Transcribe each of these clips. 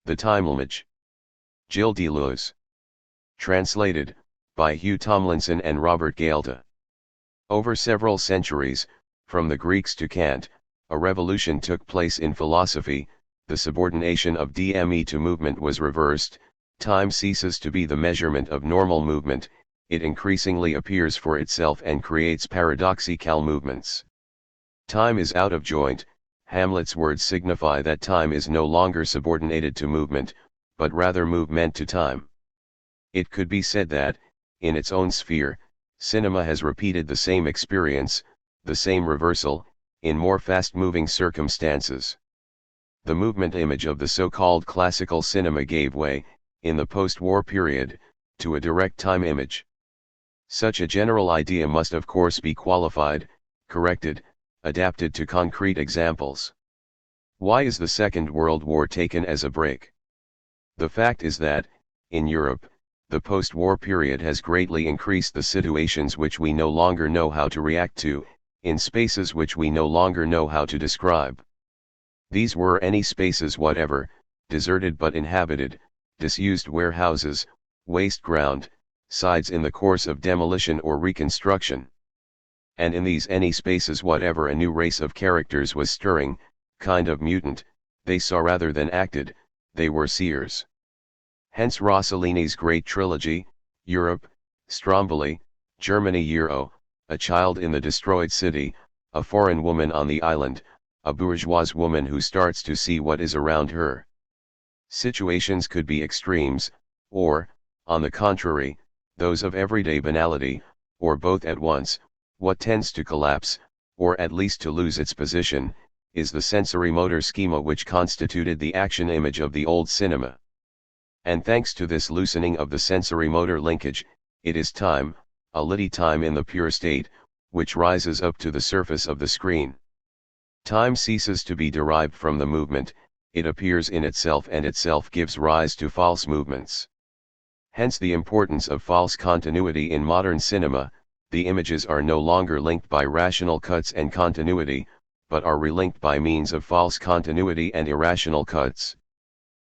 The Time Image. Gilles Deleuze. Translated, by Hugh Tomlinson and Robert Galta. Over several centuries, from the Greeks to Kant, a revolution took place in philosophy. The subordination of DME to movement was reversed. Time ceases to be the measurement of normal movement, it increasingly appears for itself and creates paradoxical movements. Time is out of joint. Hamlet's words signify that time is no longer subordinated to movement, but rather movement to time. It could be said that, in its own sphere, cinema has repeated the same experience, the same reversal, in more fast-moving circumstances. The movement image of the so-called classical cinema gave way, in the post-war period, to a direct time image. Such a general idea must of course be qualified, corrected, adapted to concrete examples. Why is the Second World War taken as a break? The fact is that, in Europe, the post-war period has greatly increased the situations which we no longer know how to react to, in spaces which we no longer know how to describe. These were any spaces whatever, deserted but inhabited, disused warehouses, waste ground, sites in the course of demolition or reconstruction. And in these any spaces whatever a new race of characters was stirring, kind of mutant, they saw rather than acted, they were seers. Hence Rossellini's great trilogy, Europe, Stromboli, Germany Year O, A Child in the Destroyed City, A Foreign Woman on the Island, a bourgeois woman who starts to see what is around her. Situations could be extremes, or, on the contrary, those of everyday banality, or both at once. What tends to collapse, or at least to lose its position, is the sensory-motor schema which constituted the action image of the old cinema. And thanks to this loosening of the sensory-motor linkage, it is time, a litty time in the pure state, which rises up to the surface of the screen. Time ceases to be derived from the movement, it appears in itself and itself gives rise to false movements. Hence the importance of false continuity in modern cinema. The images are no longer linked by rational cuts and continuity, but are relinked by means of false continuity and irrational cuts.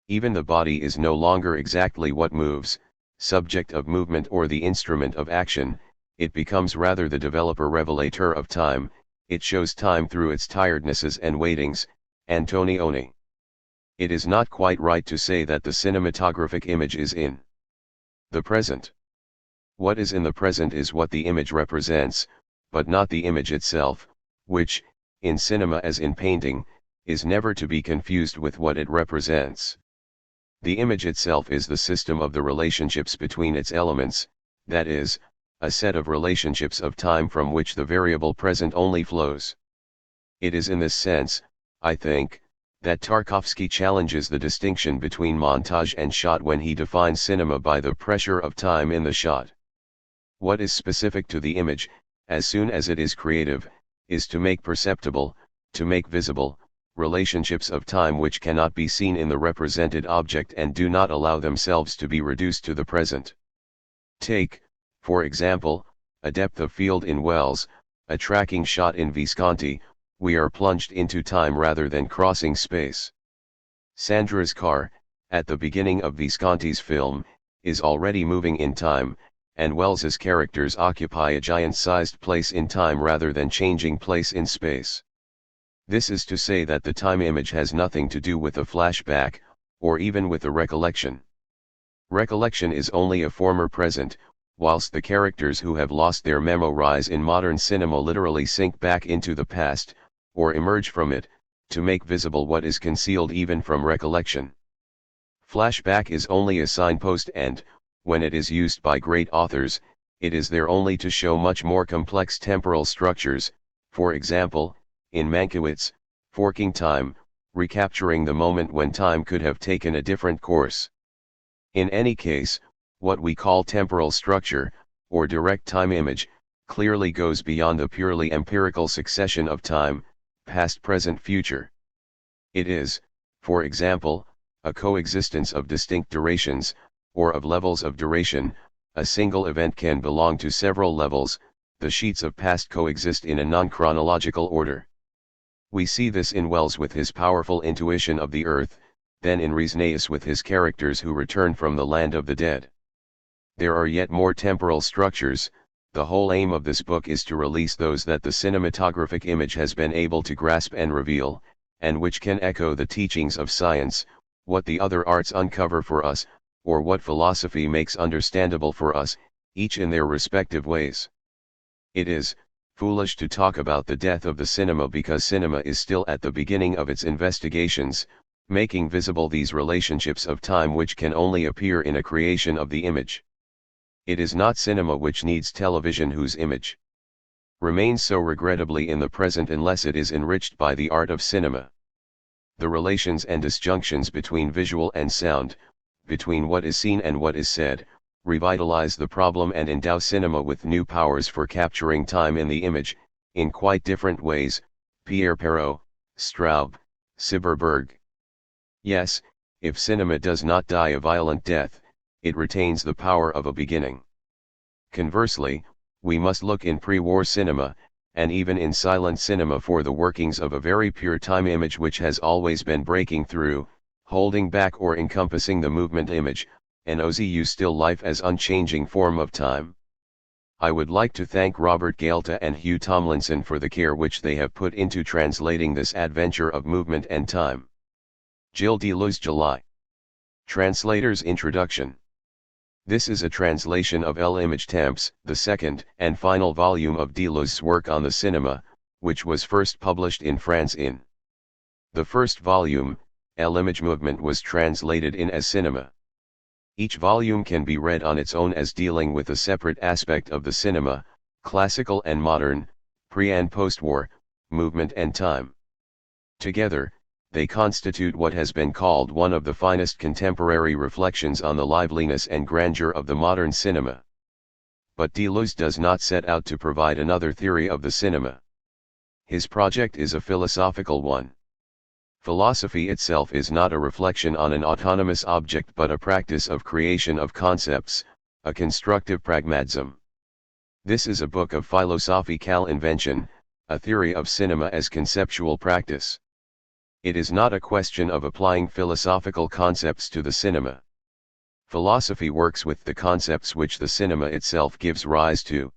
Even the body is no longer exactly what moves, subject of movement or the instrument of action, it becomes rather the developer-revelator of time, it shows time through its tirednesses and waitings. Antonioni. It is not quite right to say that the cinematographic image is in the present. What is in the present is what the image represents, but not the image itself, which, in cinema as in painting, is never to be confused with what it represents. The image itself is the system of the relationships between its elements, that is, a set of relationships of time from which the variable present only flows. It is in this sense, I think, that Tarkovsky challenges the distinction between montage and shot when he defines cinema by the pressure of time in the shot. What is specific to the image, as soon as it is creative, is to make perceptible, to make visible, relationships of time which cannot be seen in the represented object and do not allow themselves to be reduced to the present. Take, for example, a depth of field in Wells, a tracking shot in Visconti. We are plunged into time rather than crossing space. Sandra's car, at the beginning of Visconti's film, is already moving in time, and Wells's characters occupy a giant-sized place in time rather than changing place in space. This is to say that the time image has nothing to do with a flashback, or even with a recollection. Recollection is only a former present, whilst the characters who have lost their memories in modern cinema literally sink back into the past, or emerge from it, to make visible what is concealed even from recollection. Flashback is only a signpost and, when it is used by great authors, it is there only to show much more complex temporal structures, for example, in Mankiewicz, forking time, recapturing the moment when time could have taken a different course. In any case, what we call temporal structure, or direct time image, clearly goes beyond the purely empirical succession of time, past, present, future. It is, for example, a coexistence of distinct durations, or of levels of duration. A single event can belong to several levels, the sheets of past coexist in a non-chronological order. We see this in Wells with his powerful intuition of the earth, then in Reasneus with his characters who return from the land of the dead. There are yet more temporal structures. The whole aim of this book is to release those that the cinematographic image has been able to grasp and reveal, and which can echo the teachings of science, what the other arts uncover for us, or what philosophy makes understandable for us, each in their respective ways. It is foolish to talk about the death of the cinema because cinema is still at the beginning of its investigations, making visible these relationships of time which can only appear in a creation of the image. It is not cinema which needs television whose image remains so regrettably in the present unless it is enriched by the art of cinema. The relations and disjunctions between visual and sound, between what is seen and what is said, revitalize the problem and endow cinema with new powers for capturing time in the image, in quite different ways. Pierre Perrault, Straub, Cyberberg. Yes, if cinema does not die a violent death, it retains the power of a beginning. Conversely, we must look in pre-war cinema, and even in silent cinema for the workings of a very pure time image which has always been breaking through, holding back or encompassing the movement image, and ozu still life as unchanging form of time. I would like to thank Robert Gilles and Hugh Tomlinson for the care which they have put into translating this adventure of movement and time. Gilles Deleuze, July. Translator's Introduction. This is a translation of L'Image Temps, the second and final volume of Deleuze's work on the cinema, which was first published in France in. The first volume, L'Image Movement, was translated in as cinema. Each volume can be read on its own as dealing with a separate aspect of the cinema, classical and modern, pre- and post-war, movement and time. Together, they constitute what has been called one of the finest contemporary reflections on the liveliness and grandeur of the modern cinema. But Deleuze does not set out to provide another theory of the cinema. His project is a philosophical one. Philosophy itself is not a reflection on an autonomous object but a practice of creation of concepts, a constructive pragmatism. This is a book of philosophical invention, a theory of cinema as conceptual practice. It is not a question of applying philosophical concepts to the cinema. Philosophy works with the concepts which the cinema itself gives rise to.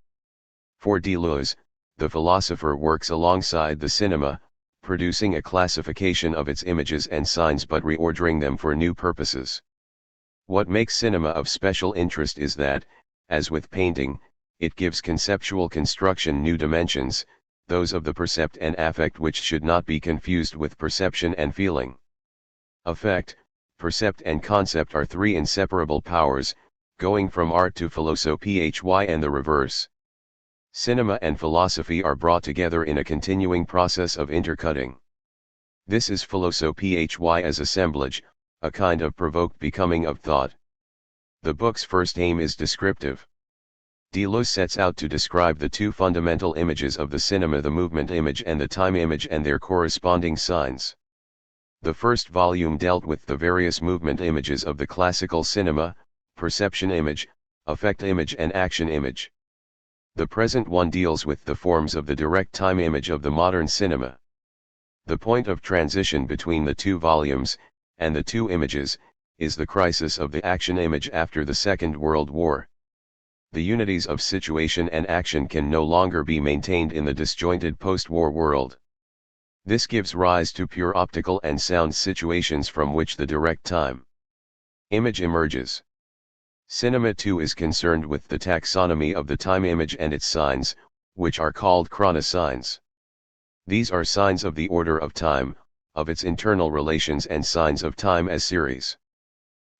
For Deleuze, the philosopher works alongside the cinema, producing a classification of its images and signs but reordering them for new purposes. What makes cinema of special interest is that, as with painting, it gives conceptual construction new dimensions, those of the percept and affect which should not be confused with perception and feeling. Affect, percept and concept are three inseparable powers, going from art to philosophy and the reverse. Cinema and philosophy are brought together in a continuing process of intercutting. This is philosophy as assemblage, a kind of provoked becoming of thought. The book's first aim is descriptive. Deleuze sets out to describe the two fundamental images of the cinema, the movement image and the time image, and their corresponding signs. The first volume dealt with the various movement images of the classical cinema, perception image, affect image and action image. The present one deals with the forms of the direct time image of the modern cinema. The point of transition between the two volumes, and the two images, is the crisis of the action image after the Second World War. The unities of situation and action can no longer be maintained in the disjointed post-war world. This gives rise to pure optical and sound situations from which the direct time image emerges. Cinema too is concerned with the taxonomy of the time image and its signs, which are called chronosigns. These are signs of the order of time, of its internal relations, and signs of time as series.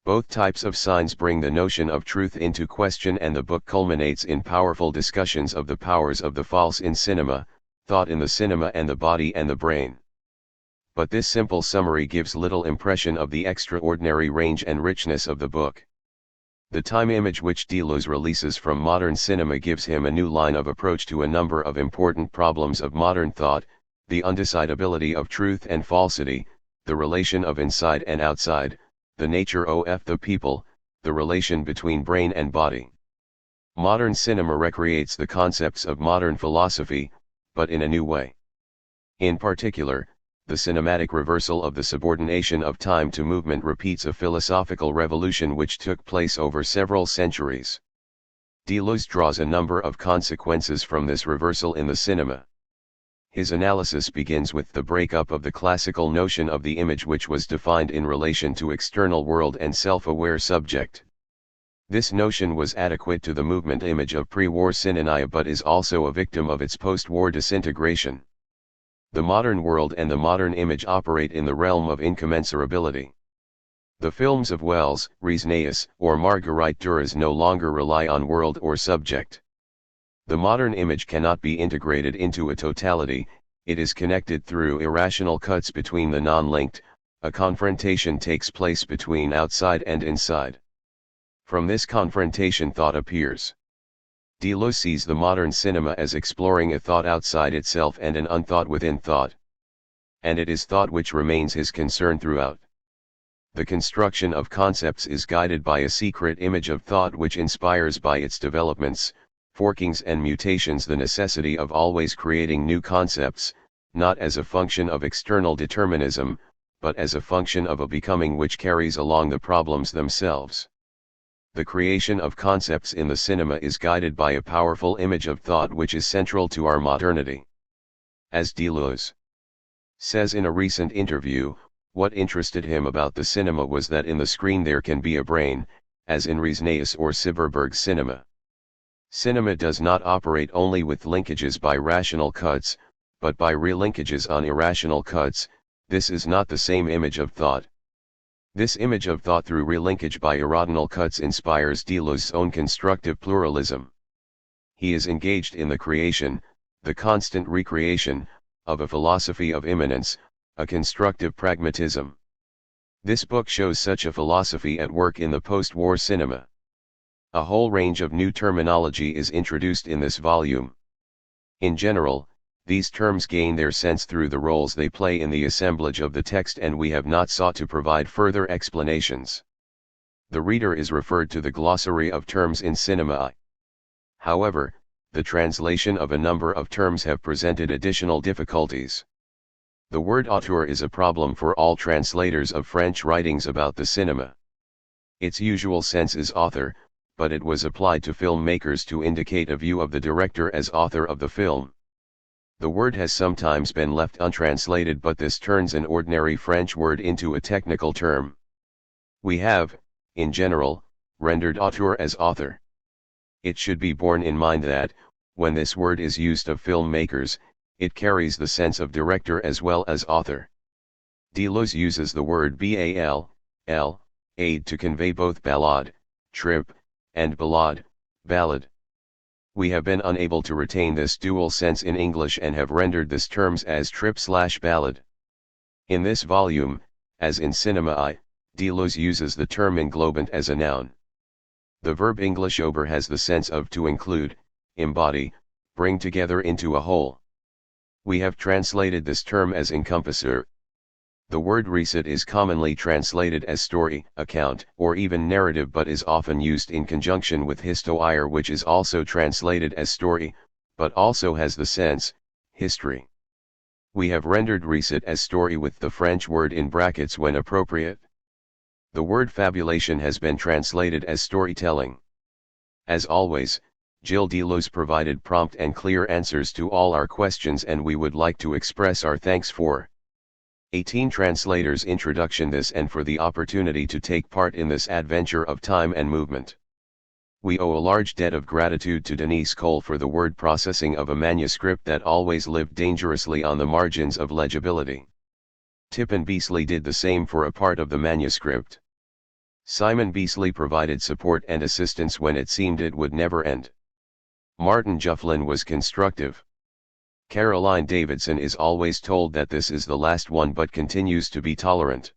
Both types of signs bring the notion of truth into question, and the book culminates in powerful discussions of the powers of the false in cinema, thought in the cinema, and the body and the brain. But this simple summary gives little impression of the extraordinary range and richness of the book. The time image which Deleuze releases from modern cinema gives him a new line of approach to a number of important problems of modern thought: the undecidability of truth and falsity, the relation of inside and outside, the nature of the people, the relation between brain and body. Modern cinema recreates the concepts of modern philosophy, but in a new way. In particular, the cinematic reversal of the subordination of time to movement repeats a philosophical revolution which took place over several centuries. Deleuze draws a number of consequences from this reversal in the cinema. His analysis begins with the breakup of the classical notion of the image which was defined in relation to external world and self-aware subject. This notion was adequate to the movement image of pre-war cinema but is also a victim of its post-war disintegration. The modern world and the modern image operate in the realm of incommensurability. The films of Wells, Resnaeus, or Marguerite Duras no longer rely on world or subject. The modern image cannot be integrated into a totality, it is connected through irrational cuts between the non-linked, a confrontation takes place between outside and inside. From this confrontation thought appears. Deleuze sees the modern cinema as exploring a thought outside itself and an unthought within thought. And it is thought which remains his concern throughout. The construction of concepts is guided by a secret image of thought which inspires by its developments, forkings and mutations the necessity of always creating new concepts, not as a function of external determinism, but as a function of a becoming which carries along the problems themselves. The creation of concepts in the cinema is guided by a powerful image of thought which is central to our modernity. As Deleuze says in a recent interview, what interested him about the cinema was that in the screen there can be a brain, as in Resnaeus or Cyberberg's cinema. Cinema does not operate only with linkages by rational cuts, but by relinkages on irrational cuts. This is not the same image of thought. This image of thought through relinkage by irrational cuts inspires Deleuze's own constructive pluralism. He is engaged in the creation, the constant recreation, of a philosophy of immanence, a constructive pragmatism. This book shows such a philosophy at work in the post-war cinema. A whole range of new terminology is introduced in this volume. In general, these terms gain their sense through the roles they play in the assemblage of the text, and we have not sought to provide further explanations. The reader is referred to the glossary of terms in cinema. However, the translation of a number of terms have presented additional difficulties. The word auteur is a problem for all translators of French writings about the cinema. Its usual sense is author, but it was applied to filmmakers to indicate a view of the director as author of the film. The word has sometimes been left untranslated, but this turns an ordinary French word into a technical term. We have, in general, rendered auteur as author. It should be borne in mind that, when this word is used of filmmakers, it carries the sense of director as well as author. Deleuze uses the word bal, aid to convey both ballade, trip, and ballade, ballad. We have been unable to retain this dual sense in English and have rendered this terms as trip/ballad. In this volume, as in cinema, Deleuze uses the term englobant as a noun. The verb English ober has the sense of to include, embody, bring together into a whole. We have translated this term as encompasser. The word recit is commonly translated as story, account, or even narrative, but is often used in conjunction with histoire, which is also translated as story, but also has the sense, history. We have rendered recit as story with the French word in brackets when appropriate. The word fabulation has been translated as storytelling. As always, Gilles Deleuze provided prompt and clear answers to all our questions, and we would like to express our thanks for 18 translators' introduction this and for the opportunity to take part in this adventure of time and movement. We owe a large debt of gratitude to Denise Cole for the word processing of a manuscript that always lived dangerously on the margins of legibility. Tippin Beasley did the same for a part of the manuscript. Simon Beasley provided support and assistance when it seemed it would never end. Martin Jufflin was constructive. Caroline Davidson is always told that this is the last one but continues to be tolerant.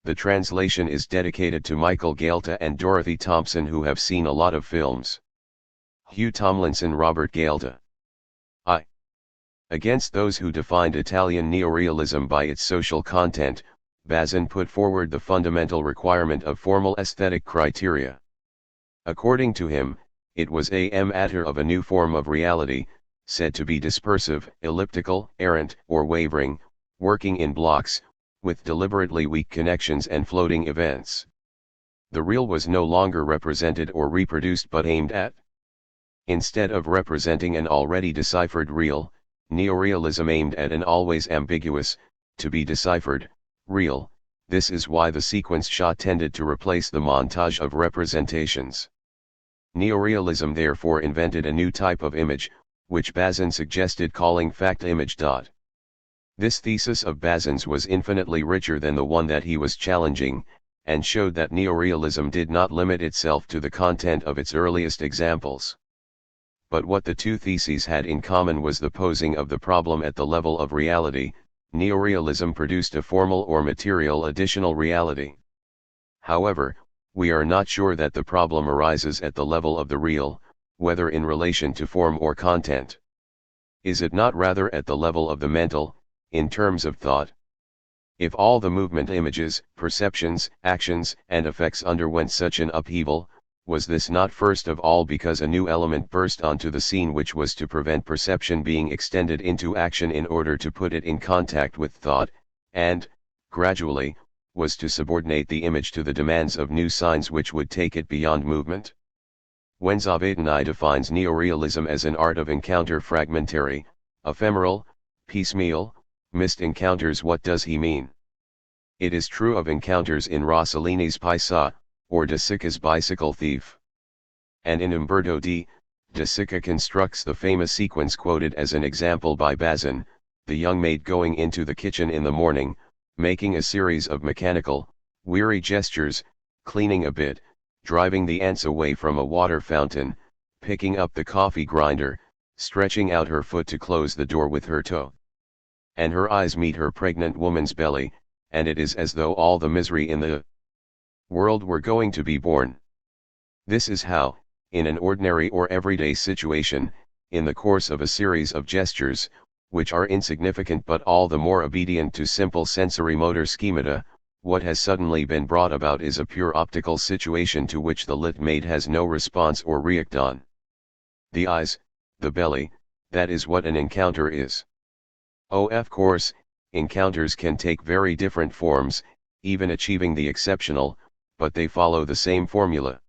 The translation is dedicated to Michael Gaelta and Dorothy Thompson, who have seen a lot of films. Hugh Tomlinson, Robert Gaelta. Against those who defined Italian neorealism by its social content, Bazin put forward the fundamental requirement of formal aesthetic criteria. According to him, it was a matter of a new form of reality, said to be dispersive, elliptical, errant, or wavering, working in blocks, with deliberately weak connections and floating events. The real was no longer represented or reproduced but aimed at. Instead of representing an already deciphered real, neorealism aimed at an always ambiguous, to be deciphered, real. This is why the sequence shot tended to replace the montage of representations. Neorealism therefore invented a new type of image, which Bazin suggested calling fact image. This thesis of Bazin's was infinitely richer than the one that he was challenging, and showed that neorealism did not limit itself to the content of its earliest examples. But what the two theses had in common was the posing of the problem at the level of reality. Neorealism produced a formal or material additional reality. However, we are not sure that the problem arises at the level of the real, whether in relation to form or content. Is it not rather at the level of the mental, in terms of thought? If all the movement images, perceptions, actions, and effects underwent such an upheaval, was this not first of all because a new element burst onto the scene which was to prevent perception being extended into action in order to put it in contact with thought, and, gradually, was to subordinate the image to the demands of new signs which would take it beyond movement? When Zavatani defines neorealism as an art of encounter fragmentary, ephemeral, piecemeal, missed encounters, what does he mean? It is true of encounters in Rossellini's Paisa, or De Sica's Bicycle Thief. And in Umberto de Sica constructs the famous sequence quoted as an example by Bazin, the young maid going into the kitchen in the morning, making a series of mechanical, weary gestures, cleaning a bit, driving the ants away from a water fountain, picking up the coffee grinder, stretching out her foot to close the door with her toe. And her eyes meet her pregnant woman's belly, and it is as though all the misery in the world were going to be born. This is how, in an ordinary or everyday situation, in the course of a series of gestures, which are insignificant but all the more obedient to simple sensory motor schemata, what has suddenly been brought about is a pure optical situation to which the lit maid has no response or react on. The eyes, the belly, that is what an encounter is. Of course, encounters can take very different forms, even achieving the exceptional, but they follow the same formula.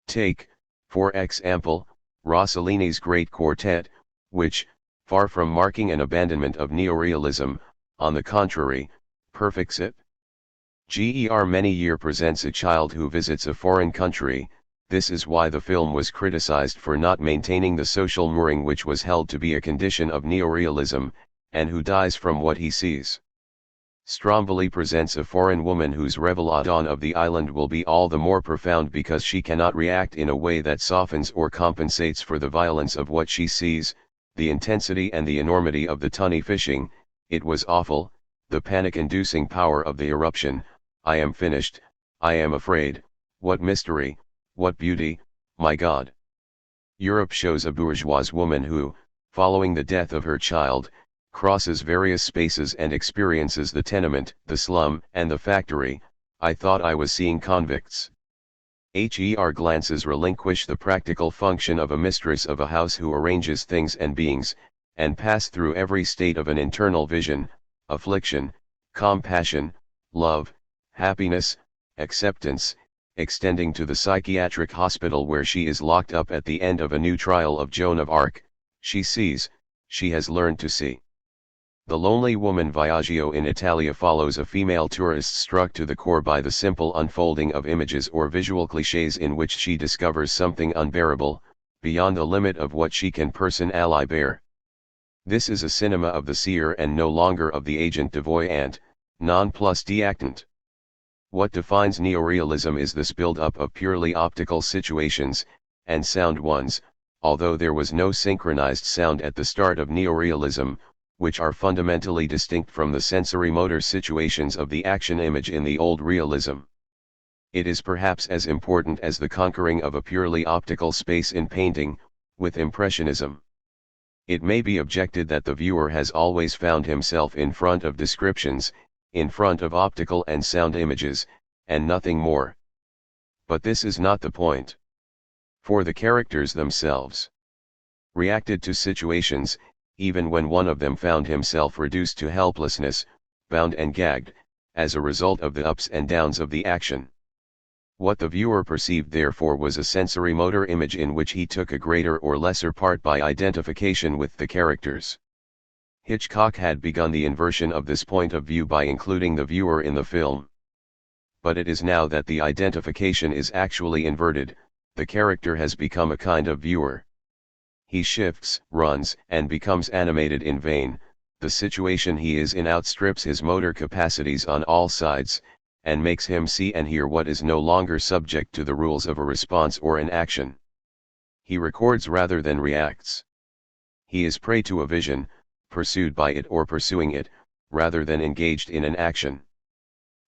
Take, for example, Rossellini's Great Quartet, which, far from marking an abandonment of neorealism, on the contrary, perfects it. Gr. Many presents a child who visits a foreign country. This is why the film was criticized for not maintaining the social mooring which was held to be a condition of neorealism, and who dies from what he sees. Stromboli presents a foreign woman whose revelation of the island will be all the more profound because she cannot react in a way that softens or compensates for the violence of what she sees, the intensity and the enormity of the tunny fishing. It was awful, the panic-inducing power of the eruption. I am finished, I am afraid, what mystery, what beauty, my God. Europe shows a bourgeois woman who, following the death of her child, crosses various spaces and experiences the tenement, the slum, and the factory. I thought I was seeing convicts. Her glances relinquish the practical function of a mistress of a house who arranges things and beings, and pass through every state of an internal vision, affliction, compassion, love, happiness, acceptance, extending to the psychiatric hospital where she is locked up at the end of a new trial of Joan of Arc. She sees, she has learned to see. The Lonely Woman Viaggio in Italia follows a female tourist struck to the core by the simple unfolding of images or visual clichés in which she discovers something unbearable, beyond the limit of what she can personally bear. This is a cinema of the seer and no longer of the agent devoyant, non plus deactant. What defines neorealism is this build-up of purely optical situations, and sound ones, although there was no synchronized sound at the start of neorealism, which are fundamentally distinct from the sensory-motor situations of the action image in the old realism. It is perhaps as important as the conquering of a purely optical space in painting, with Impressionism. It may be objected that the viewer has always found himself in front of descriptions, in front of optical and sound images, and nothing more. But this is not the point. For the characters themselves reacted to situations, even when one of them found himself reduced to helplessness, bound and gagged, as a result of the ups and downs of the action. What the viewer perceived therefore was a sensory motor image in which he took a greater or lesser part by identification with the characters. Hitchcock had begun the inversion of this point of view by including the viewer in the film. But it is now that the identification is actually inverted, the character has become a kind of viewer. He shifts, runs, and becomes animated in vain, the situation he is in outstrips his motor capacities on all sides, and makes him see and hear what is no longer subject to the rules of a response or an action. He records rather than reacts. He is prey to a vision, pursued by it or pursuing it, rather than engaged in an action.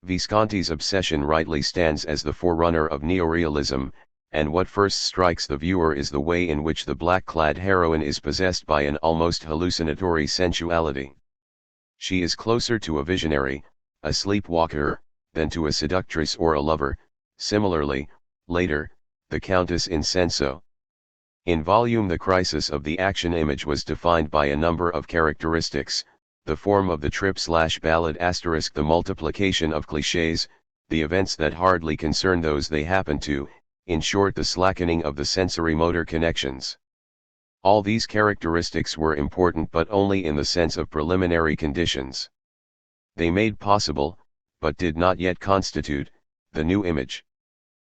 Visconti's obsession rightly stands as the forerunner of neorealism, and what first strikes the viewer is the way in which the black-clad heroine is possessed by an almost hallucinatory sensuality. She is closer to a visionary, a sleepwalker, than to a seductress or a lover. Similarly, later, the Countess in Senso. In volume the crisis of the action image was defined by a number of characteristics, the form of the trip/ballad *, the multiplication of clichés, the events that hardly concern those they happen to, in short the slackening of the sensory motor connections. All these characteristics were important but only in the sense of preliminary conditions. They made possible, but did not yet constitute, the new image.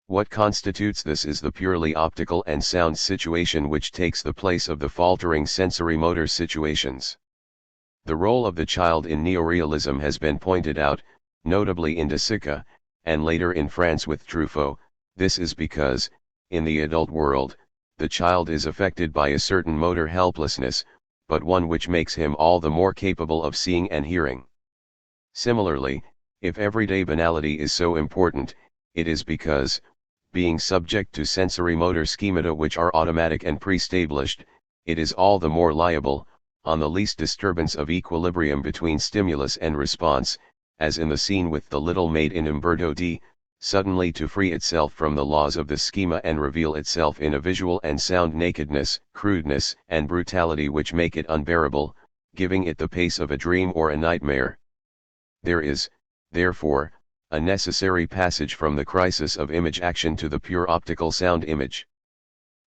What constitutes this is the purely optical and sound situation which takes the place of the faltering sensory motor situations. The role of the child in neorealism has been pointed out, notably in De Sica, and later in France with Truffaut. This is because, in the adult world, the child is affected by a certain motor helplessness, but one which makes him all the more capable of seeing and hearing. Similarly, if everyday banality is so important, it is because, being subject to sensory motor schemata which are automatic and pre-established, it is all the more liable, on the least disturbance of equilibrium between stimulus and response, as in the scene with the little maid in Umberto D., suddenly to free itself from the laws of the schema and reveal itself in a visual and sound nakedness, crudeness, and brutality which make it unbearable, giving it the pace of a dream or a nightmare. There is, therefore, a necessary passage from the crisis of image action to the pure optical sound image.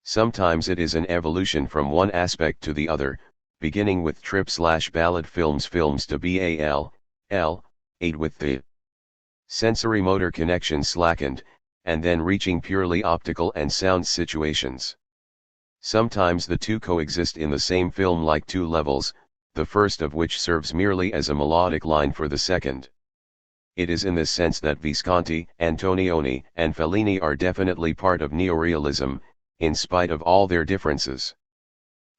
Sometimes it is an evolution from one aspect to the other, beginning with trip/ballad films to BAL, L, 8 with the sensory motor connection slackened, and then reaching purely optical and sound situations. Sometimes the two coexist in the same film like two levels, the first of which serves merely as a melodic line for the second. It is in this sense that Visconti, Antonioni, and Fellini are definitely part of neorealism, in spite of all their differences.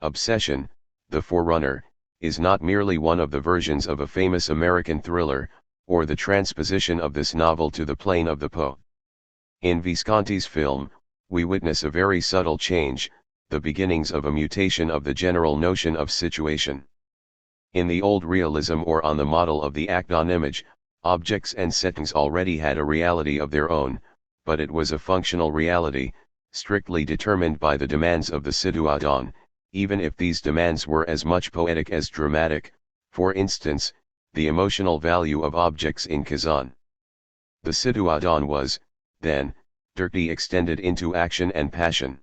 Obsession, the forerunner, is not merely one of the versions of a famous American thriller, or the transposition of this novel to the plane of the Poe. In Visconti's film, we witness a very subtle change, the beginnings of a mutation of the general notion of situation. In the old realism or on the model of the act-on image, objects and settings already had a reality of their own, but it was a functional reality, strictly determined by the demands of the situation, even if these demands were as much poetic as dramatic, for instance, the emotional value of objects in Kazan. The situation was, then, directly extended into action and passion.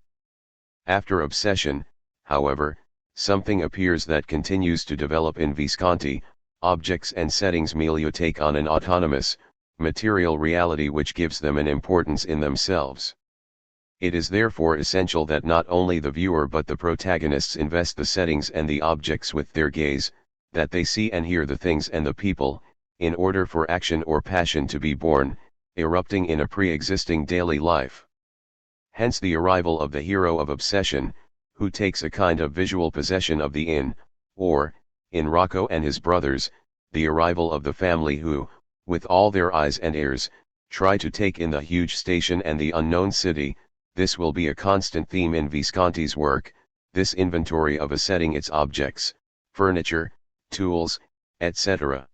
After obsession, however, something appears that continues to develop in Visconti. Objects and settings merely take on an autonomous, material reality which gives them an importance in themselves. It is therefore essential that not only the viewer but the protagonists invest the settings and the objects with their gaze, that they see and hear the things and the people, in order for action or passion to be born, erupting in a pre-existing daily life. Hence the arrival of the hero of obsession, who takes a kind of visual possession of the inn, or, in Rocco and his brothers, the arrival of the family who, with all their eyes and ears, try to take in the huge station and the unknown city. This will be a constant theme in Visconti's work, this inventory of a setting, its objects, furniture, tools, etc.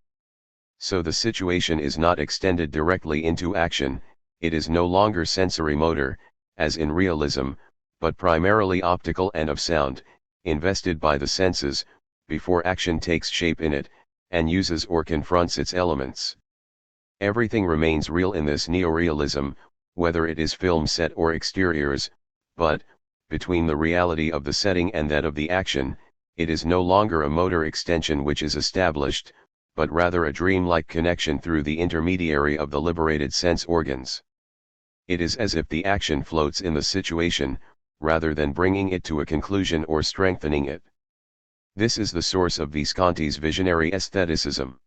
So the situation is not extended directly into action, it is no longer sensory motor, as in realism, but primarily optical and of sound, invested by the senses, before action takes shape in it, and uses or confronts its elements. Everything remains real in this neorealism, whether it is film set or exteriors, but, between the reality of the setting and that of the action, it is no longer a motor extension which is established, but rather a dreamlike connection through the intermediary of the liberated sense organs. It is as if the action floats in the situation, rather than bringing it to a conclusion or strengthening it. This is the source of Visconti's visionary aestheticism.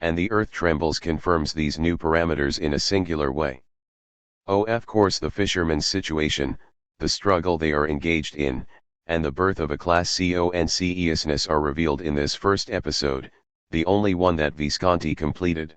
And The Earth Trembles confirms these new parameters in a singular way. Of course, the fishermen's situation, the struggle they are engaged in, and the birth of a class consciousness are revealed in this first episode, the only one that Visconti completed.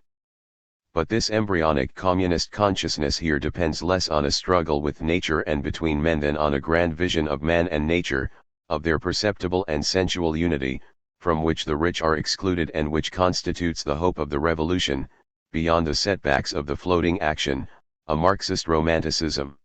But this embryonic communist consciousness here depends less on a struggle with nature and between men than on a grand vision of man and nature, of their perceptible and sensual unity, from which the rich are excluded and which constitutes the hope of the revolution, beyond the setbacks of the floating action, a Marxist romanticism.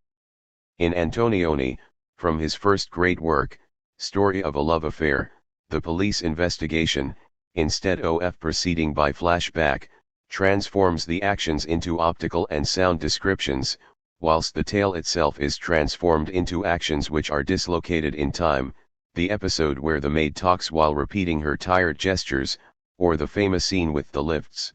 In Antonioni, from his first great work, Story of a Love Affair, the police investigation, instead of proceeding by flashback, transforms the actions into optical and sound descriptions, whilst the tale itself is transformed into actions which are dislocated in time, the episode where the maid talks while repeating her tired gestures, or the famous scene with the lifts.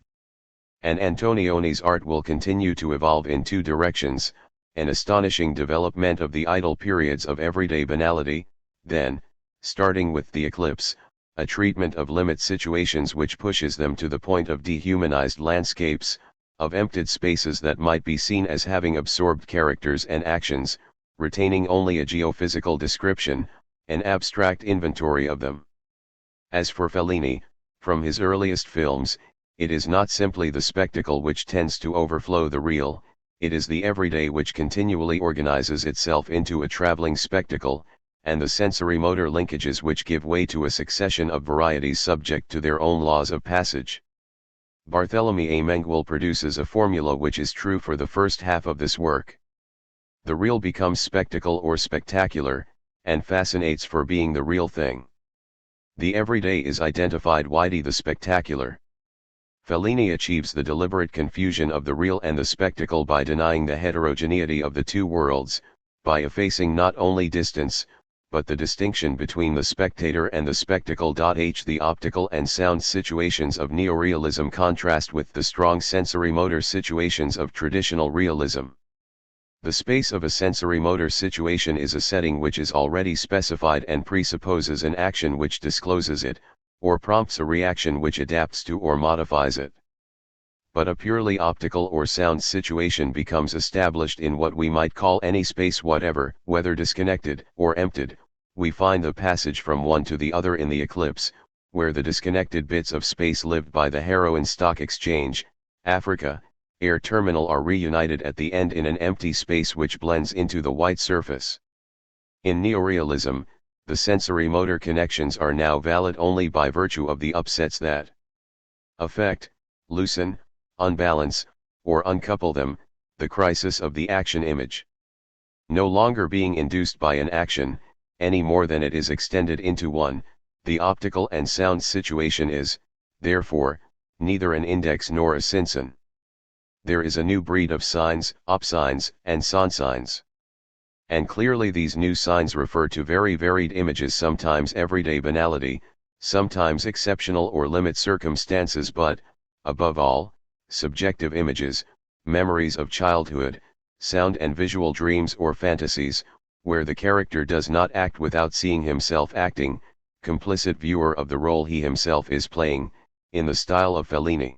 And Antonioni's art will continue to evolve in two directions: an astonishing development of the idle periods of everyday banality, then, starting with the eclipse, a treatment of limit situations which pushes them to the point of dehumanized landscapes, of emptied spaces that might be seen as having absorbed characters and actions, retaining only a geophysical description, an abstract inventory of them. As for Fellini, from his earliest films, it is not simply the spectacle which tends to overflow the real, it is the everyday which continually organizes itself into a traveling spectacle, and the sensory-motor linkages which give way to a succession of varieties subject to their own laws of passage. Barthélemy Menguel produces a formula which is true for the first half of this work. The real becomes spectacle or spectacular, and fascinates for being the real thing. The everyday is identified widely the spectacular. Fellini achieves the deliberate confusion of the real and the spectacle by denying the heterogeneity of the two worlds, by effacing not only distance, but the distinction between the spectator and the spectacle. The optical and sound situations of neorealism contrast with the strong sensory-motor situations of traditional realism. The space of a sensory-motor situation is a setting which is already specified and presupposes an action which discloses it, or prompts a reaction which adapts to or modifies it. But a purely optical or sound situation becomes established in what we might call any space whatever, whether disconnected or emptied. We find the passage from one to the other in the eclipse, where the disconnected bits of space lived by the heroine stock exchange, Africa, air terminal are reunited at the end in an empty space which blends into the white surface. In neorealism, the sensory-motor connections are now valid only by virtue of the upsets that affect, loosen, unbalance, or uncouple them, the crisis of the action image. No longer being induced by an action, any more than it is extended into one, the optical and sound situation is, therefore, neither an index nor a synson. There is a new breed of signs, opsigns, and sonsigns. And clearly these new signs refer to very varied images, sometimes everyday banality, sometimes exceptional or limit circumstances, but, above all, subjective images, memories of childhood, sound and visual dreams or fantasies, where the character does not act without seeing himself acting, complicit viewer of the role he himself is playing, in the style of Fellini.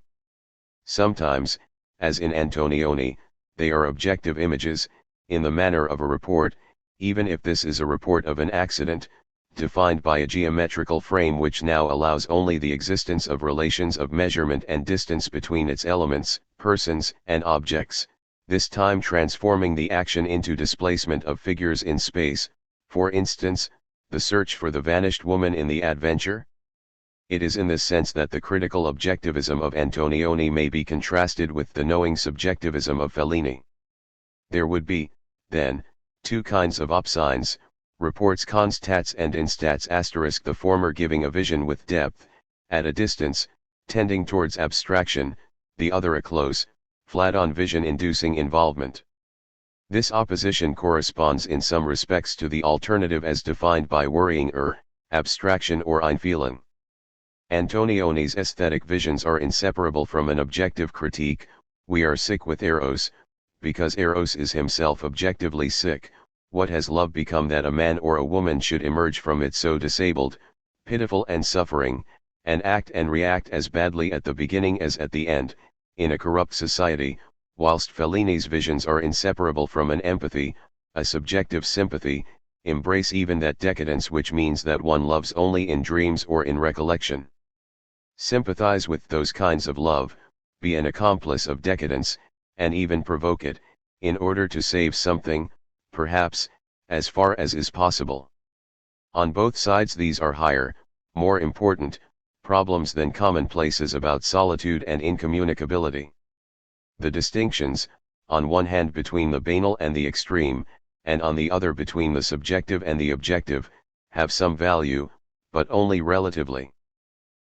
Sometimes, as in Antonioni, they are objective images, in the manner of a report, even if this is a report of an accident, defined by a geometrical frame which now allows only the existence of relations of measurement and distance between its elements, persons, and objects, this time transforming the action into displacement of figures in space, for instance, the search for the vanished woman in the adventure. It is in this sense that the critical objectivism of Antonioni may be contrasted with the knowing subjectivism of Fellini. There would be, then, two kinds of opsigns, reports constats and instats *, the former giving a vision with depth, at a distance, tending towards abstraction, the other a close, flat-on vision-inducing involvement. This opposition corresponds in some respects to the alternative as defined by worrying abstraction or einfühlung. Antonioni's aesthetic visions are inseparable from an objective critique. We are sick with Eros, because Eros is himself objectively sick. What has love become that a man or a woman should emerge from it so disabled, pitiful and suffering, and act and react as badly at the beginning as at the end, in a corrupt society, whilst Fellini's visions are inseparable from an empathy, a subjective sympathy, embrace even that decadence which means that one loves only in dreams or in recollection. Sympathize with those kinds of love, be an accomplice of decadence, and even provoke it, in order to save something, perhaps, as far as is possible. On both sides these are higher, more important, problems than commonplaces about solitude and incommunicability. The distinctions, on one hand between the banal and the extreme, and on the other between the subjective and the objective, have some value, but only relatively.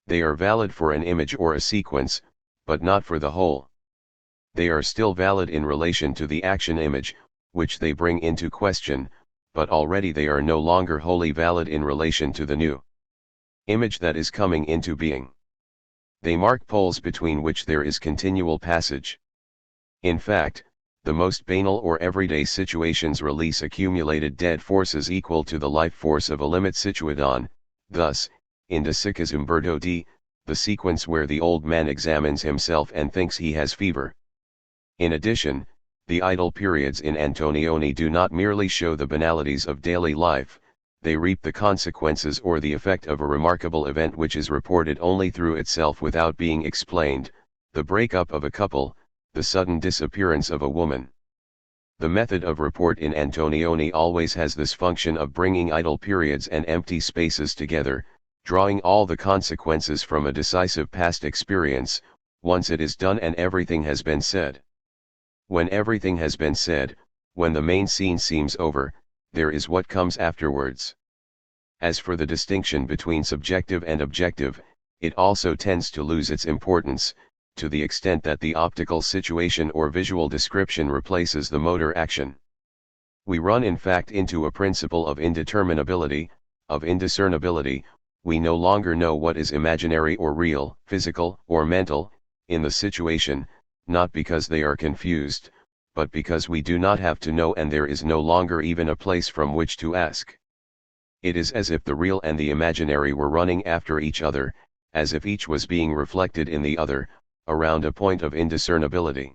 They are valid for an image or a sequence, but not for the whole. They are still valid in relation to the action image, which they bring into question, but already they are no longer wholly valid in relation to the new image that is coming into being. They mark poles between which there is continual passage. In fact, the most banal or everyday situations release accumulated dead forces equal to the life force of a limit situadon. Thus, in De Sicas Umberto D, the sequence where the old man examines himself and thinks he has fever. In addition, the idle periods in Antonioni do not merely show the banalities of daily life, they reap the consequences or the effect of a remarkable event which is reported only through itself without being explained, the breakup of a couple, the sudden disappearance of a woman. The method of report in Antonioni always has this function of bringing idle periods and empty spaces together, drawing all the consequences from a decisive past experience. Once it is done and everything has been said. When everything has been said, when the main scene seems over, there is what comes afterwards. As for the distinction between subjective and objective, it also tends to lose its importance, to the extent that the optical situation or visual description replaces the motor action. We run in fact into a principle of indeterminability, of indiscernibility. We no longer know what is imaginary or real, physical or mental, in the situation, not because they are confused, but because we do not have to know and there is no longer even a place from which to ask. It is as if the real and the imaginary were running after each other, as if each was being reflected in the other, around a point of indiscernibility.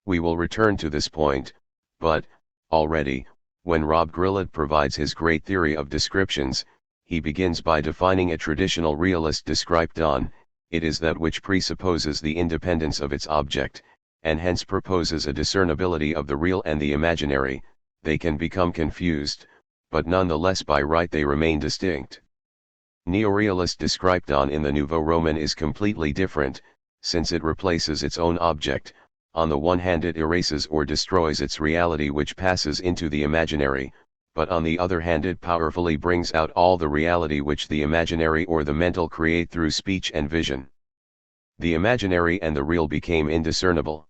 We will return to this point, but, already, when Rob Grillet provides his great theory of descriptions, he begins by defining a traditional realist description. It is that which presupposes the independence of its object, and hence proposes a discernibility of the real and the imaginary. They can become confused, but nonetheless by right they remain distinct. Neorealist description in the Nouveau Roman is completely different, since it replaces its own object. On the one hand it erases or destroys its reality which passes into the imaginary, but on the other hand it powerfully brings out all the reality which the imaginary or the mental create through speech and vision. The imaginary and the real became indiscernible.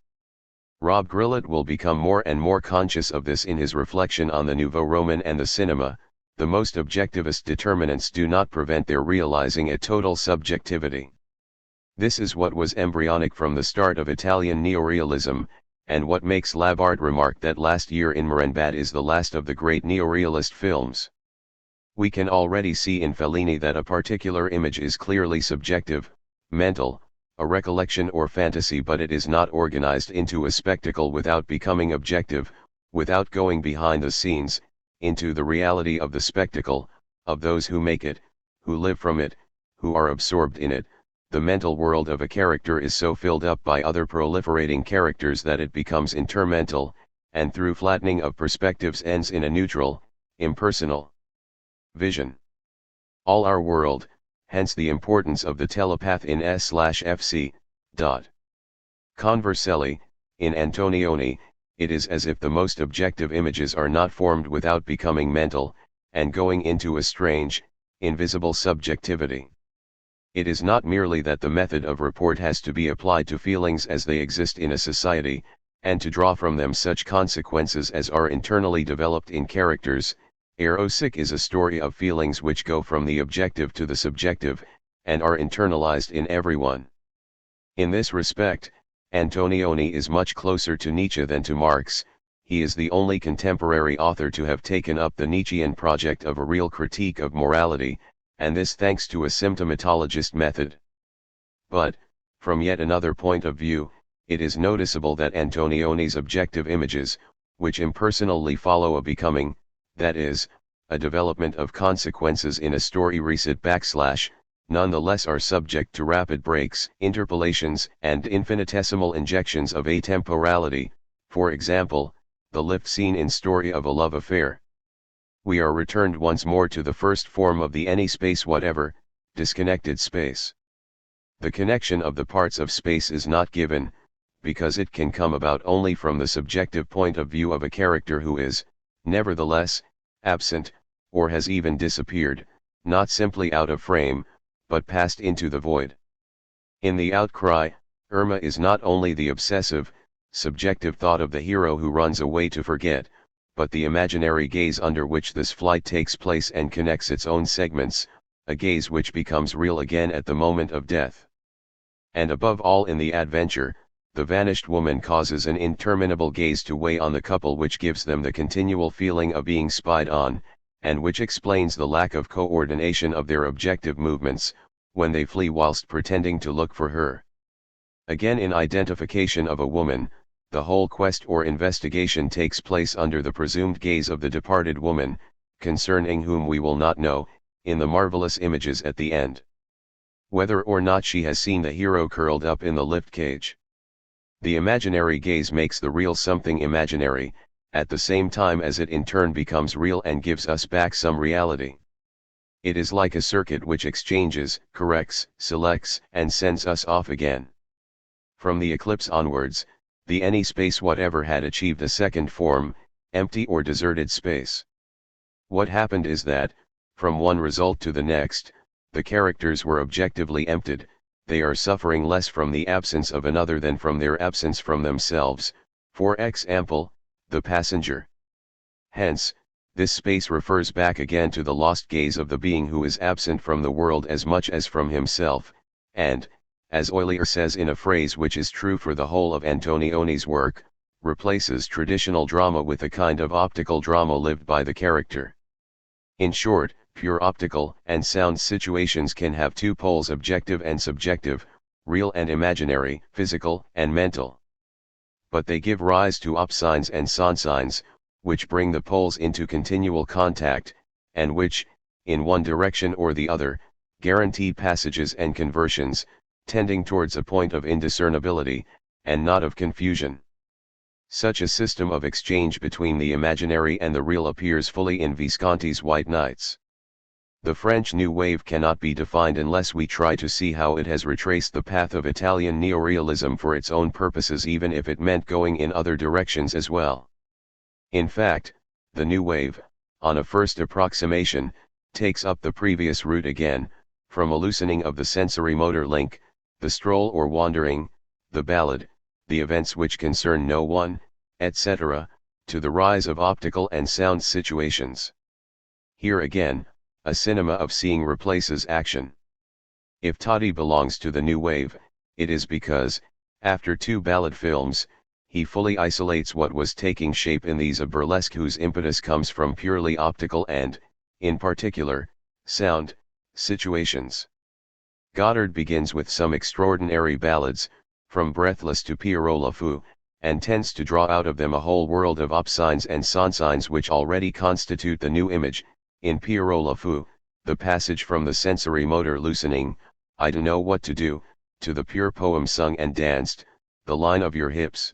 Rob Grillet will become more and more conscious of this in his reflection on the Nouveau Roman and the cinema. The most objectivist determinants do not prevent their realizing a total subjectivity. This is what was embryonic from the start of Italian neorealism, and what makes Labart remark that Last Year in Marienbad is the last of the great neorealist films. We can already see in Fellini that a particular image is clearly subjective, mental, a recollection or fantasy, but it is not organized into a spectacle without becoming objective, without going behind the scenes, into the reality of the spectacle, of those who make it, who live from it, who are absorbed in it. The mental world of a character is so filled up by other proliferating characters that it becomes intermental, and through flattening of perspectives ends in a neutral, impersonal vision. All our world, hence the importance of the telepath in S/FC. Conversely, in Antonioni, it is as if the most objective images are not formed without becoming mental, and going into a strange, invisible subjectivity. It is not merely that the method of report has to be applied to feelings as they exist in a society, and to draw from them such consequences as are internally developed in characters. Erotic is a story of feelings which go from the objective to the subjective, and are internalized in everyone. In this respect, Antonioni is much closer to Nietzsche than to Marx. He is the only contemporary author to have taken up the Nietzschean project of a real critique of morality, and this thanks to a symptomatologist method. But, from yet another point of view, it is noticeable that Antonioni's objective images, which impersonally follow a becoming, that is, a development of consequences in a story reset / nonetheless are subject to rapid breaks, interpolations, and infinitesimal injections of atemporality, for example, the lift scene in Story of a Love Affair. We are returned once more to the first form of the any space whatever, disconnected space. The connection of the parts of space is not given, because it can come about only from the subjective point of view of a character who is, nevertheless, absent, or has even disappeared, not simply out of frame, but passed into the void. In The Outcry, Irma is not only the obsessive, subjective thought of the hero who runs away to forget, but the imaginary gaze under which this flight takes place and connects its own segments, a gaze which becomes real again at the moment of death. And above all in The Adventure, the vanished woman causes an interminable gaze to weigh on the couple, which gives them the continual feeling of being spied on, and which explains the lack of coordination of their objective movements, when they flee whilst pretending to look for her. Again, in Identification of a Woman, the whole quest or investigation takes place under the presumed gaze of the departed woman, concerning whom we will not know, in the marvelous images at the end, whether or not she has seen the hero curled up in the lift cage. The imaginary gaze makes the real something imaginary, at the same time as it in turn becomes real and gives us back some reality. It is like a circuit which exchanges, corrects, selects, and sends us off again. From the eclipse onwards, the any space whatever had achieved a second form, empty or deserted space. What happened is that, from one result to the next, the characters were objectively emptied. They are suffering less from the absence of another than from their absence from themselves, for example, the passenger. Hence, this space refers back again to the lost gaze of the being who is absent from the world as much as from himself, and, as Euler says in a phrase which is true for the whole of Antonioni's work, replaces traditional drama with a kind of optical drama lived by the character. In short, pure optical and sound situations can have two poles, objective and subjective, real and imaginary, physical and mental. But they give rise to opsigns and sonsigns, which bring the poles into continual contact, and which, in one direction or the other, guarantee passages and conversions, tending towards a point of indiscernibility, and not of confusion. Such a system of exchange between the imaginary and the real appears fully in Visconti's White Nights. The French New Wave cannot be defined unless we try to see how it has retraced the path of Italian neorealism for its own purposes, even if it meant going in other directions as well. In fact, the New Wave, on a first approximation, takes up the previous route again, from a loosening of the sensory-motor link, the stroll or wandering, the ballad, the events which concern no one, etc., to the rise of optical and sound situations. Here again, a cinema of seeing replaces action. If Toddy belongs to the New Wave, it is because, after two ballad films, he fully isolates what was taking shape in these, a burlesque whose impetus comes from purely optical and, in particular, sound situations. Goddard begins with some extraordinary ballads, from Breathless to Pierrot le Fou, and tends to draw out of them a whole world of opsigns and sonsigns which already constitute the new image. In Pierrot le Fou, the passage from the sensory-motor loosening, I don't know what to do, to the pure poem sung and danced, the line of your hips.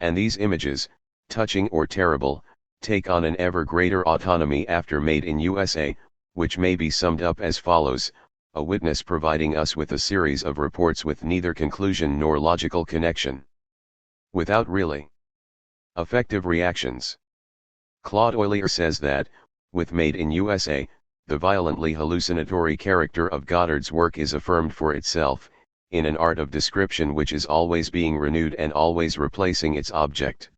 And these images, touching or terrible, take on an ever greater autonomy after Made in USA, which may be summed up as follows: a witness providing us with a series of reports with neither conclusion nor logical connection, without really effective reactions. Claude Euler says that, with Made in USA, the violently hallucinatory character of Goddard's work is affirmed for itself, in an art of description which is always being renewed and always replacing its object.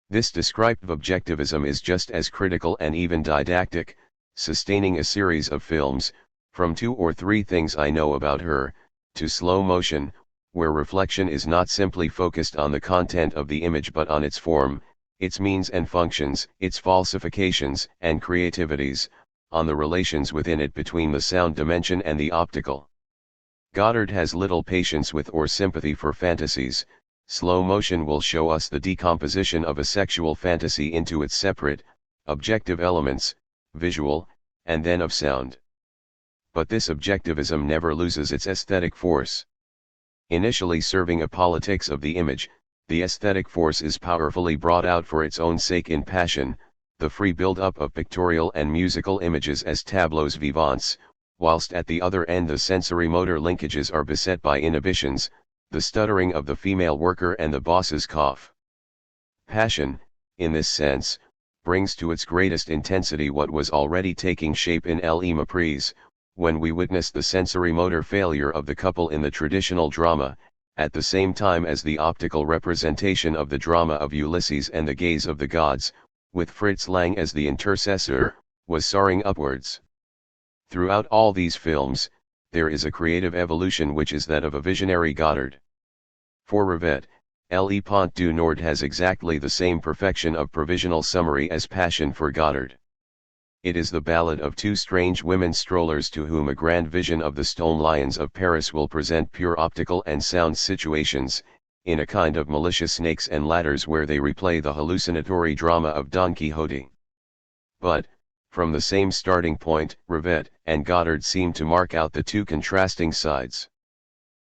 This descriptive objectivism is just as critical and even didactic, sustaining a series of films, from 2 or 3 Things I Know About Her, to Slow Motion, where reflection is not simply focused on the content of the image but on its form, its means and functions, its falsifications and creativities, on the relations within it between the sound dimension and the optical. Goddard has little patience with or sympathy for fantasies. Slow motion will show us the decomposition of a sexual fantasy into its separate, objective elements, visual, and then of sound. But this objectivism never loses its aesthetic force. Initially serving a politics of the image, the aesthetic force is powerfully brought out for its own sake in passion, the free build-up of pictorial and musical images as tableaux vivants, whilst at the other end the sensory-motor linkages are beset by inhibitions, the stuttering of the female worker and the boss's cough. Passion, in this sense, brings to its greatest intensity what was already taking shape in Le Méprise, when we witness the sensory-motor failure of the couple in the traditional drama, at the same time as the optical representation of the drama of Ulysses and the Gaze of the Gods, with Fritz Lang as the intercessor, was soaring upwards. Throughout all these films, there is a creative evolution which is that of a visionary Goddard. For Rivette, Le Pont du Nord has exactly the same perfection of provisional summary as Passion for Goddard. It is the ballad of 2 strange women strollers to whom a grand vision of the stone lions of Paris will present pure optical and sound situations, in a kind of malicious snakes and ladders where they replay the hallucinatory drama of Don Quixote. But, from the same starting point, Rivette and Goddard seem to mark out the 2 contrasting sides.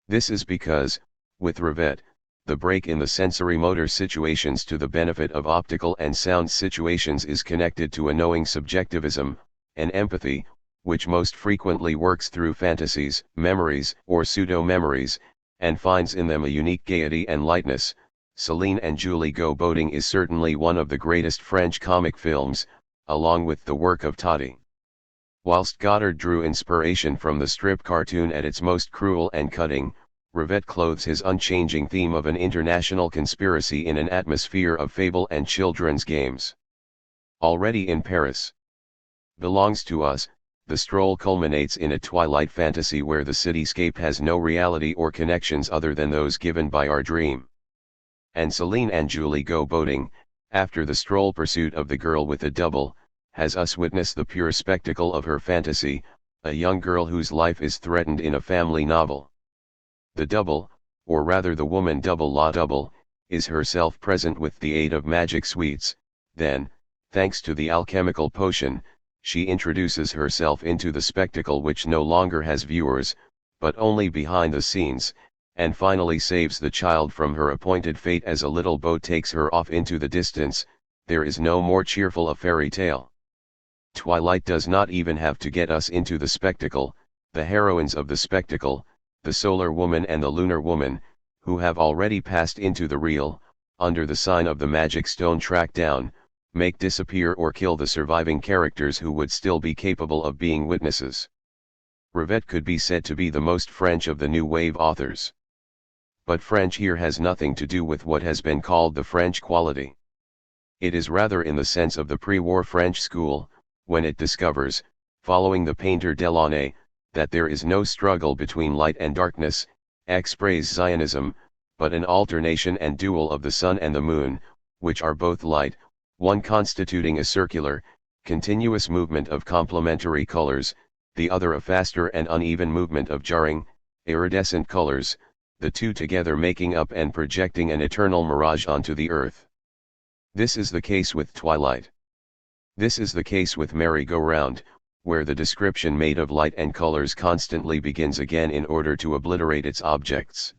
This is because, with Rivette, the break in the sensory-motor situations to the benefit of optical and sound situations is connected to a knowing subjectivism, an empathy, which most frequently works through fantasies, memories, or pseudo-memories, and finds in them a unique gaiety and lightness. Céline and Julie Go Boating is certainly one of the greatest French comic films, along with the work of Tati. Whilst Goddard drew inspiration from the strip cartoon at its most cruel and cutting, Rivette clothes his unchanging theme of an international conspiracy in an atmosphere of fable and children's games. Already in Paris belongs to us, the stroll culminates in a twilight fantasy where the cityscape has no reality or connections other than those given by our dream. And Céline and Julie Go Boating, after the stroll pursuit of the girl with a double, has us witness the pure spectacle of her fantasy, a young girl whose life is threatened in a family novel. The double, or rather the woman double la double, is herself present with the aid of magic sweets. Then, thanks to the alchemical potion, she introduces herself into the spectacle which no longer has viewers, but only behind the scenes, and finally saves the child from her appointed fate as a little boat takes her off into the distance. There is no more cheerful a fairy tale. Twilight does not even have to get us into the spectacle. The heroines of the spectacle, the solar woman and the lunar woman, who have already passed into the real, under the sign of the magic stone track down, make disappear or kill the surviving characters who would still be capable of being witnesses. Rivette could be said to be the most French of the new wave authors. But French here has nothing to do with what has been called the French quality. It is rather in the sense of the pre-war French school, when it discovers, following the painter Delaunay, that there is no struggle between light and darkness, express Zionism, but an alternation and dual of the sun and the moon, which are both light, one constituting a circular, continuous movement of complementary colors, the other a faster and uneven movement of jarring, iridescent colors, the 2 together making up and projecting an eternal mirage onto the earth. This is the case with Twilight. This is the case with Merry-Go-Round, where the description made of light and colors constantly begins again in order to obliterate its objects.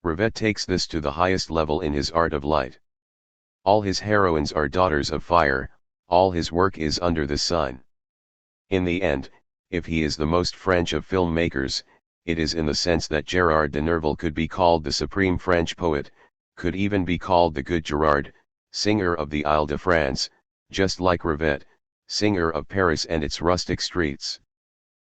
Rivette takes this to the highest level in his art of light. All his heroines are daughters of fire, all his work is under this sign. In the end, if he is the most French of filmmakers, it is in the sense that Gérard de Nerval could be called the supreme French poet, could even be called the good Gerard, singer of the Isle de France, just like Rivette, singer of Paris and its rustic streets.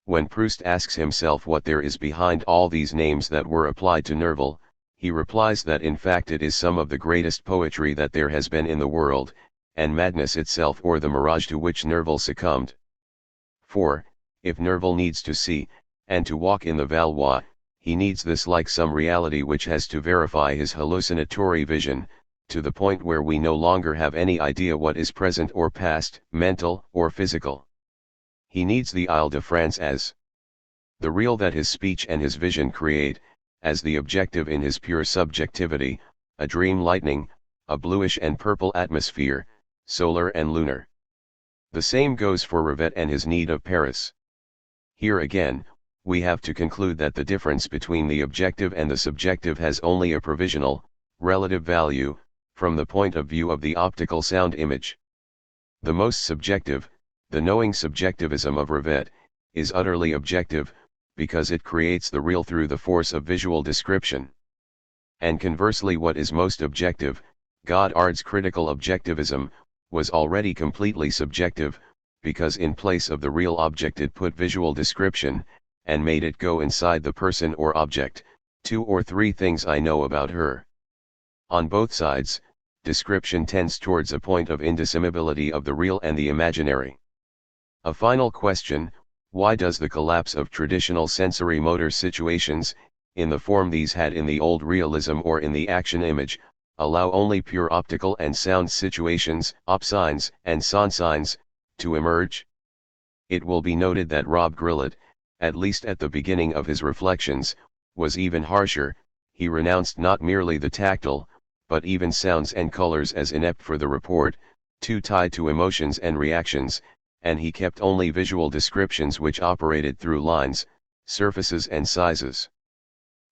When Proust asks himself what there is behind all these names that were applied to Nerval, he replies that in fact it is some of the greatest poetry that there has been in the world, and madness itself or the mirage to which Nerval succumbed. For, if Nerval needs to see, and to walk in the Valois, he needs this like some reality which has to verify his hallucinatory vision, to the point where we no longer have any idea what is present or past, mental or physical. He needs the Ile-de-France as the real that his speech and his vision create, as the objective in his pure subjectivity, a dream lightning, a bluish and purple atmosphere, solar and lunar. The same goes for Rivette and his need of Paris. Here again, we have to conclude that the difference between the objective and the subjective has only a provisional, relative value, from the point of view of the optical sound image. The most subjective, the knowing subjectivism of Rivette, is utterly objective, because it creates the real through the force of visual description. And conversely, what is most objective, Godard's critical objectivism, was already completely subjective, because in place of the real object it put visual description, and made it go inside the person or object, 2 or 3 things I know about her. On both sides, description tends towards a point of indissimibility of the real and the imaginary. A final question: why does the collapse of traditional sensory motor situations, in the form these had in the old realism or in the action image, allow only pure optical and sound situations, opsigns and sonsigns, to emerge? It will be noted that Rob Grillet, at least at the beginning of his reflections, was even harsher. He renounced not merely the tactile, but even sounds and colors as inept for the report, too tied to emotions and reactions, and he kept only visual descriptions which operated through lines, surfaces and sizes.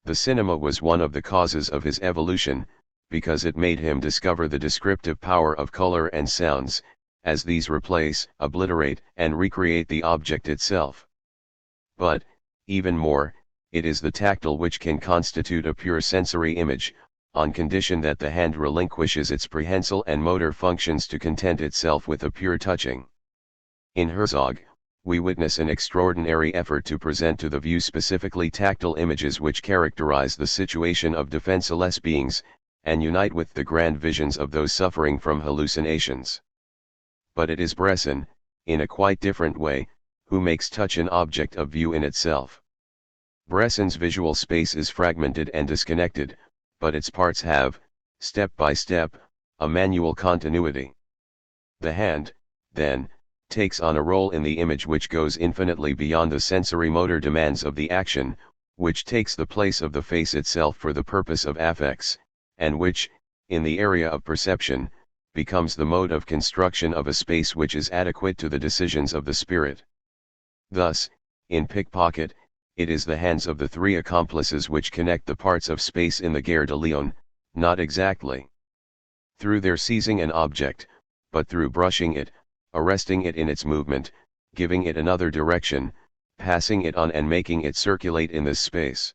The cinema was one of the causes of his evolution, because it made him discover the descriptive power of color and sounds, as these replace, obliterate, and recreate the object itself. But, even more, it is the tactile which can constitute a pure sensory image, on condition that the hand relinquishes its prehensile and motor functions to content itself with a pure touching. In Herzog, we witness an extraordinary effort to present to the view specifically tactile images which characterize the situation of defenseless beings, and unite with the grand visions of those suffering from hallucinations. But it is Bresson, in a quite different way, who makes touch an object of view in itself. Bresson's visual space is fragmented and disconnected, but its parts have, step by step, a manual continuity. The hand, then, takes on a role in the image which goes infinitely beyond the sensory motor demands of the action, which takes the place of the face itself for the purpose of affects, and which, in the area of perception, becomes the mode of construction of a space which is adequate to the decisions of the spirit. Thus, in Pickpocket, it is the hands of the 3 accomplices which connect the parts of space in the Gare de Lyon, not exactly through their seizing an object, but through brushing it, arresting it in its movement, giving it another direction, passing it on and making it circulate in this space.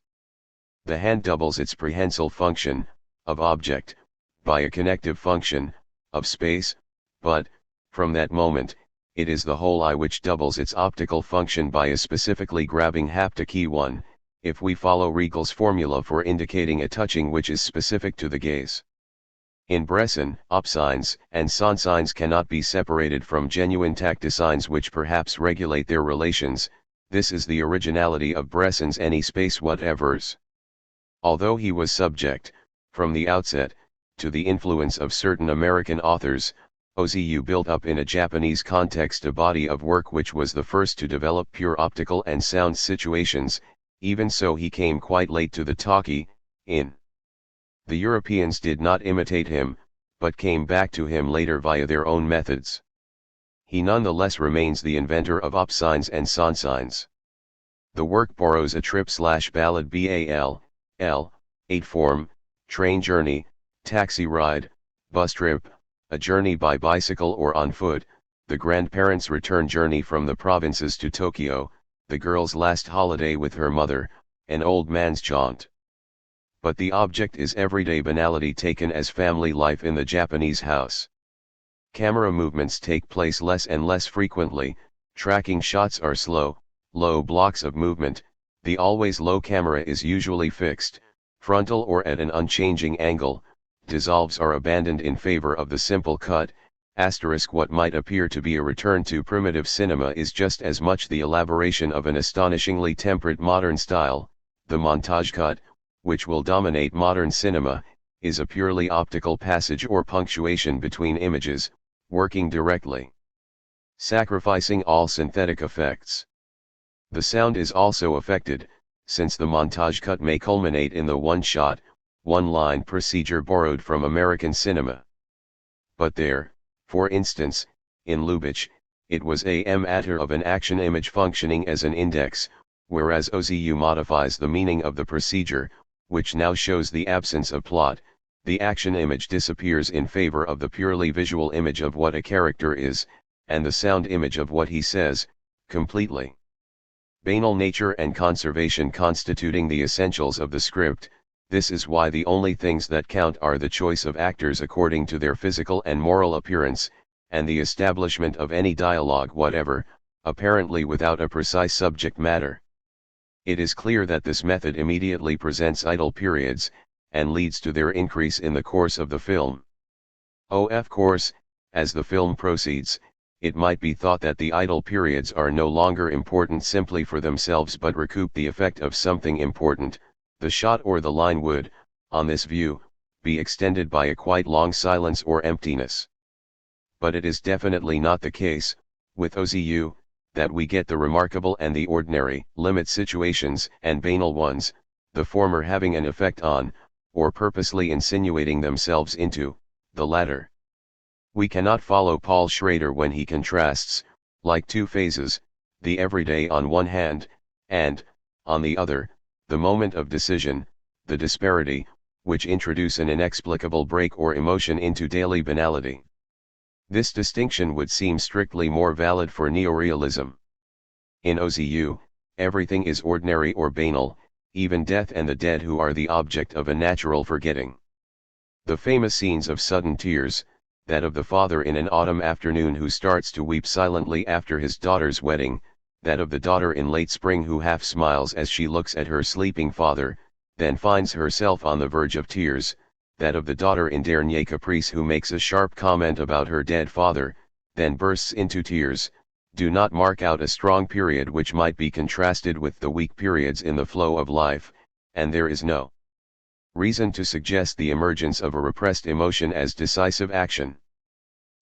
The hand doubles its prehensile function, of object, by a connective function, of space, but, from that moment, it is the whole eye which doubles its optical function by a specifically grabbing haptic one, if we follow Riegel's formula for indicating a touching which is specific to the gaze. In Bresson, opsigns and sonsigns cannot be separated from genuine tactisigns which perhaps regulate their relations. This is the originality of Bresson's any space whatevers. Although he was subject, from the outset, to the influence of certain American authors, Ozu built up in a Japanese context a body of work which was the first to develop pure optical and sound situations. Even so, he came quite late to the talkie. The Europeans did not imitate him, but came back to him later via their own methods. He nonetheless remains the inventor of opsigns and sonsigns. The work borrows a trip/ballad BAL, 8 form, train journey, taxi ride, bus trip, a journey by bicycle or on foot, the grandparents' return journey from the provinces to Tokyo, the girl's last holiday with her mother, an old man's jaunt. But the object is everyday banality taken as family life in the Japanese house. Camera movements take place less and less frequently, tracking shots are slow, low blocks of movement, the always low camera is usually fixed, frontal or at an unchanging angle, dissolves are abandoned in favor of the simple cut, what might appear to be a return to primitive cinema is just as much the elaboration of an astonishingly temperate modern style. The montage cut, which will dominate modern cinema, is a purely optical passage or punctuation between images, working directly, sacrificing all synthetic effects. The sound is also affected, since the montage cut may culminate in the one-shot, one-line procedure borrowed from American cinema. But there, for instance, in Lubitsch, it was a matter of an action image functioning as an index, whereas OZU modifies the meaning of the procedure, which now shows the absence of plot. The action image disappears in favor of the purely visual image of what a character is, and the sound image of what he says, completely. Banal nature and conservation constituting the essentials of the script, this is why the only things that count are the choice of actors according to their physical and moral appearance, and the establishment of any dialogue whatever, apparently without a precise subject matter. It is clear that this method immediately presents idle periods, and leads to their increase in the course of the film. Of course, as the film proceeds, it might be thought that the idle periods are no longer important simply for themselves but recoup the effect of something important. The shot or the line would, on this view, be extended by a quite long silence or emptiness. But it is definitely not the case, with OZU, that we get the remarkable and the ordinary, limit situations and banal ones, the former having an effect on, or purposely insinuating themselves into, the latter. We cannot follow Paul Schrader when he contrasts, like two phases, the everyday on one hand, and, on the other, the moment of decision, the disparity, which introduce an inexplicable break or emotion into daily banality. This distinction would seem strictly more valid for neorealism. In OZU, everything is ordinary or banal, even death and the dead who are the object of a natural forgetting. The famous scenes of sudden tears, that of the father in an autumn afternoon who starts to weep silently after his daughter's wedding, that of the daughter in late spring who half smiles as she looks at her sleeping father, then finds herself on the verge of tears, that of the daughter in Dernier Caprice who makes a sharp comment about her dead father, then bursts into tears, do not mark out a strong period which might be contrasted with the weak periods in the flow of life, and there is no reason to suggest the emergence of a repressed emotion as decisive action.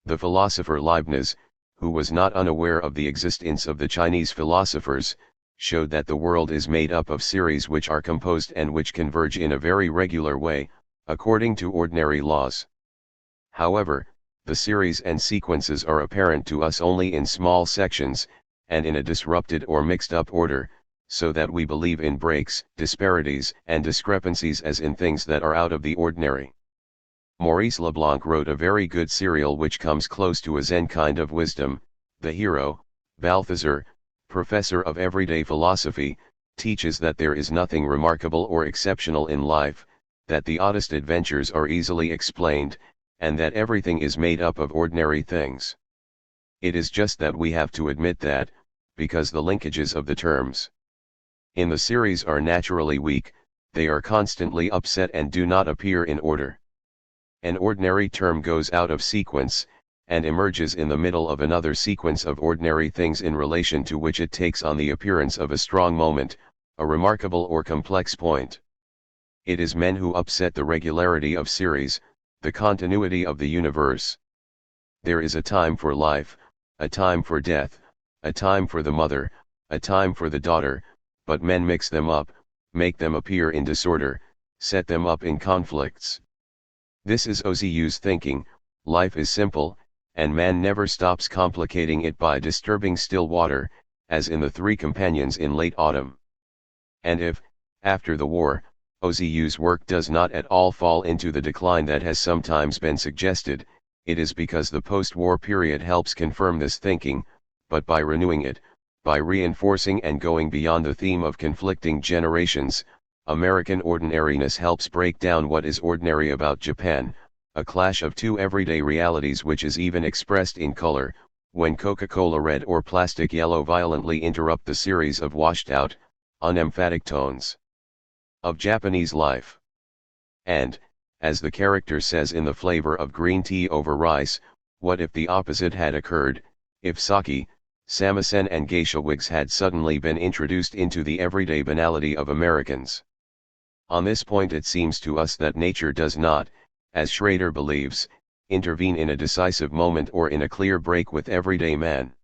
The philosopher Leibniz, who was not unaware of the existence of the Chinese philosophers, showed that the world is made up of series which are composed and which converge in a very regular way, according to ordinary laws. However, the series and sequences are apparent to us only in small sections, and in a disrupted or mixed-up order, so that we believe in breaks, disparities, and discrepancies as in things that are out of the ordinary. Maurice Leblanc wrote a very good serial which comes close to a Zen kind of wisdom. The hero, Balthazar, professor of everyday philosophy, teaches that there is nothing remarkable or exceptional in life, that the oddest adventures are easily explained, and that everything is made up of ordinary things. It is just that we have to admit that, because the linkages of the terms in the series are naturally weak, they are constantly upset and do not appear in order. An ordinary term goes out of sequence, and emerges in the middle of another sequence of ordinary things in relation to which it takes on the appearance of a strong moment, a remarkable or complex point. It is men who upset the regularity of series, the continuity of the universe. There is a time for life, a time for death, a time for the mother, a time for the daughter, but men mix them up, make them appear in disorder, set them up in conflicts. This is OZU's thinking. Life is simple, and man never stops complicating it by disturbing still water, as in the Three Companions in late autumn. And if, after the war, OZU's work does not at all fall into the decline that has sometimes been suggested, it is because the post-war period helps confirm this thinking, but by renewing it, by reinforcing and going beyond the theme of conflicting generations, American ordinariness helps break down what is ordinary about Japan, a clash of two everyday realities which is even expressed in color, when Coca-Cola red or plastic yellow violently interrupt the series of washed-out, unemphatic tones of Japanese life. And, as the character says in The Flavor of Green Tea Over Rice, what if the opposite had occurred, if sake, samisen and geisha wigs had suddenly been introduced into the everyday banality of Americans? On this point it seems to us that nature does not, as Schrader believes, intervene in a decisive moment or in a clear break with everyday man.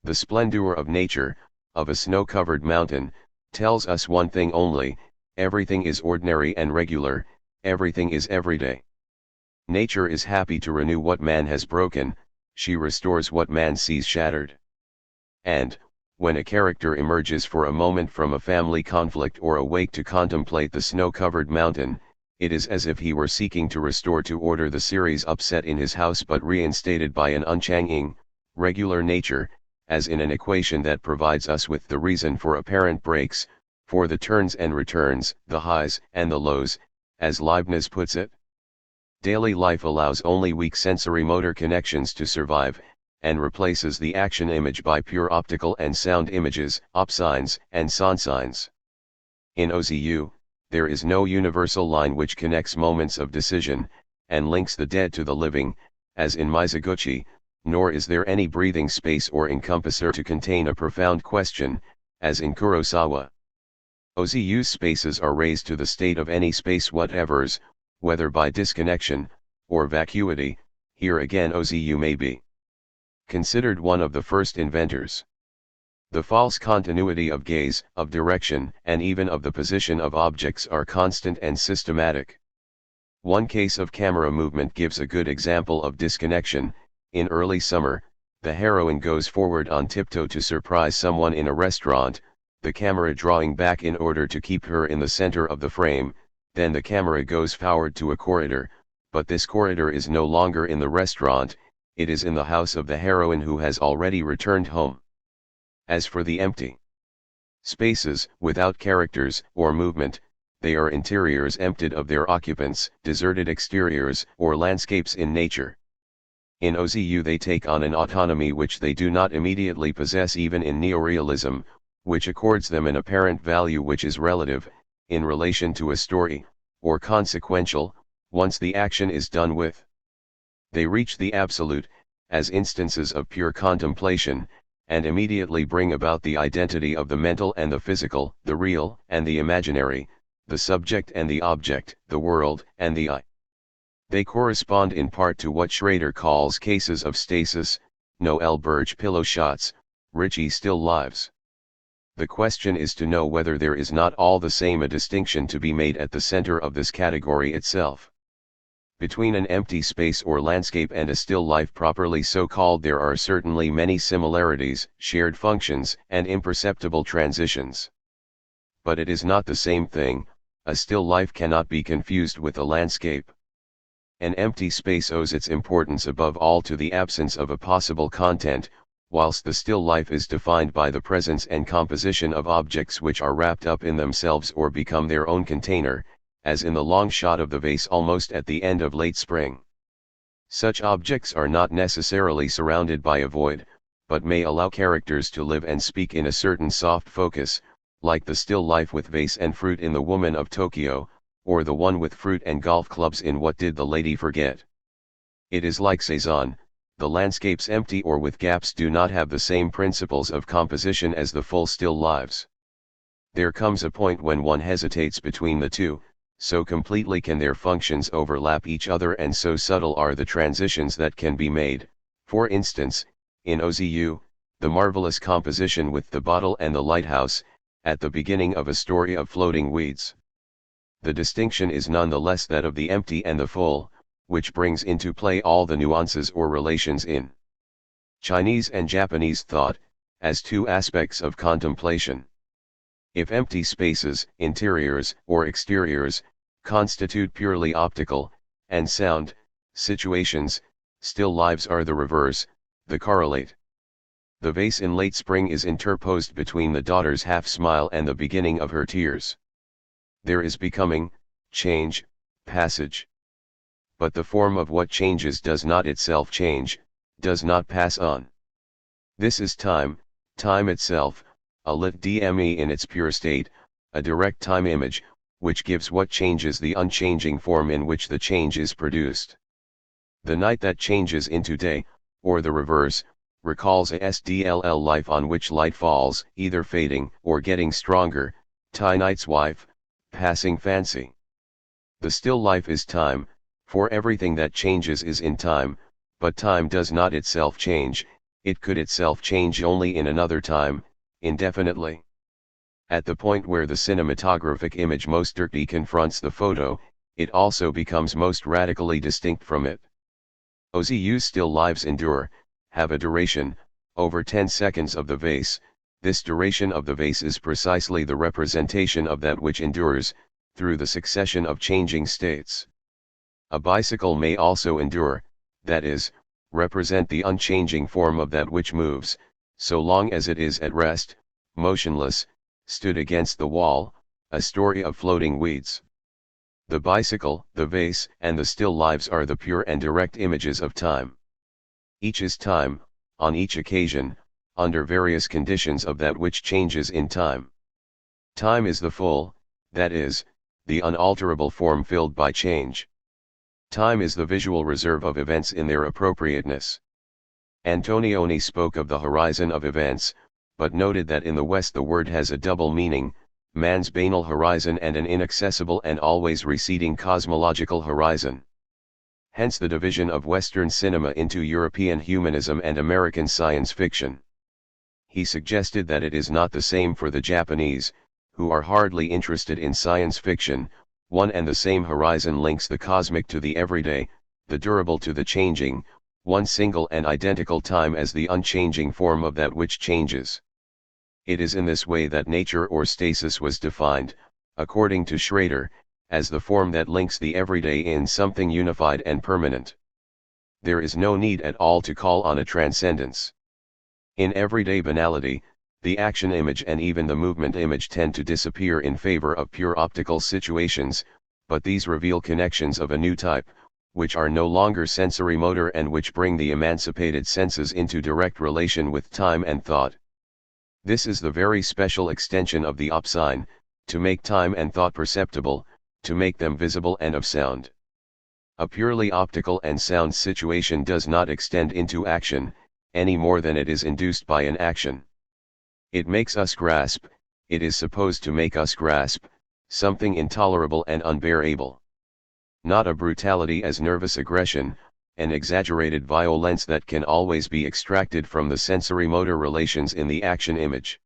The splendor of nature, of a snow-covered mountain, tells us one thing only: everything is ordinary and regular, everything is everyday. Nature is happy to renew what man has broken, she restores what man sees shattered. And, when a character emerges for a moment from a family conflict or awake to contemplate the snow-covered mountain, it is as if he were seeking to restore to order the series upset in his house but reinstated by an unchanging, regular nature, as in an equation that provides us with the reason for apparent breaks, for the turns and returns, the highs and the lows, as Leibniz puts it. Daily life allows only weak sensory motor connections to survive, and replaces the action image by pure optical and sound images, opsigns and sonsigns. In OZU, there is no universal line which connects moments of decision, and links the dead to the living, as in Mizoguchi, nor is there any breathing space or encompasser to contain a profound question, as in Kurosawa. OZU's spaces are raised to the state of any space whatevers, whether by disconnection, or vacuity. Here again OZU may be considered one of the first inventors. The false continuity of gaze, of direction, and even of the position of objects are constant and systematic. One case of camera movement gives a good example of disconnection. In early summer, the heroine goes forward on tiptoe to surprise someone in a restaurant, the camera drawing back in order to keep her in the center of the frame. Then the camera goes forward to a corridor, but this corridor is no longer in the restaurant, it is in the house of the heroine who has already returned home. As for the empty spaces, without characters or movement, they are interiors emptied of their occupants, deserted exteriors or landscapes in nature. In OZU they take on an autonomy which they do not immediately possess even in neorealism, which accords them an apparent value which is relative, in relation to a story, or consequential, once the action is done with. They reach the absolute, as instances of pure contemplation, and immediately bring about the identity of the mental and the physical, the real and the imaginary, the subject and the object, the world and the I. They correspond in part to what Schrader calls cases of stasis, Noel Burge pillow shots, Ritchie still lives. The question is to know whether there is not all the same a distinction to be made at the center of this category itself. Between an empty space or landscape and a still life properly so called there are certainly many similarities, shared functions, and imperceptible transitions. But it is not the same thing. A still life cannot be confused with a landscape. An empty space owes its importance above all to the absence of a possible content, whilst the still life is defined by the presence and composition of objects which are wrapped up in themselves or become their own container, as in the long shot of the vase almost at the end of late spring. Such objects are not necessarily surrounded by a void, but may allow characters to live and speak in a certain soft focus, like the still life with vase and fruit in The Woman of Tokyo, or the one with fruit and golf clubs in What Did the Lady Forget? It is like Cezanne, the landscapes empty or with gaps do not have the same principles of composition as the full still lives. There comes a point when one hesitates between the two, so completely can their functions overlap each other and so subtle are the transitions that can be made. For instance, in OZU, the marvelous composition with the bottle and the lighthouse, at the beginning of a story of floating weeds. The distinction is nonetheless that of the empty and the full, which brings into play all the nuances or relations in Chinese and Japanese thought, as two aspects of contemplation. If empty spaces, interiors or exteriors, constitute purely optical and sound situations, still lives are the reverse, the correlate. The vase in late spring is interposed between the daughter's half-smile and the beginning of her tears. There is becoming, change, passage. but the form of what changes does not itself change, does not pass on. This is time, time itself, a lit DME in its pure state, a direct time image, which gives what changes the unchanging form in which the change is produced. The night that changes into day, or the reverse, recalls a SDLL life on which light falls, either fading or getting stronger, tie night's wife, passing fancy. The still life is time, for everything that changes is in time, but time does not itself change, it could itself change only in another time, indefinitely. At the point where the cinematographic image most directly confronts the photo, it also becomes most radically distinct from it. OZU's still lives endure, have a duration, over 10 seconds of the vase. This duration of the vase is precisely the representation of that which endures, through the succession of changing states. A bicycle may also endure, that is, represent the unchanging form of that which moves, so long as it is at rest, motionless, stood against the wall, a story of floating weeds. The bicycle, the vase, and the still lives are the pure and direct images of time. Each is time, on each occasion, under various conditions of that which changes in time. Time is the full, that is, the unalterable form filled by change. Time is the visual reserve of events in their appropriateness. Antonioni spoke of the horizon of events, but noted that in the West the word has a double meaning, man's banal horizon and an inaccessible and always receding cosmological horizon. Hence the division of Western cinema into European humanism and American science fiction. He suggested that it is not the same for the Japanese, who are hardly interested in science fiction. One and the same horizon links the cosmic to the everyday, the durable to the changing, one single and identical time as the unchanging form of that which changes. It is in this way that nature or stasis was defined, according to Schrader, as the form that links the everyday in something unified and permanent. There is no need at all to call on a transcendence. In everyday banality, the action image and even the movement image tend to disappear in favor of pure optical situations, but these reveal connections of a new type, which are no longer sensory motor and which bring the emancipated senses into direct relation with time and thought. This is the very special extension of the op sign, to make time and thought perceptible, to make them visible and of sound. A purely optical and sound situation does not extend into action, any more than it is induced by an action. It makes us grasp, it is supposed to make us grasp, something intolerable and unbearable. Not a brutality as nervous aggression, an exaggerated violence that can always be extracted from the sensory-motor relations in the action image.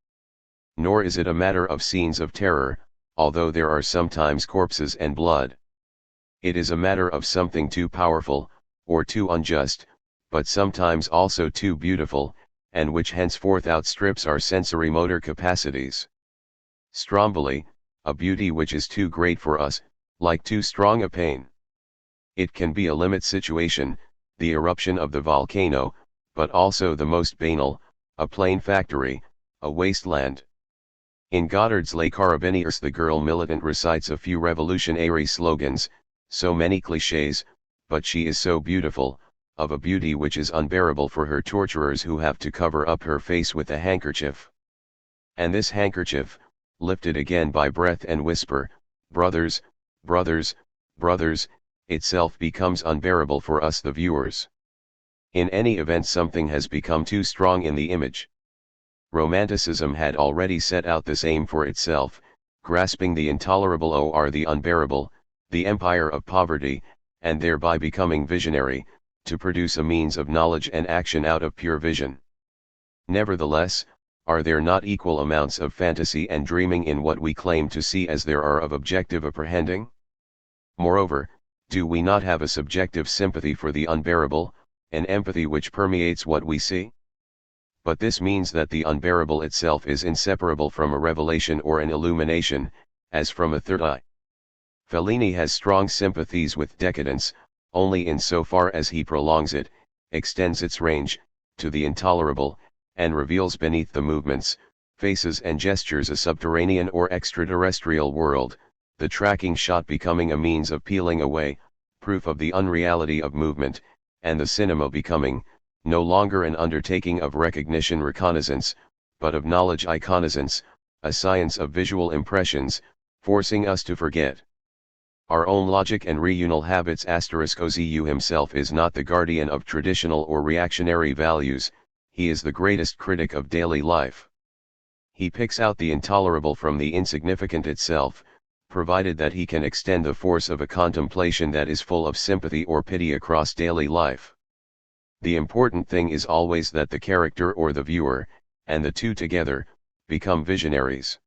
Nor is it a matter of scenes of terror, although there are sometimes corpses and blood. It is a matter of something too powerful, or too unjust, but sometimes also too beautiful, and which henceforth outstrips our sensory-motor capacities. Stromboli, a beauty which is too great for us, like too strong a pain. It can be a limit situation, the eruption of the volcano, but also the most banal, a plain factory, a wasteland. In Goddard's Les Carabiniers the girl militant recites a few revolutionary slogans, so many clichés, but she is so beautiful, of a beauty which is unbearable for her torturers who have to cover up her face with a handkerchief. And this handkerchief, lifted again by breath and whisper, brothers, brothers, brothers, itself becomes unbearable for us the viewers. In any event something has become too strong in the image. Romanticism had already set out this aim for itself, grasping the intolerable or the unbearable, the empire of poverty, and thereby becoming visionary, to produce a means of knowledge and action out of pure vision. Nevertheless, are there not equal amounts of fantasy and dreaming in what we claim to see as there are of objective apprehending? Moreover, do we not have a subjective sympathy for the unbearable, an empathy which permeates what we see? But this means that the unbearable itself is inseparable from a revelation or an illumination, as from a third eye. Fellini has strong sympathies with decadence, only in so far as he prolongs it, extends its range, to the intolerable, and reveals beneath the movements, faces and gestures a subterranean or extraterrestrial world, the tracking shot becoming a means of peeling away, proof of the unreality of movement, and the cinema becoming, no longer an undertaking of recognition reconnaissance, but of knowledge iconisance, a science of visual impressions, forcing us to forget our own logic and reunal habits. Ozu himself is not the guardian of traditional or reactionary values, he is the greatest critic of daily life. He picks out the intolerable from the insignificant itself, provided that he can extend the force of a contemplation that is full of sympathy or pity across daily life. The important thing is always that the character or the viewer, and the two together, become visionaries.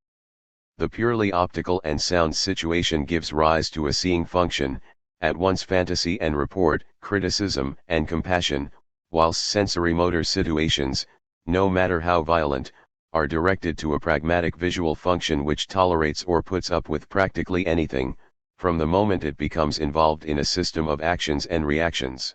The purely optical and sound situation gives rise to a seeing function, at once fantasy and report, criticism and compassion, whilst sensory-motor situations, no matter how violent, are directed to a pragmatic visual function which tolerates or puts up with practically anything, from the moment it becomes involved in a system of actions and reactions.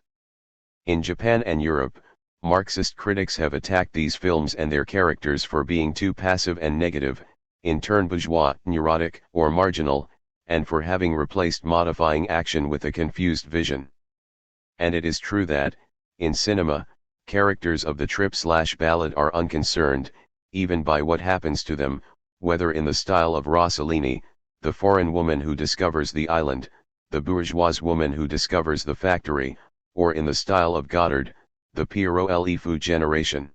In Japan and Europe, Marxist critics have attacked these films and their characters for being too passive and negative, in turn bourgeois, neurotic, or marginal, and for having replaced modifying action with a confused vision. And it is true that, in cinema, characters of the trip/ballad are unconcerned, even by what happens to them, whether in the style of Rossellini, the foreign woman who discovers the island, the bourgeois woman who discovers the factory, or in the style of Godard, the Pierrot L'Effou generation.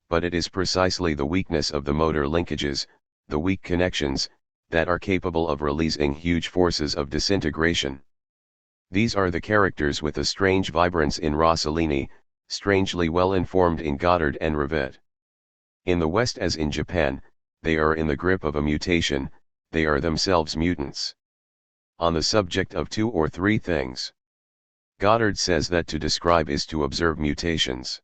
But it is precisely the weakness of the motor linkages, the weak connections, that are capable of releasing huge forces of disintegration. These are the characters with a strange vibrance in Rossellini, strangely well informed in Godard and Rivette. In the West as in Japan, they are in the grip of a mutation, they are themselves mutants. On the subject of two or three things, Godard says that to describe is to observe mutations.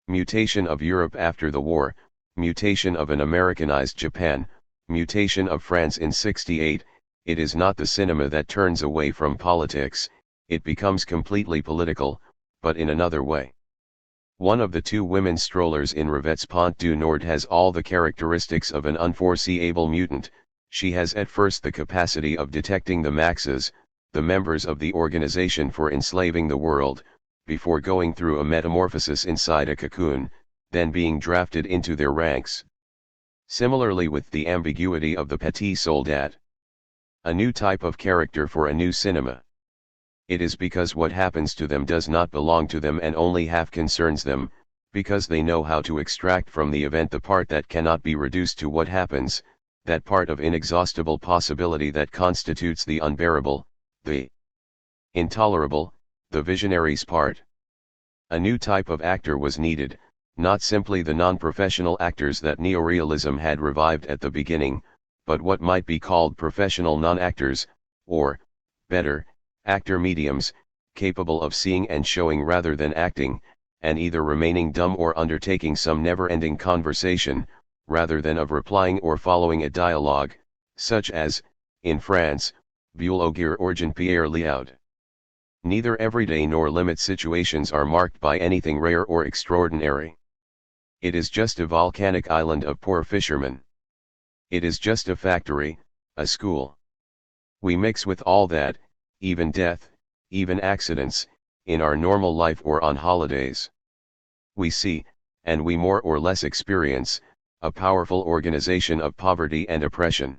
Mutation of Europe after the war, mutation of an Americanized Japan, mutation of France in '68, it is not the cinema that turns away from politics, it becomes completely political, but in another way. One of the two women strollers in Rivette's Pont du Nord has all the characteristics of an unforeseeable mutant. She has at first the capacity of detecting the Maxes, the members of the organization for enslaving the world, before going through a metamorphosis inside a cocoon, then being drafted into their ranks. Similarly with the ambiguity of the petit soldat. A new type of character for a new cinema. It is because what happens to them does not belong to them and only half concerns them, because they know how to extract from the event the part that cannot be reduced to what happens, that part of inexhaustible possibility that constitutes the unbearable, the intolerable, the visionary's part. A new type of actor was needed, not simply the non-professional actors that neorealism had revived at the beginning, but what might be called professional non-actors, or, better, actor mediums, capable of seeing and showing rather than acting, and either remaining dumb or undertaking some never-ending conversation, rather than of replying or following a dialogue, such as, in France, Bulle-Ogier or Jean-Pierre Léaud. Neither everyday nor limit situations are marked by anything rare or extraordinary. It is just a volcanic island of poor fishermen. It is just a factory, a school. We mix with all that, even death, even accidents, in our normal life or on holidays. We see, and we more or less experience, a powerful organization of poverty and oppression.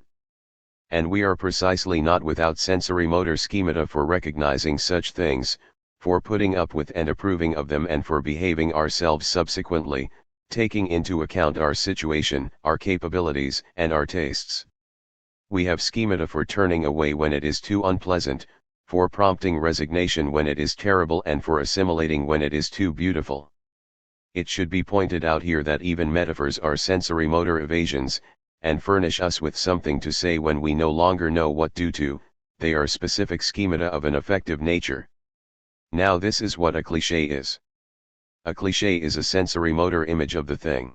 And we are precisely not without sensory-motor schemata for recognizing such things, for putting up with and approving of them and for behaving ourselves subsequently, taking into account our situation, our capabilities, and our tastes. We have schemata for turning away when it is too unpleasant, for prompting resignation when it is terrible and for assimilating when it is too beautiful. It should be pointed out here that even metaphors are sensory-motor evasions, and furnish us with something to say when we no longer know what to do, they are specific schemata of an affective nature. Now this is what a cliché is. A cliché is a sensory-motor image of the thing.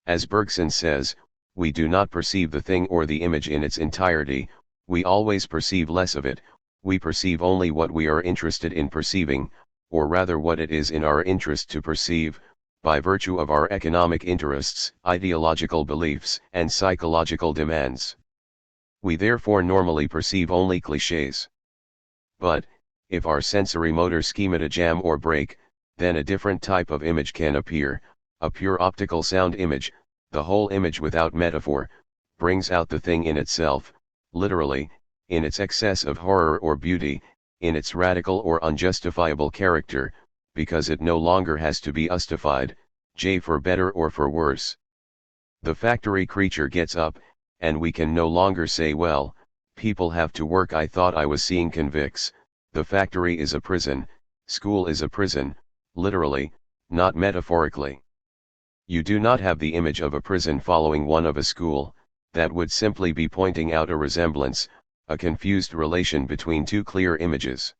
As Bergson says, we do not perceive the thing or the image in its entirety, we always perceive less of it, we perceive only what we are interested in perceiving, or rather what it is in our interest to perceive, by virtue of our economic interests, ideological beliefs, and psychological demands. We therefore normally perceive only clichés. But, If our sensory motor schemata jam or break, then a different type of image can appear, a pure optical sound image, the whole image without metaphor, brings out the thing in itself, literally, in its excess of horror or beauty, in its radical or unjustifiable character, because it no longer has to be justified, for better or for worse. The factory creature gets up, and we can no longer say, well, people have to work. I thought I was seeing convicts. The factory is a prison, school is a prison, literally, not metaphorically. You do not have the image of a prison following one of a school, that would simply be pointing out a resemblance, a confused relation between two clear images.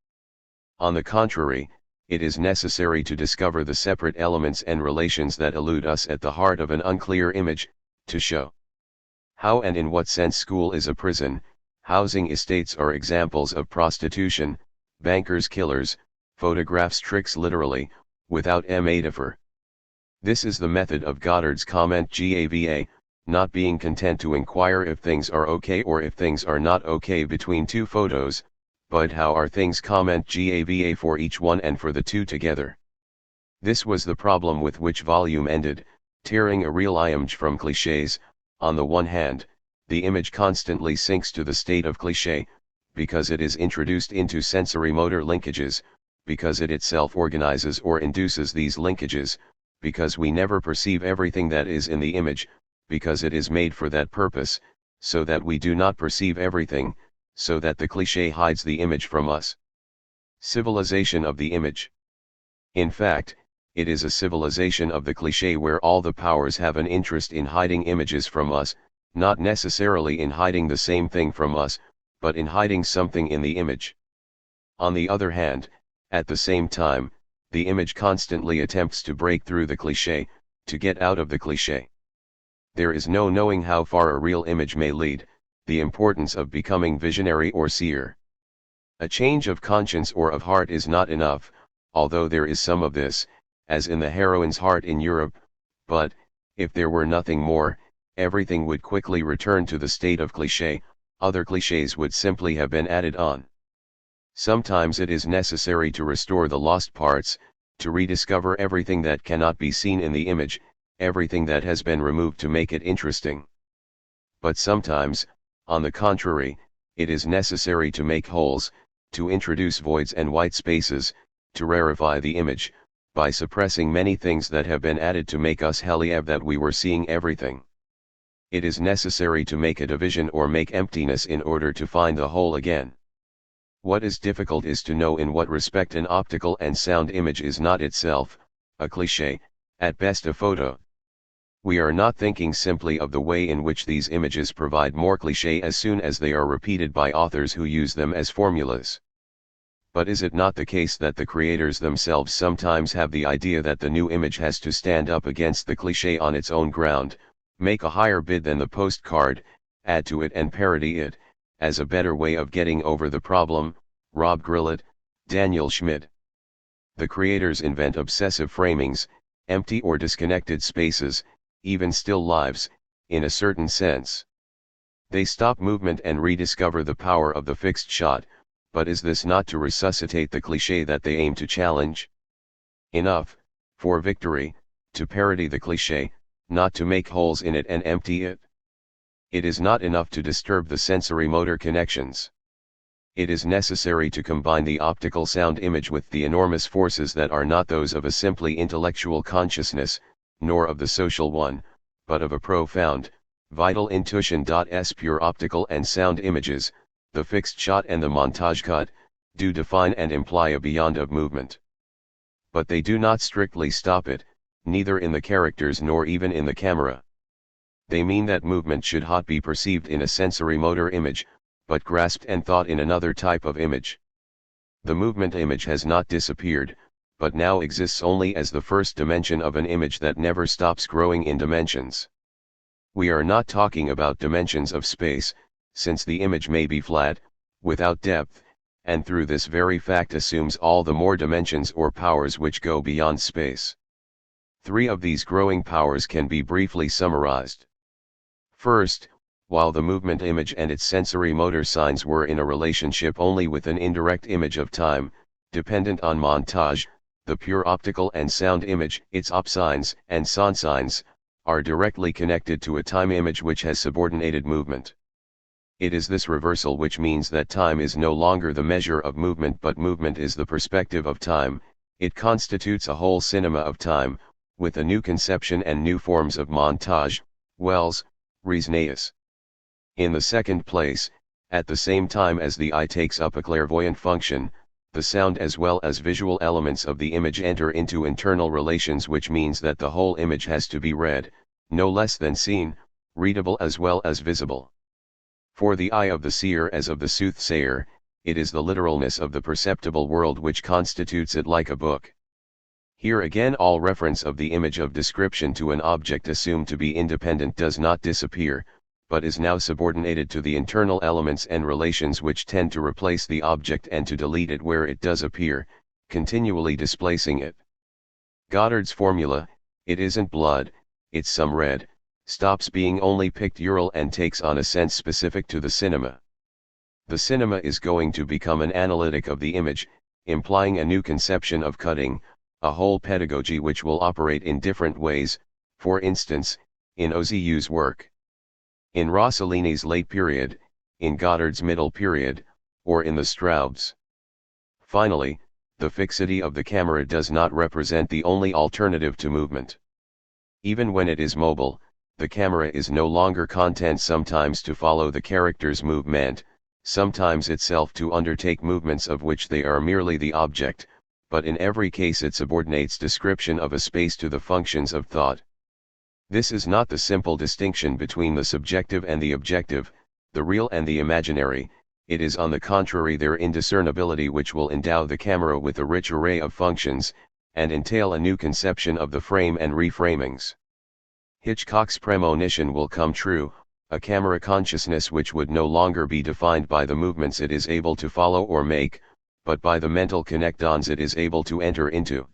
On the contrary, it is necessary to discover the separate elements and relations that elude us at the heart of an unclear image, to show how and in what sense school is a prison, housing estates are examples of prostitution, bankers killers, photographs tricks literally, without metaphor. This is the method of Goddard's comment GAVA, not being content to inquire if things are okay or if things are not okay between two photos, but how are things comment GAVA for each one and for the two together. This was the problem with which volume ended, tearing a real image from clichés. On the one hand, the image constantly sinks to the state of cliché, because it is introduced into sensory motor linkages, because it itself organizes or induces these linkages, because we never perceive everything that is in the image, because it is made for that purpose, so that we do not perceive everything, so that the cliché hides the image from us. Civilization of the image. In fact, it is a civilization of the cliché where all the powers have an interest in hiding images from us, not necessarily in hiding the same thing from us, but in hiding something in the image. On the other hand, at the same time, the image constantly attempts to break through the cliché, to get out of the cliché. There is no knowing how far a real image may lead, the importance of becoming visionary or seer. A change of conscience or of heart is not enough, although there is some of this, as in the heroine's heart in Europe, but, if there were nothing more, everything would quickly return to the state of cliché, other clichés would simply have been added on. Sometimes it is necessary to restore the lost parts, to rediscover everything that cannot be seen in the image, everything that has been removed to make it interesting. But sometimes, on the contrary, it is necessary to make holes, to introduce voids and white spaces, to rarefy the image, by suppressing many things that have been added to make us believe that we were seeing everything. It is necessary to make a division or make emptiness in order to find the whole again. What is difficult is to know in what respect an optical and sound image is not itself a cliché, at best a photo. We are not thinking simply of the way in which these images provide more cliché as soon as they are repeated by authors who use them as formulas. But is it not the case that the creators themselves sometimes have the idea that the new image has to stand up against the cliché on its own ground, make a higher bid than the postcard, add to it and parody it, as a better way of getting over the problem? Rob Grillett, Daniel Schmidt. The creators invent obsessive framings, empty or disconnected spaces, even still lives, in a certain sense. They stop movement and rediscover the power of the fixed shot, but is this not to resuscitate the cliché that they aim to challenge? Enough, for victory, to parody the cliché, not to make holes in it and empty it. It is not enough to disturb the sensory motor connections. It is necessary to combine the optical sound image with the enormous forces that are not those of a simply intellectual consciousness, nor of the social one, but of a profound, vital intuition. Pure optical and sound images, the fixed shot and the montage cut, do define and imply a beyond of movement. But they do not strictly stop it, neither in the characters nor even in the camera. They mean that movement should not be perceived in a sensory motor image, but grasped and thought in another type of image. The movement image has not disappeared, but now exists only as the first dimension of an image that never stops growing in dimensions. We are not talking about dimensions of space, since the image may be flat, without depth, and through this very fact assumes all the more dimensions or powers which go beyond space. Three of these growing powers can be briefly summarized. First, while the movement image and its sensory motor signs were in a relationship only with an indirect image of time, dependent on montage. The pure optical and sound image, its opsigns and sonsigns, are directly connected to a time image which has subordinated movement. It is this reversal which means that time is no longer the measure of movement but movement is the perspective of time. It constitutes a whole cinema of time, with a new conception and new forms of montage, Wells, Reisneus. In the second place, at the same time as the eye takes up a clairvoyant function, the sound as well as visual elements of the image enter into internal relations, which means that the whole image has to be read, no less than seen, readable as well as visible. For the eye of the seer as of the soothsayer, it is the literalness of the perceptible world which constitutes it like a book. Here again all reference of the image of description to an object assumed to be independent does not disappear, but is now subordinated to the internal elements and relations which tend to replace the object and to delete it where it does appear, continually displacing it. Goddard's formula, "It isn't blood, it's some red," stops being only pictorial and takes on a sense specific to the cinema. The cinema is going to become an analytic of the image, implying a new conception of cutting, a whole pedagogy which will operate in different ways, for instance, in Oziu's work, in Rossellini's late period, in Goddard's middle period, or in the Straub's. Finally, the fixity of the camera does not represent the only alternative to movement. Even when it is mobile, the camera is no longer content sometimes to follow the character's movement, sometimes itself to undertake movements of which they are merely the object, but in every case it subordinates description of a space to the functions of thought. This is not the simple distinction between the subjective and the objective, the real and the imaginary, it is on the contrary their indiscernibility which will endow the camera with a rich array of functions, and entail a new conception of the frame and reframings. Hitchcock's premonition will come true, a camera consciousness which would no longer be defined by the movements it is able to follow or make, but by the mental connectons it is able to enter into.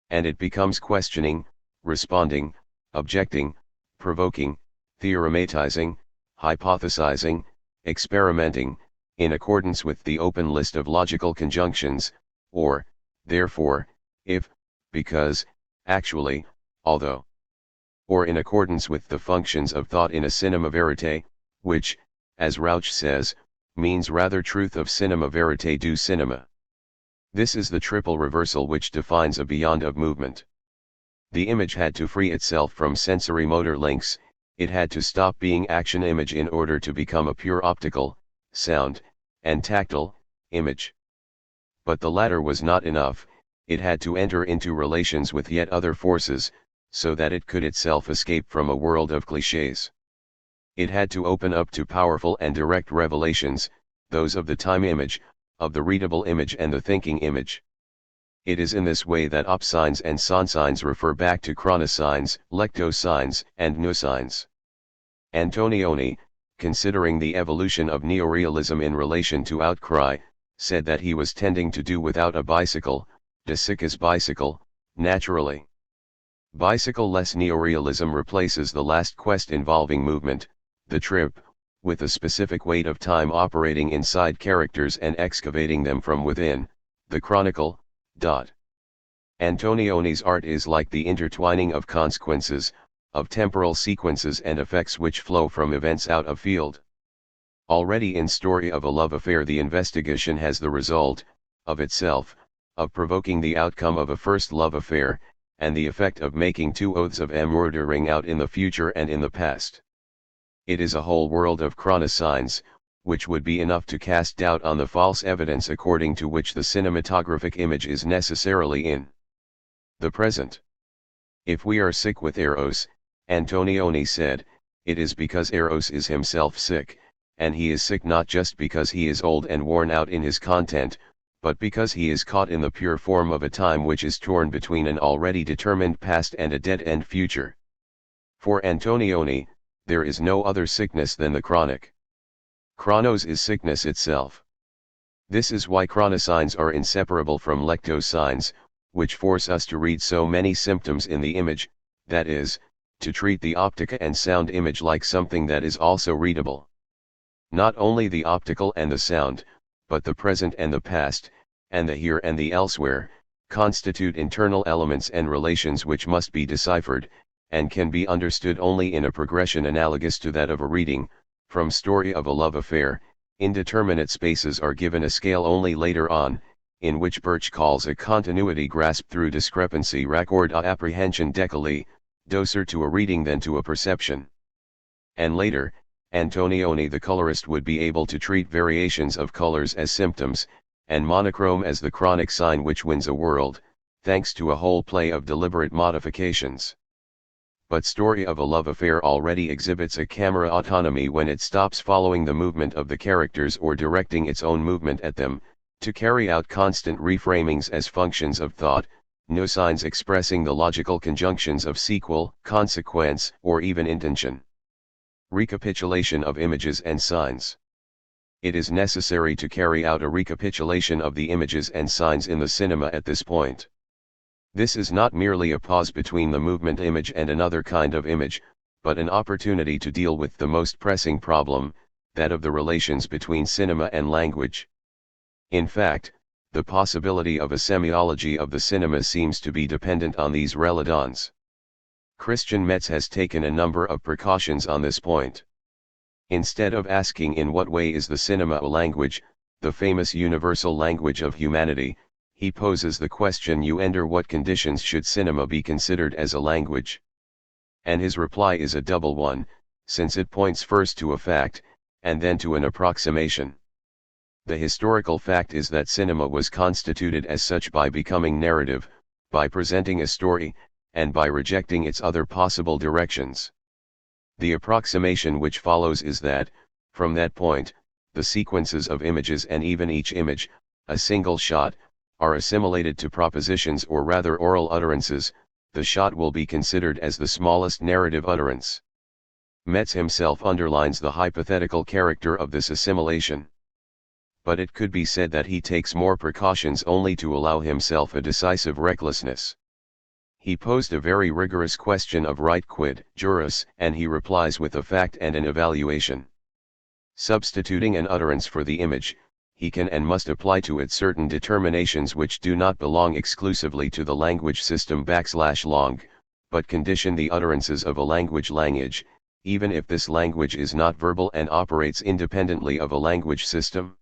And it becomes questioning, responding, objecting, provoking, theorematizing, hypothesizing, experimenting, in accordance with the open list of logical conjunctions, or, therefore, if, because, actually, although, or in accordance with the functions of thought in a cinema verite, which, as Rauch says, means rather truth of cinema verite du cinema. This is the triple reversal which defines a beyond of movement. The image had to free itself from sensory motor links, it had to stop being action image in order to become a pure optical, sound, and tactile image. But the latter was not enough, it had to enter into relations with yet other forces, so that it could itself escape from a world of clichés. It had to open up to powerful and direct revelations, those of the time image, of the readable image and the thinking image. It is in this way that opsigns and sonsigns refer back to chronosigns, lectosigns, and nosigns. Antonioni, considering the evolution of neorealism in relation to outcry, said that he was tending to do without a bicycle, de sicas bicycle, naturally. Bicycle-less neorealism replaces the last quest involving movement, the trip, with a specific weight of time operating inside characters and excavating them from within, the chronicle. Antonioni's art is like the intertwining of consequences, of temporal sequences and effects which flow from events out of field. Already in Story of a Love Affair the investigation has the result, of itself, of provoking the outcome of a first love affair, and the effect of making two oaths of amour ring out in the future and in the past. It is a whole world of chronosigns, which would be enough to cast doubt on the false evidence according to which the cinematographic image is necessarily in the present. If we are sick with Eros, Antonioni said, it is because Eros is himself sick, and he is sick not just because he is old and worn out in his content, but because he is caught in the pure form of a time which is torn between an already determined past and a dead-end future. For Antonioni, there is no other sickness than the chronic. Chronos is sickness itself. This is why chronosigns are inseparable from lectosigns, which force us to read so many symptoms in the image, that is, to treat the optica and sound image like something that is also readable. Not only the optical and the sound, but the present and the past, and the here and the elsewhere, constitute internal elements and relations which must be deciphered, and can be understood only in a progression analogous to that of a reading. From Story of a Love Affair, indeterminate spaces are given a scale only later on, in which Birch calls a continuity grasped through discrepancy raccord à apprehension décalée, docer to a reading than to a perception. And later, Antonioni the colorist would be able to treat variations of colors as symptoms, and monochrome as the chronic sign which wins a world, thanks to a whole play of deliberate modifications. But Story of a Love Affair already exhibits a camera autonomy when it stops following the movement of the characters or directing its own movement at them, to carry out constant reframings as functions of thought, no signs expressing the logical conjunctions of sequel, consequence, or even intention. Recapitulation of images and signs. It is necessary to carry out a recapitulation of the images and signs in the cinema at this point. This is not merely a pause between the movement image and another kind of image, but an opportunity to deal with the most pressing problem, that of the relations between cinema and language. In fact, the possibility of a semiology of the cinema seems to be dependent on these relations. Christian Metz has taken a number of precautions on this point. Instead of asking in what way is the cinema a language, the famous universal language of humanity, he poses the question under what conditions should cinema be considered as a language? And his reply is a double one, since it points first to a fact, and then to an approximation. The historical fact is that cinema was constituted as such by becoming narrative, by presenting a story, and by rejecting its other possible directions. The approximation which follows is that, from that point, the sequences of images and even each image, a single shot, are assimilated to propositions or rather oral utterances. The shot will be considered as the smallest narrative utterance. Metz himself underlines the hypothetical character of this assimilation. But it could be said that he takes more precautions only to allow himself a decisive recklessness. He posed a very rigorous question of right quid juris, and he replies with a fact and an evaluation. Substituting an utterance for the image, he can and must apply to it certain determinations which do not belong exclusively to the language system /long, but condition the utterances of a language, even if this language is not verbal and operates independently of a language system.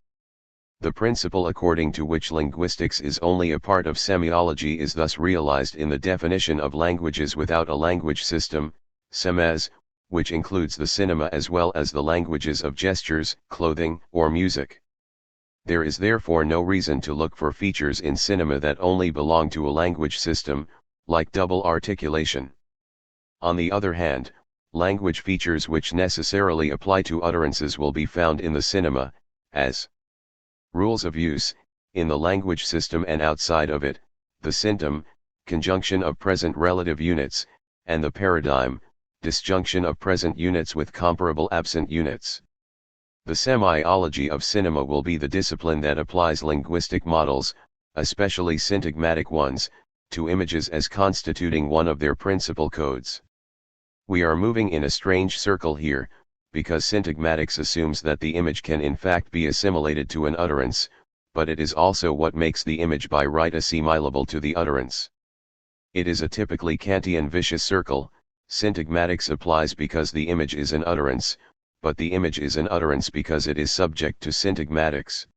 The principle according to which linguistics is only a part of semiology is thus realized in the definition of languages without a language system, semes, which includes the cinema as well as the languages of gestures, clothing, or music. There is therefore no reason to look for features in cinema that only belong to a language system, like double articulation. On the other hand, language features which necessarily apply to utterances will be found in the cinema, as rules of use, in the language system and outside of it, the symptom, conjunction of present relative units, and the paradigm, disjunction of present units with comparable absent units. The semiology of cinema will be the discipline that applies linguistic models, especially syntagmatic ones, to images as constituting one of their principal codes. We are moving in a strange circle here, because syntagmatics assumes that the image can in fact be assimilated to an utterance, but it is also what makes the image by right assimilable to the utterance. It is a typically Kantian vicious circle. Syntagmatics applies because the image is an utterance, but the image is an utterance because it is subject to syntagmatics.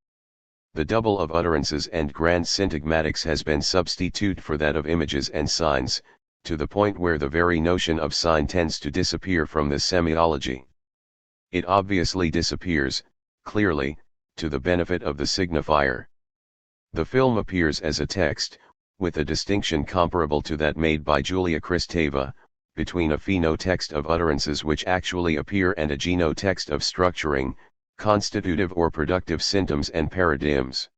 The double of utterances and grand syntagmatics has been substituted for that of images and signs, to the point where the very notion of sign tends to disappear from this semiology. It obviously disappears, clearly, to the benefit of the signifier. The film appears as a text, with a distinction comparable to that made by Julia Kristeva, between a phenotext of utterances which actually appear and a genotext of structuring, constitutive or productive symptoms and paradigms.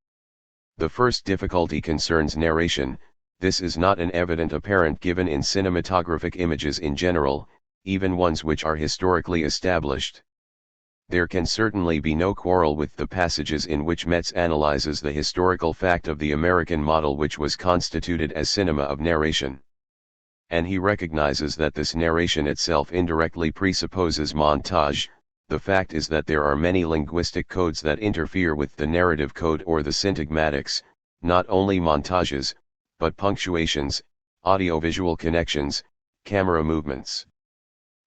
The first difficulty concerns narration. This is not an evident apparent given in cinematographic images in general, even ones which are historically established. There can certainly be no quarrel with the passages in which Metz analyzes the historical fact of the American model which was constituted as cinema of narration. And he recognizes that this narration itself indirectly presupposes montage. The fact is that there are many linguistic codes that interfere with the narrative code or the syntagmatics, not only montages, but punctuations, audiovisual connections, camera movements.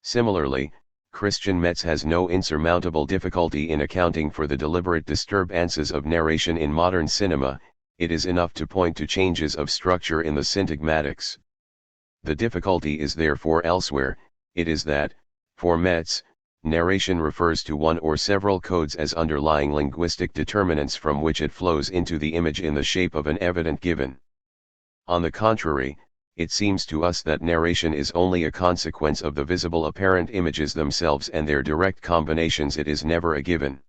Similarly, Christian Metz has no insurmountable difficulty in accounting for the deliberate disturbances of narration in modern cinema. It is enough to point to changes of structure in the syntagmatics. The difficulty is therefore elsewhere. It is that, for Metz, narration refers to one or several codes as underlying linguistic determinants from which it flows into the image in the shape of an evident given. On the contrary, it seems to us that narration is only a consequence of the visible apparent images themselves and their direct combinations. It is never a given.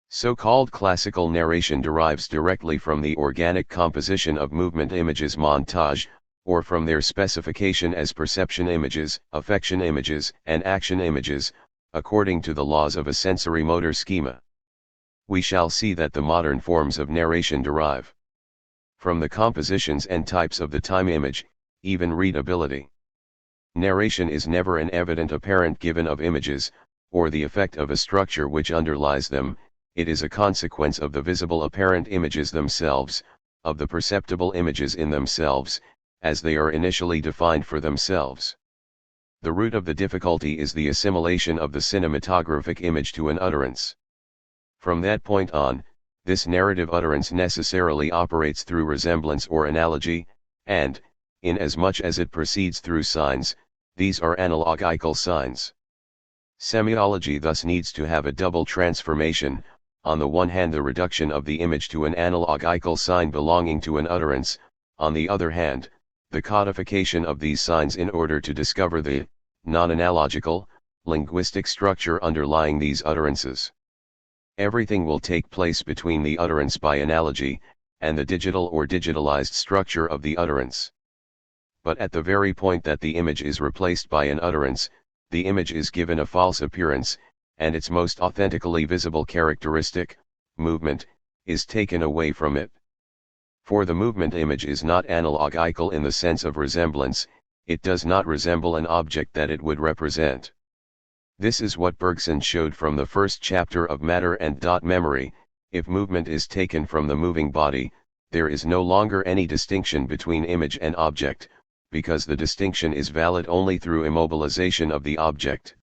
So-called classical narration derives directly from the organic composition of movement images montage, or from their specification as perception images, affection images, and action images, according to the laws of a sensory-motor schema. We shall see that the modern forms of narration derive from the compositions and types of the time image, even readability. Narration is never an evident apparent given of images, or the effect of a structure which underlies them. It is a consequence of the visible apparent images themselves, of the perceptible images in themselves, as they are initially defined for themselves. The root of the difficulty is the assimilation of the cinematographic image to an utterance. From that point on, this narrative utterance necessarily operates through resemblance or analogy, and, inasmuch as it proceeds through signs, these are analogical signs. Semiology thus needs to have a double transformation: on the one hand the reduction of the image to an analogical sign belonging to an utterance, on the other hand, the codification of these signs in order to discover the non-analogical, linguistic structure underlying these utterances. Everything will take place between the utterance by analogy, and the digital or digitalized structure of the utterance. But at the very point that the image is replaced by an utterance, the image is given a false appearance, and its most authentically visible characteristic, movement, is taken away from it. For the movement image is not analogical in the sense of resemblance. It does not resemble an object that it would represent. This is what Bergson showed from the first chapter of Matter and Memory. If movement is taken from the moving body, there is no longer any distinction between image and object, because the distinction is valid only through immobilization of the object.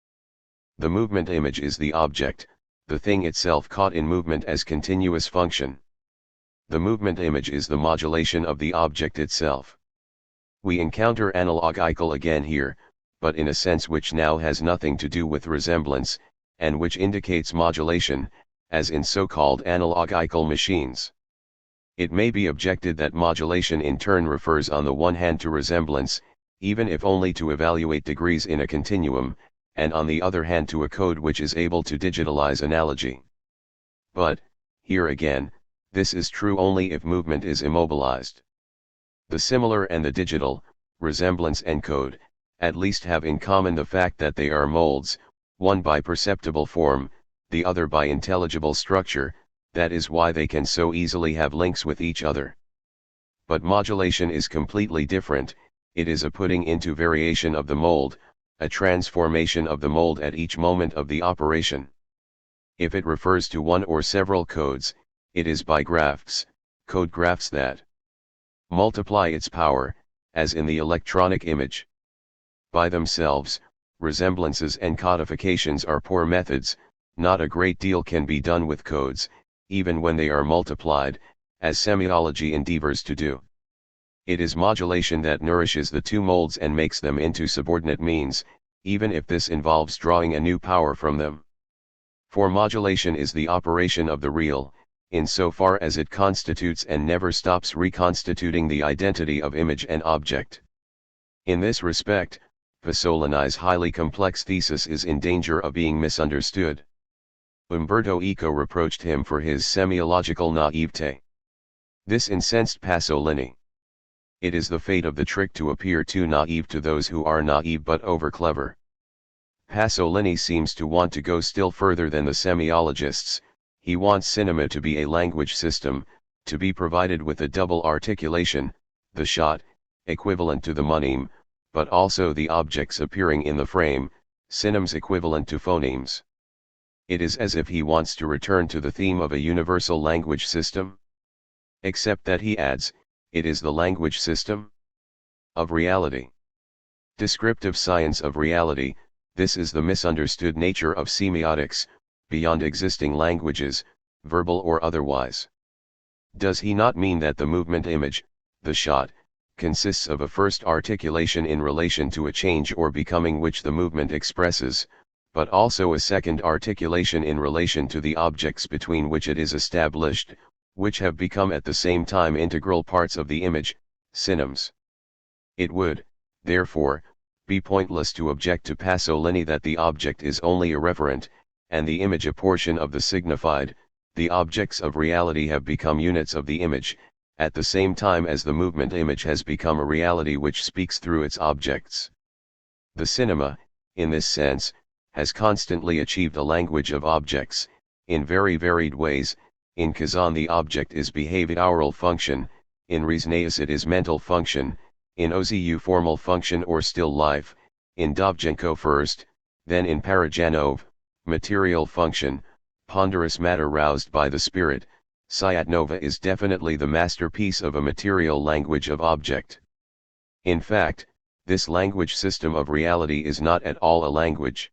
The movement image is the object, the thing itself caught in movement as continuous function. The movement image is the modulation of the object itself. We encounter analogical again here, but in a sense which now has nothing to do with resemblance, and which indicates modulation, as in so-called analogical machines. It may be objected that modulation in turn refers on the one hand to resemblance, even if only to evaluate degrees in a continuum, and on the other hand to a code which is able to digitalize analogy. But, here again, this is true only if movement is immobilized. The similar and the digital, resemblance and code, at least have in common the fact that they are molds, one by perceptible form, the other by intelligible structure. That is why they can so easily have links with each other. But modulation is completely different. It is a putting into variation of the mold, a transformation of the mold at each moment of the operation. If it refers to one or several codes, it is by graphs, code graphs that multiply its power, as in the electronic image. By themselves, resemblances and codifications are poor methods. Not a great deal can be done with codes, even when they are multiplied, as semiology endeavors to do. It is modulation that nourishes the two molds and makes them into subordinate means, even if this involves drawing a new power from them. For modulation is the operation of the real, in so far as it constitutes and never stops reconstituting the identity of image and object. In this respect, Pasolini's highly complex thesis is in danger of being misunderstood. Umberto Eco reproached him for his semiological naivete. This incensed Pasolini. It is the fate of the trick to appear too naive to those who are naive but over-clever. Pasolini seems to want to go still further than the semiologists. He wants cinema to be a language system, to be provided with a double articulation, the shot, equivalent to the moneme, but also the objects appearing in the frame, synonyms equivalent to phonemes. It is as if he wants to return to the theme of a universal language system. Except that he adds, it is the language system of reality. Descriptive science of reality, this is the misunderstood nature of semiotics, beyond existing languages, verbal or otherwise. Does he not mean that the movement image, the shot, consists of a first articulation in relation to a change or becoming which the movement expresses, but also a second articulation in relation to the objects between which it is established, which have become at the same time integral parts of the image, synonyms? It would, therefore, be pointless to object to Pasolini that the object is only a referent, and the image a portion of the signified. The objects of reality have become units of the image, at the same time as the movement image has become a reality which speaks through its objects. The cinema, in this sense, has constantly achieved a language of objects, in very varied ways. In Kazan the object is behavioral function, in Riesneus it is mental function, in Ozu formal function or still life, in Dovzhenko first, then in Parajanov, material function, ponderous matter roused by the spirit. Sayatnova is definitely the masterpiece of a material language of object. In fact, this language system of reality is not at all a language.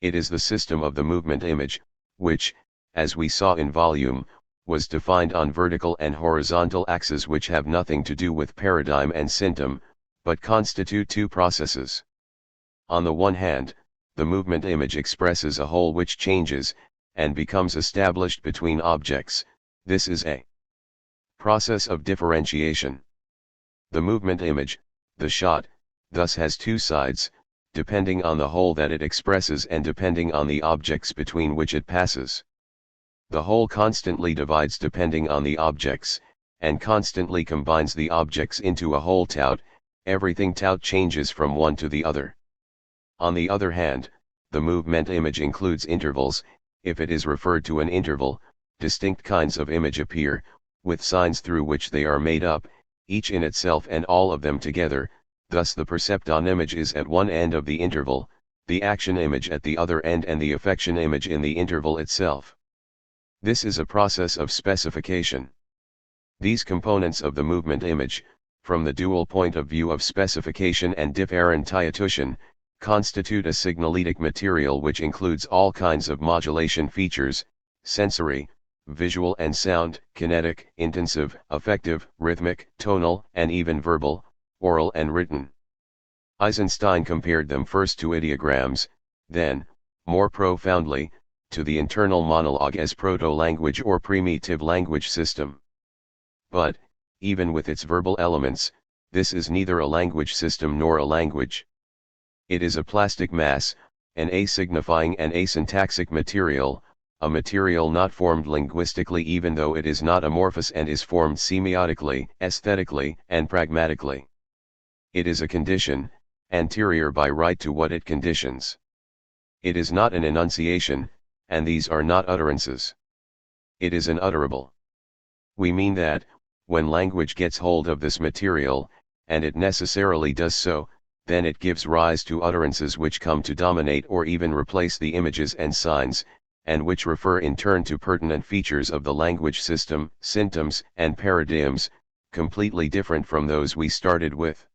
It is the system of the movement image, which, as we saw in volume, was defined on vertical and horizontal axes which have nothing to do with paradigm and symptom, but constitute two processes. On the one hand, the movement image expresses a whole which changes, and becomes established between objects. This is a process of differentiation. The movement image, the shot, thus has two sides, depending on the whole that it expresses and depending on the objects between which it passes. The whole constantly divides depending on the objects, and constantly combines the objects into a whole tout. Everything tout changes from one to the other. On the other hand, the movement image includes intervals. If it is referred to an interval, distinct kinds of image appear, with signs through which they are made up, each in itself and all of them together. Thus the percepton image is at one end of the interval, the action image at the other end and the affection image in the interval itself. This is a process of specification. These components of the movement image, from the dual point of view of specification and differentiation, constitute a signalétic material which includes all kinds of modulation features, sensory, visual and sound, kinetic, intensive, affective, rhythmic, tonal, and even verbal, oral and written. Eisenstein compared them first to ideograms, then, more profoundly, to the internal monologue as proto-language or primitive language system. But, even with its verbal elements, this is neither a language system nor a language. It is a plastic mass, an asignifying and asyntaxic material, a material not formed linguistically even though it is not amorphous and is formed semiotically, aesthetically, and pragmatically. It is a condition, anterior by right to what it conditions. It is not an enunciation, and these are not utterances. It is an utterable. We mean that, when language gets hold of this material, and it necessarily does so, then it gives rise to utterances which come to dominate or even replace the images and signs, and which refer in turn to pertinent features of the language system, symptoms and paradigms, completely different from those we started with.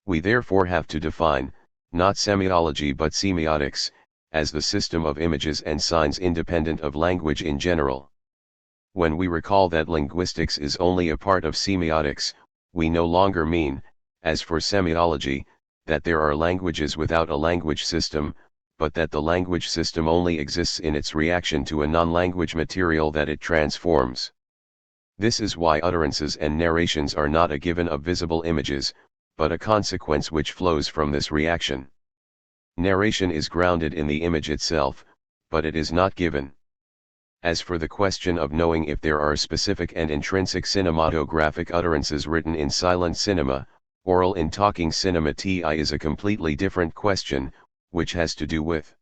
We therefore have to define, not semiology but semiotics, as the system of images and signs independent of language in general. When we recall that linguistics is only a part of semiotics, we no longer mean, as for semiology, that there are languages without a language system, but that the language system only exists in its reaction to a non-language material that it transforms. This is why utterances and narrations are not a given of visible images, but a consequence which flows from this reaction. Narration is grounded in the image itself, but it is not given. As for the question of knowing if there are specific and intrinsic cinematographic utterances written in silent cinema, oral in talking cinema is a completely different question, which has to do with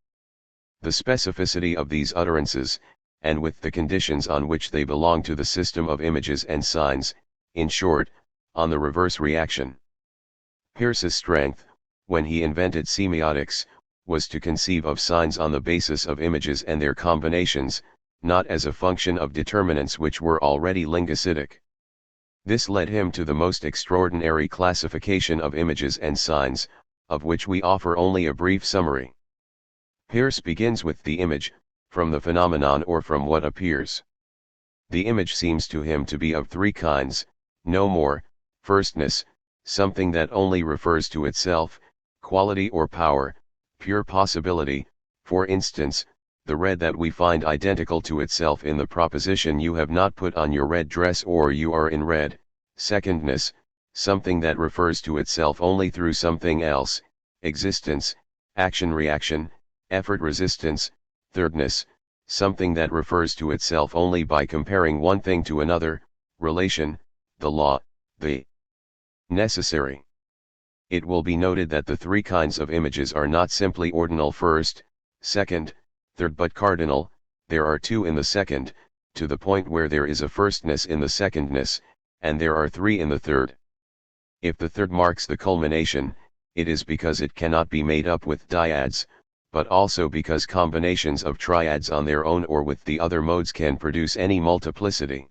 the specificity of these utterances, and with the conditions on which they belong to the system of images and signs, in short, on the reverse reaction. Peirce's strength, when he invented semiotics, was to conceive of signs on the basis of images and their combinations, not as a function of determinants which were already linguistic. This led him to the most extraordinary classification of images and signs, of which we offer only a brief summary. Peirce begins with the image, from the phenomenon or from what appears. The image seems to him to be of three kinds, no more: firstness, something that only refers to itself, quality or power, pure possibility, for instance, the red that we find identical to itself in the proposition "you have not put on your red dress" or "you are in red." Secondness, something that refers to itself only through something else, existence, action-reaction, effort-resistance. Thirdness, something that refers to itself only by comparing one thing to another, relation, the law, the necessary. It will be noted that the three kinds of images are not simply ordinal: first, second, third, but cardinal. There are two in the second, to the point where there is a firstness in the secondness, and there are three in the third. If the third marks the culmination, it is because it cannot be made up with dyads, but also because combinations of triads on their own or with the other modes can produce any multiplicity.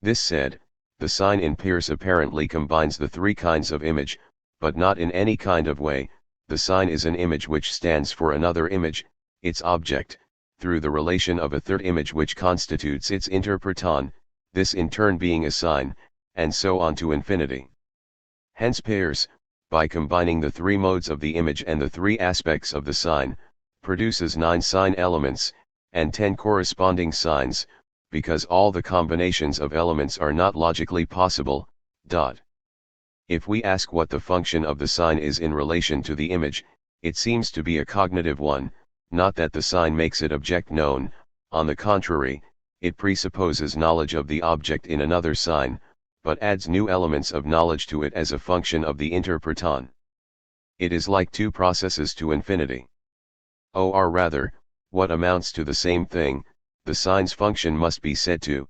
This said, the sign in Peirce apparently combines the three kinds of image, but not in any kind of way. The sign is an image which stands for another image, its object, through the relation of a third image which constitutes its interpreton, this in turn being a sign, and so on to infinity. Hence Peirce, by combining the three modes of the image and the three aspects of the sign, produces 9 sign elements, and 10 corresponding signs, because all the combinations of elements are not logically possible. If we ask what the function of the sign is in relation to the image, it seems to be a cognitive one, not that the sign makes it object known; on the contrary, it presupposes knowledge of the object in another sign, but adds new elements of knowledge to it as a function of the interpreton. It is like two processes to infinity. Or rather, what amounts to the same thing, the sign's function must be said to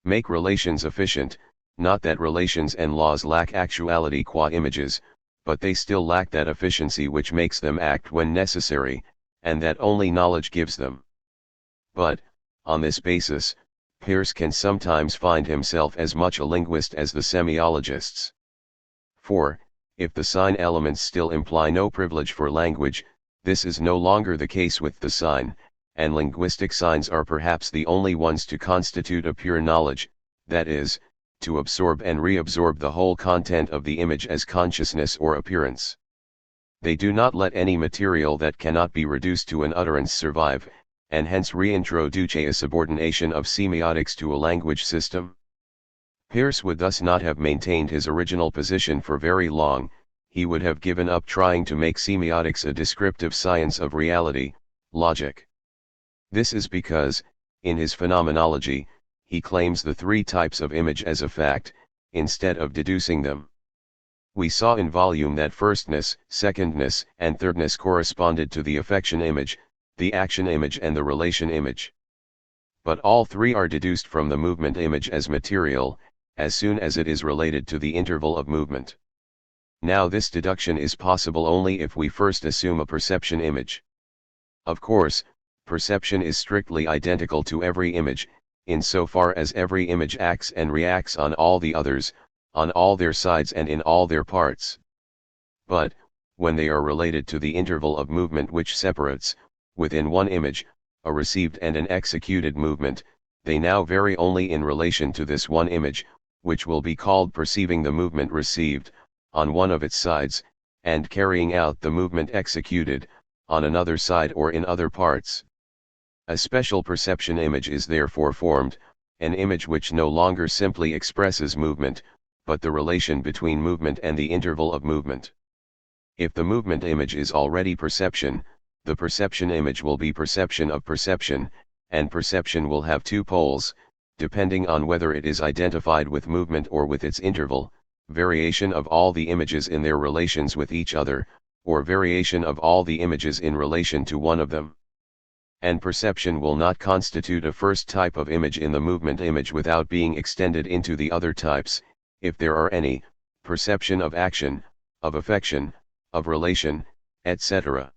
make relations efficient. Not that relations and laws lack actuality qua images, but they still lack that efficiency which makes them act when necessary, and that only knowledge gives them. But, on this basis, Peirce can sometimes find himself as much a linguist as the semiologists. For, if the sign elements still imply no privilege for language, this is no longer the case with the sign, and linguistic signs are perhaps the only ones to constitute a pure knowledge, that is, to absorb and reabsorb the whole content of the image as consciousness or appearance. They do not let any material that cannot be reduced to an utterance survive, and hence reintroduce a subordination of semiotics to a language system. Peirce would thus not have maintained his original position for very long. He would have given up trying to make semiotics a descriptive science of reality, logic. This is because, in his phenomenology, he claims the three types of image as a fact, instead of deducing them. We saw in volume that firstness, secondness, and thirdness corresponded to the affection image, the action image, and the relation image. But all three are deduced from the movement image as material, as soon as it is related to the interval of movement. Now this deduction is possible only if we first assume a perception image. Of course, perception is strictly identical to every image, insofar as every image acts and reacts on all the others, on all their sides and in all their parts. But, when they are related to the interval of movement which separates, within one image, a received and an executed movement, they now vary only in relation to this one image, which will be called perceiving the movement received, on one of its sides, and carrying out the movement executed, on another side or in other parts. A special perception image is therefore formed, an image which no longer simply expresses movement, but the relation between movement and the interval of movement. If the movement image is already perception, the perception image will be perception of perception, and perception will have two poles, depending on whether it is identified with movement or with its interval, variation of all the images in their relations with each other, or variation of all the images in relation to one of them. And perception will not constitute a first type of image in the movement image without being extended into the other types, if there are any: perception of action, of affection, of relation, etc.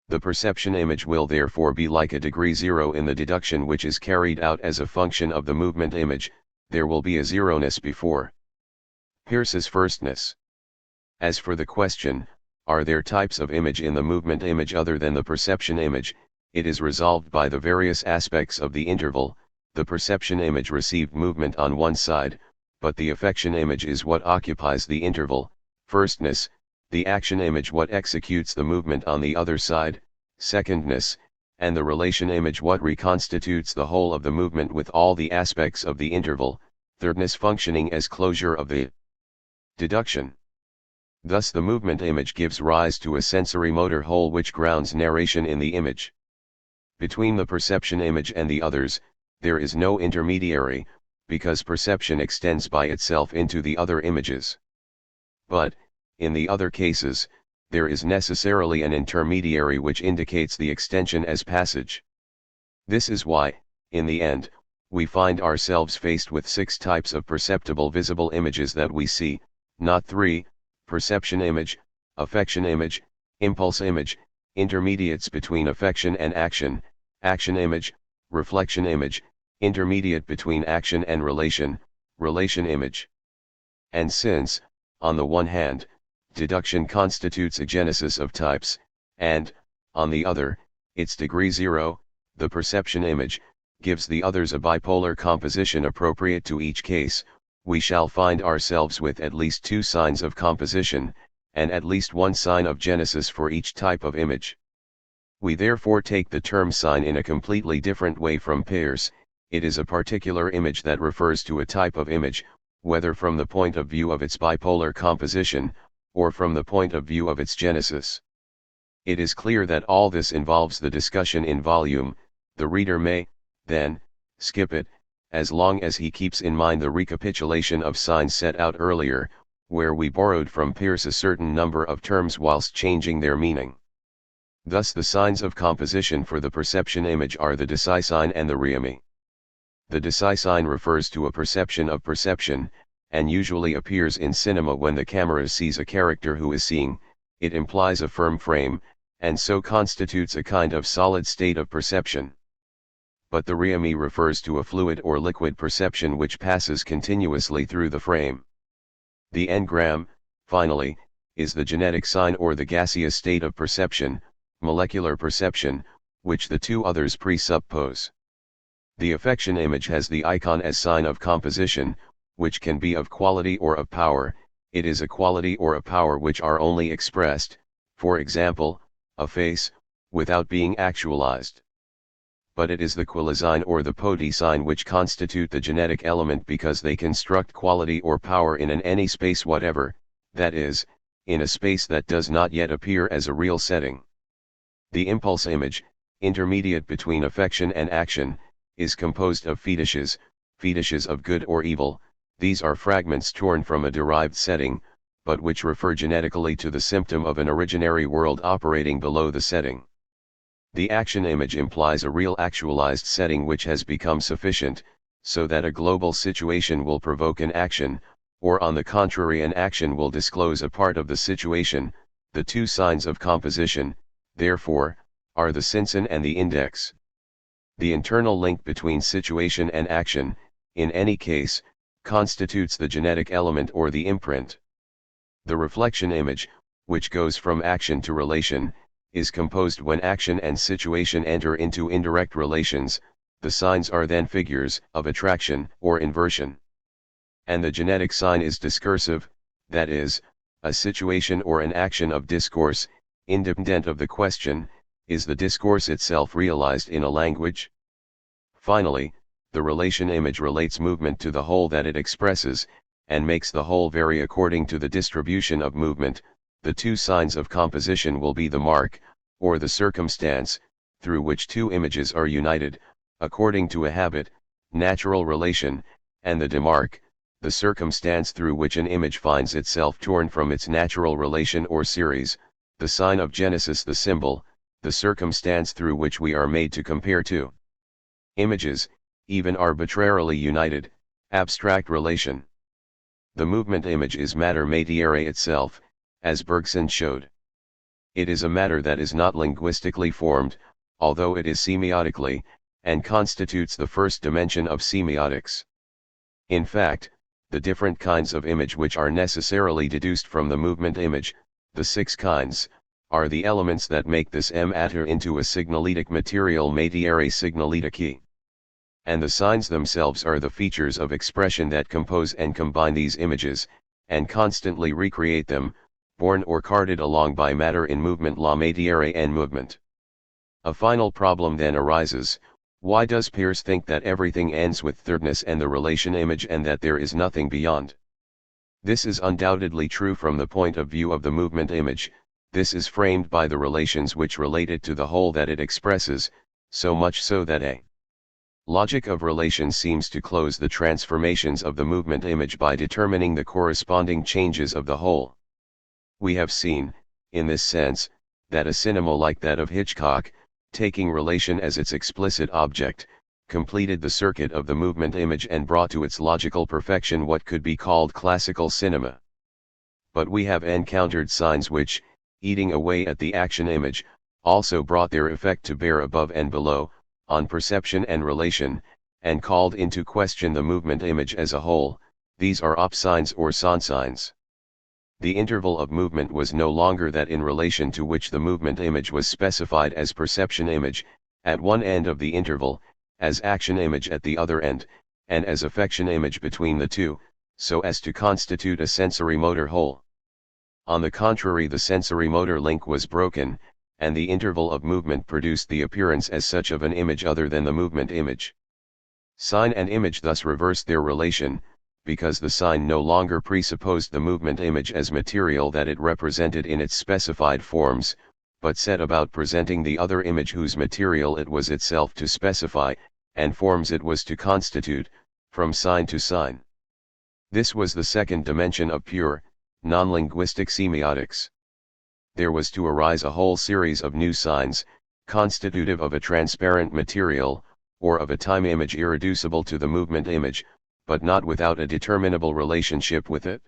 The perception image will therefore be like a degree zero in the deduction which is carried out as a function of the movement image. There will be a zeroness before Peirce's firstness. As for the question, are there types of image in the movement image other than the perception image, it is resolved by the various aspects of the interval. The perception image received movement on one side, but the affection image is what occupies the interval, firstness, the action image what executes the movement on the other side, secondness, and the relation image what reconstitutes the whole of the movement with all the aspects of the interval, thirdness functioning as closure of the deduction. Thus the movement image gives rise to a sensory motor whole which grounds narration in the image. Between the perception image and the others, there is no intermediary, because perception extends by itself into the other images. But, in the other cases, there is necessarily an intermediary which indicates the extension as passage. This is why, in the end, we find ourselves faced with 6 types of perceptible visible images that we see, not 3, perception image, affection image, impulse image, intermediates between affection and action, action image, reflection image, intermediate between action and relation, relation image. And since, on the one hand, deduction constitutes a genesis of types, and, on the other, its degree zero, the perception image, gives the others a bipolar composition appropriate to each case, we shall find ourselves with at least 2 signs of composition, and at least 1 sign of genesis for each type of image. We therefore take the term sign in a completely different way from Peirce. It is a particular image that refers to a type of image, whether from the point of view of its bipolar composition, or from the point of view of its genesis. It is clear that all this involves the discussion in volume. The reader may, then, skip it, as long as he keeps in mind the recapitulation of signs set out earlier, where we borrowed from Peirce a certain number of terms whilst changing their meaning. Thus the signs of composition for the perception image are the decisign and the rhémi. The decisign refers to a perception of perception, and usually appears in cinema when the camera sees a character who is seeing. It implies a firm frame, and so constitutes a kind of solid state of perception. But the rhémi refers to a fluid or liquid perception which passes continuously through the frame. The engram, finally, is the genetic sign or the gaseous state of perception, molecular perception, which the 2 others presuppose. The affection image has the icon as sign of composition, which can be of quality or of power. It is a quality or a power which are only expressed, for example, a face, without being actualized. But it is the qualisign or the podesign which constitute the genetic element because they construct quality or power in any space whatever, that is, in a space that does not yet appear as a real setting. The impulse image, intermediate between affection and action, is composed of fetishes of good or evil. These are fragments torn from a derived setting, but which refer genetically to the symptom of an originary world operating below the setting. The action image implies a real actualized setting which has become sufficient, so that a global situation will provoke an action, or on the contrary an action will disclose a part of the situation. The 2 signs of composition, therefore, are the synsin and the index. The internal link between situation and action, in any case, constitutes the genetic element or the imprint. The reflection image, which goes from action to relation, is composed when action and situation enter into indirect relations. The signs are then figures of attraction or inversion. And the genetic sign is discursive, that is, a situation or an action of discourse, independent of the question, is the discourse itself realized in a language? Finally, the relation image relates movement to the whole that it expresses, and makes the whole vary according to the distribution of movement. The 2 signs of composition will be the mark, or the circumstance, through which 2 images are united, according to a habit, natural relation, and the demark, the circumstance through which an image finds itself torn from its natural relation or series, the sign of genesis, the symbol, the circumstance through which we are made to compare 2 images, even arbitrarily united, abstract relation. The movement image is matter matiere itself, as Bergson showed. It is a matter that is not linguistically formed, although it is semiotically, and constitutes the first dimension of semiotics. In fact, the different kinds of image which are necessarily deduced from the movement image, the 6 kinds, are the elements that make this matter into a signalétic material materie signalétique. And the signs themselves are the features of expression that compose and combine these images, and constantly recreate them, borne or carted along by matter in movement la matière en mouvement. A final problem then arises: why does Peirce think that everything ends with thirdness and the relation image and that there is nothing beyond? This is undoubtedly true from the point of view of the movement image. This is framed by the relations which relate it to the whole that it expresses, so much so that a logic of relations seems to close the transformations of the movement image by determining the corresponding changes of the whole. We have seen, in this sense, that a cinema like that of Hitchcock, taking relation as its explicit object, completed the circuit of the movement image and brought to its logical perfection what could be called classical cinema. But we have encountered signs which, eating away at the action image, also brought their effect to bear above and below, on perception and relation, and called into question the movement image as a whole. These are op signs or son signs. The interval of movement was no longer that in relation to which the movement image was specified as perception image, at one end of the interval, as action image at the other end, and as affection image between the two, so as to constitute a sensory-motor whole. On the contrary, the sensory-motor link was broken, and the interval of movement produced the appearance as such of an image other than the movement image. Sign and image thus reversed their relation, because the sign no longer presupposed the movement image as material that it represented in its specified forms, but set about presenting the other image whose material it was itself to specify, and forms it was to constitute, from sign to sign. This was the second dimension of pure, non-linguistic semiotics. There was to arise a whole series of new signs, constitutive of a transparent material, or of a time image irreducible to the movement image, but not without a determinable relationship with it.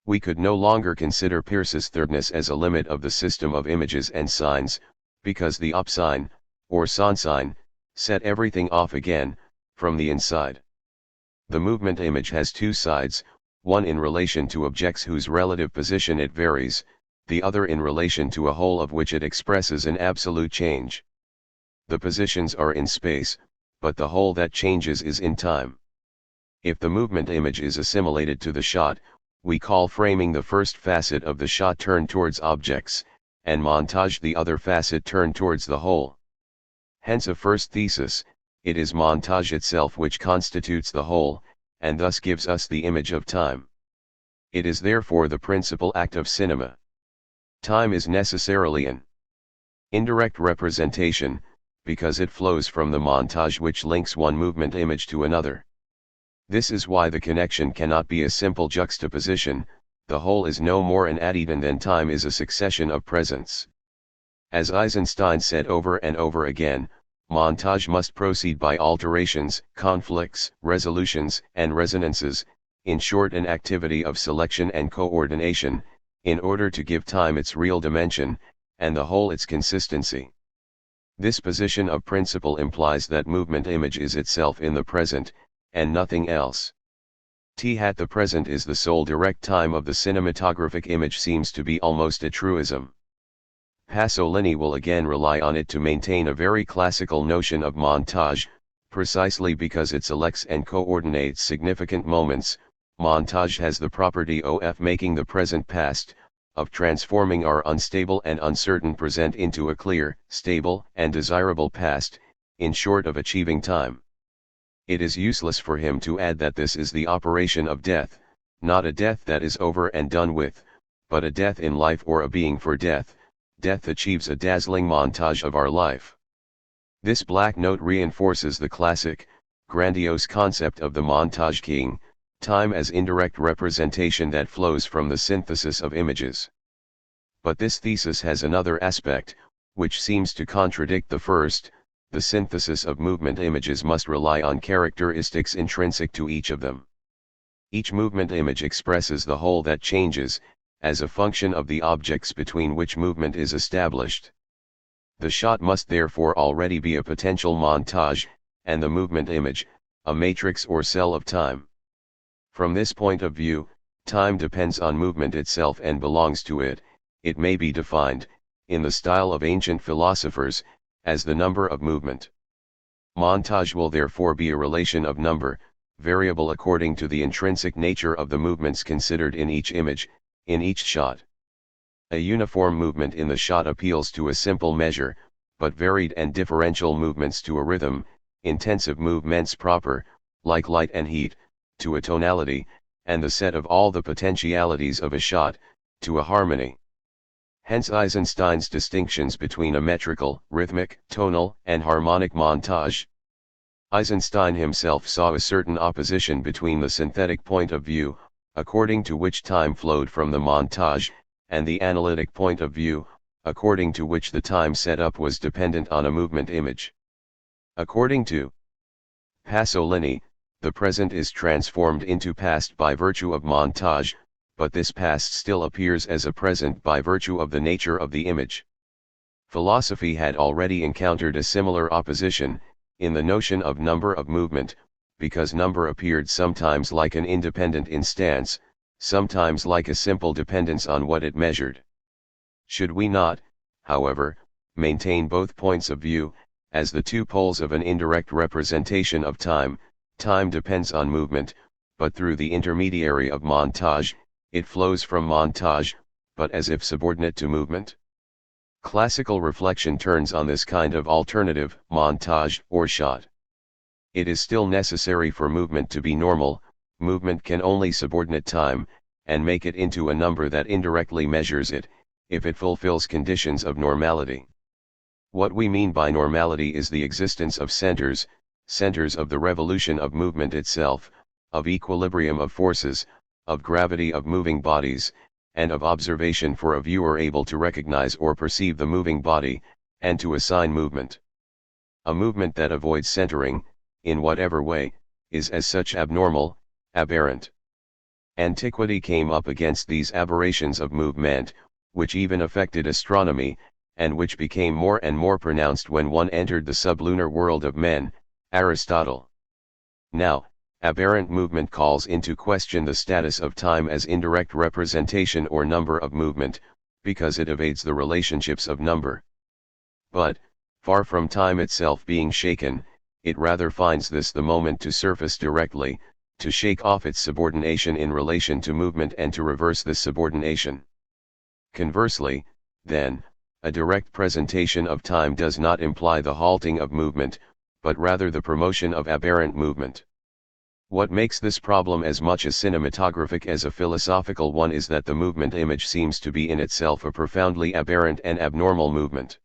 We could no longer consider Peirce's thirdness as a limit of the system of images and signs, because the op sign, or son sign, set everything off again, from the inside. The movement image has 2 sides, one in relation to objects whose relative position it varies, the other in relation to a whole of which it expresses an absolute change. The positions are in space, but the whole that changes is in time. If the movement image is assimilated to the shot, we call framing the first facet of the shot turned towards objects, and montage the other facet turned towards the whole. Hence a first thesis: it is montage itself which constitutes the whole, and thus gives us the image of time. It is therefore the principal act of cinema. Time is necessarily an indirect representation, because it flows from the montage which links one movement image to another. This is why the connection cannot be a simple juxtaposition. The whole is no more an addendum than time is a succession of presents. As Eisenstein said over and over again, montage must proceed by alterations, conflicts, resolutions, and resonances, in short an activity of selection and coordination, in order to give time its real dimension, and the whole its consistency. This position of principle implies that movement image is itself in the present, and nothing else. The present is the sole direct time of the cinematographic image seems to be almost a truism. Pasolini will again rely on it to maintain a very classical notion of montage, precisely because it selects and coordinates significant moments. Montage has the property of making the present past, of transforming our unstable and uncertain present into a clear, stable, and desirable past, in short of achieving time. It is useless for him to add that this is the operation of death, not a death that is over and done with, but a death in life or a being for death. Death achieves a dazzling montage of our life. This black note reinforces the classic, grandiose concept of the montage king, time as indirect representation that flows from the synthesis of images. But this thesis has another aspect, which seems to contradict the first. The synthesis of movement images must rely on characteristics intrinsic to each of them. Each movement image expresses the whole that changes, as a function of the objects between which movement is established. The shot must therefore already be a potential montage, and the movement image, a matrix or cell of time. From this point of view, time depends on movement itself and belongs to it. It may be defined, in the style of ancient philosophers, as the number of movement. Montage will therefore be a relation of number, variable according to the intrinsic nature of the movements considered in each image, in each shot. A uniform movement in the shot appeals to a simple measure, but varied and differential movements to a rhythm, intensive movements proper, like light and heat, to a tonality, and the set of all the potentialities of a shot, to a harmony. Hence Eisenstein's distinctions between a metrical, rhythmic, tonal, and harmonic montage. Eisenstein himself saw a certain opposition between the synthetic point of view, according to which time flowed from the montage, and the analytic point of view, according to which the time set up was dependent on a movement image. According to Pasolini, the present is transformed into past by virtue of montage, but this past still appears as a present by virtue of the nature of the image. Philosophy had already encountered a similar opposition, in the notion of number of movement, because number appeared sometimes like an independent instance, sometimes like a simple dependence on what it measured. Should we not, however, maintain both points of view, as the two poles of an indirect representation of time? Time depends on movement, but through the intermediary of montage, it flows from montage, but as if subordinate to movement? Classical reflection turns on this kind of alternative, montage, or shot. It is still necessary for movement to be normal. Movement can only subordinate time, and make it into a number that indirectly measures it, if it fulfills conditions of normality. What we mean by normality is the existence of centers of the revolution of movement itself, of equilibrium of forces, of gravity of moving bodies, and of observation for a viewer able to recognize or perceive the moving body, and to assign movement. A movement that avoids centering, in whatever way, is as such abnormal, aberrant. Antiquity came up against these aberrations of movement, which even affected astronomy, and which became more and more pronounced when one entered the sublunar world of men, Aristotle. Now, aberrant movement calls into question the status of time as indirect representation or number of movement, because it evades the relationships of number. But, far from time itself being shaken, it rather finds this the moment to surface directly, to shake off its subordination in relation to movement and to reverse this subordination. Conversely, then, a direct presentation of time does not imply the halting of movement, but rather the promotion of aberrant movement. What makes this problem as much a cinematographic as a philosophical one is that the movement image seems to be in itself a profoundly aberrant and abnormal movement.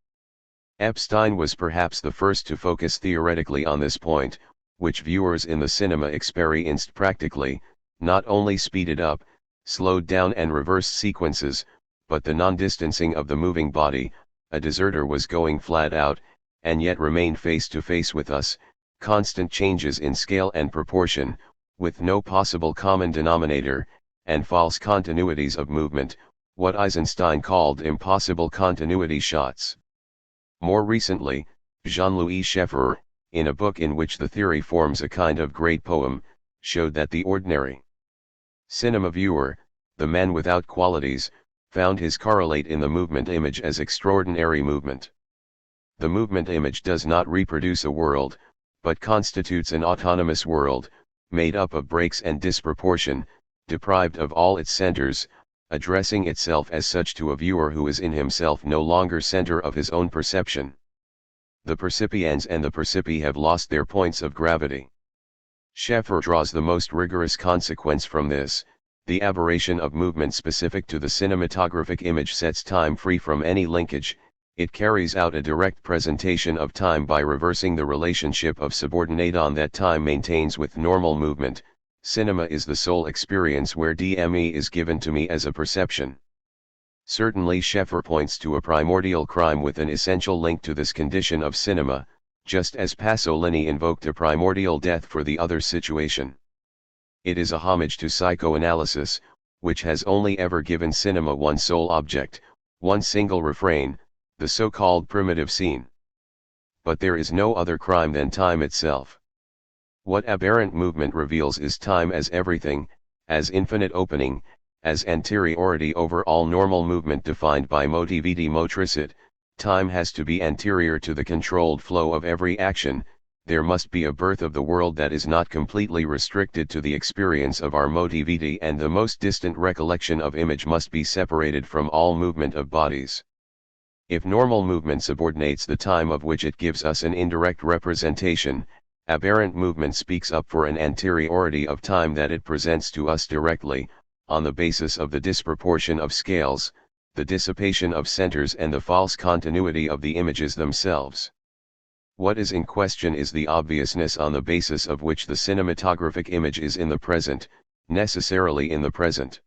Epstein was perhaps the first to focus theoretically on this point, which viewers in the cinema experienced practically, not only speeded up, slowed down and reversed sequences, but the non-distancing of the moving body. A deserter was going flat out, and yet remained face to face with us, constant changes in scale and proportion, with no possible common denominator, and false continuities of movement, what Eisenstein called impossible continuity shots. More recently, Jean-Louis Scheffer, in a book in which the theory forms a kind of great poem, showed that the ordinary cinema viewer, the man without qualities, found his correlate in the movement image as extraordinary movement. The movement image does not reproduce a world, but constitutes an autonomous world, made up of breaks and disproportion, deprived of all its centers, addressing itself as such to a viewer who is in himself no longer center of his own perception. The percipiens and the percipi have lost their points of gravity. Scheffer draws the most rigorous consequence from this: the aberration of movement specific to the cinematographic image sets time free from any linkage. It carries out a direct presentation of time by reversing the relationship of subordinaton that time maintains with normal movement. Cinema is the sole experience where DME is given to me as a perception. Certainly Scheffer points to a primordial crime with an essential link to this condition of cinema, just as Pasolini invoked a primordial death for the other situation. It is a homage to psychoanalysis, which has only ever given cinema one sole object, one single refrain, the so-called primitive scene. But there is no other crime than time itself. What aberrant movement reveals is time as everything, as infinite opening, as anteriority over all normal movement defined by motivity motricit. Time has to be anterior to the controlled flow of every action. There must be a birth of the world that is not completely restricted to the experience of our motivity, and the most distant recollection of image must be separated from all movement of bodies. If normal movement subordinates the time of which it gives us an indirect representation, aberrant movement speaks up for an anteriority of time that it presents to us directly, on the basis of the disproportion of scales, the dissipation of centers, and the false continuity of the images themselves. What is in question is the obviousness on the basis of which the cinematographic image is in the present, necessarily in the present.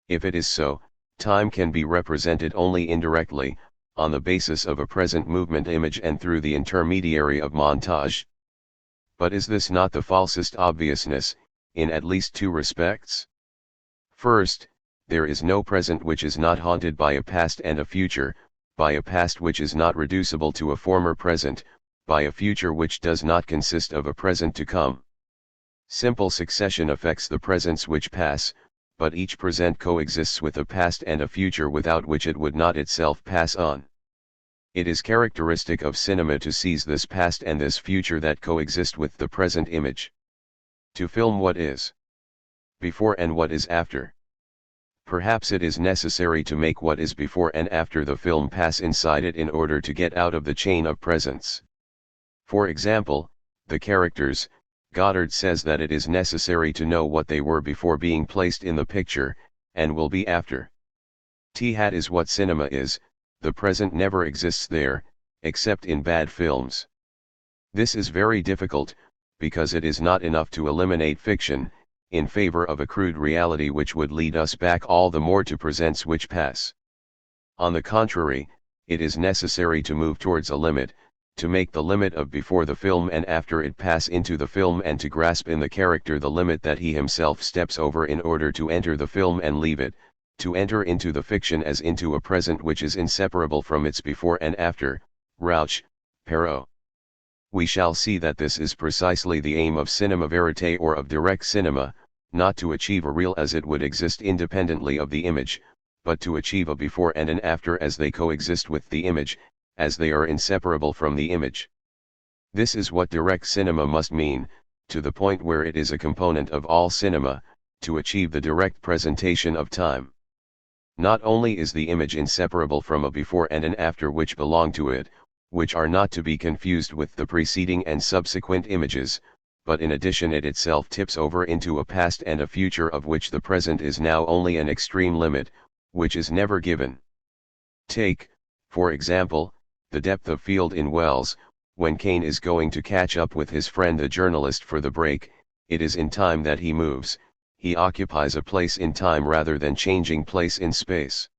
If it is so, time can be represented only indirectly, on the basis of a present movement image and through the intermediary of montage. But is this not the falsest obviousness, in at least two respects? First, there is no present which is not haunted by a past and a future, by a past which is not reducible to a former present, by a future which does not consist of a present to come. Simple succession affects the presents which pass, but each present coexists with a past and a future without which it would not itself pass on. It is characteristic of cinema to seize this past and this future that coexist with the present image. To film what is before and what is after. Perhaps it is necessary to make what is before and after the film pass inside it in order to get out of the chain of presence. For example, the characters. Goddard says that it is necessary to know what they were before being placed in the picture, and will be after. THIRD is what cinema is. The present never exists there, except in bad films. This is very difficult, because it is not enough to eliminate fiction, in favor of a crude reality which would lead us back all the more to presents which pass. On the contrary, it is necessary to move towards a limit, to make the limit of before the film and after it pass into the film, and to grasp in the character the limit that he himself steps over in order to enter the film and leave it, to enter into the fiction as into a present which is inseparable from its before and after. Rauch, Perrault. We shall see that this is precisely the aim of cinema verite, or of direct cinema, not to achieve a real as it would exist independently of the image, but to achieve a before and an after as they coexist with the image, as they are inseparable from the image. This is what direct cinema must mean, to the point where it is a component of all cinema, to achieve the direct presentation of time. Not only is the image inseparable from a before and an after which belong to it, which are not to be confused with the preceding and subsequent images, but in addition it itself tips over into a past and a future of which the present is now only an extreme limit, which is never given. Take, for example, the depth of field in Wells. When Kane is going to catch up with his friend the journalist for the break, it is in time that he moves. He occupies a place in time rather than changing place in space.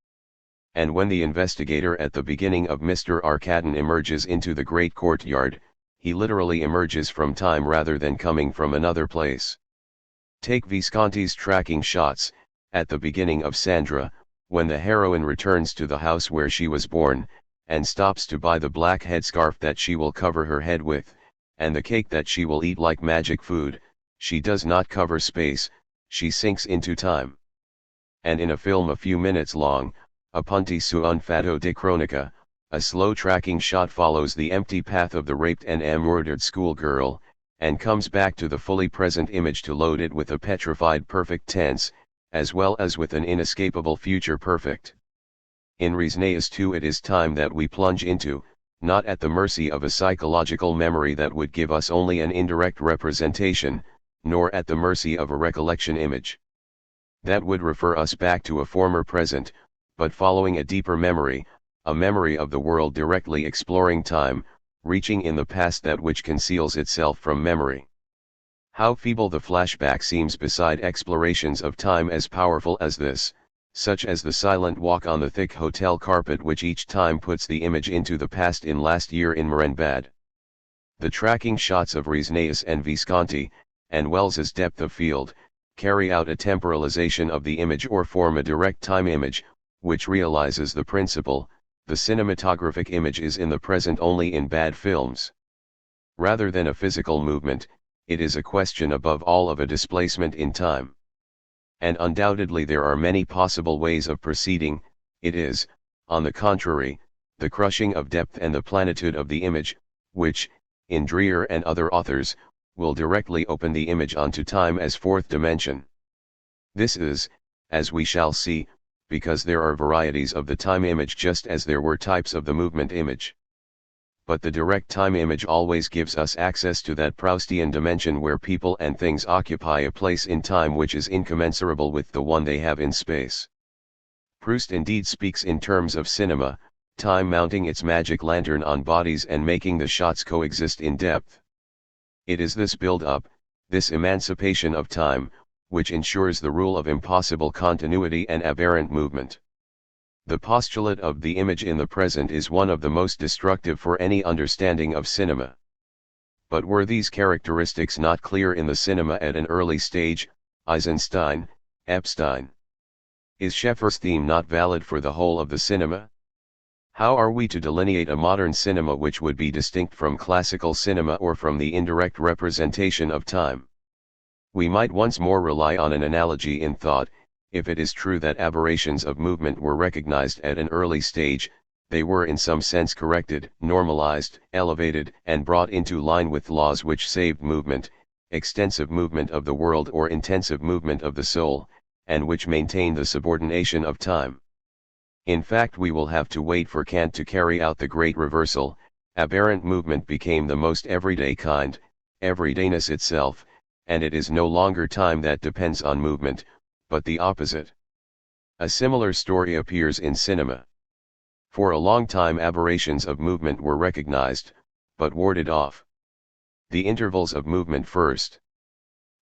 And when the investigator at the beginning of Mr. Arkadin emerges into the great courtyard, he literally emerges from time rather than coming from another place. Take Visconti's tracking shots, at the beginning of Sandra, when the heroine returns to the house where she was born, and stops to buy the black headscarf that she will cover her head with, and the cake that she will eat like magic food. She does not cover space, she sinks into time. And in a film a few minutes long, Appunti su un fatto di cronaca, a slow tracking shot follows the empty path of the raped and murdered schoolgirl, and comes back to the fully present image to load it with a petrified perfect tense, as well as with an inescapable future perfect. In Resnaeus too it is time that we plunge into, not at the mercy of a psychological memory that would give us only an indirect representation, nor at the mercy of a recollection image that would refer us back to a former present, but following a deeper memory, a memory of the world directly exploring time, reaching in the past that which conceals itself from memory. How feeble the flashback seems beside explorations of time as powerful as this, such as the silent walk on the thick hotel carpet which each time puts the image into the past in Last Year in Marienbad. The tracking shots of Resnaeus and Visconti, and Wells's depth of field, carry out a temporalization of the image or form a direct time image, which realizes the principle, the cinematographic image is in the present only in bad films. Rather than a physical movement, it is a question above all of a displacement in time. And undoubtedly there are many possible ways of proceeding. It is, on the contrary, the crushing of depth and the plenitude of the image, which, in Dreyer and other authors, will directly open the image onto time as fourth dimension. This is, as we shall see, because there are varieties of the time image just as there were types of the movement image. But the direct time image always gives us access to that Proustian dimension where people and things occupy a place in time which is incommensurable with the one they have in space. Proust indeed speaks in terms of cinema, time mounting its magic lantern on bodies and making the shots coexist in depth. It is this build-up, this emancipation of time, which ensures the rule of impossible continuity and aberrant movement. The postulate of the image in the present is one of the most destructive for any understanding of cinema. But were these characteristics not clear in the cinema at an early stage? Eisenstein, Epstein. Is Scheffer's theme not valid for the whole of the cinema? How are we to delineate a modern cinema which would be distinct from classical cinema or from the indirect representation of time? We might once more rely on an analogy in thought. If it is true that aberrations of movement were recognized at an early stage, they were in some sense corrected, normalized, elevated, and brought into line with laws which saved movement, extensive movement of the world or intensive movement of the soul, and which maintained the subordination of time. In fact, we will have to wait for Kant to carry out the great reversal. Aberrant movement became the most everyday kind, everydayness itself, and it is no longer time that depends on movement, but the opposite. A similar story appears in cinema. For a long time aberrations of movement were recognized, but warded off. The intervals of movement first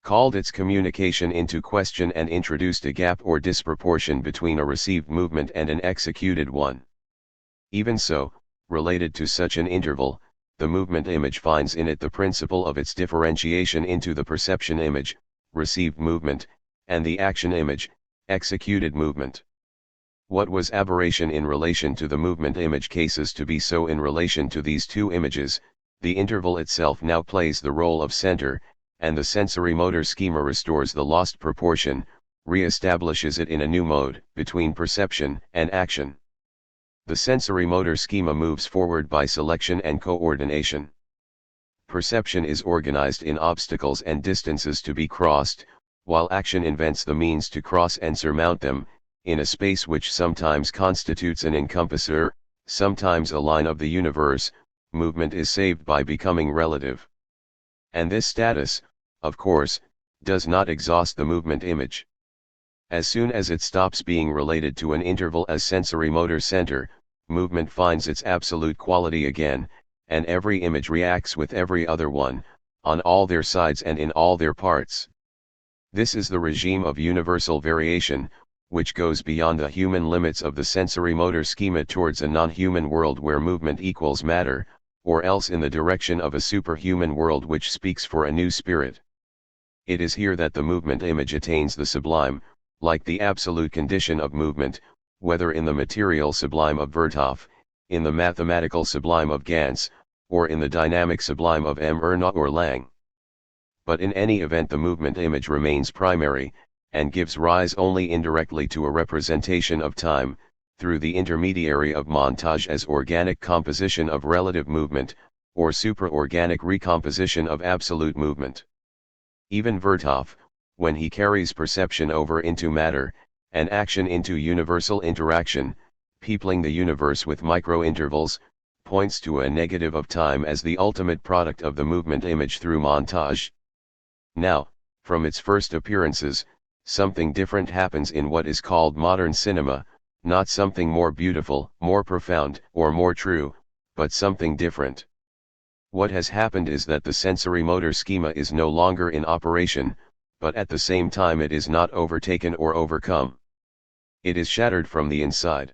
called its communication into question and introduced a gap or disproportion between a received movement and an executed one. Even so, related to such an interval, the movement image finds in it the principle of its differentiation into the perception image, received movement, and the action image, executed movement. What was aberration in relation to the movement image cases to be so in relation to these two images, the interval itself now plays the role of center, and the sensory-motor schema restores the lost proportion, re-establishes it in a new mode, between perception and action. The sensory-motor schema moves forward by selection and coordination. Perception is organized in obstacles and distances to be crossed, while action invents the means to cross and surmount them, in a space which sometimes constitutes an encompasser, sometimes a line of the universe. Movement is saved by becoming relative. And this status, of course, does not exhaust the movement image. As soon as it stops being related to an interval as sensory-motor center, movement finds its absolute quality again, and every image reacts with every other one, on all their sides and in all their parts. This is the regime of universal variation, which goes beyond the human limits of the sensory-motor schema towards a non-human world where movement equals matter, or else in the direction of a superhuman world which speaks for a new spirit. It is here that the movement image attains the sublime, like the absolute condition of movement, whether in the material sublime of Vertov, in the mathematical sublime of Gans, or in the dynamic sublime of M. Erna or Lang. But in any event the movement image remains primary, and gives rise only indirectly to a representation of time, through the intermediary of montage as organic composition of relative movement, or superorganic recomposition of absolute movement. Even Vertov, when he carries perception over into matter, and action into universal interaction, peopling the universe with micro-intervals, points to a negative of time as the ultimate product of the movement image through montage. Now, from its first appearances, something different happens in what is called modern cinema, not something more beautiful, more profound, or more true, but something different. What has happened is that the sensory-motor schema is no longer in operation, but at the same time it is not overtaken or overcome. It is shattered from the inside.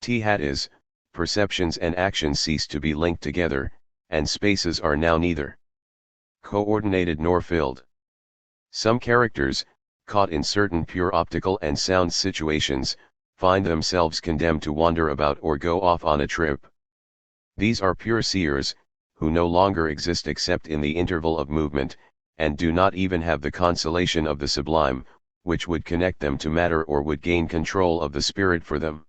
Is, perceptions and actions cease to be linked together, and spaces are now neither coordinated nor filled. Some characters, caught in certain pure optical and sound situations, find themselves condemned to wander about or go off on a trip. These are pure seers, who no longer exist except in the interval of movement, and do not even have the consolation of the sublime, which would connect them to matter or would gain control of the spirit for them.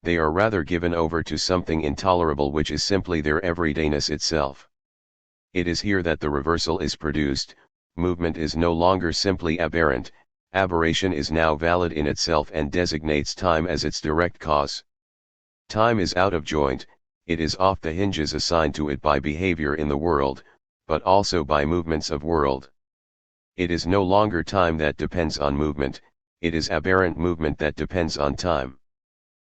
They are rather given over to something intolerable which is simply their everydayness itself. It is here that the reversal is produced. Movement is no longer simply aberrant, aberration is now valid in itself and designates time as its direct cause. Time is out of joint, it is off the hinges assigned to it by behavior in the world, but also by movements of world. It is no longer time that depends on movement, it is aberrant movement that depends on time.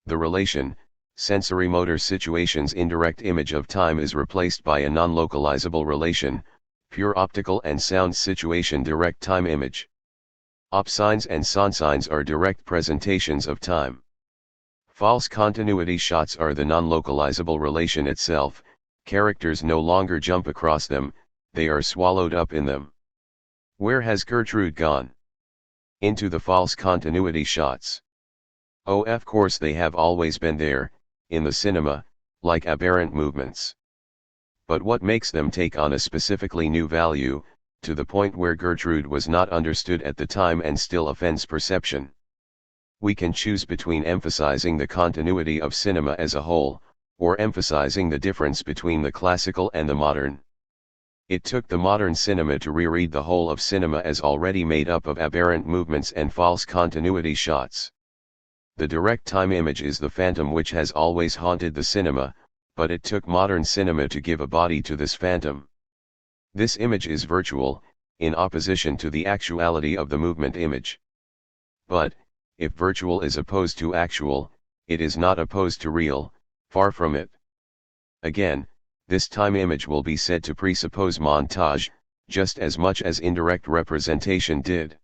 The relation, sensory-motor situation's indirect image of time is replaced by a non-localizable relation, pure optical and sound situation direct time image. Opsigns and sonsigns are direct presentations of time. False continuity shots are the non-localizable relation itself, characters no longer jump across them, they are swallowed up in them. Where has Gertrude gone? Into the false continuity shots. Oh, of course they have always been there, in the cinema, like aberrant movements. But what makes them take on a specifically new value, to the point where Gertrude was not understood at the time and still offends perception? We can choose between emphasizing the continuity of cinema as a whole, or emphasizing the difference between the classical and the modern. It took the modern cinema to reread the whole of cinema as already made up of aberrant movements and false continuity shots. The direct time image is the phantom which has always haunted the cinema, but it took modern cinema to give a body to this phantom. This image is virtual, in opposition to the actuality of the movement image. But, if virtual is opposed to actual, it is not opposed to real, far from it. Again, this time image will be said to presuppose montage, just as much as indirect representation did.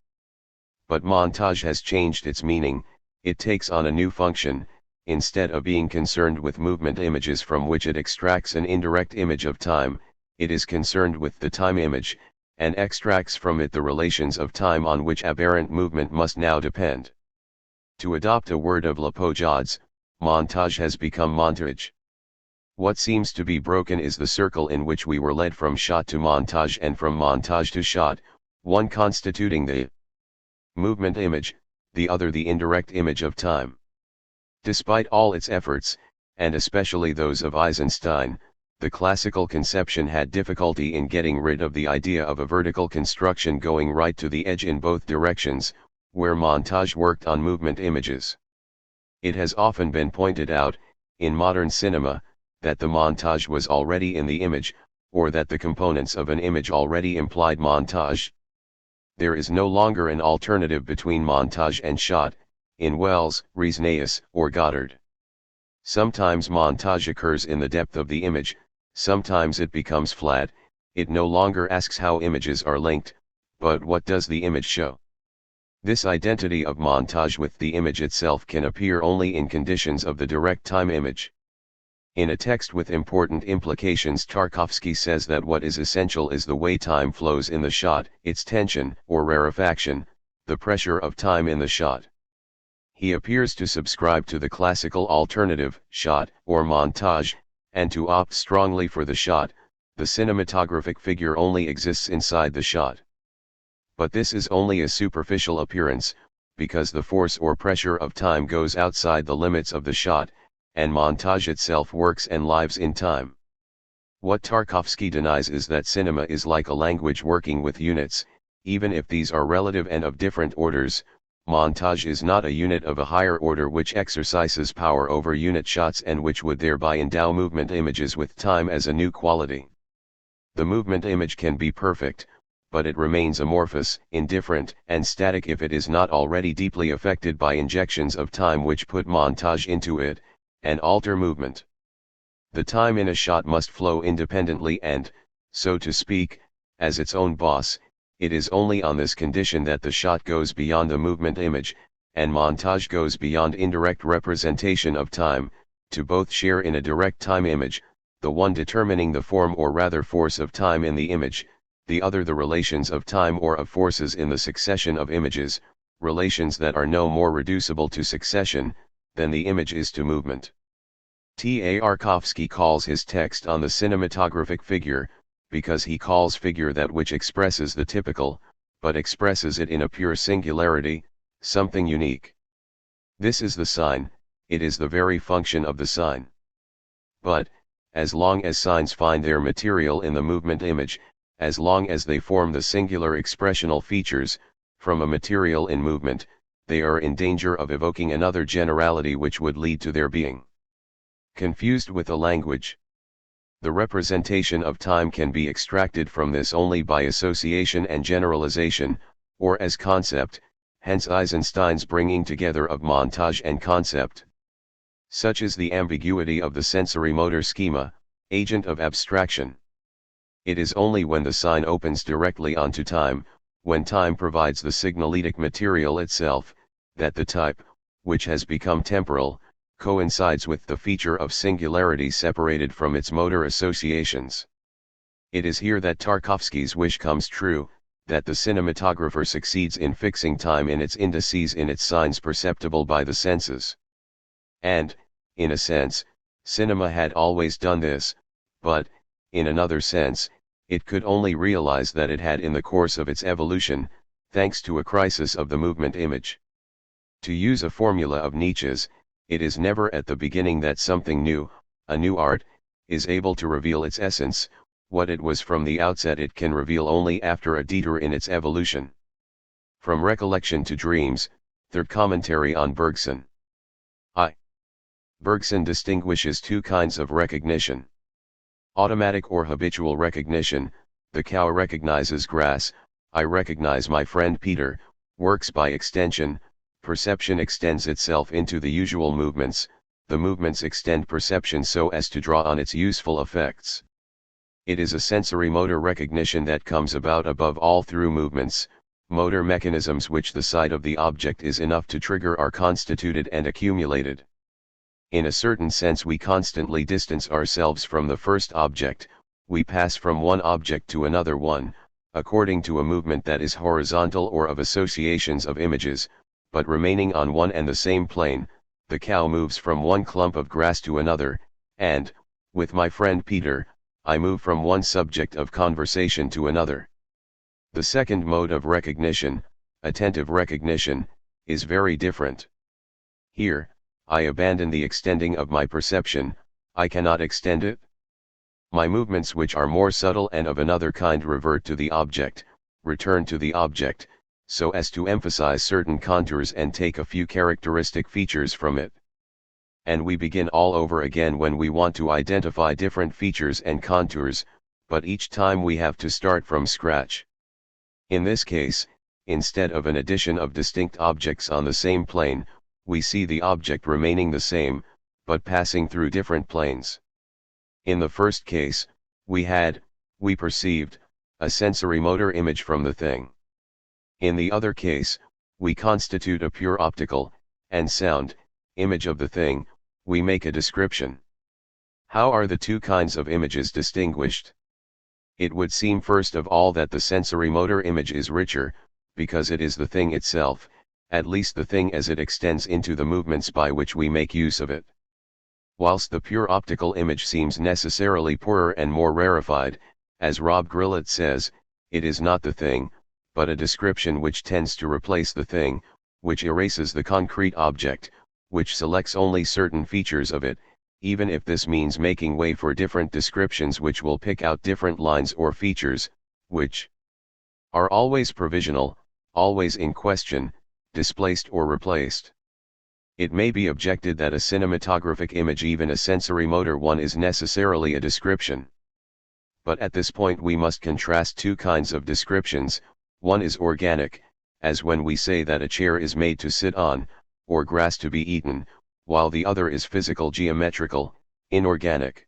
But montage has changed its meaning, it takes on a new function. Instead of being concerned with movement images from which it extracts an indirect image of time, it is concerned with the time image, and extracts from it the relations of time on which aberrant movement must now depend. To adopt a word of Lapojad's, montage has become montage. What seems to be broken is the circle in which we were led from shot to montage and from montage to shot, one constituting the movement image, the other the indirect image of time. Despite all its efforts, and especially those of Eisenstein, the classical conception had difficulty in getting rid of the idea of a vertical construction going right to the edge in both directions, where montage worked on movement images. It has often been pointed out, in modern cinema, that the montage was already in the image, or that the components of an image already implied montage. There is no longer an alternative between montage and shot, in Wells, Riesneus, or Goddard. Sometimes montage occurs in the depth of the image, sometimes it becomes flat, it no longer asks how images are linked, but what does the image show? This identity of montage with the image itself can appear only in conditions of the direct time image. In a text with important implications, Tarkovsky says that what is essential is the way time flows in the shot, its tension, or rarefaction, the pressure of time in the shot. He appears to subscribe to the classical alternative, shot, or montage, and to opt strongly for the shot. The cinematographic figure only exists inside the shot. But this is only a superficial appearance, because the force or pressure of time goes outside the limits of the shot, and montage itself works and lives in time. What Tarkovsky denies is that cinema is like a language working with units, even if these are relative and of different orders. Montage is not a unit of a higher order which exercises power over unit shots and which would thereby endow movement images with time as a new quality. The movement image can be perfect, but it remains amorphous, indifferent, and static if it is not already deeply affected by injections of time which put montage into it, and alter movement. The time in a shot must flow independently and, so to speak, as its own boss. It is only on this condition that the shot goes beyond the movement image, and montage goes beyond indirect representation of time, to both share in a direct time image, the one determining the form or rather force of time in the image, the other the relations of time or of forces in the succession of images, relations that are no more reducible to succession, than the image is to movement. Tarkovsky calls his text on the cinematographic figure, because he calls figure that which expresses the typical, but expresses it in a pure singularity, something unique. This is the sign, it is the very function of the sign. But, as long as signs find their material in the movement image, as long as they form the singular expressional features, from a material in movement, they are in danger of evoking another generality which would lead to their being confused with a language. The representation of time can be extracted from this only by association and generalization, or as concept, hence Eisenstein's bringing together of montage and concept. Such is the ambiguity of the sensory-motor schema, agent of abstraction. It is only when the sign opens directly onto time, when time provides the signalétic material itself, that the type, which has become temporal, coincides with the feature of singularity separated from its motor associations. It is here that Tarkovsky's wish comes true, that the cinematographer succeeds in fixing time in its indices, in its signs perceptible by the senses. And, in a sense, cinema had always done this, but, in another sense, it could only realize that it had in the course of its evolution, thanks to a crisis of the movement image. To use a formula of Nietzsche's, it is never at the beginning that something new, a new art, is able to reveal its essence. What it was from the outset it can reveal only after a detour in its evolution. From Recollection to Dreams, Third Commentary on Bergson. Bergson distinguishes two kinds of recognition. Automatic or habitual recognition, the cow recognizes grass, I recognize my friend Peter, works by extension, perception extends itself into the usual movements, the movements extend perception so as to draw on its useful effects. It is a sensory-motor recognition that comes about above all through movements. Motor mechanisms which the sight of the object is enough to trigger are constituted and accumulated. In a certain sense we constantly distance ourselves from the first object, we pass from one object to another one, according to a movement that is horizontal or of associations of images, but remaining on one and the same plane. The cow moves from one clump of grass to another, and, with my friend Peter, I move from one subject of conversation to another. The second mode of recognition, attentive recognition, is very different. Here, I abandon the extending of my perception, I cannot extend it. My movements which are more subtle and of another kind revert to the object, return to the object, so as to emphasize certain contours and take a few characteristic features from it. And we begin all over again when we want to identify different features and contours, but each time we have to start from scratch. In this case, instead of an addition of distinct objects on the same plane, we see the object remaining the same, but passing through different planes. In the first case, we perceived, a sensory-motor image from the thing. In the other case, we constitute a pure optical, and sound, image of the thing, we make a description. How are the two kinds of images distinguished? It would seem first of all that the sensory-motor image is richer, because it is the thing itself, at least the thing as it extends into the movements by which we make use of it. Whilst the pure optical image seems necessarily poorer and more rarefied, as Rob Grillett says, it is not the thing, but a description which tends to replace the thing, which erases the concrete object, which selects only certain features of it, even if this means making way for different descriptions which will pick out different lines or features, which are always provisional, always in question, displaced or replaced. It may be objected that a cinematographic image, even a sensory-motor one, is necessarily a description. But at this point we must contrast two kinds of descriptions. One is organic, as when we say that a chair is made to sit on, or grass to be eaten, while the other is physical, geometrical, inorganic.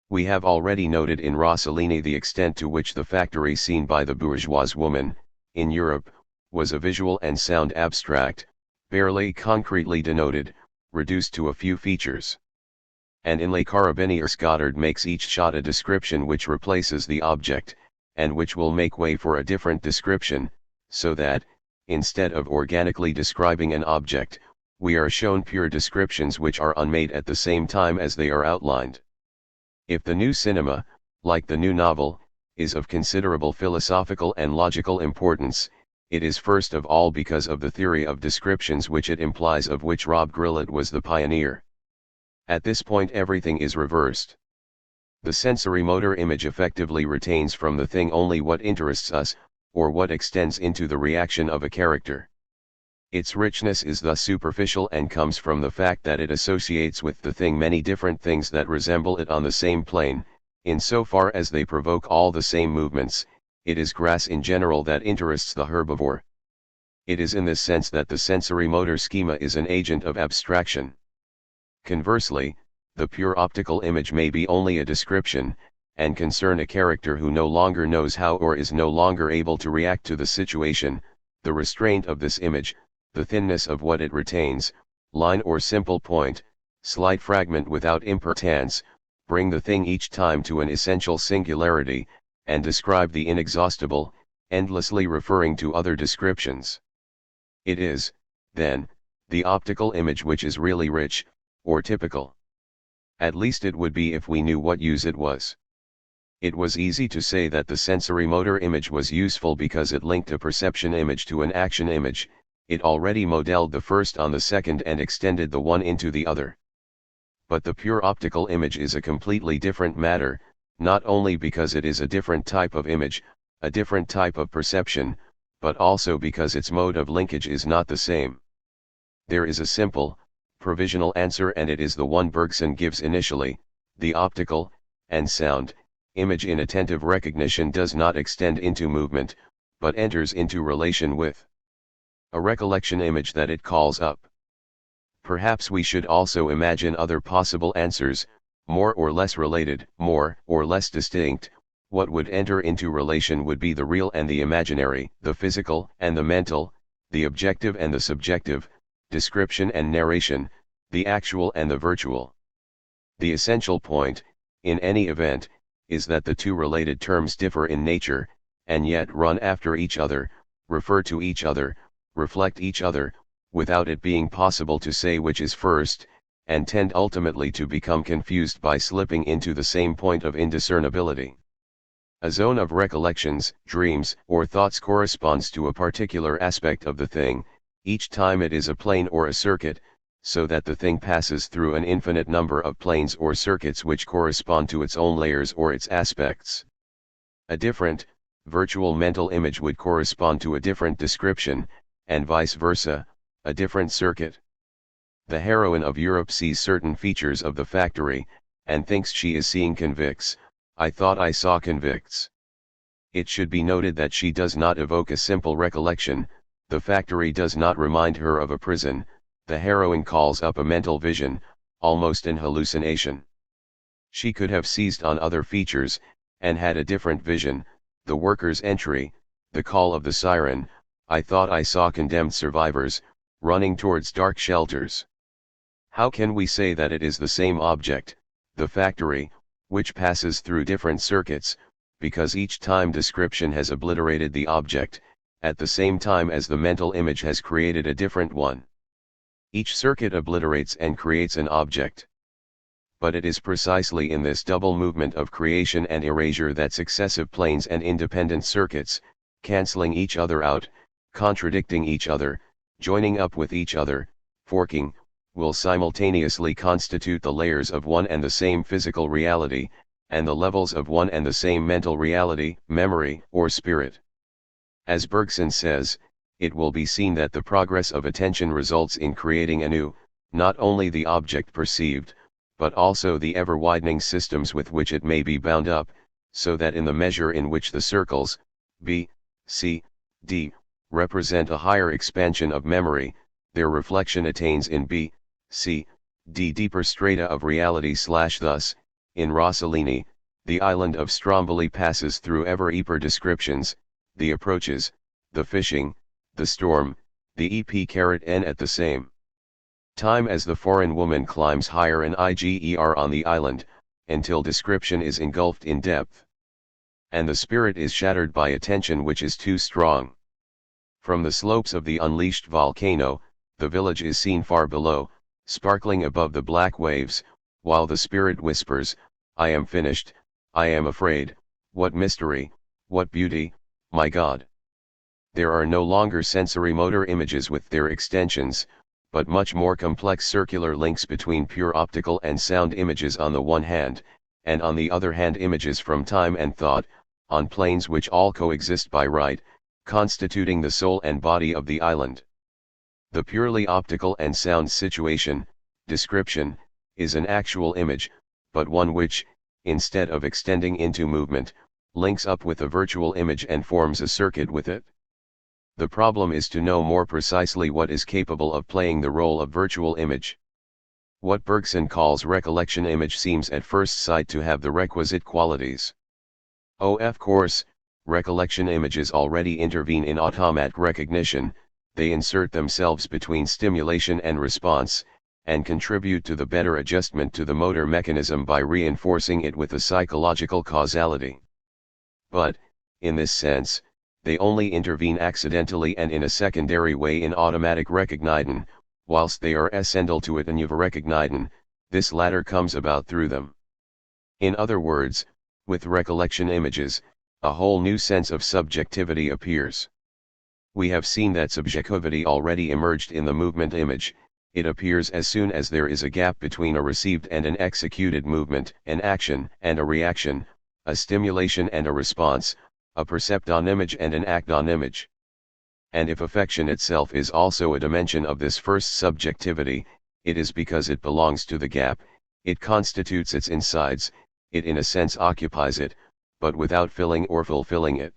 We have already noted in Rossellini the extent to which the factory scene by the bourgeois woman, in Europe, was a visual and sound abstract, barely concretely denoted, reduced to a few features. And in Les Carabiniers Goddard makes each shot a description which replaces the object, and which will make way for a different description, so that, instead of organically describing an object, we are shown pure descriptions which are unmade at the same time as they are outlined. If the new cinema, like the new novel, is of considerable philosophical and logical importance, it is first of all because of the theory of descriptions which it implies, of which Rob Grillet was the pioneer. At this point everything is reversed. The sensory-motor image effectively retains from the thing only what interests us, or what extends into the reaction of a character. Its richness is thus superficial and comes from the fact that it associates with the thing many different things that resemble it on the same plane, in so far as they provoke all the same movements. It is grass in general that interests the herbivore. It is in this sense that the sensory-motor schema is an agent of abstraction. Conversely, the pure optical image may be only a description, and concern a character who no longer knows how or is no longer able to react to the situation. The restraint of this image, the thinness of what it retains, line or simple point, slight fragment without importance, bring the thing each time to an essential singularity, and describe the inexhaustible, endlessly referring to other descriptions. It is, then, the optical image which is really rich, or typical. At least it would be if we knew what use it was. It was easy to say that the sensory-motor image was useful because it linked a perception image to an action image, it already modeled the first on the second and extended the one into the other. But the pure optical image is a completely different matter, not only because it is a different type of image, a different type of perception, but also because its mode of linkage is not the same. There is a simple, provisional answer, and it is the one Bergson gives initially: the optical, and sound, image in attentive recognition does not extend into movement, but enters into relation with a recollection image that it calls up. Perhaps we should also imagine other possible answers, more or less related, more or less distinct. What would enter into relation would be the real and the imaginary, the physical and the mental, the objective and the subjective, description and narration, the actual and the virtual. The essential point, in any event, is that the two related terms differ in nature, and yet run after each other, refer to each other, reflect each other, without it being possible to say which is first, and tend ultimately to become confused by slipping into the same point of indiscernibility. A zone of recollections, dreams, or thoughts corresponds to a particular aspect of the thing, each time it is a plane or a circuit, so that the thing passes through an infinite number of planes or circuits which correspond to its own layers or its aspects. A different, virtual mental image would correspond to a different description, and vice versa, a different circuit. The heroine of Europe sees certain features of the factory, and thinks she is seeing convicts. I thought I saw convicts. It should be noted that she does not evoke a simple recollection, the factory does not remind her of a prison, the heroine calls up a mental vision, almost an hallucination. She could have seized on other features, and had a different vision: the workers' entry, the call of the siren, I thought I saw condemned survivors, running towards dark shelters. How can we say that it is the same object, the factory, which passes through different circuits, because each time description has obliterated the object, at the same time as the mental image has created a different one? Each circuit obliterates and creates an object. But it is precisely in this double movement of creation and erasure that successive planes and independent circuits, cancelling each other out, contradicting each other, joining up with each other, forking, will simultaneously constitute the layers of one and the same physical reality, and the levels of one and the same mental reality, memory, or spirit. As Bergson says, it will be seen that the progress of attention results in creating anew, not only the object perceived, but also the ever-widening systems with which it may be bound up, so that in the measure in which the circles, B, C, D, represent a higher expansion of memory, their reflection attains in B, C, D deeper strata of reality. Thus, in Rossellini, the island of Stromboli passes through ever deeper descriptions, the approaches, the fishing, the storm, the EP*N at the same time as the foreign woman climbs higher and IGER on the island, until description is engulfed in depth. and the spirit is shattered by a tension which is too strong. From the slopes of the unleashed volcano, the village is seen far below, sparkling above the black waves, while the spirit whispers, "I am finished, I am afraid, what mystery, what beauty, my God." There are no longer sensory motor images with their extensions, but much more complex circular links between pure optical and sound images on the one hand, and on the other hand images from time and thought, on planes which all coexist by right, constituting the soul and body of the island. The purely optical and sound situation, description, is an actual image, but one which, instead of extending into movement, links up with a virtual image and forms a circuit with it. The problem is to know more precisely what is capable of playing the role of virtual image. What Bergson calls recollection image seems at first sight to have the requisite qualities. Of course, recollection images already intervene in automatic recognition, they insert themselves between stimulation and response, and contribute to the better adjustment to the motor mechanism by reinforcing it with a psychological causality. But, in this sense, they only intervene accidentally and in a secondary way in automatic recognition, whilst they are essential to it in recognition, this latter comes about through them. In other words, with recollection images, a whole new sense of subjectivity appears. We have seen that subjectivity already emerged in the movement image. It appears as soon as there is a gap between a received and an executed movement, an action and a reaction, a stimulation and a response, a percepton image and an acton image. And if affection itself is also a dimension of this first subjectivity, it is because it belongs to the gap, it constitutes its insides, it in a sense occupies it, but without filling or fulfilling it.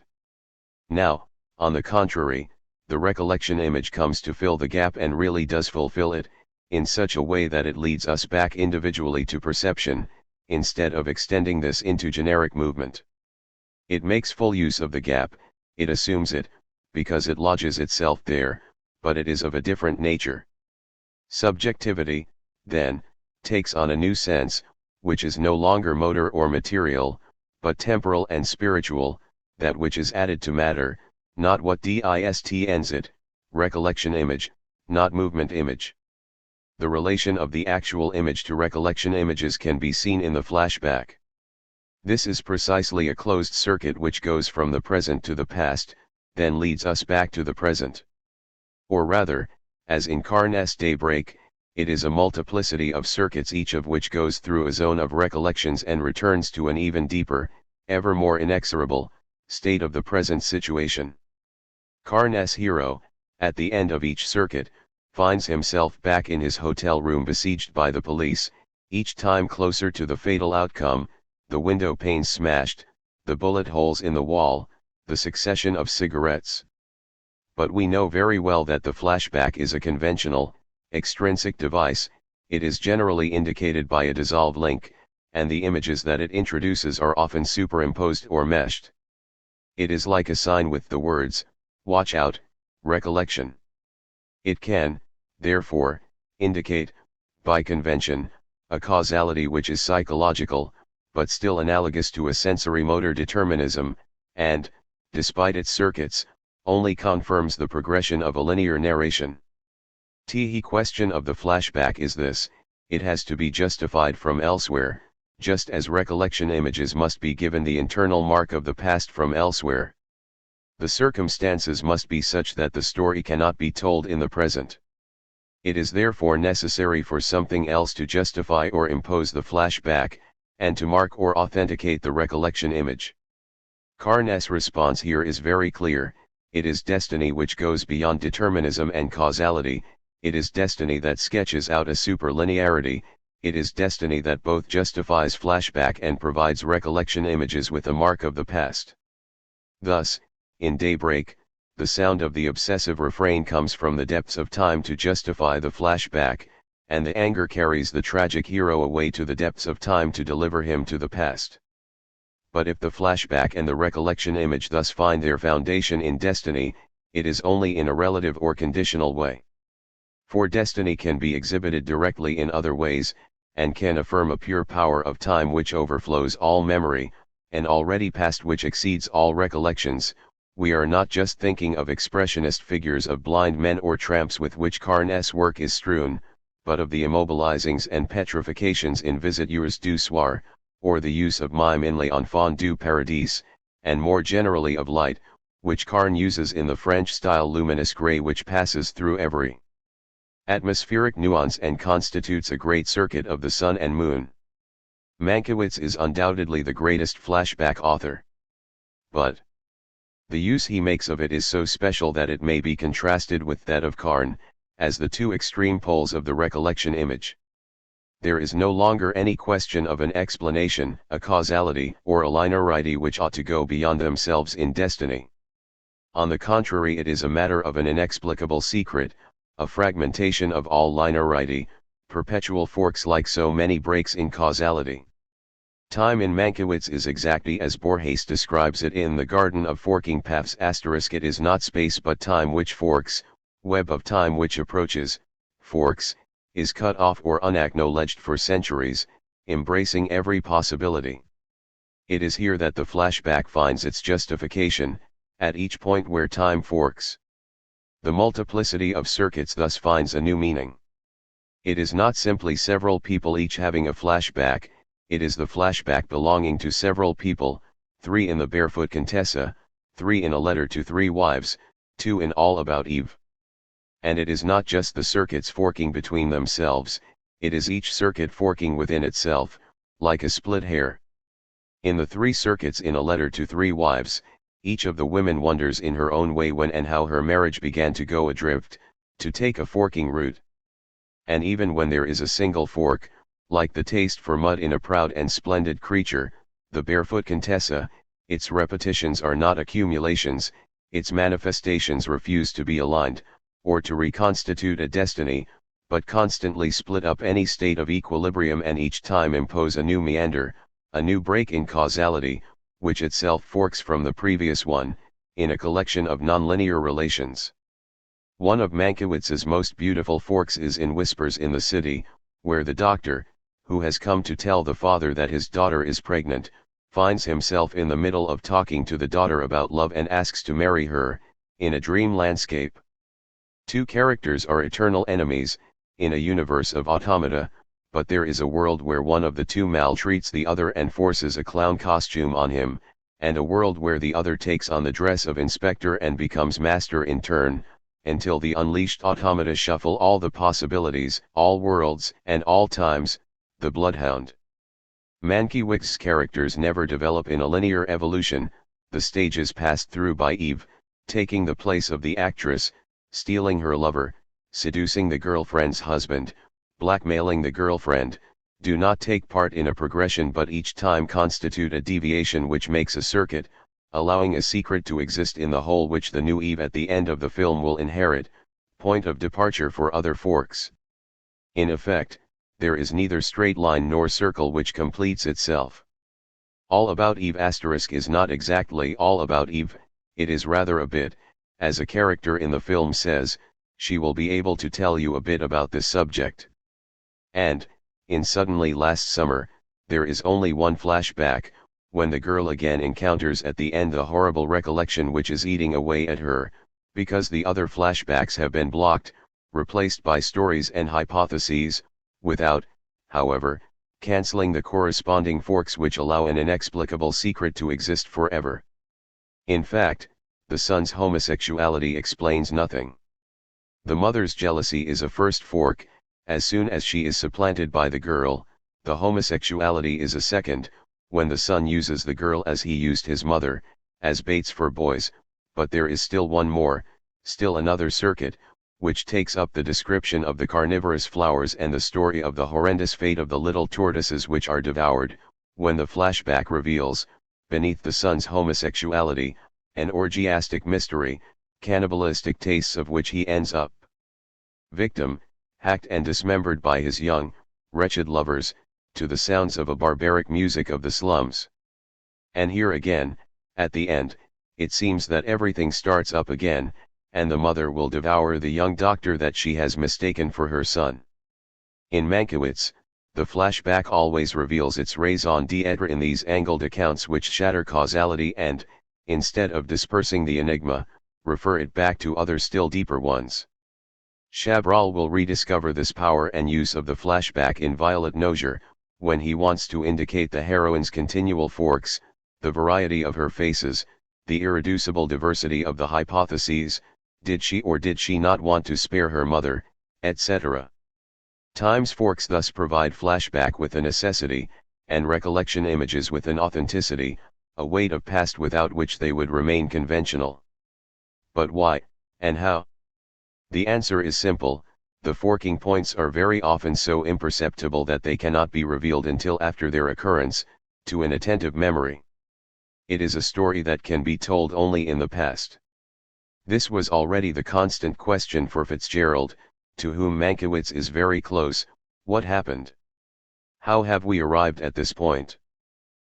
Now, on the contrary, the recollection image comes to fill the gap and really does fulfill it, in such a way that it leads us back individually to perception, instead of extending this into generic movement. It makes full use of the gap, it assumes it, because it lodges itself there, but it is of a different nature. Subjectivity, then, takes on a new sense, which is no longer motor or material, but temporal and spiritual, that which is added to matter, not what distends it, recollection image, not movement image. The relation of the actual image to recollection images can be seen in the flashback. This is precisely a closed circuit which goes from the present to the past, then leads us back to the present. Or rather, as in Carnet's Daybreak, it is a multiplicity of circuits each of which goes through a zone of recollections and returns to an even deeper, ever more inexorable, state of the present situation. Carnet's hero, at the end of each circuit, finds himself back in his hotel room besieged by the police, each time closer to the fatal outcome, the window panes smashed, the bullet holes in the wall, the succession of cigarettes. But we know very well that the flashback is a conventional, extrinsic device, it is generally indicated by a dissolved link, and the images that it introduces are often superimposed or meshed. It is like a sign with the words, "Watch out, recollection." It can, therefore, indicate, by convention, a causality which is psychological, but still analogous to a sensory-motor determinism, and, despite its circuits, only confirms the progression of a linear narration. The question of the flashback is this: it has to be justified from elsewhere, just as recollection images must be given the internal mark of the past from elsewhere. The circumstances must be such that the story cannot be told in the present. It is therefore necessary for something else to justify or impose the flashback, and to mark or authenticate the recollection image. Carnet's response here is very clear: it is destiny which goes beyond determinism and causality, it is destiny that sketches out a superlinearity, it is destiny that both justifies flashback and provides recollection images with a mark of the past. Thus, in Daybreak, the sound of the obsessive refrain comes from the depths of time to justify the flashback, and the anger carries the tragic hero away to the depths of time to deliver him to the past. But if the flashback and the recollection image thus find their foundation in destiny, it is only in a relative or conditional way. For destiny can be exhibited directly in other ways, and can affirm a pure power of time which overflows all memory, an already past which exceeds all recollections. We are not just thinking of expressionist figures of blind men or tramps with which Carnet's work is strewn, but of the immobilizings and petrifications in Visiteurs du Soir, or the use of mime in Les Enfants du Paradis, and more generally of light, which Carne uses in the French-style luminous grey which passes through every atmospheric nuance and constitutes a great circuit of the sun and moon. Mankiewicz is undoubtedly the greatest flashback author. But the use he makes of it is so special that it may be contrasted with that of Carne, as the two extreme poles of the recollection image. There is no longer any question of an explanation, a causality, or a linearity which ought to go beyond themselves in destiny. On the contrary, it is a matter of an inexplicable secret, a fragmentation of all linearity, perpetual forks like so many breaks in causality. Time in Mankiewicz is exactly as Borges describes it in The Garden of Forking Paths *. It is not space but time which forks, web of time which approaches, forks, is cut off or unacknowledged for centuries, embracing every possibility. It is here that the flashback finds its justification, at each point where time forks. The multiplicity of circuits thus finds a new meaning. It is not simply several people each having a flashback, it is the flashback belonging to several people, 3 in the Barefoot Contessa, 3 in A Letter to Three Wives, 2 in All About Eve. And it is not just the circuits forking between themselves, it is each circuit forking within itself, like a split hair. In the 3 circuits in A Letter to Three Wives, each of the women wonders in her own way when and how her marriage began to go adrift, to take a forking route. And even when there is a single fork, like the taste for mud in a proud and splendid creature, the Barefoot Contessa, its repetitions are not accumulations, its manifestations refuse to be aligned, or to reconstitute a destiny, but constantly split up any state of equilibrium and each time impose a new meander, a new break in causality, which itself forks from the previous one, in a collection of nonlinear relations. One of Mankiewicz's most beautiful forks is in Whispers in the City, where the doctor, who has come to tell the father that his daughter is pregnant, finds himself in the middle of talking to the daughter about love and asks to marry her, in a dream landscape. 2 characters are eternal enemies, in a universe of automata, but there is a world where one of the 2 maltreats the other and forces a clown costume on him, and a world where the other takes on the dress of inspector and becomes master in turn, until the unleashed automata shuffle all the possibilities, all worlds, and all times. The Bloodhound. Mankiewicz's characters never develop in a linear evolution, the stages passed through by Eve, taking the place of the actress, stealing her lover, seducing the girlfriend's husband, blackmailing the girlfriend, do not take part in a progression but each time constitute a deviation which makes a circuit, allowing a secret to exist in the whole which the new Eve at the end of the film will inherit, point of departure for other forks. In effect, there is neither straight line nor circle which completes itself. All About Eve * is not exactly all about Eve, it is rather a bit, as a character in the film says, she will be able to tell you a bit about this subject. And, in Suddenly Last Summer, there is only one flashback, when the girl again encounters at the end the horrible recollection which is eating away at her, because the other flashbacks have been blocked, replaced by stories and hypotheses, without, however, cancelling the corresponding forks which allow an inexplicable secret to exist forever. In fact, the son's homosexuality explains nothing. The mother's jealousy is a first fork, as soon as she is supplanted by the girl, the homosexuality is a second, when the son uses the girl as he used his mother, as baits for boys, but there is still one more, still another circuit, which takes up the description of the carnivorous flowers and the story of the horrendous fate of the little tortoises which are devoured, when the flashback reveals, beneath the son's homosexuality, an orgiastic mystery, cannibalistic tastes of which he ends up victim, hacked and dismembered by his young, wretched lovers, to the sounds of a barbaric music of the slums. And here again, at the end, it seems that everything starts up again, and the mother will devour the young doctor that she has mistaken for her son. In Mankiewicz, the flashback always reveals its raison d'être in these angled accounts which shatter causality and, instead of dispersing the enigma, refer it back to other still deeper ones. Chabrol will rediscover this power and use of the flashback in Violet Nozier, when he wants to indicate the heroine's continual forks, the variety of her faces, the irreducible diversity of the hypotheses, did she or did she not want to spare her mother, etc. Time's forks thus provide flashback with a necessity, and recollection images with an authenticity, a weight of past without which they would remain conventional. But why, and how? The answer is simple: the forking points are very often so imperceptible that they cannot be revealed until after their occurrence, to an attentive memory. It is a story that can be told only in the past. This was already the constant question for Fitzgerald, to whom Mankiewicz is very close: what happened? How have we arrived at this point?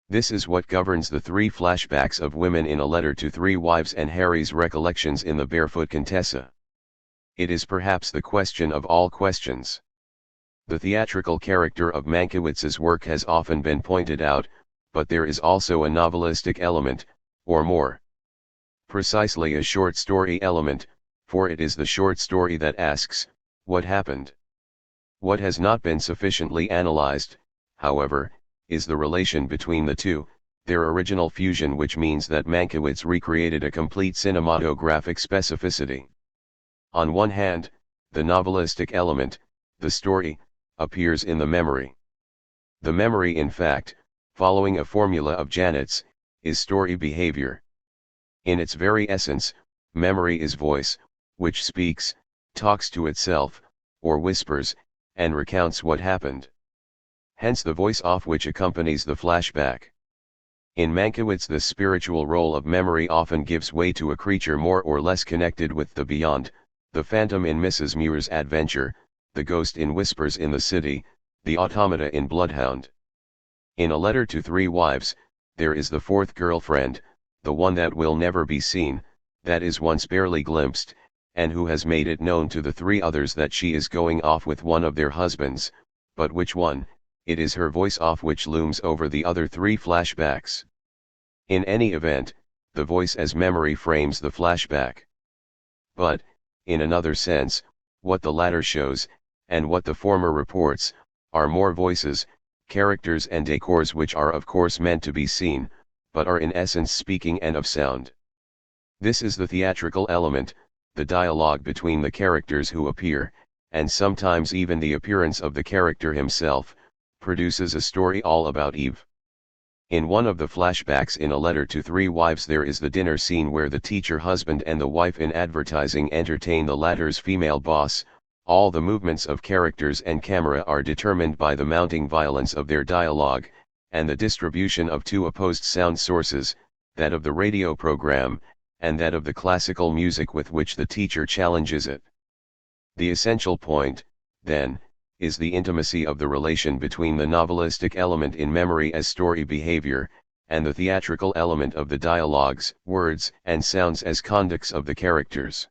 This is what governs the three flashbacks of women in A Letter to Three Wives and Harry's recollections in The Barefoot Contessa. It is perhaps the question of all questions. The theatrical character of Mankiewicz's work has often been pointed out, but there is also a novelistic element, or more precisely a short story element, for it is the short story that asks, what happened? What has not been sufficiently analyzed, however, is the relation between the two, their original fusion, which means that Mankiewicz recreated a complete cinematographic specificity. On one hand, the novelistic element, the story, appears in the memory. The memory, in fact, following a formula of Janet's, is story behavior. In its very essence, memory is voice, which speaks, talks to itself, or whispers, and recounts what happened. Hence the voice off which accompanies the flashback. In Mankiewicz, the spiritual role of memory often gives way to a creature more or less connected with the beyond, the phantom in Mrs. Muir's Adventure, the ghost in Whispers in the City, the automata in Bloodhound. In A Letter to Three Wives, there is the fourth girlfriend, the one that will never be seen, that is once barely glimpsed, and who has made it known to the three others that she is going off with one of their husbands, but which one? It is her voice off which looms over the other three flashbacks. In any event, the voice as memory frames the flashback. But, in another sense, what the latter shows, and what the former reports, are more voices, characters and decors which are of course meant to be seen, but are in essence speaking and of sound. This is the theatrical element, the dialogue between the characters who appear, and sometimes even the appearance of the character himself, produces a story all about Eve. In one of the flashbacks in A Letter to Three Wives there is the dinner scene where the teacher husband and the wife in advertising entertain the latter's female boss. All the movements of characters and camera are determined by the mounting violence of their dialogue, and the distribution of two opposed sound sources, that of the radio program, and that of the classical music with which the teacher challenges it. The essential point, then, is the intimacy of the relation between the novelistic element in memory as story behavior, and the theatrical element of the dialogues, words, and sounds as conducts of the characters.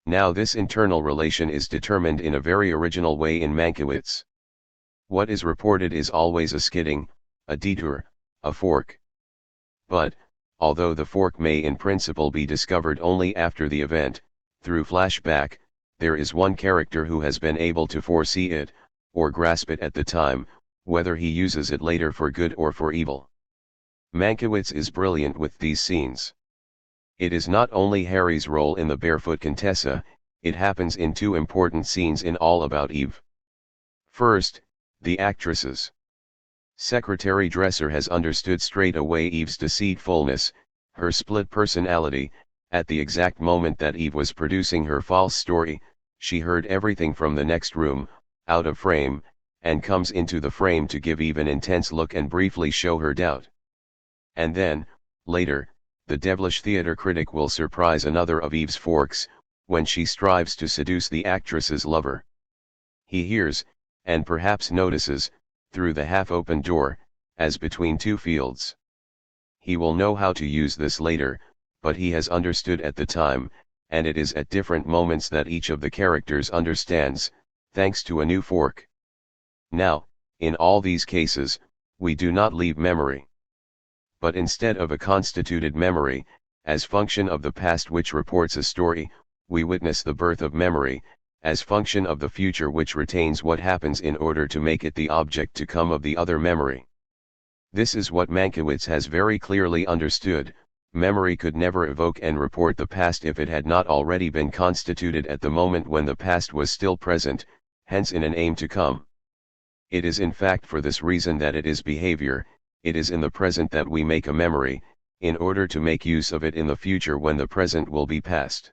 Now this internal relation is determined in a very original way in Mankiewicz. What is reported is always a skidding, a detour, a fork. But, although the fork may in principle be discovered only after the event, through flashback, there is one character who has been able to foresee it, or grasp it at the time, whether he uses it later for good or for evil. Mankiewicz is brilliant with these scenes. It is not only Harry's role in The Barefoot Contessa, it happens in two important scenes in All About Eve. First, the actresses. Secretary Dresser has understood straight away Eve's deceitfulness, her split personality. At the exact moment that Eve was producing her false story, she heard everything from the next room, out of frame, and comes into the frame to give Eve an intense look and briefly show her doubt. And then, later, the devilish theater critic will surprise another of Eve's forks, when she strives to seduce the actress's lover. He hears, and perhaps notices, through the half-open door, as between two fields. He will know how to use this later, but he has understood at the time, and it is at different moments that each of the characters understands, thanks to a new fork. Now, In all these cases, we do not leave memory. But instead of a constituted memory, as function of the past which reports a story, we witness the birth of memory, as function of the future which retains what happens in order to make it the object to come of the other memory. This is what Mankiewicz has very clearly understood. Memory could never evoke and report the past if it had not already been constituted at the moment when the past was still present, hence in an aim to come. It is in fact for this reason that it is behavior, it is in the present that we make a memory, in order to make use of it in the future when the present will be past.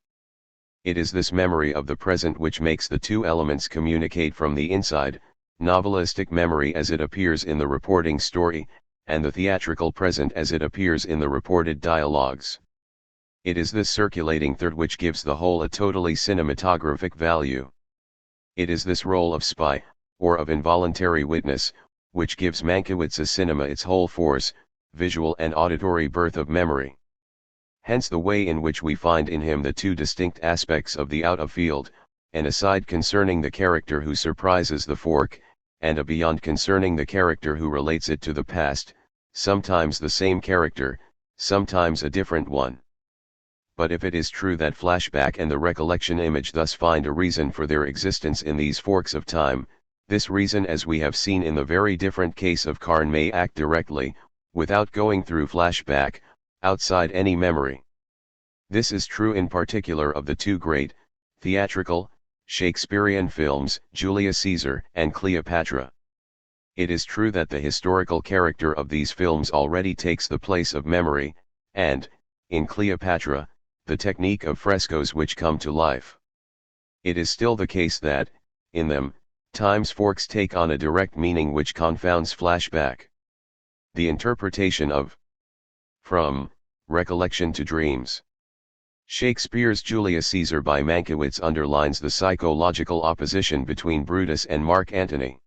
It is this memory of the present which makes the two elements communicate from the inside, novelistic memory as it appears in the reporting story, and the theatrical present as it appears in the reported dialogues. It is this circulating third which gives the whole a totally cinematographic value. It is this role of spy, or of involuntary witness, which gives Mankiewicz's cinema its whole force, visual and auditory birth of memory. Hence the way in which we find in him the two distinct aspects of the out-of-field, an aside concerning the character who surprises the fork, and a beyond concerning the character who relates it to the past, sometimes the same character, sometimes a different one. But if it is true that flashback and the recollection image thus find a reason for their existence in these forks of time, this reason, as we have seen in the very different case of Karn, may act directly, without going through flashback, outside any memory. This is true in particular of the two great, theatrical, Shakespearean films, Julius Caesar and Cleopatra. It is true that the historical character of these films already takes the place of memory, and, in Cleopatra, the technique of frescoes which come to life. It is still the case that, in them, time's forks take on a direct meaning which confounds flashback. The interpretation of from recollection to dreams. Shakespeare's Julius Caesar by Mankiewicz underlines the psychological opposition between Brutus and Mark Antony.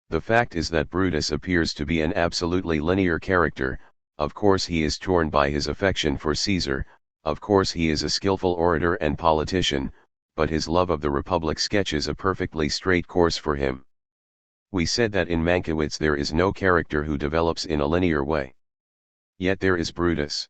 The fact is that Brutus appears to be an absolutely linear character. Of course he is torn by his affection for Caesar, of course he is a skillful orator and politician, but his love of the Republic sketches a perfectly straight course for him. We said that in Mankiewicz there is no character who develops in a linear way. Yet there is Brutus.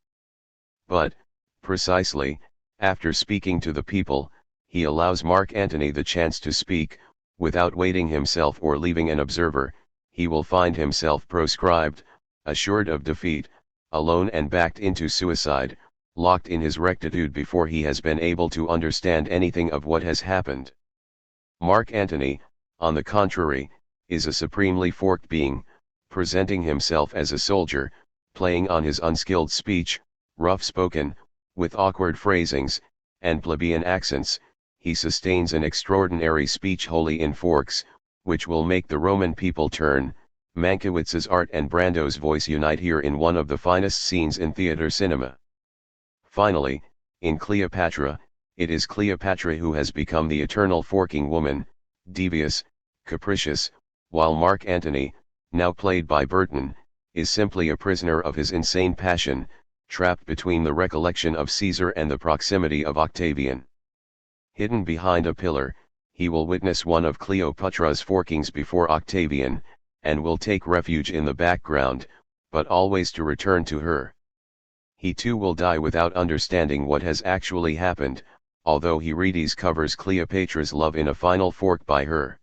But, precisely, after speaking to the people, he allows Mark Antony the chance to speak, without waiting himself or leaving an observer. He will find himself proscribed, assured of defeat, alone and backed into suicide, locked in his rectitude before he has been able to understand anything of what has happened. Mark Antony, on the contrary, is a supremely forked being, presenting himself as a soldier, playing on his unskilled speech, rough-spoken, with awkward phrasings, and plebeian accents. He sustains an extraordinary speech wholly in forks, which will make the Roman people turn. Mankiewicz's art and Brando's voice unite here in one of the finest scenes in theater cinema. Finally, in Cleopatra, it is Cleopatra who has become the eternal forking woman, devious, capricious, while Mark Antony, now played by Burton, is simply a prisoner of his insane passion, trapped between the recollection of Caesar and the proximity of Octavian. Hidden behind a pillar, he will witness one of Cleopatra's forkings before Octavian, and will take refuge in the background, but always to return to her. He too will die without understanding what has actually happened, although he rediscovers Cleopatra's love in a final fork by her.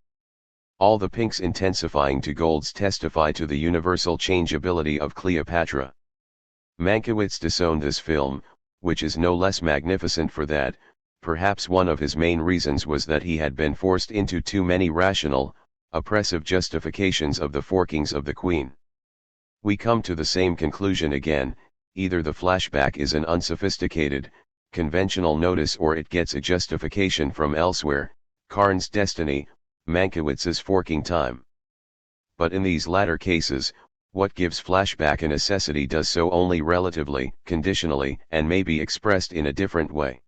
All the pinks intensifying to golds testify to the universal changeability of Cleopatra. Mankiewicz disowned this film, which is no less magnificent for that. Perhaps one of his main reasons was that he had been forced into too many rational, oppressive justifications of the forkings of the Queen. We come to the same conclusion again: either the flashback is an unsophisticated, conventional notice or it gets a justification from elsewhere, Karn's destiny, Mankiewicz's forking time. But in these latter cases, what gives flashback a necessity does so only relatively, conditionally, and may be expressed in a different way.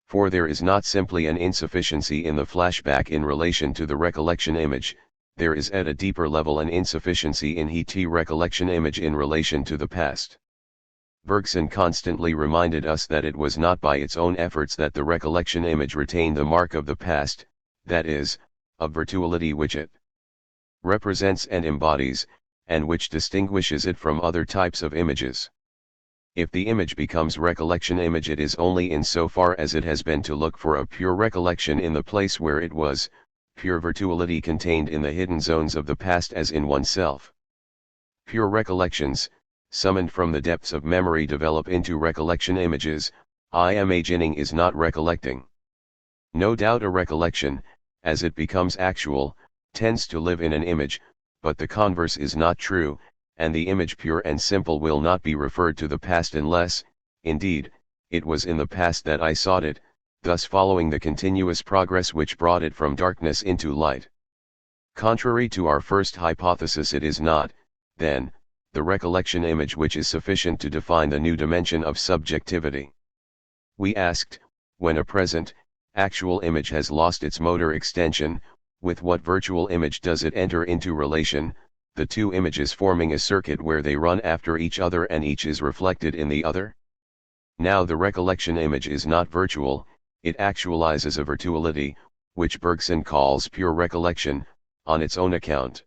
For there is not simply an insufficiency in the flashback in relation to the recollection image, there is at a deeper level an insufficiency in the recollection image in relation to the past. Bergson constantly reminded us that it was not by its own efforts that the recollection image retained the mark of the past, that is, of virtuality which it represents and embodies, and which distinguishes it from other types of images. If the image becomes recollection image, it is only in so far as it has been to look for a pure recollection in the place where it was, pure virtuality contained in the hidden zones of the past as in oneself. Pure recollections, summoned from the depths of memory, develop into recollection images. Imagining is not recollecting. No doubt a recollection, as it becomes actual, tends to live in an image, but the converse is not true, and the image pure and simple will not be referred to the past unless, indeed, it was in the past that I sought it, thus following the continuous progress which brought it from darkness into light. Contrary to our first hypothesis, it is not, then, the recollection image which is sufficient to define the new dimension of subjectivity. We asked, when a present, actual image has lost its motor extension, with what virtual image does it enter into relation, the two images forming a circuit where they run after each other and each is reflected in the other? Now the recollection image is not virtual, it actualizes a virtuality, which Bergson calls pure recollection, on its own account.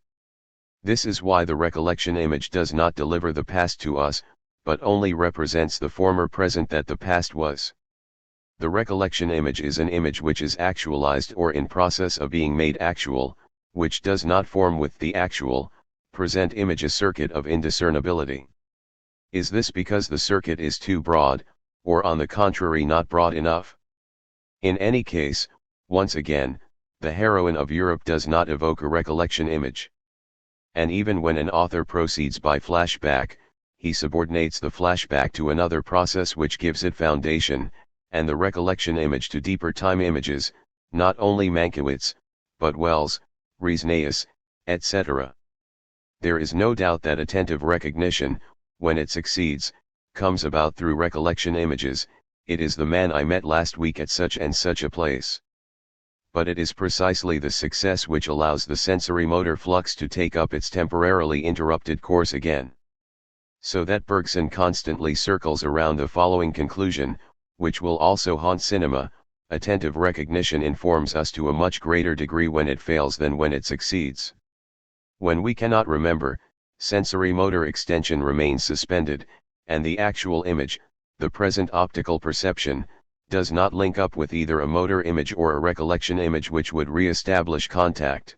This is why the recollection image does not deliver the past to us, but only represents the former present that the past was. The recollection image is an image which is actualized or in process of being made actual, which does not form with the actual, present image a circuit of indiscernibility. Is this because the circuit is too broad, or on the contrary not broad enough? In any case, once again, the heroine of Europe does not evoke a recollection image. And even when an author proceeds by flashback, he subordinates the flashback to another process which gives it foundation, and the recollection image to deeper time images, not only Mankiewicz, but Wells, Riesnaeus, etc. There is no doubt that attentive recognition, when it succeeds, comes about through recollection images. It is the man I met last week at such and such a place. But it is precisely the success which allows the sensory motor flux to take up its temporarily interrupted course again. So that Bergson constantly circles around the following conclusion, which will also haunt cinema: attentive recognition informs us to a much greater degree when it fails than when it succeeds. When we cannot remember, sensory motor extension remains suspended, and the actual image, the present optical perception, does not link up with either a motor image or a recollection image which would re-establish contact.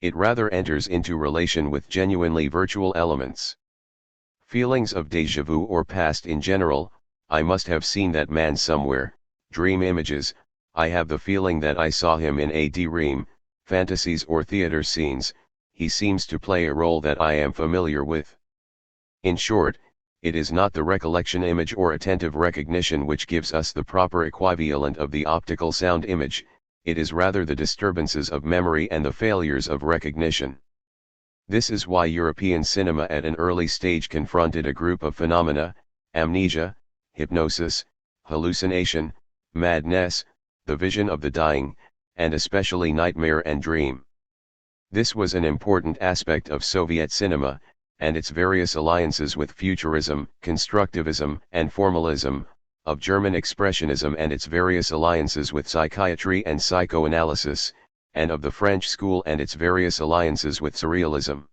It rather enters into relation with genuinely virtual elements. Feelings of déjà vu or past in general: I must have seen that man somewhere. Dream images: I have the feeling that I saw him in a dream. Fantasies or theater scenes: he seems to play a role that I am familiar with. In short, it is not the recollection image or attentive recognition which gives us the proper equivalent of the optical sound image, it is rather the disturbances of memory and the failures of recognition. This is why European cinema at an early stage confronted a group of phenomena: amnesia, hypnosis, hallucination, madness, the vision of the dying, and especially nightmare and dream. This was an important aspect of Soviet cinema, and its various alliances with futurism, constructivism, and formalism, of German expressionism and its various alliances with psychiatry and psychoanalysis, and of the French school and its various alliances with surrealism.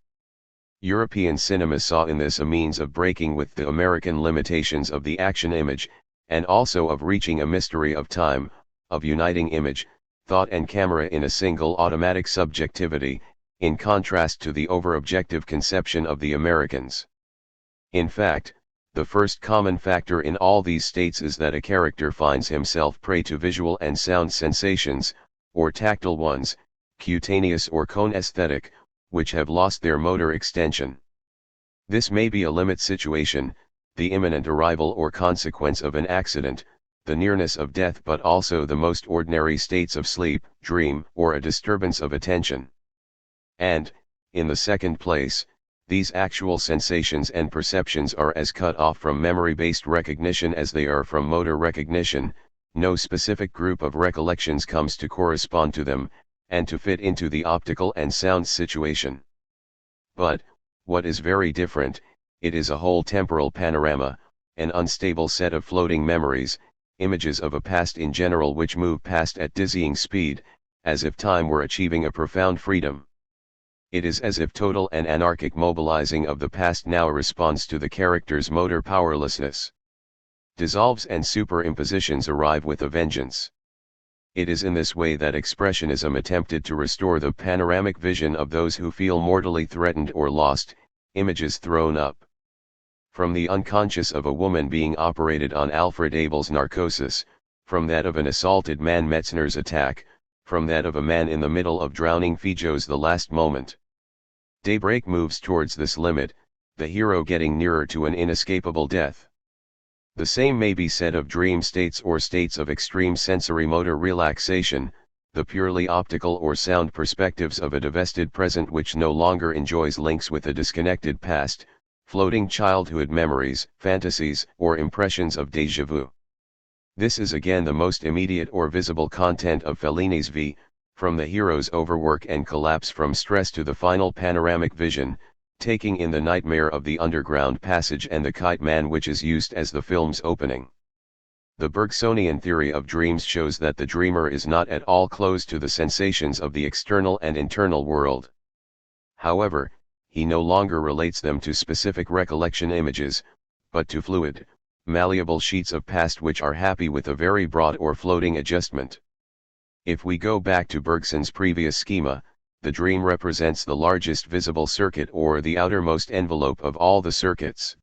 European cinema saw in this a means of breaking with the American limitations of the action image, and also of reaching a mystery of time, of uniting image, thought and camera in a single automatic subjectivity, in contrast to the over-objective conception of the Americans. In fact, the first common factor in all these states is that a character finds himself prey to visual and sound sensations, or tactile ones, cutaneous or conesthetic, which have lost their motor extension. This may be a limit situation, the imminent arrival or consequence of an accident, the nearness of death, but also the most ordinary states of sleep, dream, or a disturbance of attention. And, in the second place, these actual sensations and perceptions are as cut off from memory-based recognition as they are from motor recognition. No specific group of recollections comes to correspond to them, and to fit into the optical and sound situation. But, what is very different, it is a whole temporal panorama, an unstable set of floating memories, images of a past in general which move past at dizzying speed, as if time were achieving a profound freedom. It is as if total and anarchic mobilizing of the past now responds to the character's motor powerlessness. Dissolves and superimpositions arrive with a vengeance. It is in this way that Expressionism attempted to restore the panoramic vision of those who feel mortally threatened or lost, images thrown up from the unconscious of a woman being operated on Alfred Abel's narcosis, from that of an assaulted man Metzner's attack, from that of a man in the middle of drowning Fijo's The Last Moment. Daybreak moves towards this limit, the hero getting nearer to an inescapable death. The same may be said of dream states or states of extreme sensory motor relaxation, the purely optical or sound perspectives of a divested present which no longer enjoys links with a disconnected past, floating childhood memories, fantasies, or impressions of déjà vu. This is again the most immediate or visible content of Fellini's V, from the hero's overwork and collapse from stress to the final panoramic vision, taking in the nightmare of the underground passage and the kite man which is used as the film's opening. The Bergsonian theory of dreams shows that the dreamer is not at all close to the sensations of the external and internal world. However, he no longer relates them to specific recollection images, but to fluid, malleable sheets of past which are happy with a very broad or floating adjustment. If we go back to Bergson's previous schema, the dream represents the largest visible circuit or the outermost envelope of all the circuits.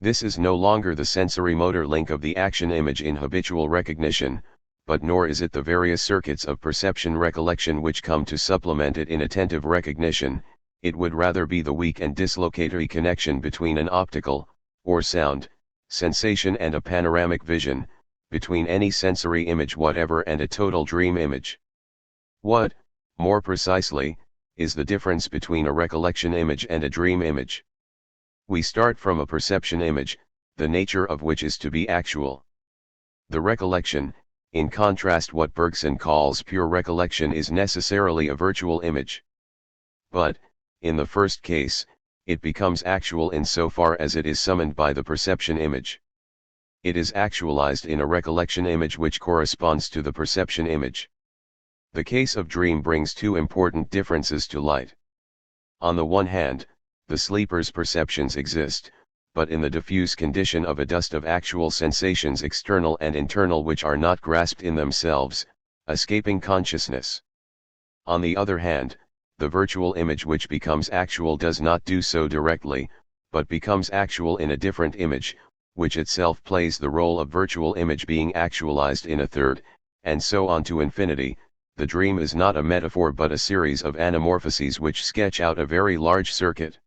This is no longer the sensory motor link of the action image in habitual recognition, but nor is it the various circuits of perception recollection which come to supplement it in attentive recognition. It would rather be the weak and dislocatory connection between an optical, or sound, sensation and a panoramic vision, between any sensory image whatever and a total dream image. What, more precisely, is the difference between a recollection image and a dream image? We start from a perception image, the nature of which is to be actual. The recollection, in contrast what Bergson calls pure recollection, is necessarily a virtual image. But, in the first case, it becomes actual insofar as it is summoned by the perception image. It is actualized in a recollection image which corresponds to the perception image. The case of dream brings two important differences to light. On the one hand, the sleeper's perceptions exist, but in the diffuse condition of a dust of actual sensations external and internal which are not grasped in themselves, escaping consciousness. On the other hand, the virtual image which becomes actual does not do so directly, but becomes actual in a different image, which itself plays the role of virtual image being actualized in a third, and so on to infinity. The dream is not a metaphor but a series of anamorphoses which sketch out a very large circuit.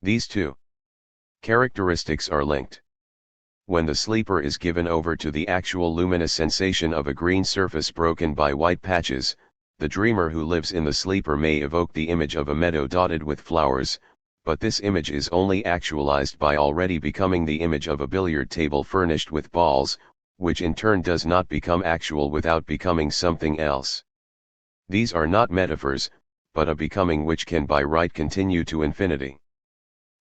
These two characteristics are linked. When the sleeper is given over to the actual luminous sensation of a green surface broken by white patches, the dreamer who lives in the sleeper may evoke the image of a meadow dotted with flowers, but this image is only actualized by already becoming the image of a billiard table furnished with balls, which in turn does not become actual without becoming something else. These are not metaphors, but a becoming which can by right continue to infinity.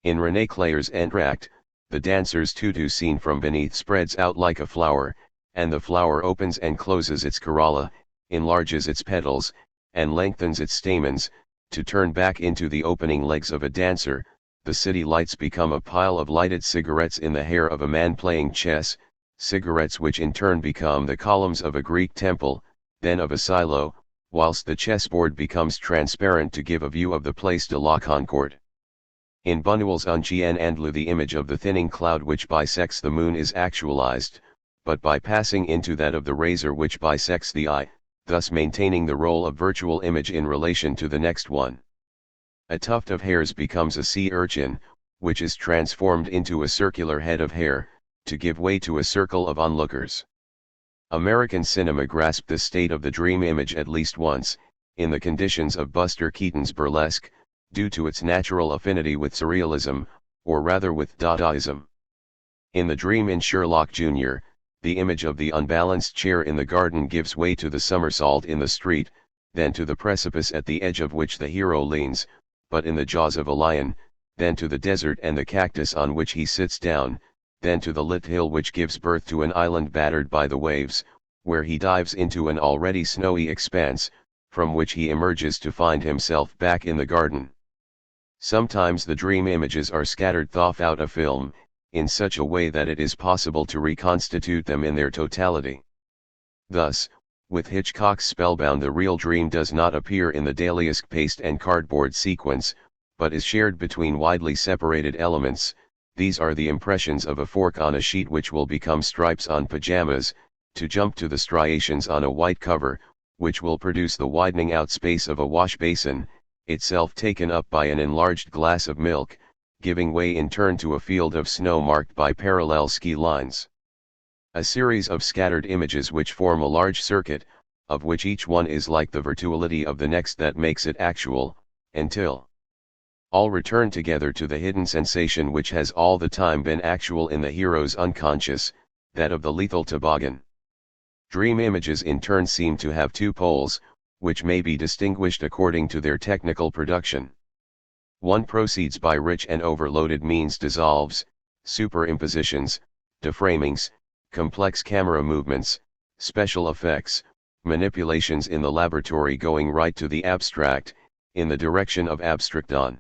In René Clair's Entr'acte, the dancer's tutu seen from beneath spreads out like a flower, and the flower opens and closes its corolla, enlarges its petals, and lengthens its stamens, to turn back into the opening legs of a dancer. The city lights become a pile of lighted cigarettes in the hair of a man playing chess, cigarettes which in turn become the columns of a Greek temple, then of a silo, whilst the chessboard becomes transparent to give a view of the Place de la Concorde. In Buñuel's Un Chien Andalou the image of the thinning cloud which bisects the moon is actualized, but by passing into that of the razor which bisects the eye, thus maintaining the role of virtual image in relation to the next one. A tuft of hairs becomes a sea urchin, which is transformed into a circular head of hair, to give way to a circle of onlookers. American cinema grasped this state of the dream image at least once, in the conditions of Buster Keaton's burlesque, due to its natural affinity with surrealism, or rather with Dadaism. In The Dream in Sherlock Jr., the image of the unbalanced chair in the garden gives way to the somersault in the street, then to the precipice at the edge of which the hero leans, but in the jaws of a lion, then to the desert and the cactus on which he sits down, then to the lit hill which gives birth to an island battered by the waves, where he dives into an already snowy expanse, from which he emerges to find himself back in the garden. Sometimes the dream images are scattered throughout a film, in such a way that it is possible to reconstitute them in their totality. Thus, with Hitchcock's Spellbound, the real dream does not appear in the Deleuze paste and cardboard sequence, but is shared between widely separated elements. These are the impressions of a fork on a sheet which will become stripes on pajamas, to jump to the striations on a white cover, which will produce the widening out space of a wash basin, itself taken up by an enlarged glass of milk, giving way in turn to a field of snow marked by parallel ski lines. A series of scattered images which form a large circuit, of which each one is like the virtuality of the next that makes it actual, until all return together to the hidden sensation which has all the time been actual in the hero's unconscious, that of the lethal toboggan. Dream images in turn seem to have two poles, which may be distinguished according to their technical production. One proceeds by rich and overloaded means, dissolves, superimpositions, deframings, complex camera movements, special effects, manipulations in the laboratory going right to the abstract, in the direction of abstracton.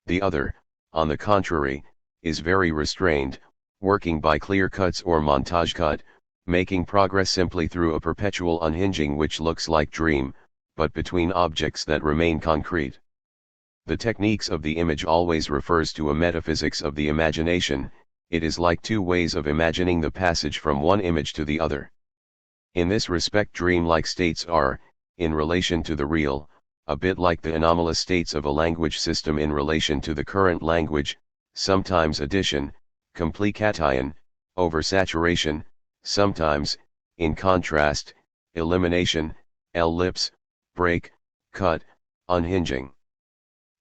The other, on the contrary, is very restrained, working by clear cuts or montage cut, making progress simply through a perpetual unhinging which looks like dream, but between objects that remain concrete. The techniques of the image always refers to a metaphysics of the imagination. It is like two ways of imagining the passage from one image to the other. In this respect, dream-like states are, in relation to the real, a bit like the anomalous states of a language system in relation to the current language, sometimes addition, complication, oversaturation, sometimes, in contrast, elimination, ellipse, break, cut, unhinging.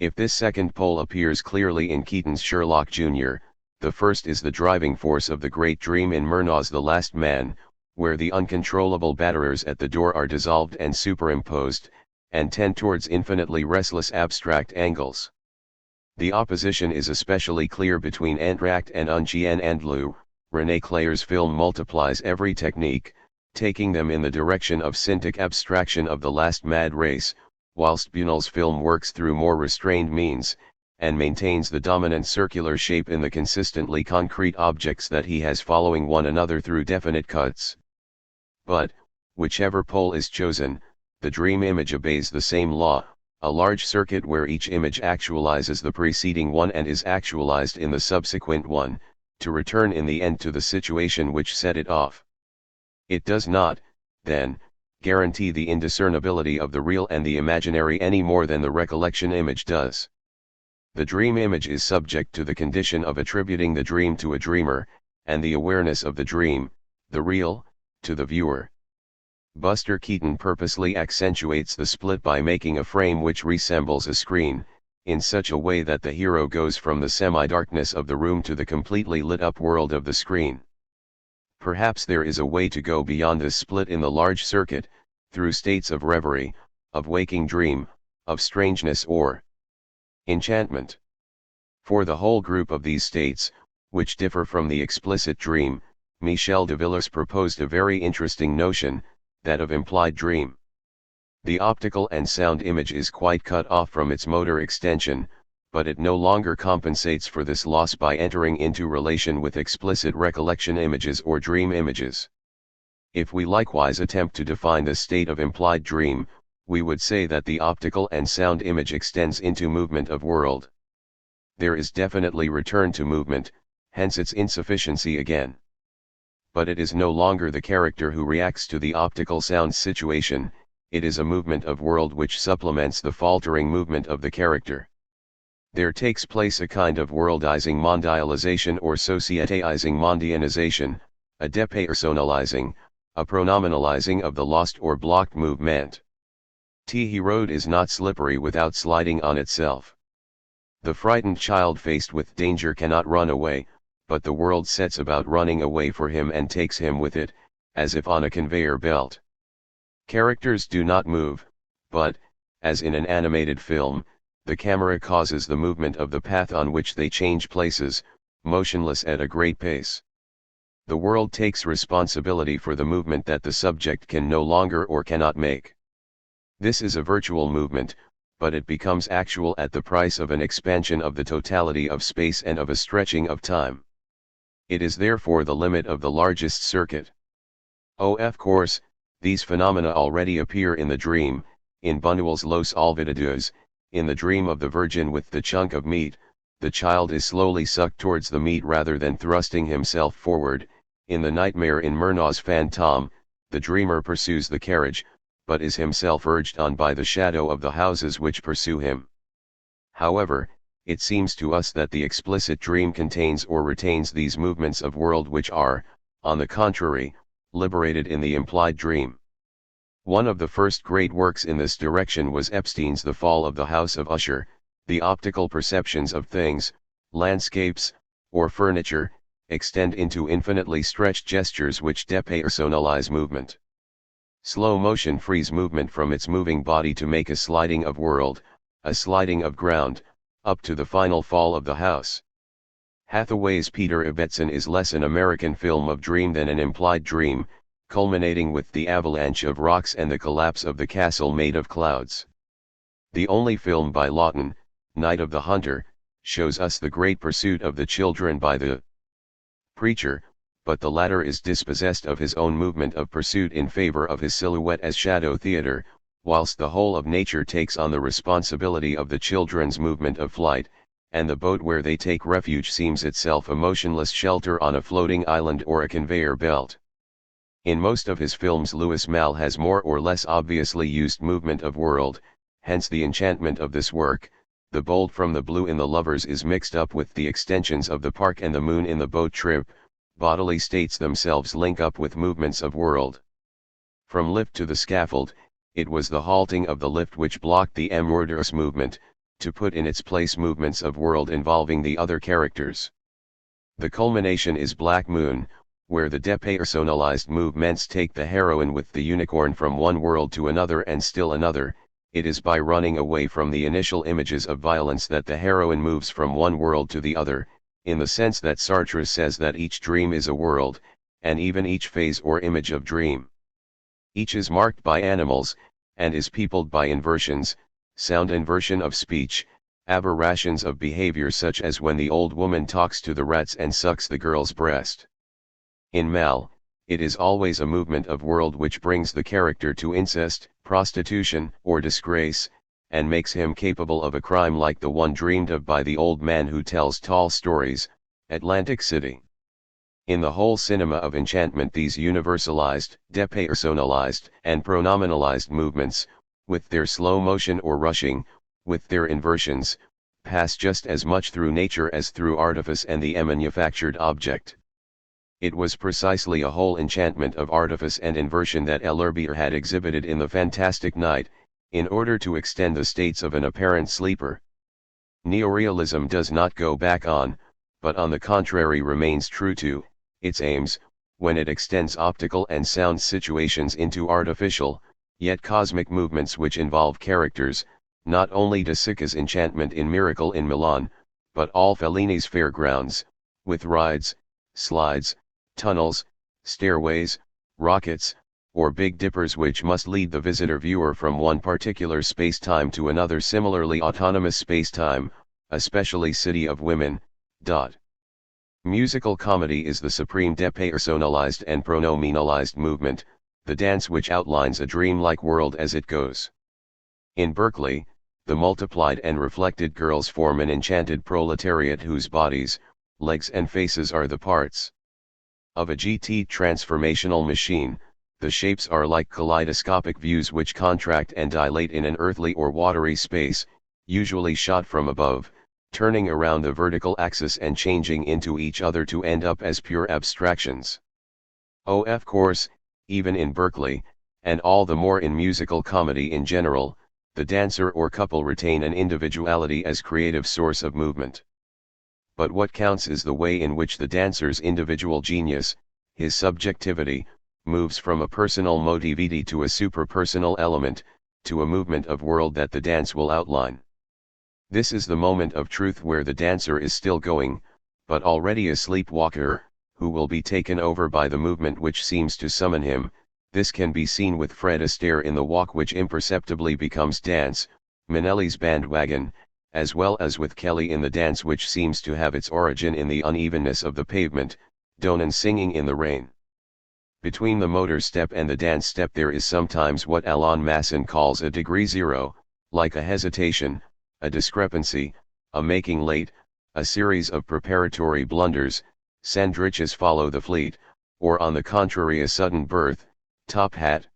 If this second pole appears clearly in Keaton's Sherlock Jr., the first is the driving force of the great dream in Murnau's The Last Man, where the uncontrollable batterers at the door are dissolved and superimposed, and tend towards infinitely restless abstract angles. The opposition is especially clear between entr'acte and Ungien and Lou. René Clair's film multiplies every technique, taking them in the direction of syntic abstraction of the last mad race, whilst Bunel's film works through more restrained means, and maintains the dominant circular shape in the consistently concrete objects that he has following one another through definite cuts. But, whichever pole is chosen, the dream image obeys the same law, a large circuit where each image actualizes the preceding one and is actualized in the subsequent one, to return in the end to the situation which set it off. It does not, then, guarantee the indiscernibility of the real and the imaginary any more than the recollection image does. The dream image is subject to the condition of attributing the dream to a dreamer, and the awareness of the dream, the real, to the viewer. Buster Keaton purposely accentuates the split by making a frame which resembles a screen, in such a way that the hero goes from the semi-darkness of the room to the completely lit-up world of the screen. Perhaps there is a way to go beyond this split in the large circuit, through states of reverie, of waking dream, of strangeness or enchantment. For the whole group of these states, which differ from the explicit dream, Michel de Villers proposed a very interesting notion, that of implied dream. The optical and sound image is quite cut off from its motor extension, but it no longer compensates for this loss by entering into relation with explicit recollection images or dream images. If we likewise attempt to define the state of implied dream, we would say that the optical and sound image extends into movement of world. There is definitely return to movement, hence its insufficiency again. But it is no longer the character who reacts to the optical sound situation, it is a movement of world which supplements the faltering movement of the character. There takes place a kind of worldizing mondialization or societaizing mondianization, a depersonalizing, a pronominalizing of the lost or blocked movement. THIRD is not slippery without sliding on itself. The frightened child faced with danger cannot run away, but the world sets about running away for him and takes him with it, as if on a conveyor belt. Characters do not move, but, as in an animated film, the camera causes the movement of the path on which they change places, motionless at a great pace. The world takes responsibility for the movement that the subject can no longer or cannot make. This is a virtual movement, but it becomes actual at the price of an expansion of the totality of space and of a stretching of time. It is therefore the limit of the largest circuit. Of course, these phenomena already appear in the dream, in Buñuel's Los Olvidados, in the dream of the Virgin with the chunk of meat. The child is slowly sucked towards the meat rather than thrusting himself forward. In the nightmare in Murnau's Fantôme, the dreamer pursues the carriage, but is himself urged on by the shadow of the houses which pursue him. However, it seems to us that the explicit dream contains or retains these movements of world which are, on the contrary, liberated in the implied dream. One of the first great works in this direction was Epstein's The Fall of the House of Usher. The optical perceptions of things, landscapes, or furniture, extend into infinitely stretched gestures which depersonalize movement. Slow motion frees movement from its moving body to make a sliding of world, a sliding of ground, up to the final fall of the house. Hathaway's Peter Ibbetson is less an American film of dream than an implied dream, culminating with the avalanche of rocks and the collapse of the castle made of clouds. The only film by Lawton, Night of the Hunter, shows us the great pursuit of the children by the preacher, but the latter is dispossessed of his own movement of pursuit in favor of his silhouette as shadow theatre, whilst the whole of nature takes on the responsibility of the children's movement of flight, and the boat where they take refuge seems itself a motionless shelter on a floating island or a conveyor belt. In most of his films Louis Malle has more or less obviously used movement of world, hence the enchantment of this work. The bold from the blue in The Lovers is mixed up with the extensions of the park and the moon in the boat trip. Bodily states themselves link up with movements of world. From lift to the scaffold, it was the halting of the lift which blocked the amorous movement, to put in its place movements of world involving the other characters. The culmination is Black Moon, where the depersonalized movements take the heroine with the unicorn from one world to another and still another. It is by running away from the initial images of violence that the heroine moves from one world to the other, in the sense that Sartre says that each dream is a world, and even each phase or image of dream. Each is marked by animals, and is peopled by inversions, sound inversion of speech, aberrations of behavior such as when the old woman talks to the rats and sucks the girl's breast. In Malle, it is always a movement of world which brings the character to incest, prostitution, or disgrace, and makes him capable of a crime like the one dreamed of by the old man who tells tall stories, Atlantic City. In the whole cinema of enchantment these universalized, depersonalized, and pronominalized movements, with their slow motion or rushing, with their inversions, pass just as much through nature as through artifice and the manufactured object. It was precisely a whole enchantment of artifice and inversion that L'Herbier had exhibited in the fantastic night, in order to extend the states of an apparent sleeper. Neorealism does not go back on, but on the contrary remains true to, its aims, when it extends optical and sound situations into artificial, yet cosmic movements which involve characters, not only De Sica's enchantment in Miracle in Milan, but all Fellini's fairgrounds, with rides, slides, tunnels, stairways, rockets, or Big Dippers which must lead the visitor viewer from one particular space-time to another similarly autonomous space-time, especially City of Women. Musical comedy is the supreme depersonalized and pronominalized movement, the dance which outlines a dream-like world as it goes. In Berkeley, the multiplied and reflected girls form an enchanted proletariat whose bodies, legs and faces are the parts of a GT transformational machine. The shapes are like kaleidoscopic views which contract and dilate in an earthly or watery space, usually shot from above, turning around the vertical axis and changing into each other to end up as pure abstractions. Of course, even in Berkeley, and all the more in musical comedy in general, the dancer or couple retain an individuality as creative source of movement. But what counts is the way in which the dancer's individual genius, his subjectivity, moves from a personal motivity to a superpersonal element, to a movement of world that the dance will outline. This is the moment of truth where the dancer is still going, but already a sleepwalker, who will be taken over by the movement which seems to summon him, This can be seen with Fred Astaire in The Walk, which imperceptibly becomes dance, Minnelli's Bandwagon, as well as with Kelly in the dance which seems to have its origin in the unevenness of the pavement, Donen singing in the rain. Between the motor step and the dance step there is sometimes what Alain Masson calls a degree zero, like a hesitation, a discrepancy, a making late, a series of preparatory blunders, sandwiches follow the fleet, or on the contrary a sudden birth, top hat.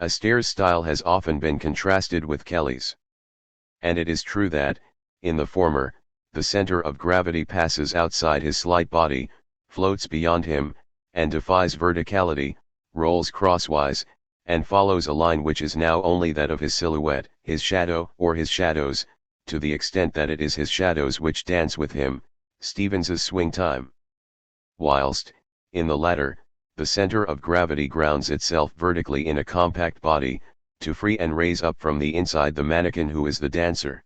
Astaire's style has often been contrasted with Kelly's. And it is true that, in the former, the center of gravity passes outside his slight body, floats beyond him, and defies verticality, rolls crosswise, and follows a line which is now only that of his silhouette, his shadow or his shadows, to the extent that it is his shadows which dance with him, Stevens's swing time. Whilst, in the latter, the center of gravity grounds itself vertically in a compact body, to free and raise up from the inside the mannequin who is the dancer.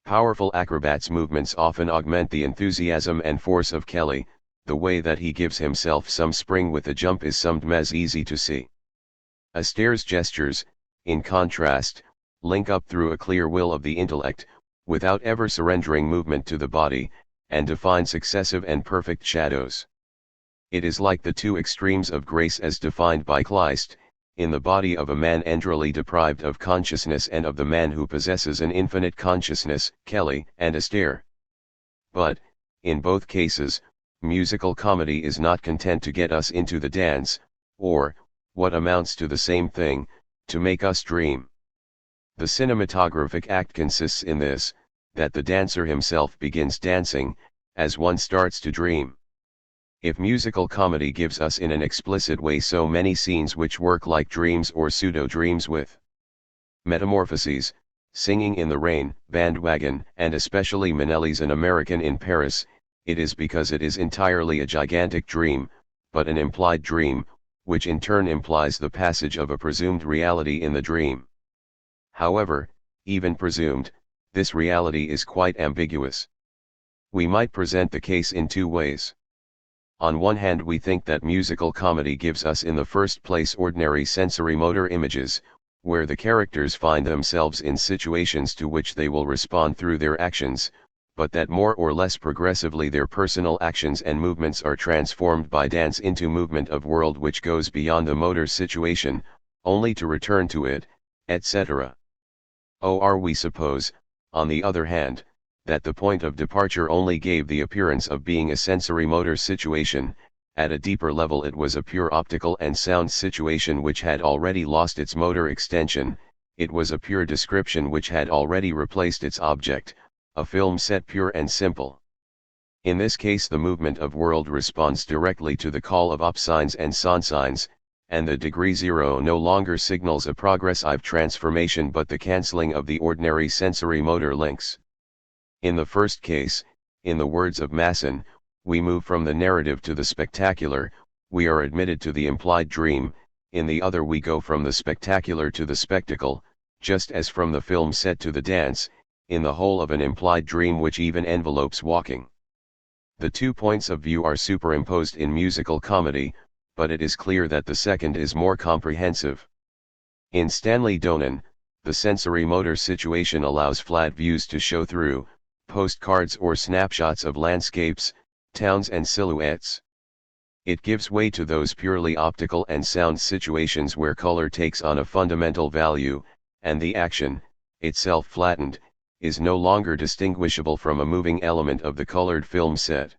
Powerful acrobats' movements often augment the enthusiasm and force of Kelly. The way that he gives himself some spring with a jump is sometimes easy to see. Astaire's gestures, in contrast, link up through a clear will of the intellect, without ever surrendering movement to the body, and define successive and perfect shadows. It is like the two extremes of grace as defined by Kleist, in the body of a man entirely deprived of consciousness and of the man who possesses an infinite consciousness, Kelly and Astaire. But, in both cases, musical comedy is not content to get us into the dance, or, what amounts to the same thing, to make us dream. The cinematographic act consists in this, that the dancer himself begins dancing, as one starts to dream. If musical comedy gives us in an explicit way so many scenes which work like dreams or pseudo-dreams with metamorphoses, Singing in the Rain, Bandwagon, and especially Minnelli's An American in Paris, it is because it is entirely a gigantic dream, but an implied dream, which in turn implies the passage of a presumed reality in the dream. However, even presumed, this reality is quite ambiguous. We might present the case in two ways. On one hand, we think that musical comedy gives us in the first place ordinary sensory-motor images, where the characters find themselves in situations to which they will respond through their actions, but that more or less progressively their personal actions and movements are transformed by dance into movement of world which goes beyond the motor situation, only to return to it, etc. Or we suppose, on the other hand, that the point of departure only gave the appearance of being a sensory-motor situation, at a deeper level it was a pure optical and sound situation which had already lost its motor extension, it was a pure description which had already replaced its object, a film set pure and simple. In this case the movement of world responds directly to the call of op signs and son signs, and the degree zero no longer signals a progressive transformation but the cancelling of the ordinary sensory motor links. In the first case, in the words of Masson, we move from the narrative to the spectacular, we are admitted to the implied dream, in the other we go from the spectacular to the spectacle, just as from the film set to the dance, in the whole of an implied dream which even envelopes walking. The two points of view are superimposed in musical comedy, but it is clear that the second is more comprehensive. In Stanley Donen, the sensory-motor situation allows flat views to show through, postcards or snapshots of landscapes, towns and silhouettes. It gives way to those purely optical and sound situations where color takes on a fundamental value, and the action, itself flattened, is no longer distinguishable from a moving element of the colored film set.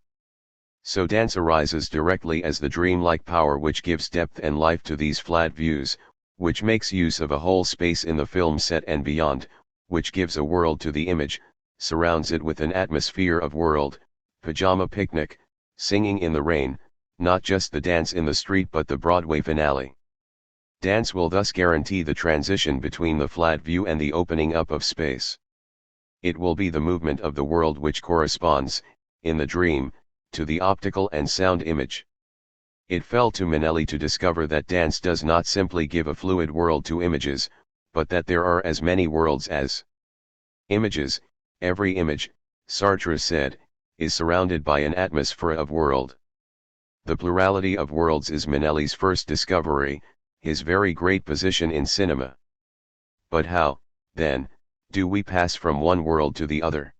So dance arises directly as the dreamlike power which gives depth and life to these flat views, which makes use of a whole space in the film set and beyond, which gives a world to the image, surrounds it with an atmosphere of world, pajama picnic, Singing in the Rain, not just the dance in the street but the Broadway finale. Dance will thus guarantee the transition between the flat view and the opening up of space. It will be the movement of the world which corresponds, in the dream, to the optical and sound image. It fell to Minnelli to discover that dance does not simply give a fluid world to images, but that there are as many worlds as images. Every image, Sartre said, is surrounded by an atmosphere of world. The plurality of worlds is Minnelli's first discovery, his very great position in cinema. But how, then, do we pass from one world to the other?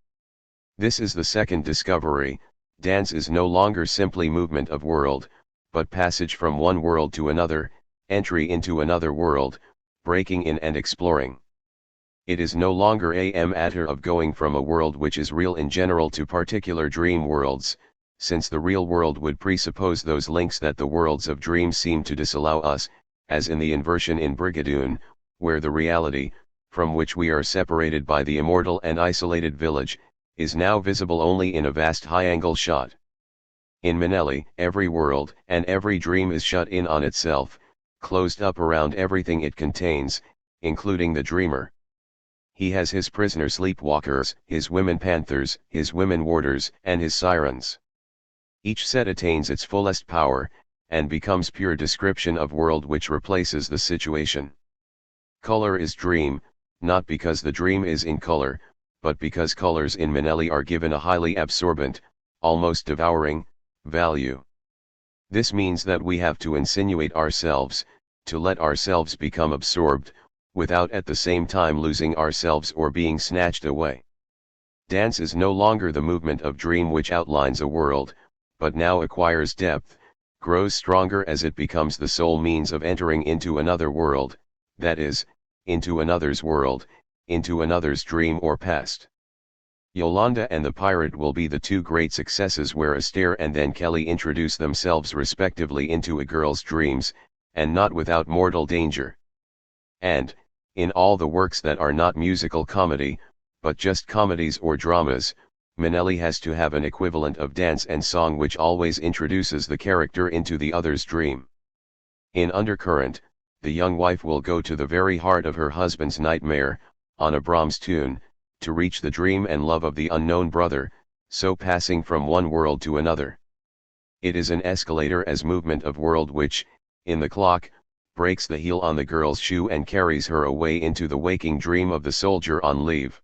This is the second discovery. Dance is no longer simply movement of world, but passage from one world to another, entry into another world, breaking in and exploring. It is no longer a matter of going from a world which is real in general to particular dream worlds, since the real world would presuppose those links that the worlds of dreams seem to disallow us, as in the inversion in Brigadoon, where the reality, from which we are separated by the immortal and isolated village, is now visible only in a vast high-angle shot. In Manelli, every world and every dream is shut in on itself, closed up around everything it contains, including the dreamer. He has his prisoner sleepwalkers, his women panthers, his women warders, and his sirens. Each set attains its fullest power, and becomes pure description of world which replaces the situation. Color is dream, not because the dream is in color, but because colors in Manelli are given a highly absorbent, almost devouring, value. This means that we have to insinuate ourselves, to let ourselves become absorbed, without at the same time losing ourselves or being snatched away. Dance is no longer the movement of dream which outlines a world, but now acquires depth, grows stronger as it becomes the sole means of entering into another world, that is, into another's world, into another's dream or past. Yolanda and the Pirate will be the two great successes where Astaire and then Kelly introduce themselves respectively into a girl's dreams, and not without mortal danger. And, in all the works that are not musical comedy, but just comedies or dramas, Manelli has to have an equivalent of dance and song which always introduces the character into the other's dream. In Undercurrent, the young wife will go to the very heart of her husband's nightmare, on a Brahms tune, to reach the dream and love of the unknown brother, so passing from one world to another. It is an escalator as movement of world which, in the clock, breaks the heel on the girl's shoe and carries her away into the waking dream of the soldier on leave.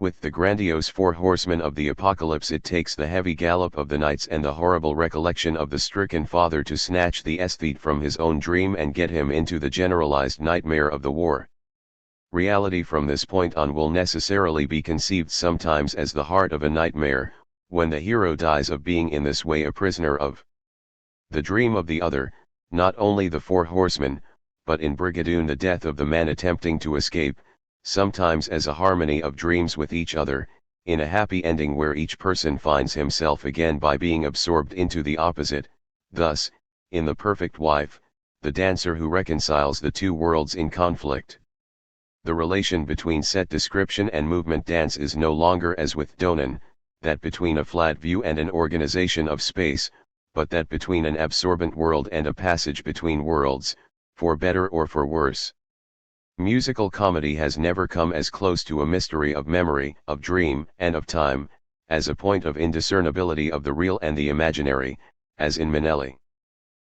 With the grandiose four horsemen of the apocalypse it takes the heavy gallop of the knights and the horrible recollection of the stricken father to snatch the aesthete from his own dream and get him into the generalized nightmare of the war. Reality from this point on will necessarily be conceived sometimes as the heart of a nightmare, when the hero dies of being in this way a prisoner of the dream of the other, not only the four horsemen, but in Brigadoon the death of the man attempting to escape, sometimes as a harmony of dreams with each other, in a happy ending where each person finds himself again by being absorbed into the opposite. Thus, in The Perfect Wife, the dancer who reconciles the two worlds in conflict. The relation between set description and movement dance is no longer as with Donen, that between a flat view and an organization of space, but that between an absorbent world and a passage between worlds, for better or for worse. Musical comedy has never come as close to a mystery of memory, of dream, and of time, as a point of indiscernibility of the real and the imaginary, as in Manelli.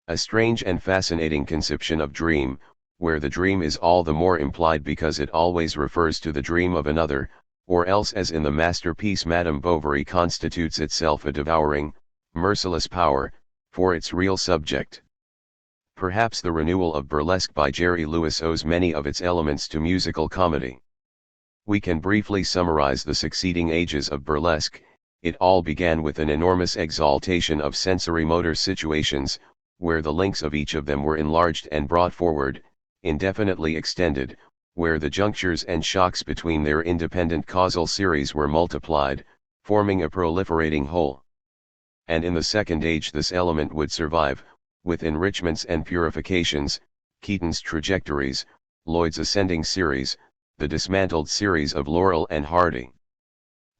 A strange and fascinating conception of dream, where the dream is all the more implied because it always refers to the dream of another, or else as in the masterpiece Madame Bovary constitutes itself a devouring, merciless power, for its real subject. Perhaps the renewal of burlesque by Jerry Lewis owes many of its elements to musical comedy. We can briefly summarize the succeeding ages of burlesque. It all began with an enormous exaltation of sensory-motor situations, where the links of each of them were enlarged and brought forward, indefinitely extended, where the junctures and shocks between their independent causal series were multiplied, forming a proliferating whole. And in the second age this element would survive, with enrichments and purifications, Keaton's trajectories, Lloyd's ascending series, the dismantled series of Laurel and Hardy.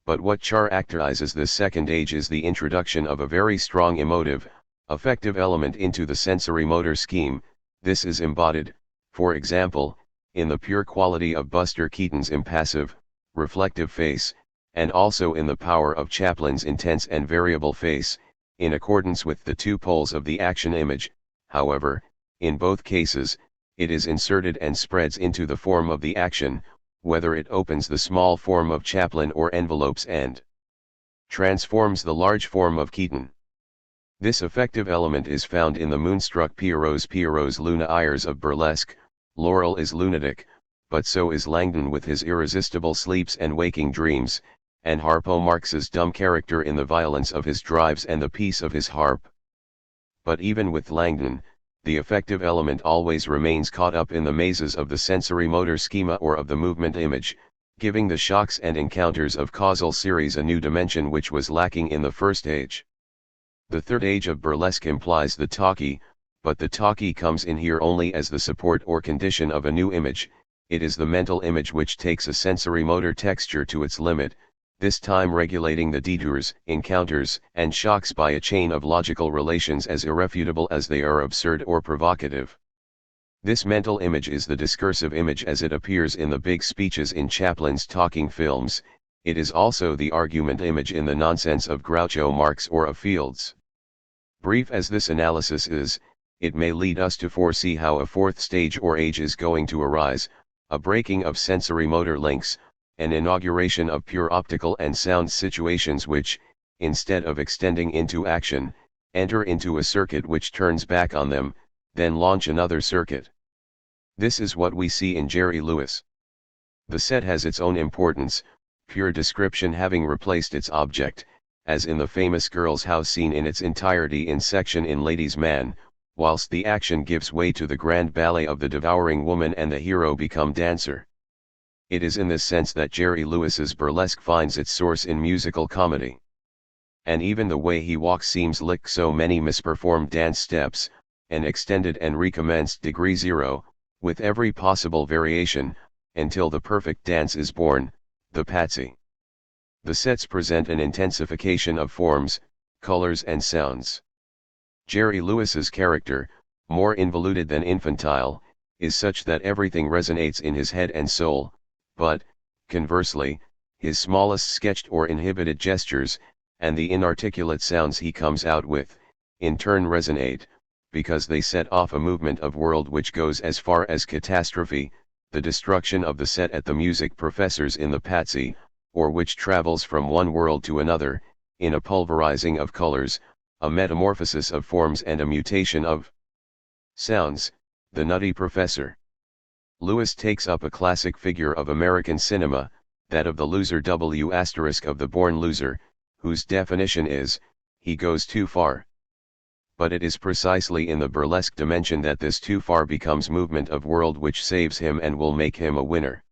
But what characterizes this second age is the introduction of a very strong emotive, affective element into the sensory-motor scheme. This is embodied, for example, in the pure quality of Buster Keaton's impassive, reflective face, and also in the power of Chaplin's intense and variable face, in accordance with the two poles of the action image. However, in both cases, it is inserted and spreads into the form of the action, whether it opens the small form of Chaplin or envelopes and transforms the large form of Keaton. This affective element is found in the moonstruck Pierrot's Luna Ayres of burlesque. Laurel is lunatic, but so is Langdon with his irresistible sleeps and waking dreams, and Harpo Marx's dumb character in the violence of his drives and the peace of his harp. But even with Langdon, the affective element always remains caught up in the mazes of the sensory-motor schema or of the movement image, giving the shocks and encounters of causal series a new dimension which was lacking in the first age. The third age of burlesque implies the talkie, but the talkie comes in here only as the support or condition of a new image. It is the mental image which takes a sensory-motor texture to its limit, this time regulating the detours, encounters, and shocks by a chain of logical relations as irrefutable as they are absurd or provocative. This mental image is the discursive image as it appears in the big speeches in Chaplin's talking films. It is also the argument image in the nonsense of Groucho Marx or of Fields. Brief as this analysis is, it may lead us to foresee how a fourth stage or age is going to arise, a breaking of sensory-motor links, an inauguration of pure optical and sound situations which, instead of extending into action, enter into a circuit which turns back on them, then launch another circuit. This is what we see in Jerry Lewis. The set has its own importance, pure description having replaced its object, as in the famous girl's house scene in its entirety in section in Ladies' Man, whilst the action gives way to the grand ballet of the devouring woman and the hero become dancer. It is in this sense that Jerry Lewis's burlesque finds its source in musical comedy. And even the way he walks seems like so many misperformed dance steps, an extended and recommenced degree zero, with every possible variation, until the perfect dance is born, the patsy. The sets present an intensification of forms, colors and sounds. Jerry Lewis's character, more involuted than infantile, is such that everything resonates in his head and soul, but, conversely, his smallest sketched or inhibited gestures, and the inarticulate sounds he comes out with, in turn resonate, because they set off a movement of world which goes as far as catastrophe, the destruction of the set at the music professors in the patsy, or which travels from one world to another, in a pulverizing of colors, a metamorphosis of forms and a mutation of sounds, the nutty professor. Lewis takes up a classic figure of American cinema, that of the loser of the born loser, whose definition is, he goes too far. But it is precisely in the burlesque dimension that this too far becomes movement of world which saves him and will make him a winner.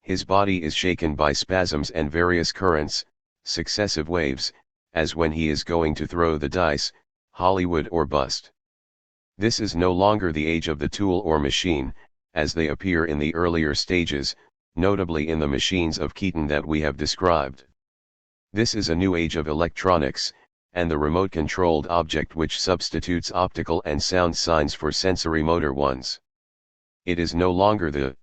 His body is shaken by spasms and various currents, successive waves, as when he is going to throw the dice, Hollywood or bust. This is no longer the age of the tool or machine, as they appear in the earlier stages, notably in the machines of Keaton that we have described. This is a new age of electronics, and the remote-controlled object which substitutes optical and sound signs for sensory-motor ones. It is no longer the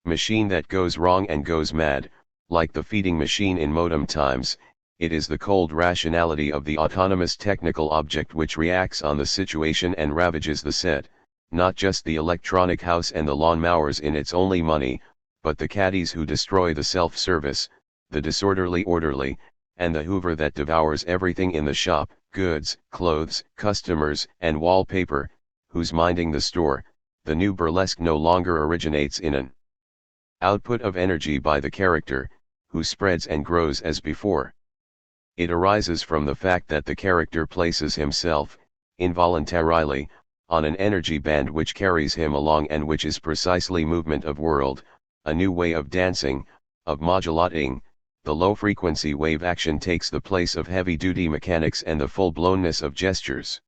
machine that goes wrong and goes mad, like the feeding machine in modem times. It is the cold rationality of the autonomous technical object which reacts on the situation and ravages the set, not just the electronic house and the lawn-mowers in its only money, but the caddies who destroy the self-service, the disorderly orderly, and the Hoover that devours everything in the shop, goods, clothes, customers, and wallpaper, who's minding the store. The new burlesque no longer originates in an output of energy by the character, who spreads and grows as before. It arises from the fact that the character places himself, involuntarily, on an energy band which carries him along and which is precisely movement of world, a new way of dancing, of modulating. The low-frequency wave action takes the place of heavy-duty mechanics and the full-blownness of gestures.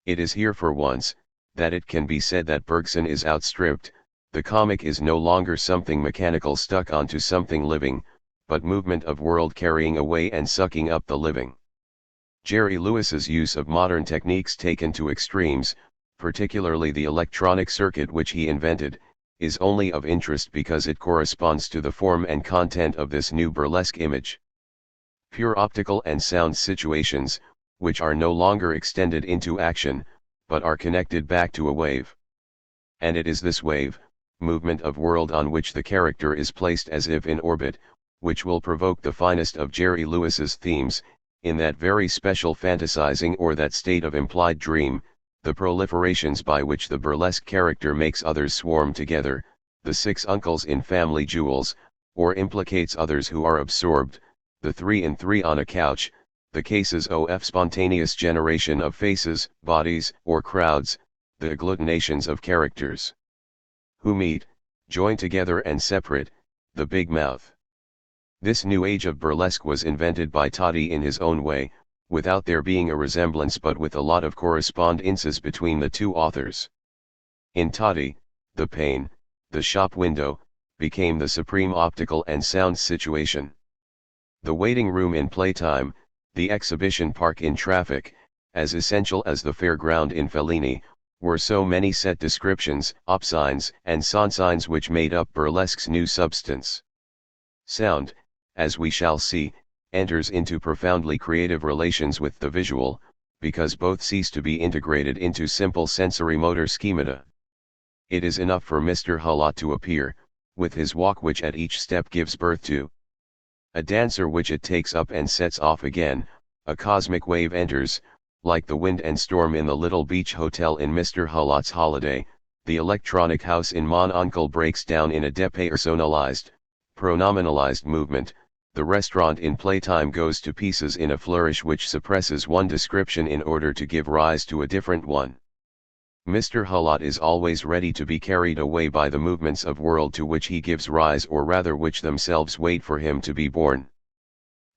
It is here for once, that it can be said that Bergson is outstripped. The comic is no longer something mechanical stuck onto something living, but movement of world carrying away and sucking up the living. Jerry Lewis's use of modern techniques taken to extremes, particularly the electronic circuit which he invented, is only of interest because it corresponds to the form and content of this new burlesque image. Pure optical and sound situations, which are no longer extended into action, but are connected back to a wave. And it is this wave, movement of world on which the character is placed as if in orbit, which will provoke the finest of Jerry Lewis's themes, In that very special fantasizing or that state of implied dream, the proliferations by which the burlesque character makes others swarm together, the 6 uncles in Family Jewels, or implicates others who are absorbed, the 3 and 3 on a couch, the cases of spontaneous generation of faces, bodies, or crowds, the agglutinations of characters who meet, join together and separate, the big mouth. This new age of burlesque was invented by Toddy in his own way, without there being a resemblance but with a lot of correspondences between the two authors. In Toddy, the pane, the shop window, became the supreme optical and sound situation. The waiting room in Playtime, the exhibition park in Traffic, as essential as the fairground in Fellini, were so many set descriptions, op signs, and sound signs which made up burlesque's new substance. Sound, as we shall see, enters into profoundly creative relations with the visual, because both cease to be integrated into simple sensory-motor schemata. It is enough for Mr. Hulot to appear, with his walk which at each step gives birth to a dancer which it takes up and sets off again, a cosmic wave enters, like the wind and storm in the little beach hotel in Mr. Hulot's Holiday, the electronic house in Mon Oncle breaks down in a depersonalized, pronominalized movement, the restaurant in Playtime goes to pieces in a flourish which suppresses one description in order to give rise to a different one. Mr. Hulot is always ready to be carried away by the movements of world to which he gives rise or rather which themselves wait for him to be born.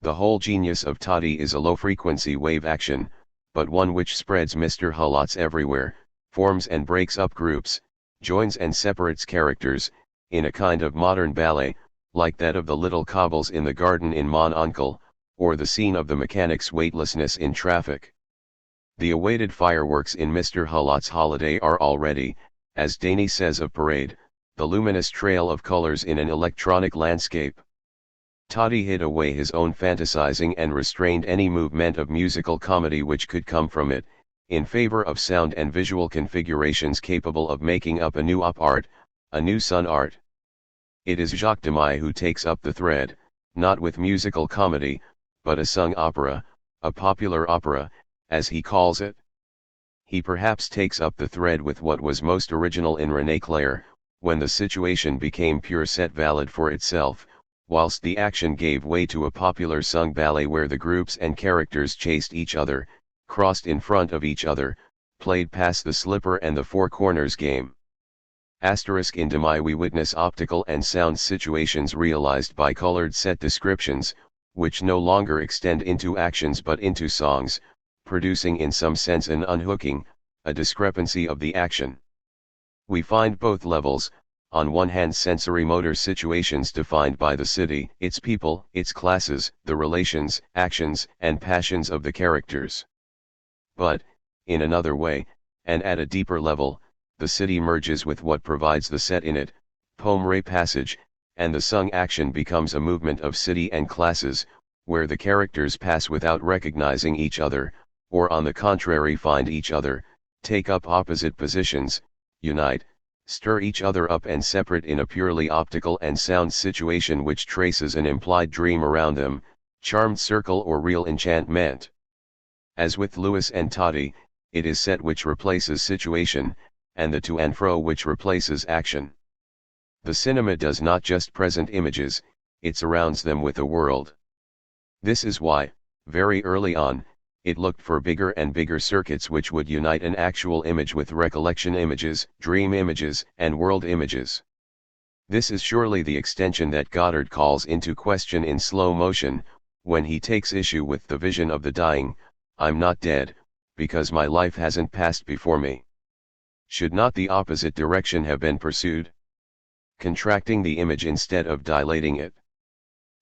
The whole genius of Toddy is a low-frequency wave action, but one which spreads Mr. Hulot's everywhere, forms and breaks up groups, joins and separates characters, in a kind of modern ballet, like that of the little cobbles in the garden in Mon Oncle, or the scene of the mechanic's weightlessness in Traffic. The awaited fireworks in Mr. Hulot's Holiday are already, as Daney says of Parade, the luminous trail of colors in an electronic landscape. Toddy hid away his own fantasizing and restrained any movement of musical comedy which could come from it, in favor of sound and visual configurations capable of making up a new op art, a new sun art. It is Jacques Demy who takes up the thread, not with musical comedy, but a sung opera, a popular opera, as he calls it. He perhaps takes up the thread with what was most original in René Clair, when the situation became pure set valid for itself, whilst the action gave way to a popular sung ballet where the groups and characters chased each other, crossed in front of each other, played past the slipper and the four corners game. In Demy we witness optical and sound situations realized by colored set descriptions, which no longer extend into actions but into songs, producing in some sense an unhooking, a discrepancy of the action. We find both levels, on one hand sensory-motor situations defined by the city, its people, its classes, the relations, actions, and passions of the characters. But, in another way, and at a deeper level, the city merges with what provides the set in it, poem passage, and the sung action becomes a movement of city and classes, where the characters pass without recognizing each other, or on the contrary find each other, take up opposite positions, unite, stir each other up and separate in a purely optical and sound situation which traces an implied dream around them, charmed circle or real enchantment. As with Lewis and Toddy, it is set which replaces situation, and the to and fro which replaces action. The cinema does not just present images, it surrounds them with a world. This is why, very early on, it looked for bigger and bigger circuits which would unite an actual image with recollection images, dream images, and world images. This is surely the extension that Goddard calls into question in Slow Motion, when he takes issue with the vision of the dying, I'm not dead, because my life hasn't passed before me. Should not the opposite direction have been pursued? Contracting the image instead of dilating it.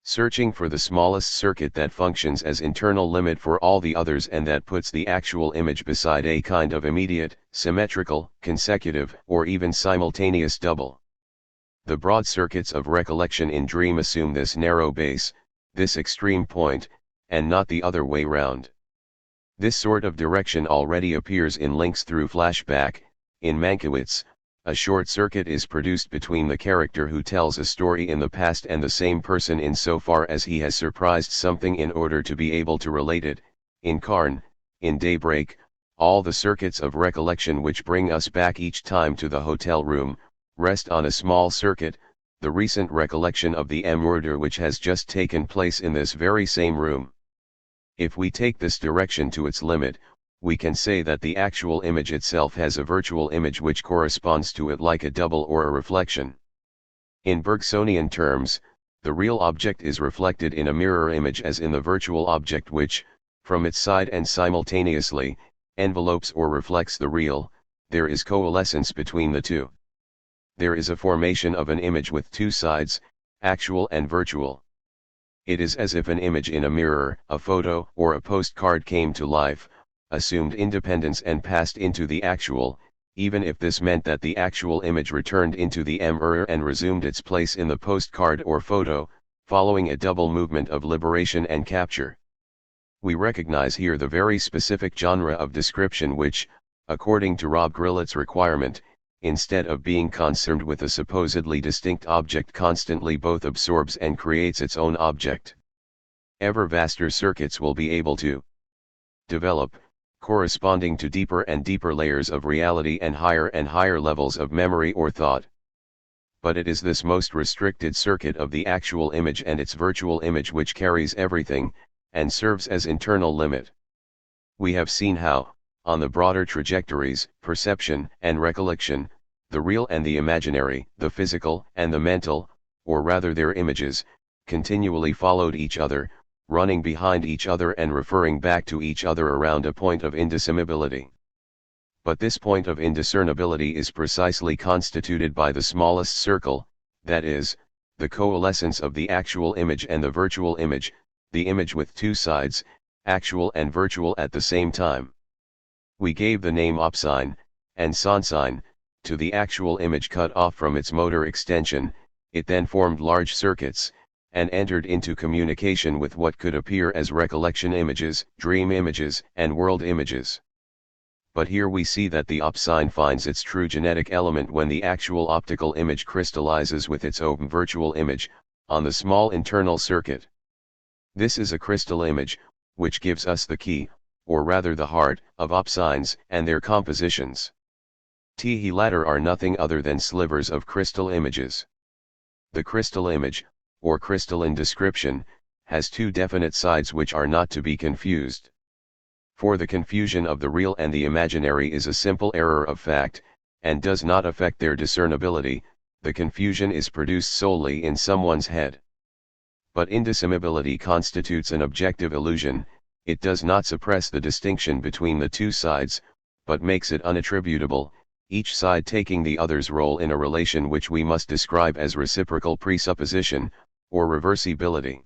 Searching for the smallest circuit that functions as internal limit for all the others and that puts the actual image beside a kind of immediate, symmetrical, consecutive, or even simultaneous double. The broad circuits of recollection in dream assume this narrow base, this extreme point, and not the other way round. This sort of direction already appears in Links Through Flashback, in Mankiewicz, A short circuit is produced between the character who tells a story in the past and the same person insofar as he has surprised something in order to be able to relate it. In Carn, in Daybreak, all the circuits of recollection which bring us back each time to the hotel room, rest on a small circuit, the recent recollection of the murder which has just taken place in this very same room. If we take this direction to its limit, we can say that the actual image itself has a virtual image which corresponds to it like a double or a reflection. In Bergsonian terms, the real object is reflected in a mirror image as in the virtual object which, from its side and simultaneously, envelopes or reflects the real. There is coalescence between the two. There is a formation of an image with two sides, actual and virtual. It is as if an image in a mirror, a photo or a postcard came to life, assumed independence and passed into the actual, even if this meant that the actual image returned into the mirror and resumed its place in the postcard or photo, following a double movement of liberation and capture. We recognize here the very specific genre of description which, according to Rob Grillett's requirement, instead of being concerned with a supposedly distinct object constantly both absorbs and creates its own object. Ever vaster circuits will be able to develop, corresponding to deeper and deeper layers of reality and higher levels of memory or thought. But it is this most restricted circuit of the actual image and its virtual image which carries everything, and serves as internal limit. We have seen how, on the broader trajectories, perception and recollection, the real and the imaginary, the physical and the mental, or rather their images, continually followed each other, running behind each other and referring back to each other around a point of indiscernibility. But this point of indiscernibility is precisely constituted by the smallest circle, that is, the coalescence of the actual image and the virtual image, the image with two sides, actual and virtual at the same time. We gave the name opsine, and sonsine, to the actual image cut off from its motor extension. It then formed large circuits, and entered into communication with what could appear as recollection images, dream images, and world images. But here we see that the opsine finds its true genetic element when the actual optical image crystallizes with its own virtual image, on the small internal circuit. This is a crystal image, which gives us the key, or rather the heart, of opsines and their compositions. The latter are nothing other than slivers of crystal images. The crystal image, or crystalline description, has two definite sides which are not to be confused. For the confusion of the real and the imaginary is a simple error of fact, and does not affect their discernibility. The confusion is produced solely in someone's head. But indiscernibility constitutes an objective illusion. It does not suppress the distinction between the two sides, but makes it unattributable, each side taking the other's role in a relation which we must describe as reciprocal presupposition, or reversibility.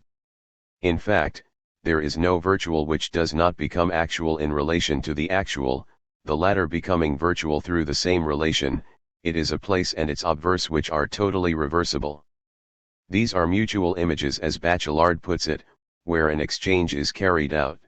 In fact, there is no virtual which does not become actual in relation to the actual, the latter becoming virtual through the same relation. It is a place and its obverse which are totally reversible. These are mutual images, as Bachelard puts it, where an exchange is carried out.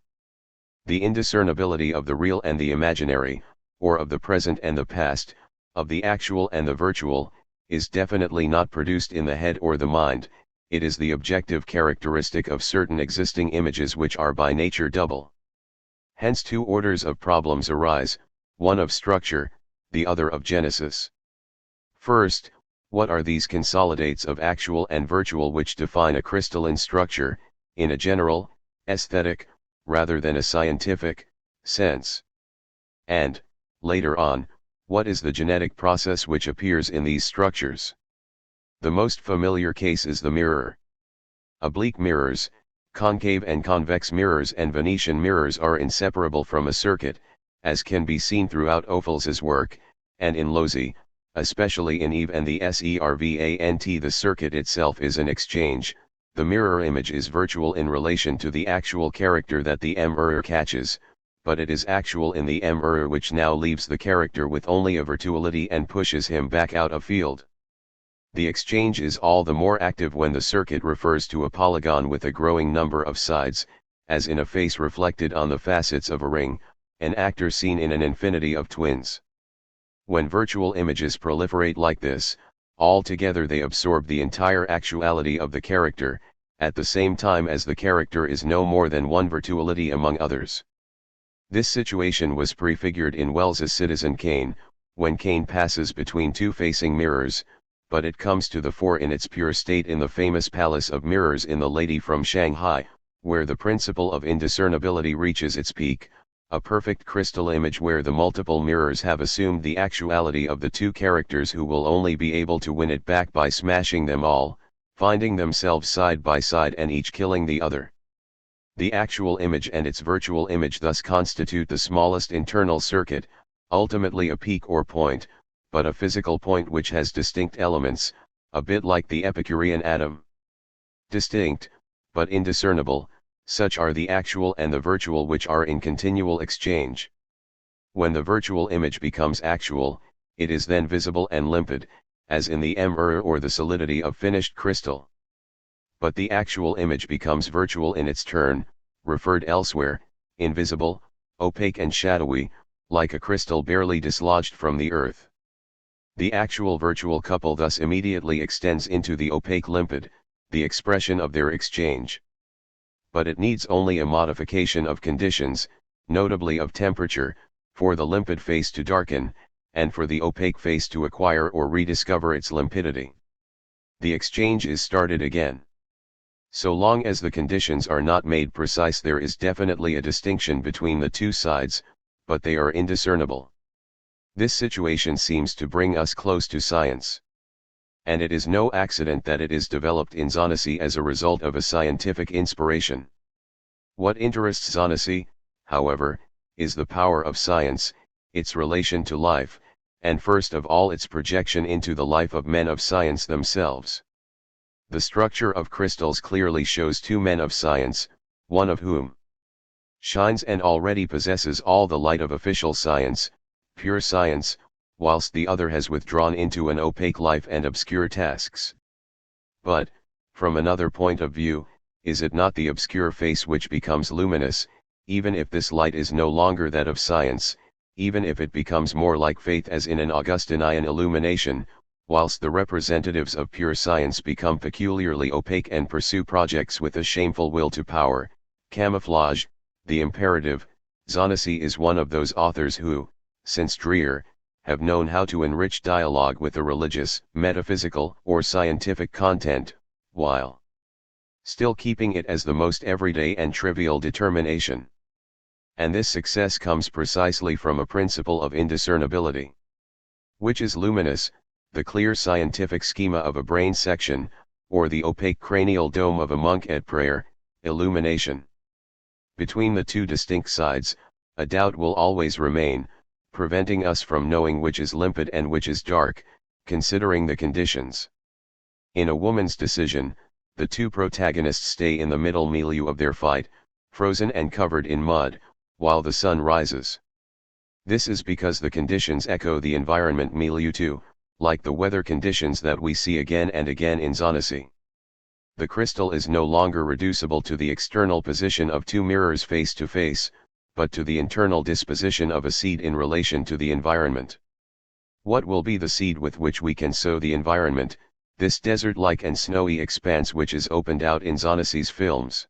The indiscernibility of the real and the imaginary, or of the present and the past, of the actual and the virtual, is definitely not produced in the head or the mind. It is the objective characteristic of certain existing images which are by nature double. Hence two orders of problems arise, one of structure, the other of genesis. First, what are these consolidates of actual and virtual which define a crystalline structure, in a general, aesthetic, rather than a scientific, sense? And, later on, what is the genetic process which appears in these structures? The most familiar case is the mirror. Oblique mirrors, concave and convex mirrors and Venetian mirrors are inseparable from a circuit, as can be seen throughout Ophuls' work, and in Losey, especially in Eve and the Servant. The circuit itself is an exchange. The mirror image is virtual in relation to the actual character that the mirror catches, but it is actual in the mirror which now leaves the character with only a virtuality and pushes him back out of field. The exchange is all the more active when the circuit refers to a polygon with a growing number of sides, as in a face reflected on the facets of a ring, an actor seen in an infinity of twins. When virtual images proliferate like this, altogether they absorb the entire actuality of the character, at the same time as the character is no more than one virtuality among others. This situation was prefigured in Wells's Citizen Kane, when Kane passes between two facing mirrors, but it comes to the fore in its pure state in the famous Palace of Mirrors in The Lady from Shanghai, where the principle of indiscernibility reaches its peak, a perfect crystal image where the multiple mirrors have assumed the actuality of the two characters who will only be able to win it back by smashing them all, finding themselves side by side and each killing the other. The actual image and its virtual image thus constitute the smallest internal circuit, ultimately a peak or point, but a physical point which has distinct elements, a bit like the Epicurean atom. Distinct, but indiscernible, such are the actual and the virtual, which are in continual exchange. When the virtual image becomes actual, it is then visible and limpid, as in the mirror or the solidity of finished crystal. But the actual image becomes virtual in its turn, referred elsewhere, invisible, opaque and shadowy, like a crystal barely dislodged from the earth. The actual virtual couple thus immediately extends into the opaque limpid, the expression of their exchange. But it needs only a modification of conditions, notably of temperature, for the limpid face to darken, and for the opaque face to acquire or rediscover its limpidity. The exchange is started again. So long as the conditions are not made precise, there is definitely a distinction between the two sides, but they are indiscernible. This situation seems to bring us close to science. And it is no accident that it is developed in Zöhnesy as a result of a scientific inspiration. What interests Zöhnesy, however, is the power of science, its relation to life, and first of all its projection into the life of men of science themselves. The structure of crystals clearly shows two men of science, one of whom shines and already possesses all the light of official science, pure science, whilst the other has withdrawn into an opaque life and obscure tasks. But, from another point of view, is it not the obscure face which becomes luminous, even if this light is no longer that of science, even if it becomes more like faith as in an Augustinian illumination, whilst the representatives of pure science become peculiarly opaque and pursue projects with a shameful will to power, camouflage, the imperative? Zöhnesy is one of those authors who, since Dreher, have known how to enrich dialogue with a religious, metaphysical, or scientific content, while still keeping it as the most everyday and trivial determination. And this success comes precisely from a principle of indiscernibility, which is luminous, the clear scientific schema of a brain section, or the opaque cranial dome of a monk at prayer, illumination. Between the two distinct sides, a doubt will always remain, preventing us from knowing which is limpid and which is dark, considering the conditions. In A Woman's Decision, the two protagonists stay in the middle milieu of their fight, frozen and covered in mud, while the sun rises. This is because the conditions echo the environment milieu too, like the weather conditions that we see again and again in Zöhnesy. The crystal is no longer reducible to the external position of two mirrors face to face, but to the internal disposition of a seed in relation to the environment. What will be the seed with which we can sow the environment, this desert-like and snowy expanse which is opened out in Zöhnesy's films?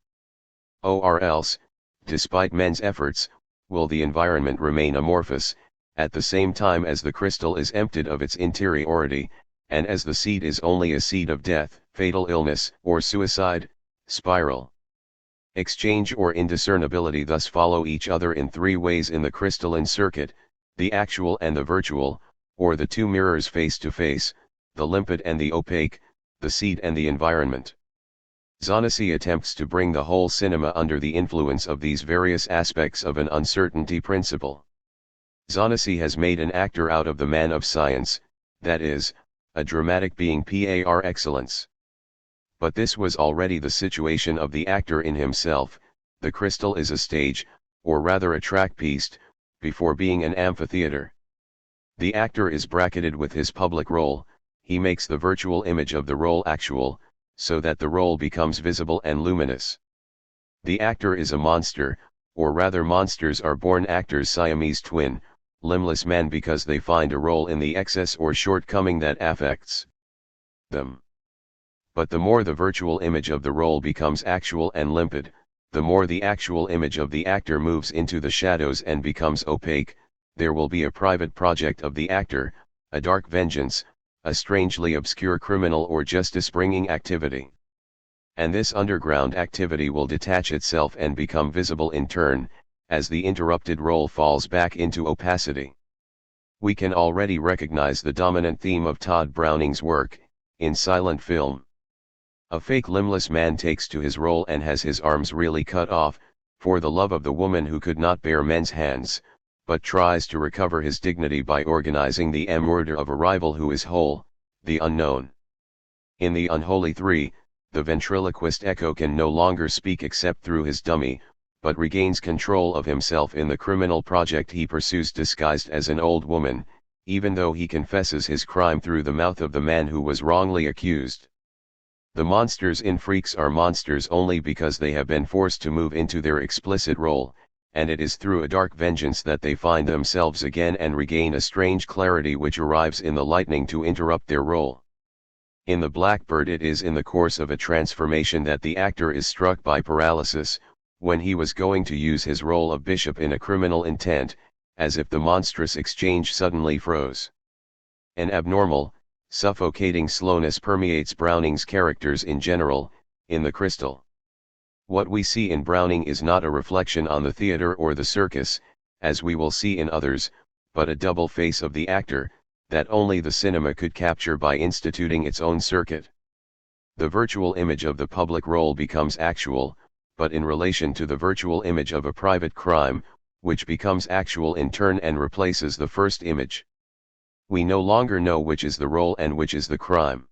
Or else, despite men's efforts, will the environment remain amorphous, at the same time as the crystal is emptied of its interiority, and as the seed is only a seed of death, fatal illness, or suicide, spiral? Exchange or indiscernibility thus follow each other in three ways in the crystalline circuit: the actual and the virtual, or the two mirrors face to face, the limpid and the opaque, the seed and the environment. Zöhnesy attempts to bring the whole cinema under the influence of these various aspects of an uncertainty principle. Zöhnesy has made an actor out of the man of science, that is, a dramatic being par excellence. But this was already the situation of the actor in himself. The crystal is a stage, or rather a track piece, before being an amphitheater. The actor is bracketed with his public role, he makes the virtual image of the role actual, so that the role becomes visible and luminous. The actor is a monster, or rather monsters are born actors, Siamese twin, limbless man because they find a role in the excess or shortcoming that affects them. But the more the virtual image of the role becomes actual and limpid, the more the actual image of the actor moves into the shadows and becomes opaque, there will be a private project of the actor, a dark vengeance, a strangely obscure criminal or justice-bringing activity. And this underground activity will detach itself and become visible in turn, as the interrupted role falls back into opacity. We can already recognize the dominant theme of Todd Browning's work, in silent film. A fake limbless man takes to his role and has his arms really cut off, for the love of the woman who could not bear men's hands, but tries to recover his dignity by organizing the murder of a rival who is whole, the unknown. In The Unholy Three, the ventriloquist Echo can no longer speak except through his dummy, but regains control of himself in the criminal project he pursues disguised as an old woman, even though he confesses his crime through the mouth of the man who was wrongly accused. The monsters in Freaks are monsters only because they have been forced to move into their explicit role, and it is through a dark vengeance that they find themselves again and regain a strange clarity which arrives in the lightning to interrupt their role. In The Blackbird it is in the course of a transformation that the actor is struck by paralysis, when he was going to use his role of bishop in a criminal intent, as if the monstrous exchange suddenly froze. An abnormal, suffocating slowness permeates Browning's characters in general, in The Crystal. What we see in Browning is not a reflection on the theater or the circus, as we will see in others, but a double face of the actor, that only the cinema could capture by instituting its own circuit. The virtual image of the public role becomes actual, but in relation to the virtual image of a private crime, which becomes actual in turn and replaces the first image. We no longer know which is the role and which is the crime.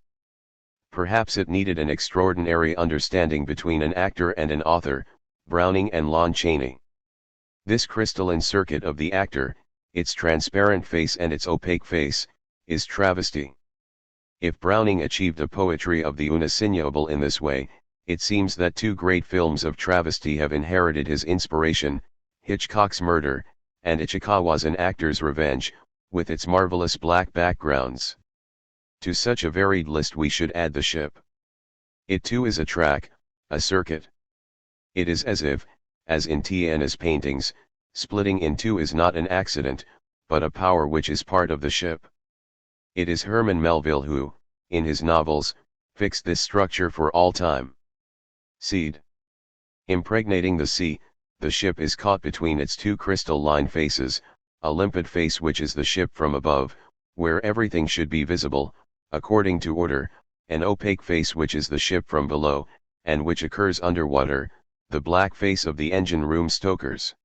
Perhaps it needed an extraordinary understanding between an actor and an author, Browning and Lon Chaney. This crystalline circuit of the actor, its transparent face and its opaque face, is travesty. If Browning achieved a poetry of the unassailable in this way, it seems that two great films of travesty have inherited his inspiration, Hitchcock's Murder, and Ichikawa's An Actor's Revenge, with its marvelous black backgrounds. To such a varied list we should add The Ship. It too is a track, a circuit. It is as if, as in Tiana's paintings, splitting in two is not an accident, but a power which is part of the ship. It is Herman Melville who, in his novels, fixed this structure for all time. Seed. Impregnating the sea, the ship is caught between its two crystalline faces, a limpid face which is the ship from above, where everything should be visible, according to order, an opaque face which is the ship from below, and which occurs underwater, the black face of the engine room stokers.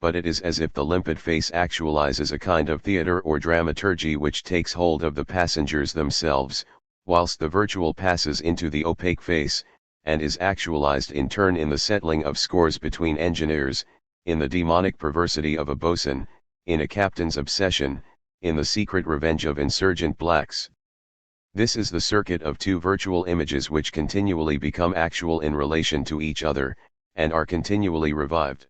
But it is as if the limpid face actualizes a kind of theater or dramaturgy which takes hold of the passengers themselves, whilst the virtual passes into the opaque face, and is actualized in turn in the settling of scores between engineers, in the demonic perversity of a bosun, in a captain's obsession, in the secret revenge of insurgent blacks. This is the circuit of two virtual images which continually become actual in relation to each other, and are continually revived.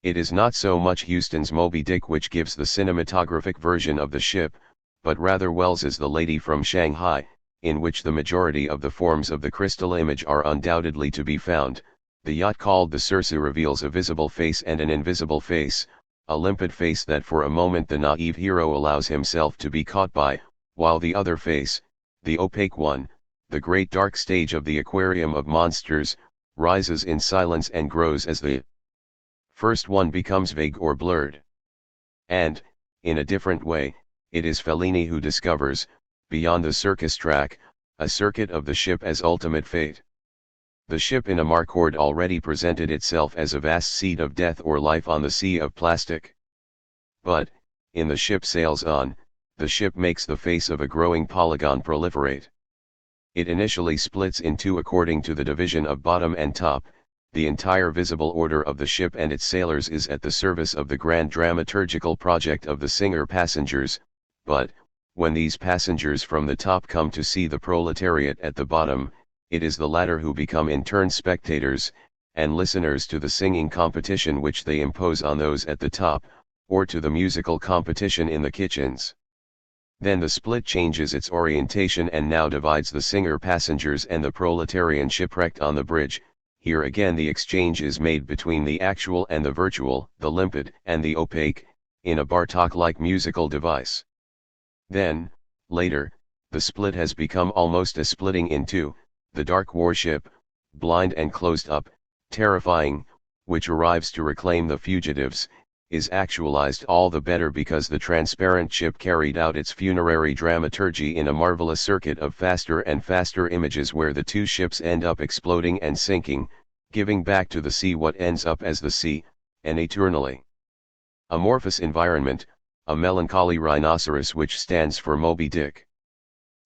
It is not so much Huston's Moby Dick which gives the cinematographic version of the ship, but rather Wells's The Lady from Shanghai, in which the majority of the forms of the crystal image are undoubtedly to be found. The yacht called the Circe reveals a visible face and an invisible face, a limpid face that for a moment the naive hero allows himself to be caught by, while the other face, the opaque one, the great dark stage of the aquarium of monsters, rises in silence and grows as the first one becomes vague or blurred. And, in a different way, it is Fellini who discovers, beyond the circus track, a circuit of the ship as ultimate fate. The ship in Amarcord already presented itself as a vast seed of death or life on the sea of plastic. But, in The Ship Sails On, the ship makes the face of a growing polygon proliferate. It initially splits in two according to the division of bottom and top. The entire visible order of the ship and its sailors is at the service of the grand dramaturgical project of the singer passengers, but, when these passengers from the top come to see the proletariat at the bottom, it is the latter who become in turn spectators, and listeners to the singing competition which they impose on those at the top, or to the musical competition in the kitchens. Then the split changes its orientation and now divides the singer passengers and the proletarian shipwrecked on the bridge. Here again the exchange is made between the actual and the virtual, the limpid and the opaque, in a Bartok-like musical device. Then, later, the split has become almost a splitting in two, the dark warship, blind and closed up, terrifying, which arrives to reclaim the fugitives, is actualized all the better because the transparent ship carried out its funerary dramaturgy in a marvelous circuit of faster and faster images where the two ships end up exploding and sinking, giving back to the sea what ends up as the sea, and eternally. Amorphous environment, a melancholy rhinoceros which stands for Moby Dick.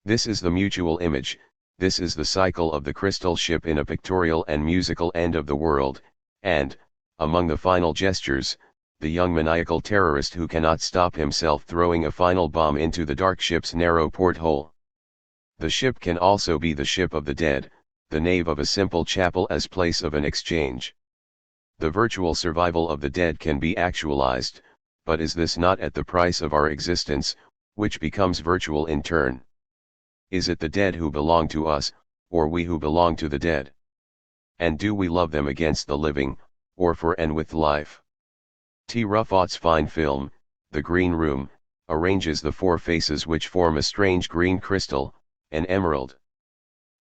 This is the mutual image, this is the cycle of the crystal ship in a pictorial and musical end of the world, and, among the final gestures, the young maniacal terrorist who cannot stop himself throwing a final bomb into the dark ship's narrow porthole. The ship can also be the ship of the dead, the nave of a simple chapel as place of an exchange. The virtual survival of the dead can be actualized, but is this not at the price of our existence, which becomes virtual in turn? Is it the dead who belong to us, or we who belong to the dead? And do we love them against the living, or for and with life? T. Ruffat's fine film, The Green Room, arranges the four faces which form a strange green crystal, an emerald.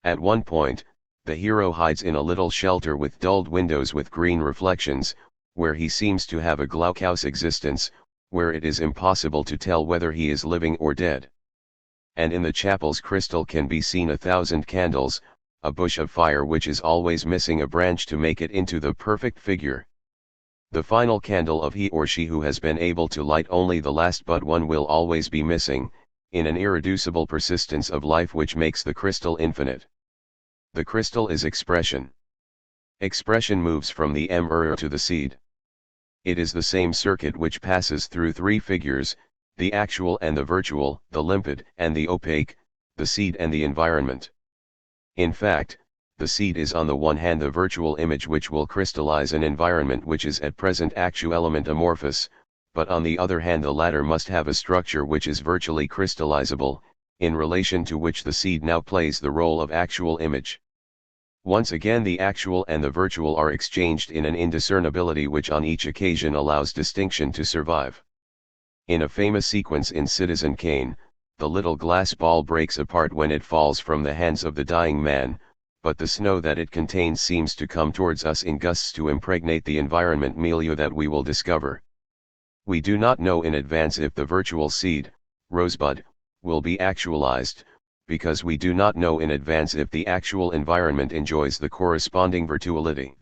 At one point, the hero hides in a little shelter with dulled windows with green reflections, where he seems to have a glaucous existence, where it is impossible to tell whether he is living or dead. And in the chapel's crystal can be seen 1,000 candles, a bush of fire which is always missing a branch to make it into the perfect figure. The final candle of he or she who has been able to light only the last but one will always be missing, in an irreducible persistence of life which makes the crystal infinite. The crystal is expression. Expression moves from the embryo to the seed. It is the same circuit which passes through three figures, the actual and the virtual, the limpid and the opaque, the seed and the environment. In fact, the seed is on the one hand the virtual image which will crystallize an environment which is at present actuelement amorphous, but on the other hand the latter must have a structure which is virtually crystallizable, in relation to which the seed now plays the role of actual image. Once again the actual and the virtual are exchanged in an indiscernibility which on each occasion allows distinction to survive. In a famous sequence in Citizen Kane, the little glass ball breaks apart when it falls from the hands of the dying man, but the snow that it contains seems to come towards us in gusts to impregnate the environment milieu that we will discover. We do not know in advance if the virtual seed, rosebud, will be actualized, because we do not know in advance if the actual environment enjoys the corresponding virtuality.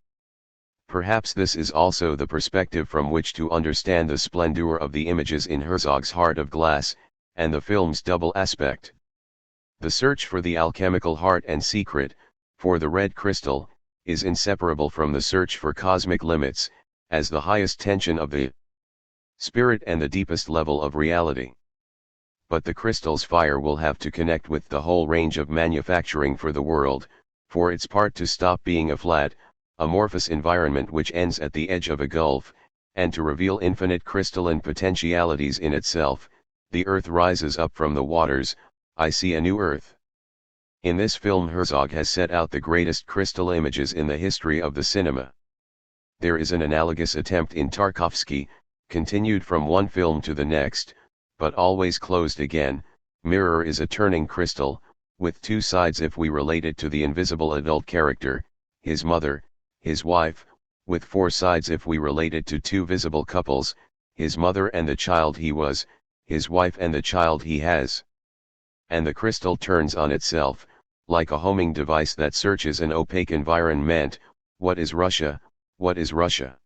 Perhaps this is also the perspective from which to understand the splendor of the images in Herzog's Heart of Glass, and the film's double aspect. The search for the alchemical heart and secret, for the red crystal, is inseparable from the search for cosmic limits, as the highest tension of the spirit and the deepest level of reality. But the crystal's fire will have to connect with the whole range of manufacturing for the world, for its part to stop being a flat, amorphous environment which ends at the edge of a gulf, and to reveal infinite crystalline potentialities in itself. The earth rises up from the waters, I see a new earth. In this film Herzog has set out the greatest crystal images in the history of the cinema. There is an analogous attempt in Tarkovsky, continued from one film to the next, but always closed again. Mirror is a turning crystal, with two sides if we relate it to the invisible adult character, his mother, his wife, with four sides if we relate it to two visible couples, his mother and the child he was, his wife and the child he has. And the crystal turns on itself, like a homing device that searches an opaque environment. What is Russia? What is Russia?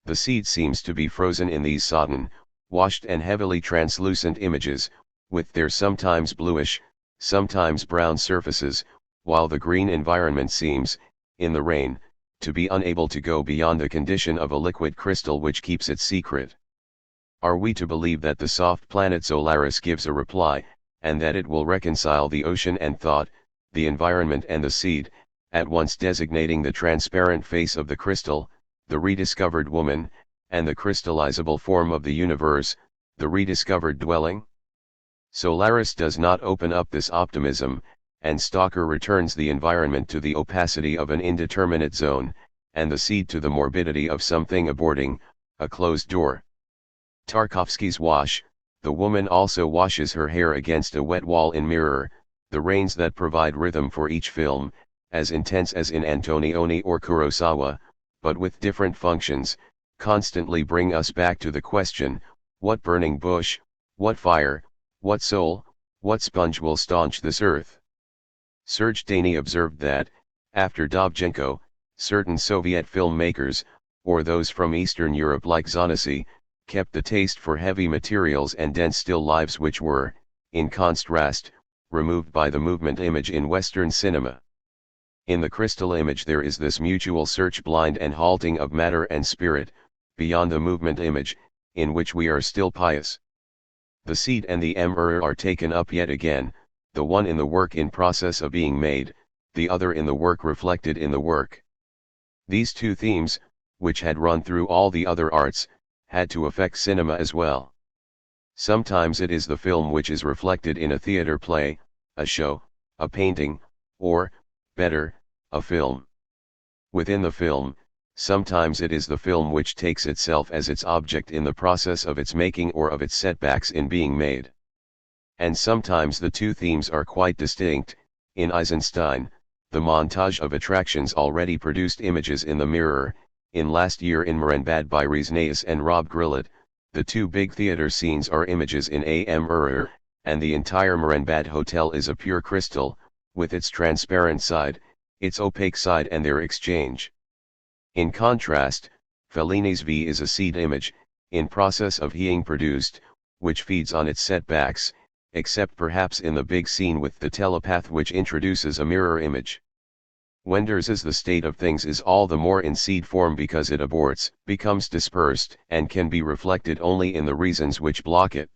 The seed seems to be frozen in these sodden, washed and heavily translucent images, with their sometimes bluish, sometimes brown surfaces, while the green environment seems, in the rain, to be unable to go beyond the condition of a liquid crystal which keeps its secret. Are we to believe that the soft planet Solaris gives a reply, and that it will reconcile the ocean and thought, the environment and the seed, at once designating the transparent face of the crystal, the rediscovered woman, and the crystallizable form of the universe, the rediscovered dwelling? Solaris does not open up this optimism, and Stalker returns the environment to the opacity of an indeterminate zone, and the seed to the morbidity of something aborting, a closed door. Tarkovsky's Wash, the woman also washes her hair against a wet wall in Mirror, the rains that provide rhythm for each film, as intense as in Antonioni or Kurosawa, but with different functions, constantly bring us back to the question, what burning bush, what fire, what soul, what sponge will staunch this earth? Serge Daney observed that, after Dovzhenko, certain Soviet filmmakers, or those from Eastern Europe like Zanussi, kept the taste for heavy materials and dense still lives which were, in contrast, removed by the movement image in Western cinema. In the crystal image there is this mutual search blind and halting of matter and spirit, beyond the movement image, in which we are still pious. The seed and the emperor are taken up yet again, the one in the work in process of being made, the other in the work reflected in the work. These two themes, which had run through all the other arts, had to affect cinema as well. Sometimes it is the film which is reflected in a theater play, a show, a painting, or, better, a film. Within the film, sometimes it is the film which takes itself as its object in the process of its making or of its setbacks in being made. And sometimes the two themes are quite distinct. In Eisenstein, the montage of attractions already produced images in the mirror. In Last Year in Marienbad by Riesnaeus and Rob Grillet, the two big theater scenes are images in a mirror, and the entire Marienbad hotel is a pure crystal, with its transparent side, its opaque side and their exchange. In contrast, Fellini's V is a seed image, in process of being produced, which feeds on its setbacks, except perhaps in the big scene with the telepath which introduces a mirror image. Wenders's The State of Things is all the more in seed form because it aborts, becomes dispersed, and can be reflected only in the reasons which block it.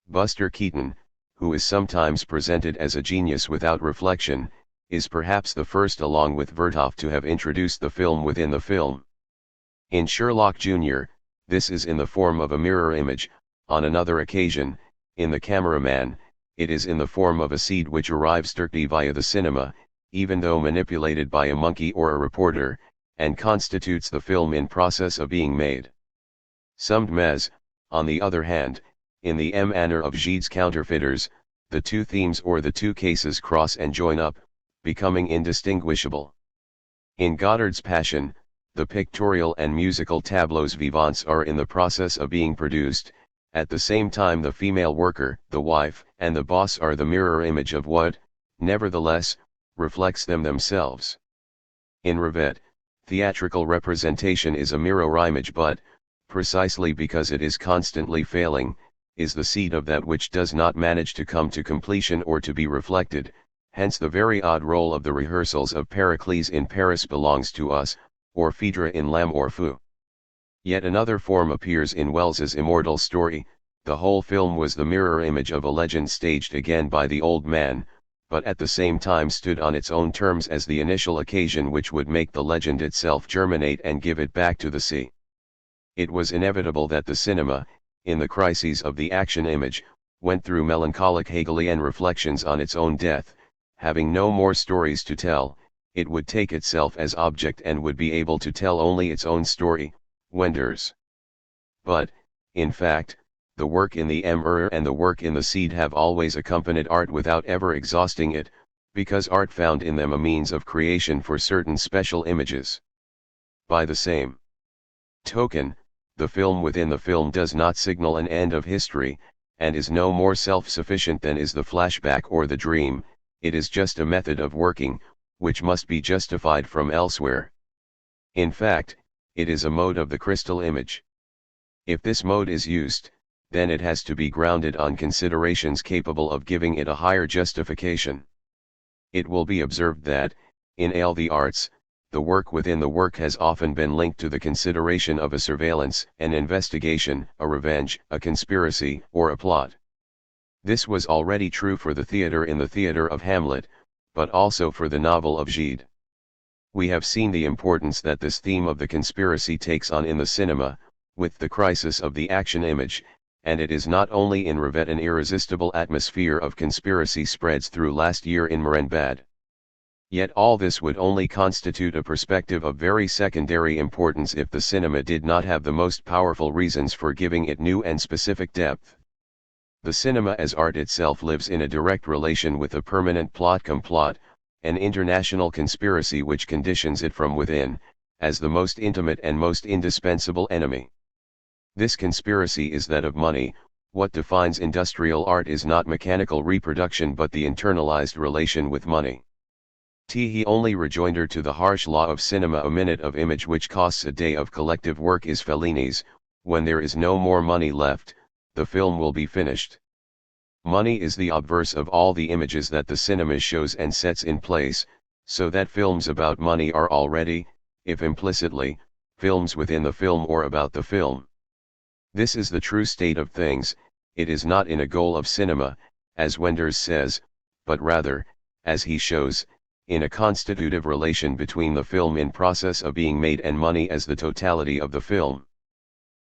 Buster Keaton, who is sometimes presented as a genius without reflection, is perhaps the first along with Vertov to have introduced the film within the film. In Sherlock Jr., this is in the form of a mirror image. On another occasion, in The Cameraman, it is in the form of a seed which arrives directly via the cinema, even though manipulated by a monkey or a reporter, and constitutes the film in process of being made. Sumdmez, on the other hand, in the manner of Gide's Counterfeiters, the two themes or the two cases cross and join up, becoming indistinguishable. In Goddard's Passion, the pictorial and musical tableaux vivants are in the process of being produced. At the same time the female worker, the wife, and the boss are the mirror image of what, nevertheless, reflects them themselves. In Revette, theatrical representation is a mirror image but, precisely because it is constantly failing, is the seed of that which does not manage to come to completion or to be reflected, hence the very odd role of the rehearsals of Pericles in Paris belongs to us, or Phaedra in L'Âme Orpheus. Yet another form appears in Wells's immortal story. The whole film was the mirror image of a legend staged again by the old man, but at the same time stood on its own terms as the initial occasion which would make the legend itself germinate and give it back to the sea. It was inevitable that the cinema, in the crises of the action image, went through melancholic Hegelian reflections on its own death. Having no more stories to tell, it would take itself as object and would be able to tell only its own story, Wenders. But, in fact, the work in the mirror and the work in the seed have always accompanied art without ever exhausting it, because art found in them a means of creation for certain special images. By the same token, the film within the film does not signal an end of history, and is no more self-sufficient than is the flashback or the dream. It is just a method of working, which must be justified from elsewhere. In fact, it is a mode of the crystal image. If this mode is used, then it has to be grounded on considerations capable of giving it a higher justification. It will be observed that, in all the arts, the work within the work has often been linked to the consideration of a surveillance, an investigation, a revenge, a conspiracy, or a plot. This was already true for the theater in the theater of Hamlet, but also for the novel of Gide. We have seen the importance that this theme of the conspiracy takes on in the cinema, with the crisis of the action image, and it is not only in Revet an irresistible atmosphere of conspiracy spreads through last year in Morenbad. Yet all this would only constitute a perspective of very secondary importance if the cinema did not have the most powerful reasons for giving it new and specific depth. The cinema as art itself lives in a direct relation with a permanent plot-complot, an international conspiracy which conditions it from within, as the most intimate and most indispensable enemy. This conspiracy is that of money. What defines industrial art is not mechanical reproduction but the internalized relation with money. The only rejoinder to the harsh law of cinema, a minute of image which costs a day of collective work, is Fellini's: when there is no more money left, the film will be finished. Money is the obverse of all the images that the cinema shows and sets in place, so that films about money are already, if implicitly, films within the film or about the film. This is the true state of things. It is not in a goal of cinema, as Wenders says, but rather, as he shows, in a constitutive relation between the film in process of being made and money as the totality of the film.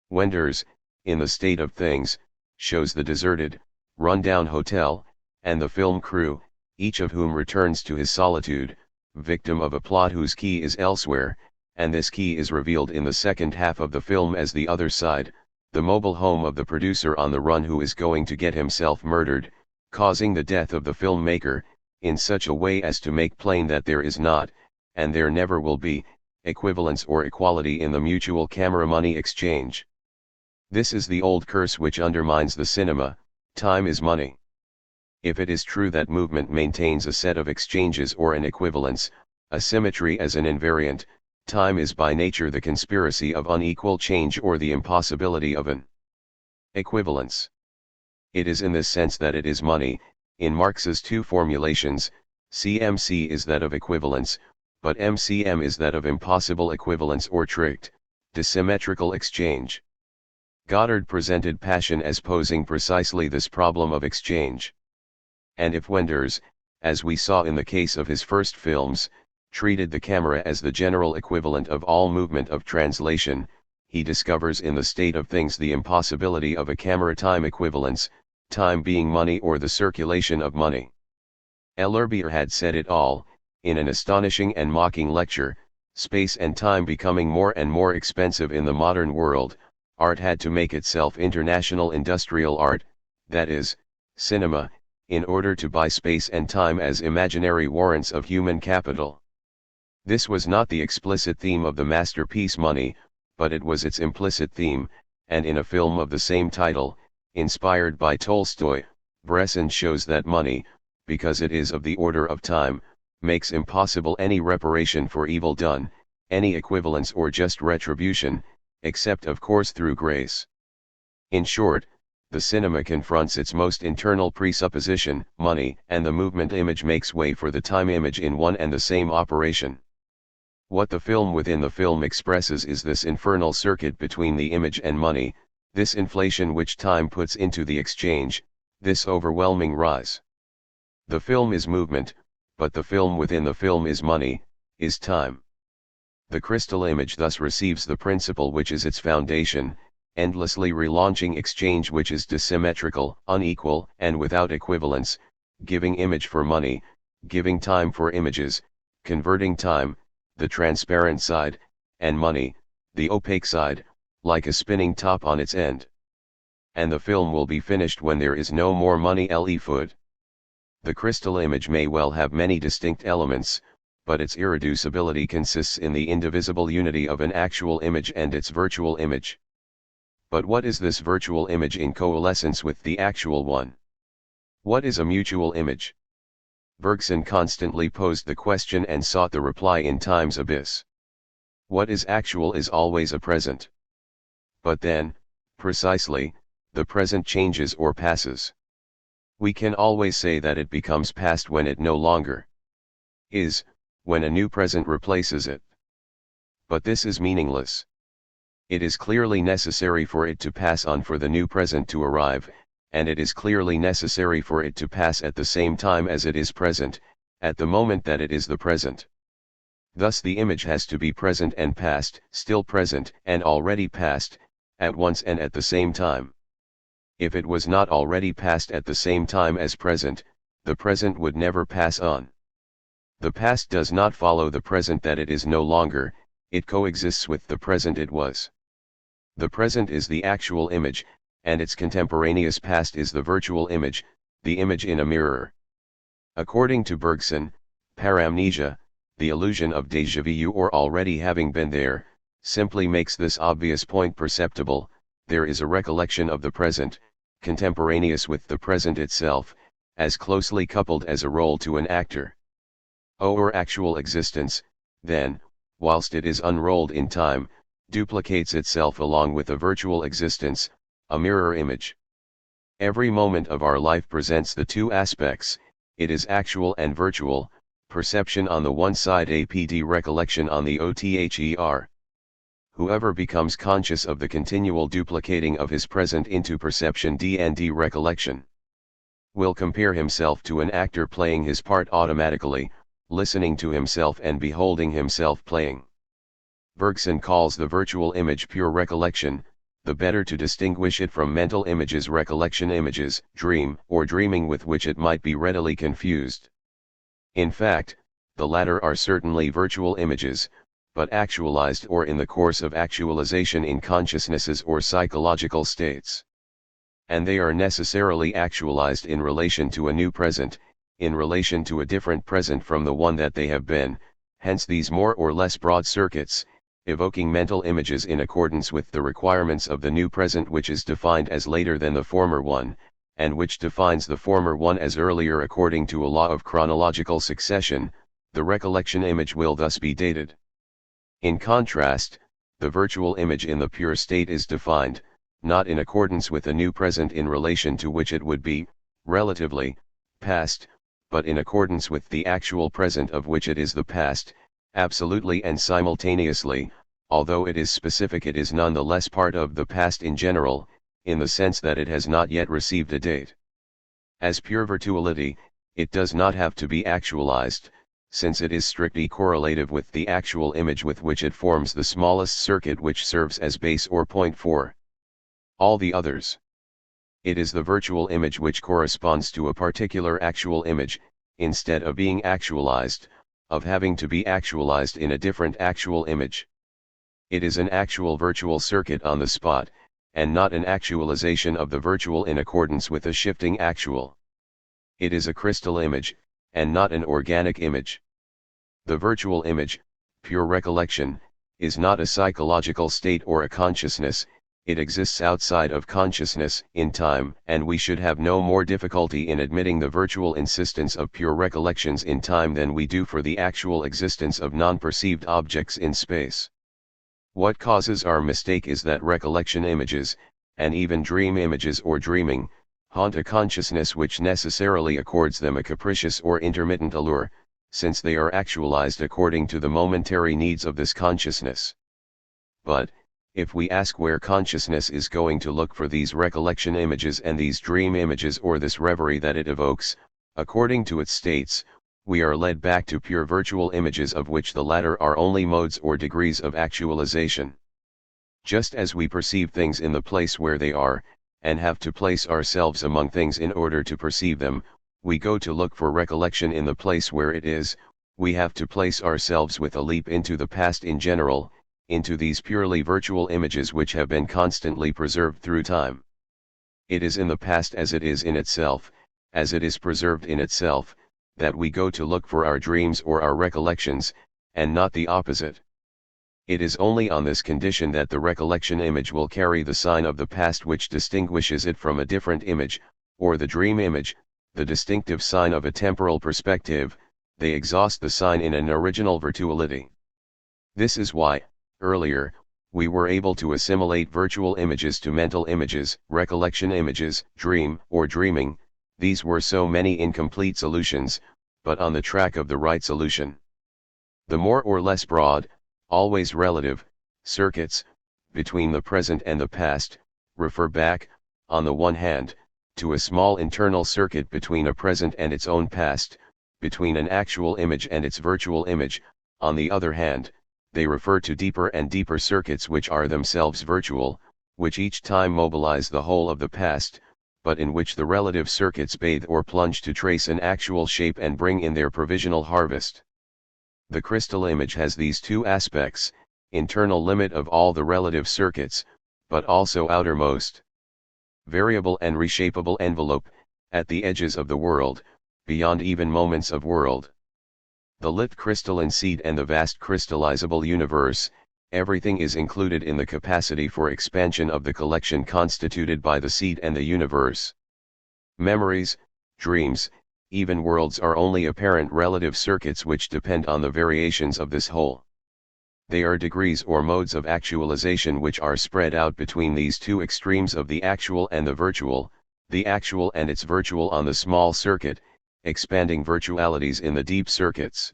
Wenders, in the state of things, shows the deserted, run-down hotel, and the film crew, each of whom returns to his solitude, victim of a plot whose key is elsewhere, and this key is revealed in the second half of the film as the other side, the mobile home of the producer on the run who is going to get himself murdered, causing the death of the filmmaker, in such a way as to make plain that there is not, and there never will be, equivalence or equality in the mutual camera-money exchange. This is the old curse which undermines the cinema: time is money. If it is true that movement maintains a set of exchanges or an equivalence, a symmetry as an invariant, time is by nature the conspiracy of unequal change or the impossibility of an equivalence. It is in this sense that it is money. In Marx's two formulations, CMC is that of equivalence, but MCM is that of impossible equivalence or tricked, dissymmetrical exchange. Goddard presented passion as posing precisely this problem of exchange. And if Wenders, as we saw in the case of his first films, treated the camera as the general equivalent of all movement of translation, he discovers in the state of things the impossibility of a camera-time equivalence, time being money or the circulation of money. L'Herbier had said it all, in an astonishing and mocking lecture: space and time becoming more and more expensive in the modern world, art had to make itself international industrial art, that is, cinema, in order to buy space and time as imaginary warrants of human capital. This was not the explicit theme of the masterpiece Money, but it was its implicit theme, and in a film of the same title, inspired by Tolstoy, Bresson shows that money, because it is of the order of time, makes impossible any reparation for evil done, any equivalence or just retribution, except of course through grace. In short, the cinema confronts its most internal presupposition, money, and the movement image makes way for the time image in one and the same operation. What the film within the film expresses is this infernal circuit between the image and money, this inflation which time puts into the exchange, this overwhelming rise. The film is movement, but the film within the film is money, is time. The crystal image thus receives the principle which is its foundation, endlessly relaunching exchange which is dissymmetrical, unequal, and without equivalence, giving image for money, giving time for images, converting time, the transparent side, and money, the opaque side, like a spinning top on its end. And the film will be finished when there is no more money. Food. The crystal image may well have many distinct elements, but its irreducibility consists in the indivisible unity of an actual image and its virtual image. But what is this virtual image in coalescence with the actual one? What is a mutual image? Bergson constantly posed the question and sought the reply in time's abyss. What is actual is always a present. But then, precisely, the present changes or passes. We can always say that it becomes past when it no longer is, when a new present replaces it. But this is meaningless. It is clearly necessary for it to pass on for the new present to arrive, and it is clearly necessary for it to pass at the same time as it is present, at the moment that it is the present. Thus the image has to be present and past, still present and already past, at once and at the same time. If it was not already past at the same time as present, the present would never pass on. The past does not follow the present that it is no longer, it coexists with the present it was. The present is the actual image, and its contemporaneous past is the virtual image, the image in a mirror. According to Bergson, paramnesia, the illusion of déjà vu or already having been there, simply makes this obvious point perceptible: there is a recollection of the present, contemporaneous with the present itself, as closely coupled as a role to an actor. Or actual existence, then, whilst it is unrolled in time, duplicates itself along with a virtual existence, a mirror image. Every moment of our life presents the two aspects, it is actual and virtual, perception on the one side, APD recollection on the OTHER. Whoever becomes conscious of the continual duplicating of his present into perception DND recollection will compare himself to an actor playing his part automatically, listening to himself and beholding himself playing. Bergson calls the virtual image pure recollection, the better to distinguish it from mental images, recollection images, dream, or dreaming, with which it might be readily confused. In fact, the latter are certainly virtual images, but actualized or in the course of actualization in consciousnesses or psychological states. And they are necessarily actualized in relation to a new present, in relation to a different present from the one that they have been, hence these more or less broad circuits, evoking mental images in accordance with the requirements of the new present, which is defined as later than the former one, and which defines the former one as earlier according to a law of chronological succession. The recollection image will thus be dated. In contrast, the virtual image in the pure state is defined, not in accordance with a new present in relation to which it would be, relatively, past, but in accordance with the actual present of which it is the past, absolutely and simultaneously. Although it is specific, it is none the less part of the past in general, in the sense that it has not yet received a date. As pure virtuality, it does not have to be actualized, since it is strictly correlative with the actual image with which it forms the smallest circuit, which serves as base or point for all the others. It is the virtual image which corresponds to a particular actual image, instead of being actualized, of having to be actualized in a different actual image. It is an actual virtual circuit on the spot, and not an actualization of the virtual in accordance with a shifting actual. It is a crystal image, and not an organic image. The virtual image, pure recollection, is not a psychological state or a consciousness. It exists outside of consciousness, in time, and we should have no more difficulty in admitting the virtual insistence of pure recollections in time than we do for the actual existence of non-perceived objects in space. What causes our mistake is that recollection images, and even dream images or dreaming, haunt a consciousness which necessarily accords them a capricious or intermittent allure, since they are actualized according to the momentary needs of this consciousness. But, if we ask where consciousness is going to look for these recollection images and these dream images or this reverie that it evokes, according to its states, we are led back to pure virtual images, of which the latter are only modes or degrees of actualization. Just as we perceive things in the place where they are, and have to place ourselves among things in order to perceive them, we go to look for recollection in the place where it is. We have to place ourselves with a leap into the past in general, into these purely virtual images which have been constantly preserved through time. It is in the past as it is in itself, as it is preserved in itself, that we go to look for our dreams or our recollections, and not the opposite. It is only on this condition that the recollection image will carry the sign of the past which distinguishes it from a different image, or the dream image, the distinctive sign of a temporal perspective. They exhaust the sign in an original virtuality. This is why, earlier, we were able to assimilate virtual images to mental images, recollection images, dream, or dreaming. These were so many incomplete solutions, but on the track of the right solution. The more or less broad, always relative, circuits, between the present and the past, refer back, on the one hand, to a small internal circuit between a present and its own past, between an actual image and its virtual image. On the other hand, they refer to deeper and deeper circuits which are themselves virtual, which each time mobilize the whole of the past, but in which the relative circuits bathe or plunge to trace an actual shape and bring in their provisional harvest. The crystal image has these two aspects: internal limit of all the relative circuits, but also outermost variable and reshapeable envelope, at the edges of the world, beyond even moments of world. The lit crystalline seed and the vast crystallizable universe, everything is included in the capacity for expansion of the collection constituted by the seed and the universe. Memories, dreams, even worlds are only apparent relative circuits which depend on the variations of this whole. They are degrees or modes of actualization which are spread out between these two extremes of the actual and the actual and its virtual on the small circuit, expanding virtualities in the deep circuits.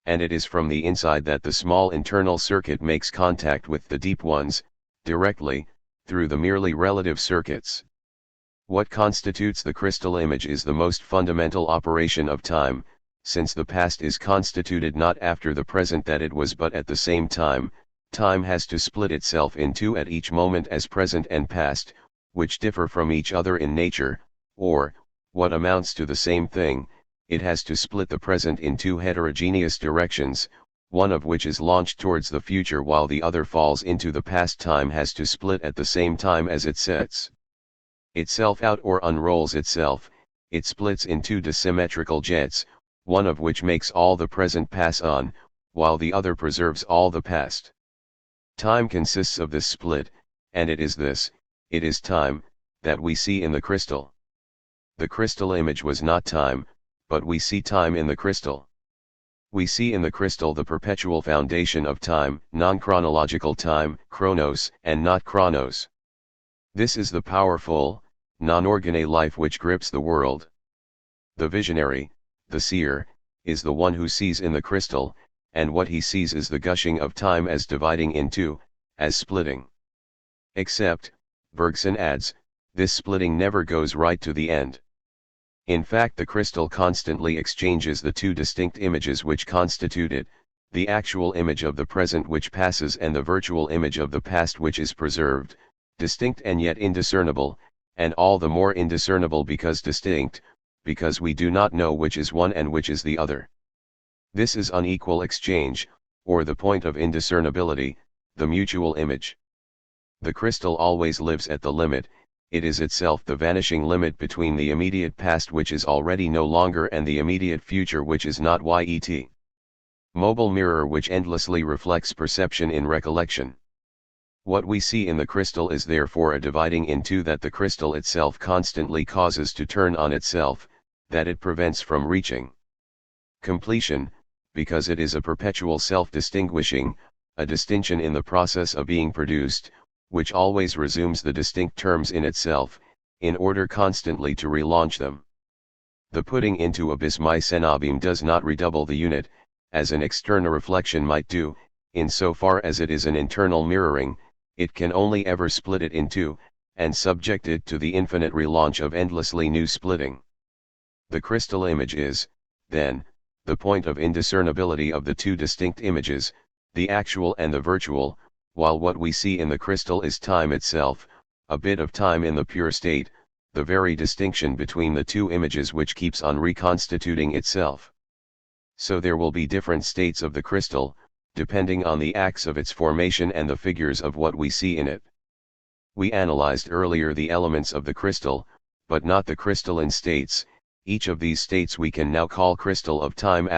And it is from the inside that the small internal circuit makes contact with the deep ones, directly, through the merely relative circuits. What constitutes the crystal image is the most fundamental operation of time, since the past is constituted not after the present that it was but at the same time. Time has to split itself in two at each moment as present and past, which differ from each other in nature, or, what amounts to the same thing, it has to split the present in two heterogeneous directions, one of which is launched towards the future while the other falls into the past. Time has to split at the same time as it sets itself out or unrolls itself. It splits in two dissymmetrical jets, one of which makes all the present pass on, while the other preserves all the past. Time consists of this split, and it is time, that we see in the crystal. The crystal image was not time, but we see time in the crystal. We see in the crystal the perpetual foundation of time, non-chronological time, chronos, and not chronos. This is the powerful, non-organe life which grips the world. The visionary, the seer, is the one who sees in the crystal, and what he sees is the gushing of time as dividing into, as splitting. Except, Bergson adds, this splitting never goes right to the end. In fact, the crystal constantly exchanges the two distinct images which constitute it, the actual image of the present which passes and the virtual image of the past which is preserved, distinct and yet indiscernible, and all the more indiscernible because distinct, because we do not know which is one and which is the other. This is unequal exchange, or the point of indiscernibility, the mutual image. The crystal always lives at the limit. It is itself the vanishing limit between the immediate past which is already no longer and the immediate future which is not yet. Mobile mirror which endlessly reflects perception in recollection. What we see in the crystal is therefore a dividing in two that the crystal itself constantly causes to turn on itself, that it prevents from reaching completion, because it is a perpetual self-distinguishing, a distinction in the process of being produced, which always resumes the distinct terms in itself, in order constantly to relaunch them. The putting into a bis mycenabim does not redouble the unit, as an external reflection might do. In so far as it is an internal mirroring, it can only ever split it in two, and subject it to the infinite relaunch of endlessly new splitting. The crystal image is, then, the point of indiscernibility of the two distinct images, the actual and the virtual, while what we see in the crystal is time itself, a bit of time in the pure state, the very distinction between the two images which keeps on reconstituting itself. So there will be different states of the crystal, depending on the acts of its formation and the figures of what we see in it. We analyzed earlier the elements of the crystal, but not the crystalline states. Each of these states we can now call crystal of time.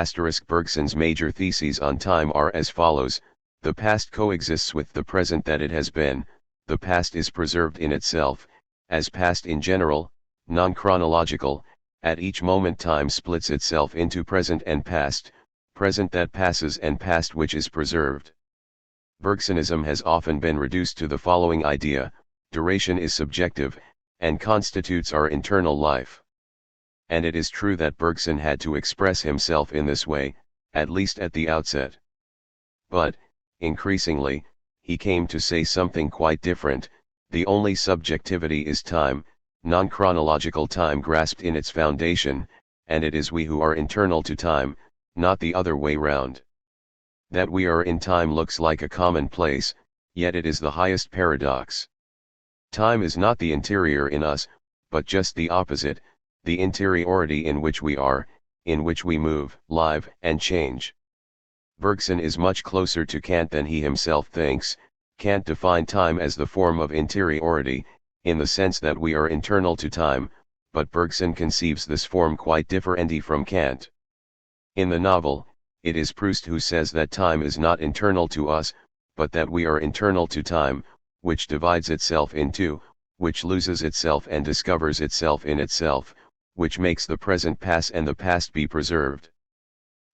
Bergson's major theses on time are as follows: the past coexists with the present that it has been, the past is preserved in itself, as past in general, non-chronological, at each moment time splits itself into present and past, present that passes and past which is preserved. Bergsonism has often been reduced to the following idea: duration is subjective, and constitutes our internal life. And it is true that Bergson had to express himself in this way, at least at the outset. But, increasingly, he came to say something quite different: the only subjectivity is time, non-chronological time grasped in its foundation, and it is we who are internal to time, not the other way round. That we are in time looks like a commonplace, yet it is the highest paradox. Time is not the interior in us, but just the opposite, the interiority in which we are, in which we move, live, and change. Bergson is much closer to Kant than he himself thinks. Kant defined time as the form of interiority, in the sense that we are internal to time, but Bergson conceives this form quite differently from Kant. In the novel, it is Proust who says that time is not internal to us, but that we are internal to time, which divides itself in two, which loses itself and discovers itself in itself, which makes the present pass and the past be preserved.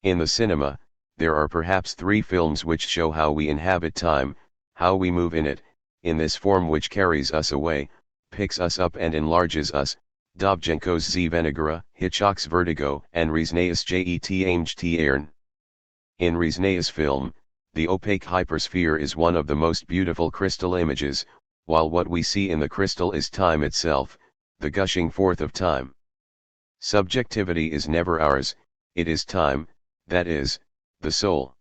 In the cinema, there are perhaps 3 films which show how we inhabit time, how we move in it, in this form which carries us away, picks us up and enlarges us, Dovzhenko's Z Venegara, Hitchcock's Vertigo, and Resna's Jet Ern. In Resna's film, the opaque hypersphere is one of the most beautiful crystal images, while what we see in the crystal is time itself, the gushing forth of time. Subjectivity is never ours, it is time, that is, the soul.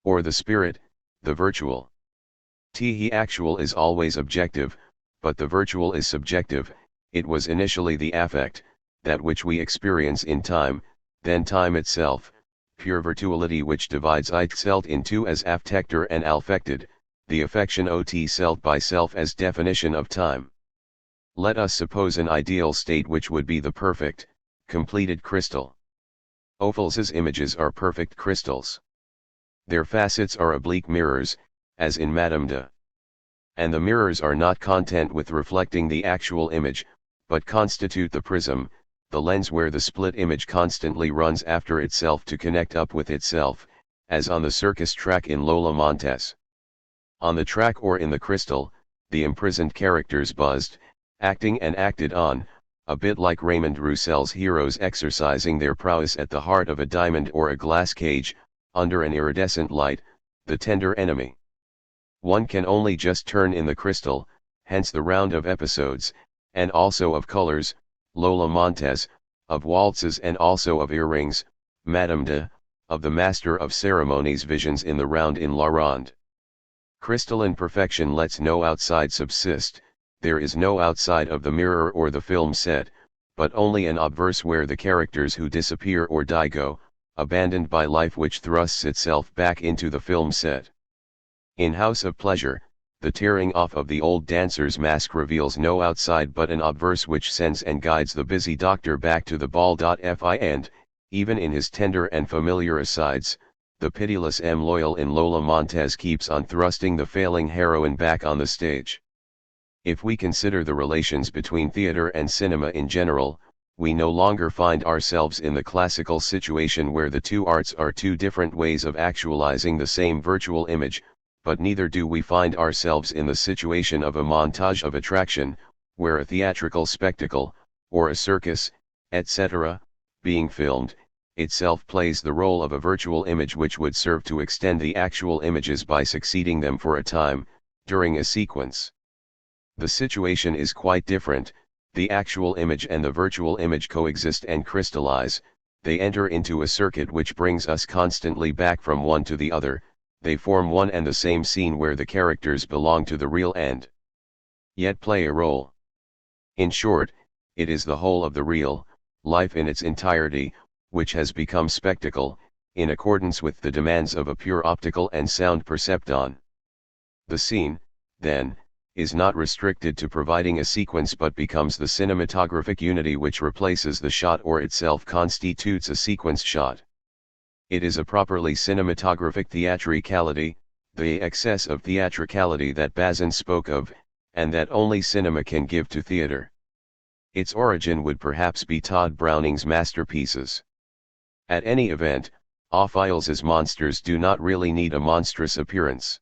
Or the spirit, the virtual. The actual is always objective, but the virtual is subjective. It was initially the affect, that which we experience in time, then time itself, pure virtuality which divides itself in two as affecter and affected, the affection ot self by self as definition of time. Let us suppose an ideal state which would be the perfect, completed crystal. Ophal's images are perfect crystals. Their facets are oblique mirrors, as in Madame de. And the mirrors are not content with reflecting the actual image, but constitute the prism, the lens where the split image constantly runs after itself to connect up with itself, as on the circus track in Lola Montez. On the track or in the crystal, the imprisoned characters buzzed, acting and acted on, a bit like Raymond Roussel's heroes exercising their prowess at the heart of a diamond or a glass cage, under an iridescent light, the tender enemy. One can only just turn in the crystal, hence the round of episodes, and also of colors, Lola Montez, of waltzes and also of earrings, Madame de, of the Master of Ceremonies visions in the round in La Ronde. Crystalline perfection lets no outside subsist, there is no outside of the mirror or the film set, but only an obverse where the characters who disappear or die go, abandoned by life which thrusts itself back into the film set. In House of Pleasure, the tearing off of the old dancer's mask reveals no outside but an obverse which sends and guides the busy doctor back to the ball.fi and, even in his tender and familiar asides, the pitiless M. Loyal in Lola Montez keeps on thrusting the failing heroine back on the stage. If we consider the relations between theater and cinema in general, we no longer find ourselves in the classical situation where the two arts are two different ways of actualizing the same virtual image, but neither do we find ourselves in the situation of a montage of attraction, where a theatrical spectacle, or a circus, etc., being filmed, itself plays the role of a virtual image which would serve to extend the actual images by succeeding them for a time, during a sequence. The situation is quite different, the actual image and the virtual image coexist and crystallize, they enter into a circuit which brings us constantly back from one to the other, they form one and the same scene where the characters belong to the real and yet play a role. In short, it is the whole of the real, life in its entirety, which has become spectacle, in accordance with the demands of a pure optical and sound percepton. The scene, then, is not restricted to providing a sequence but becomes the cinematographic unity which replaces the shot or itself constitutes a sequence shot. It is a properly cinematographic theatricality, the excess of theatricality that Bazin spoke of, and that only cinema can give to theater. Its origin would perhaps be Tod Browning's masterpieces. At any event, Ophal's monsters do not really need a monstrous appearance.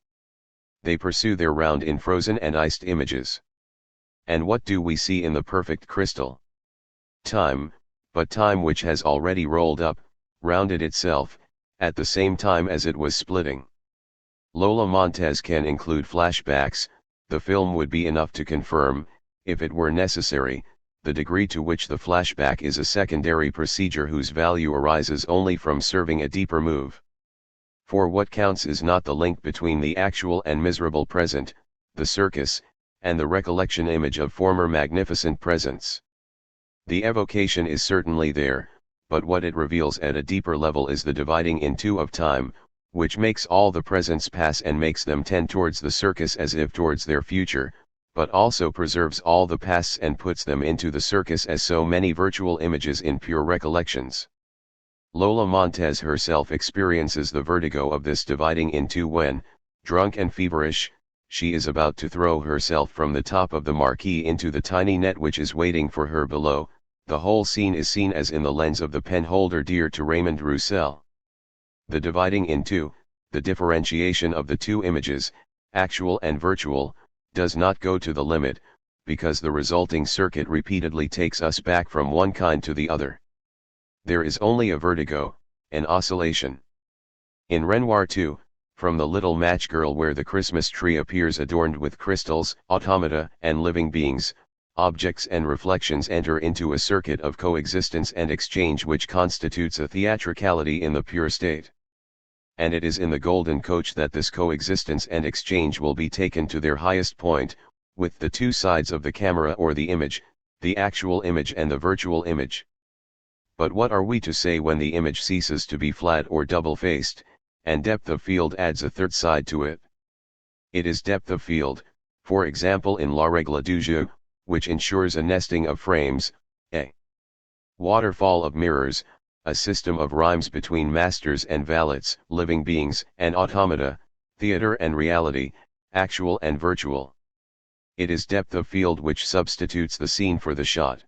They pursue their round in frozen and iced images. And what do we see in the perfect crystal? Time, but time which has already rolled up, rounded itself, at the same time as it was splitting. Lola Montez can include flashbacks, the film would be enough to confirm, if it were necessary, the degree to which the flashback is a secondary procedure whose value arises only from serving a deeper move. For what counts is not the link between the actual and miserable present, the circus, and the recollection image of former magnificent presents. The evocation is certainly there, but what it reveals at a deeper level is the dividing in two of time, which makes all the presents pass and makes them tend towards the circus as if towards their future, but also preserves all the pasts and puts them into the circus as so many virtual images in pure recollections. Lola Montez herself experiences the vertigo of this dividing in two when, drunk and feverish, she is about to throw herself from the top of the marquee into the tiny net which is waiting for her below. The whole scene is seen as in the lens of the penholder dear to Raymond Roussel. The dividing in two, the differentiation of the two images, actual and virtual, does not go to the limit, because the resulting circuit repeatedly takes us back from one kind to the other. There is only a vertigo, an oscillation. In Renoir 2, from the little match girl where the Christmas tree appears adorned with crystals, automata, and living beings, objects and reflections enter into a circuit of coexistence and exchange which constitutes a theatricality in the pure state. And it is in the golden coach that this coexistence and exchange will be taken to their highest point, with the two sides of the camera or the image, the actual image and the virtual image. But what are we to say when the image ceases to be flat or double-faced, and depth of field adds a third side to it? It is depth of field, for example in La Règle du Jeu, which ensures a nesting of frames, a waterfall of mirrors, a system of rhymes between masters and valets, living beings and automata, theater and reality, actual and virtual. It is depth of field which substitutes the scene for the shot.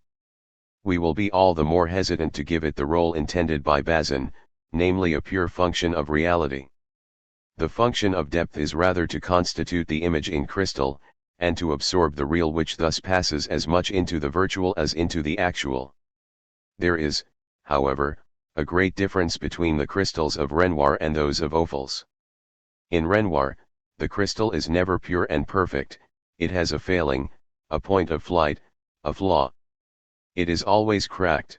We will be all the more hesitant to give it the role intended by Bazin, namely a pure function of reality. The function of depth is rather to constitute the image in crystal, and to absorb the real which thus passes as much into the virtual as into the actual. There is, however, a great difference between the crystals of Renoir and those of Ophuls. In Renoir, the crystal is never pure and perfect, it has a failing, a point of flight, a flaw. It is always cracked.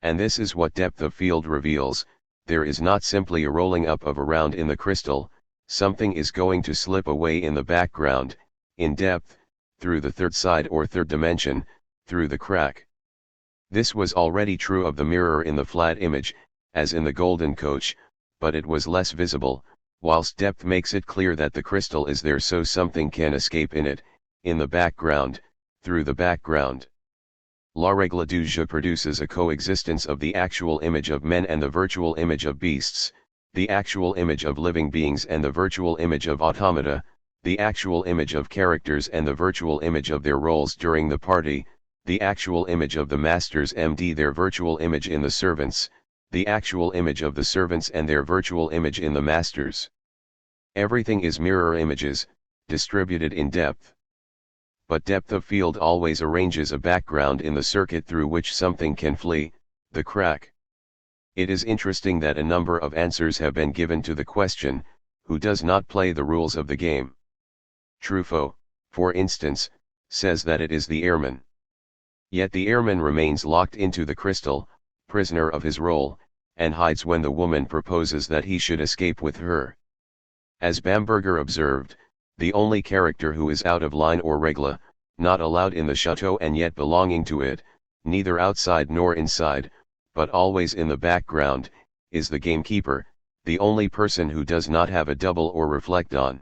And this is what depth of field reveals. There is not simply a rolling up of a round in the crystal, something is going to slip away in the background, in depth, through the third side or third dimension, through the crack. This was already true of the mirror in the flat image, as in the golden coach, but it was less visible, whilst depth makes it clear that the crystal is there so something can escape in it, in the background, through the background. La Règle du Jeu produces a coexistence of the actual image of men and the virtual image of beasts, the actual image of living beings and the virtual image of automata, the actual image of characters and the virtual image of their roles during the party, the actual image of the masters MD their virtual image in the servants, the actual image of the servants and their virtual image in the masters. Everything is mirror images, distributed in depth. But depth of field always arranges a background in the circuit through which something can flee, the crack. It is interesting that a number of answers have been given to the question, who does not play the rules of the game? Truffaut, for instance, says that it is the airman. Yet the airman remains locked into the crystal, prisoner of his role, and hides when the woman proposes that he should escape with her. As Bamberger observed, the only character who is out of line or règle, not allowed in the chateau and yet belonging to it, neither outside nor inside, but always in the background, is the gamekeeper, the only person who does not have a double or reflect on.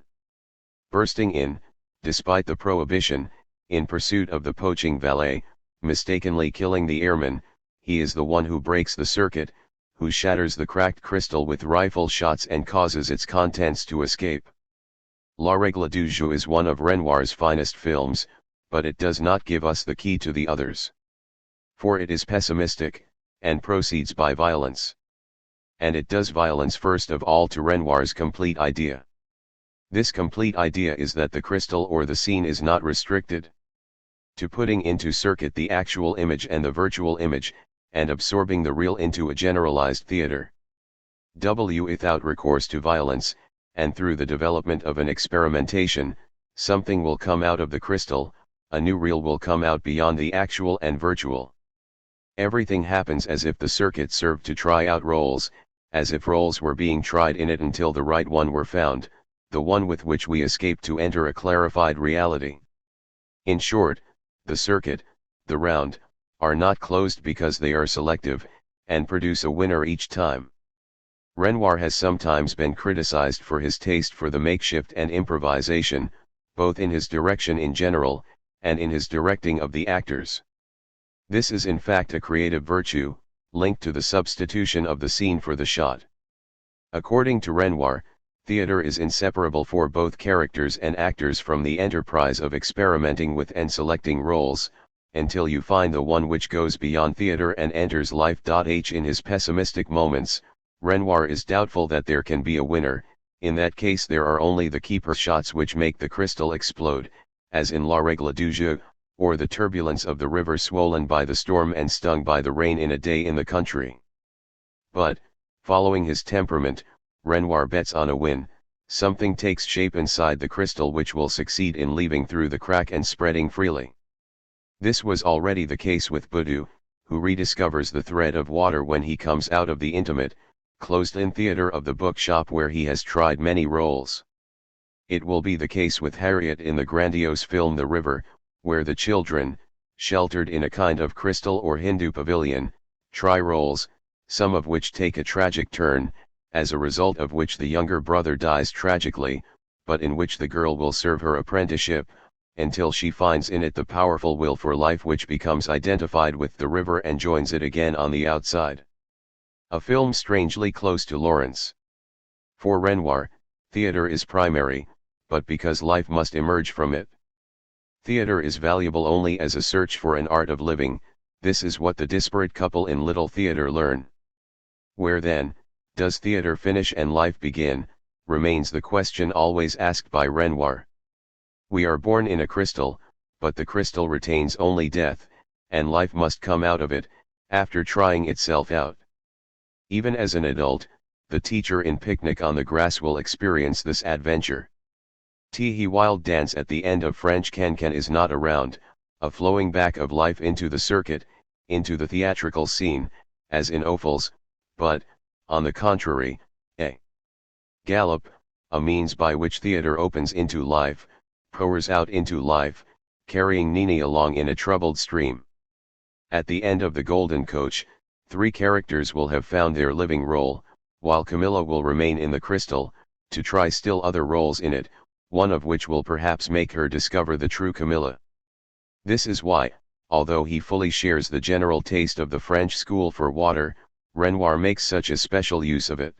Bursting in, despite the prohibition, in pursuit of the poaching valet, mistakenly killing the airman, he is the one who breaks the circuit, who shatters the cracked crystal with rifle shots and causes its contents to escape. La Règle du Jeu is one of Renoir's finest films, but it does not give us the key to the others. For it is pessimistic, and proceeds by violence. And it does violence first of all to Renoir's complete idea. This complete idea is that the crystal or the scene is not restricted to putting into circuit the actual image and the virtual image, and absorbing the real into a generalized theater. Without recourse to violence, and through the development of an experimentation, something will come out of the crystal, a new real will come out beyond the actual and virtual. Everything happens as if the circuit served to try out roles, as if roles were being tried in it until the right one were found, the one with which we escape to enter a clarified reality. In short, the circuit, the round, are not closed because they are selective, and produce a winner each time. Renoir has sometimes been criticized for his taste for the makeshift and improvisation, both in his direction in general, and in his directing of the actors. This is in fact a creative virtue, linked to the substitution of the scene for the shot. According to Renoir, theater is inseparable for both characters and actors from the enterprise of experimenting with and selecting roles, until you find the one which goes beyond theater and enters life. In his pessimistic moments, Renoir is doubtful that there can be a winner. In that case there are only the keeper shots which make the crystal explode, as in La Règle du Jeu, or the turbulence of the river swollen by the storm and stung by the rain in A Day in the Country. But, following his temperament, Renoir bets on a win. Something takes shape inside the crystal which will succeed in leaving through the crack and spreading freely. This was already the case with Boudou, who rediscovers the thread of water when he comes out of the intimate, closed-in theater of the bookshop where he has tried many roles. It will be the case with Harriet in the grandiose film The River, where the children, sheltered in a kind of crystal or Hindu pavilion, try roles, some of which take a tragic turn, as a result of which the younger brother dies tragically, but in which the girl will serve her apprenticeship, until she finds in it the powerful will for life which becomes identified with the river and joins it again on the outside. A film strangely close to Lawrence. For Renoir, theater is primary, but because life must emerge from it. Theater is valuable only as a search for an art of living. This is what the disparate couple in Little Theater learn. Where then, does theater finish and life begin, remains the question always asked by Renoir. We are born in a crystal, but the crystal retains only death, and life must come out of it, after trying itself out. Even as an adult, the teacher in Picnic on the Grass will experience this adventure. The wild dance at the end of French Cancan is not a round, a flowing back of life into the circuit, into the theatrical scene, as in Ophal's, but, on the contrary, a gallop, a means by which theater opens into life, pours out into life, carrying Nini along in a troubled stream. At the end of the Golden Coach, 3 characters will have found their living role, while Camilla will remain in the crystal, to try still other roles in it, one of which will perhaps make her discover the true Camilla. This is why, although he fully shares the general taste of the French school for water, Renoir makes such a special use of it.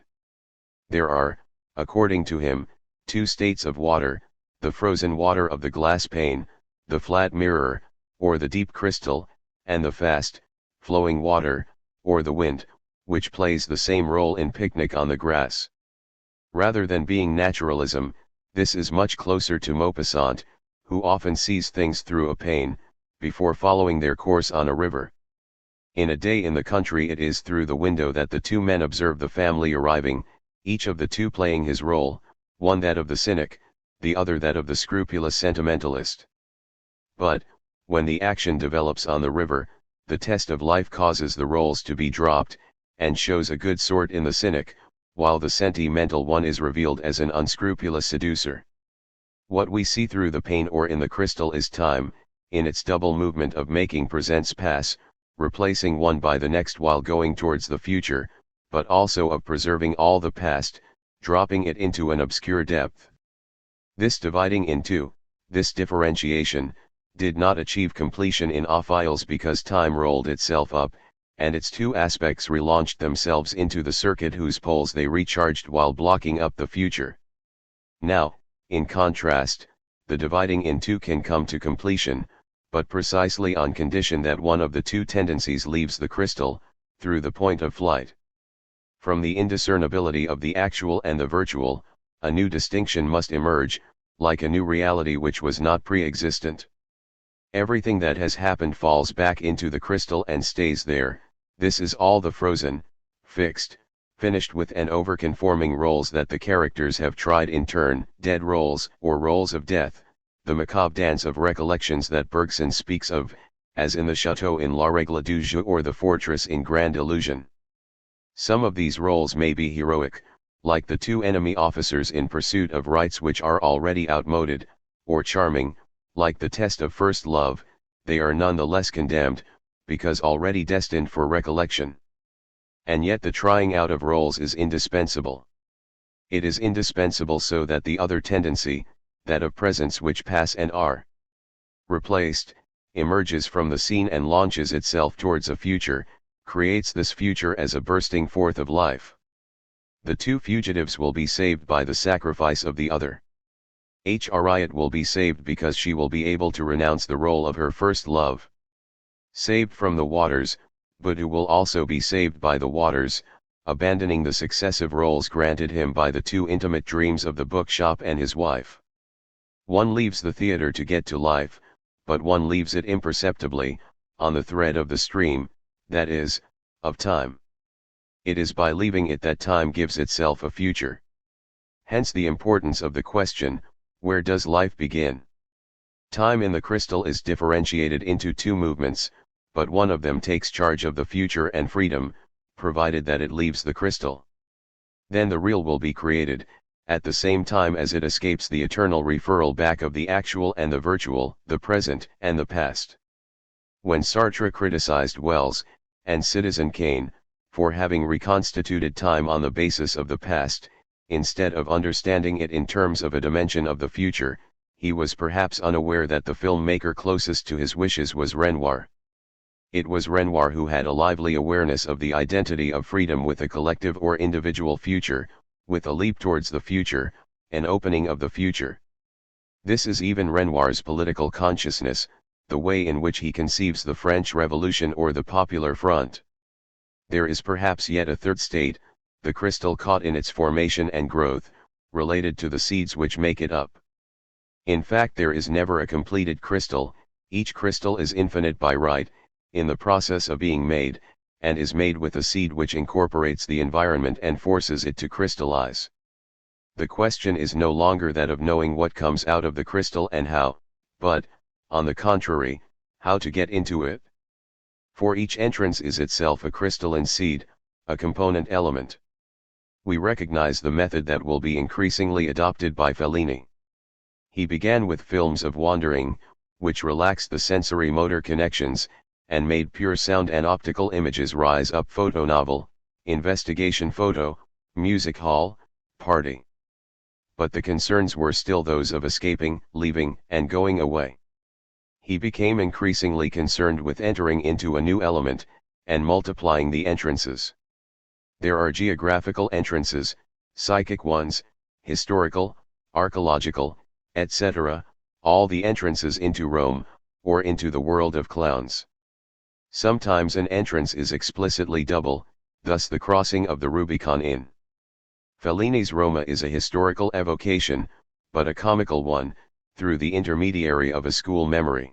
There are, according to him, 2 states of water, the frozen water of the glass pane, the flat mirror, or the deep crystal, and the fast, flowing water, or the wind, which plays the same role in Picnic on the Grass. Rather than being naturalism, this is much closer to Maupassant, who often sees things through a pane, before following their course on a river. In A Day in the Country it is through the window that the 2 men observe the family arriving, each of the 2 playing his role, one that of the cynic, the other that of the scrupulous sentimentalist. But, when the action develops on the river, the test of life causes the roles to be dropped, and shows a good sort in the cynic, while the sentimental one is revealed as an unscrupulous seducer. What we see through the pane or in the crystal is time, in its double movement of making presents pass, replacing one by the next while going towards the future, but also of preserving all the past, dropping it into an obscure depth. This dividing in two, this differentiation, did not achieve completion in Ophal's because time rolled itself up, and its 2 aspects relaunched themselves into the circuit whose poles they recharged while blocking up the future. Now, in contrast, the dividing in two can come to completion, but precisely on condition that one of the 2 tendencies leaves the crystal, through the point of flight. From the indiscernibility of the actual and the virtual, a new distinction must emerge, like a new reality which was not pre-existent. Everything that has happened falls back into the crystal and stays there. This is all the frozen, fixed, finished with and over-conforming roles that the characters have tried in turn, dead roles or roles of death, the macabre dance of recollections that Bergson speaks of, as in the chateau in La Règle du Jeu or the fortress in Grand Illusion. Some of these roles may be heroic, like the 2 enemy officers in pursuit of rights which are already outmoded, or charming, Like the test of first love, they are none the less condemned, because already destined for recollection. And yet the trying out of roles is indispensable. It is indispensable so that the other tendency, that of presents which pass and are replaced, emerges from the scene and launches itself towards a future, creates this future as a bursting forth of life. The two fugitives will be saved by the sacrifice of the other. Harriet will be saved because she will be able to renounce the role of her first love. Saved from the waters, but who will also be saved by the waters, abandoning the successive roles granted him by the two intimate dreams of the bookshop and his wife. One leaves the theater to get to life, but one leaves it imperceptibly, on the thread of the stream, that is, of time. It is by leaving it that time gives itself a future. Hence the importance of the question, where does life begin? Time in the crystal is differentiated into two movements, but one of them takes charge of the future and freedom, provided that it leaves the crystal. Then the real will be created, at the same time as it escapes the eternal referral back of the actual and the virtual, the present and the past. When Sartre criticized Wells, and Citizen Kane, for having reconstituted time on the basis of the past, instead of understanding it in terms of a dimension of the future, he was perhaps unaware that the filmmaker closest to his wishes was Renoir. It was Renoir who had a lively awareness of the identity of freedom with a collective or individual future, with a leap towards the future, an opening of the future. This is even Renoir's political consciousness, the way in which he conceives the French Revolution or the Popular Front. There is perhaps yet a third state, the crystal caught in its formation and growth, related to the seeds which make it up. In fact, there is never a completed crystal, each crystal is infinite by right, in the process of being made, and is made with a seed which incorporates the environment and forces it to crystallize. The question is no longer that of knowing what comes out of the crystal and how, but, on the contrary, how to get into it. For each entrance is itself a crystalline seed, a component element. We recognize the method that will be increasingly adopted by Fellini. He began with films of wandering, which relaxed the sensory motor connections, and made pure sound and optical images rise up: photonovel, investigation photo, music hall, party. But the concerns were still those of escaping, leaving, and going away. He became increasingly concerned with entering into a new element, and multiplying the entrances. There are geographical entrances, psychic ones, historical, archaeological, etc., all the entrances into Rome, or into the world of clowns. Sometimes an entrance is explicitly double, thus the crossing of the Rubicon in Fellini's Roma is a historical evocation, but a comical one, through the intermediary of a school memory.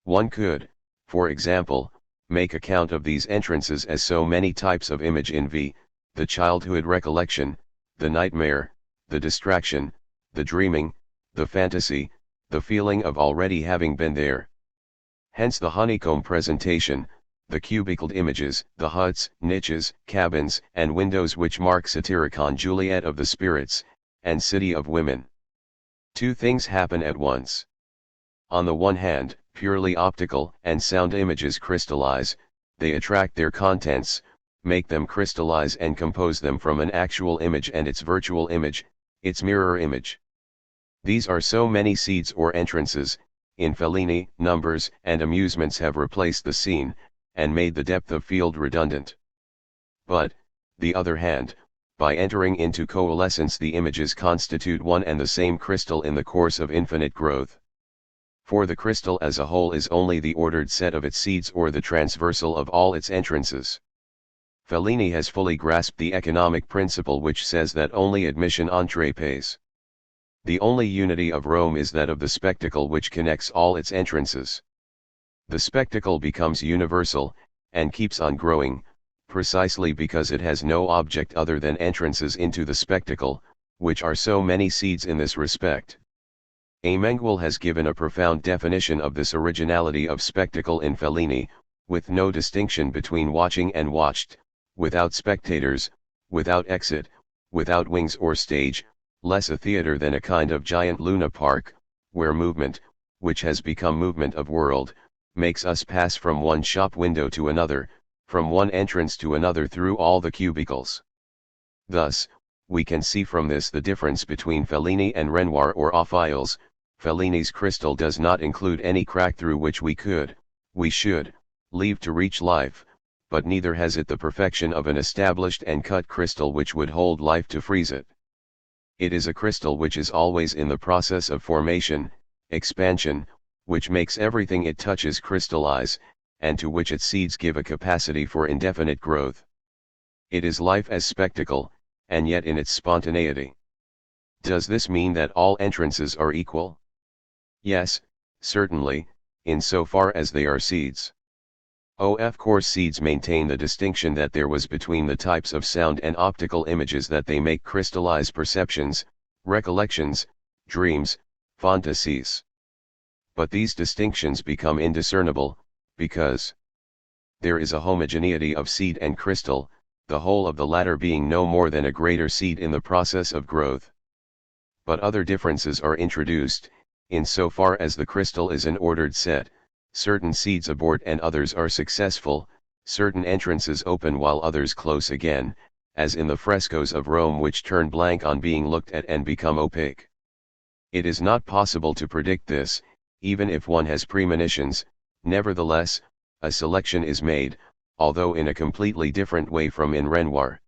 One could, for example, make account of these entrances as so many types of image in the childhood recollection, the nightmare, the distraction, the dreaming, the fantasy, the feeling of already having been there. Hence the honeycomb presentation, the cubicled images, the huts, niches, cabins, and windows which mark Satyricon Juliet of the spirits, and City of Women. Two things happen at once. On the one hand, purely optical and sound images crystallize, they attract their contents, make them crystallize and compose them from an actual image and its virtual image, its mirror image. These are so many seeds or entrances. In Fellini, numbers and amusements have replaced the scene, and made the depth of field redundant. But, the other hand, by entering into coalescence the images constitute one and the same crystal in the course of infinite growth. For the crystal as a whole is only the ordered set of its seeds or the transversal of all its entrances. Fellini has fully grasped the economic principle which says that only admission entree pays. The only unity of Rome is that of the spectacle which connects all its entrances. The spectacle becomes universal, and keeps on growing, precisely because it has no object other than entrances into the spectacle, which are so many seeds in this respect. Amengual has given a profound definition of this originality of spectacle in Fellini, with no distinction between watching and watched, without spectators, without exit, without wings or stage, less a theater than a kind of giant Luna Park, where movement, which has become movement of world, makes us pass from one shop window to another, from one entrance to another through all the cubicles. Thus, we can see from this the difference between Fellini and Renoir or Ophiles. Fellini's crystal does not include any crack through which we should, leave to reach life, but neither has it the perfection of an established and cut crystal which would hold life to freeze it. It is a crystal which is always in the process of formation, expansion, which makes everything it touches crystallize, and to which its seeds give a capacity for indefinite growth. It is life as spectacle, and yet in its spontaneity. Does this mean that all entrances are equal? Yes, certainly, in so far as they are seeds. Of course seeds maintain the distinction that there was between the types of sound and optical images that they make crystallize perceptions, recollections, dreams, fantasies. But these distinctions become indiscernible, because there is a homogeneity of seed and crystal, the whole of the latter being no more than a greater seed in the process of growth. But other differences are introduced, in so far as the crystal is an ordered set. Certain seeds abort and others are successful, certain entrances open while others close again, as in the frescoes of Rome which turn blank on being looked at and become opaque. It is not possible to predict this, even if one has premonitions. Nevertheless, a selection is made, although in a completely different way from in Renoir.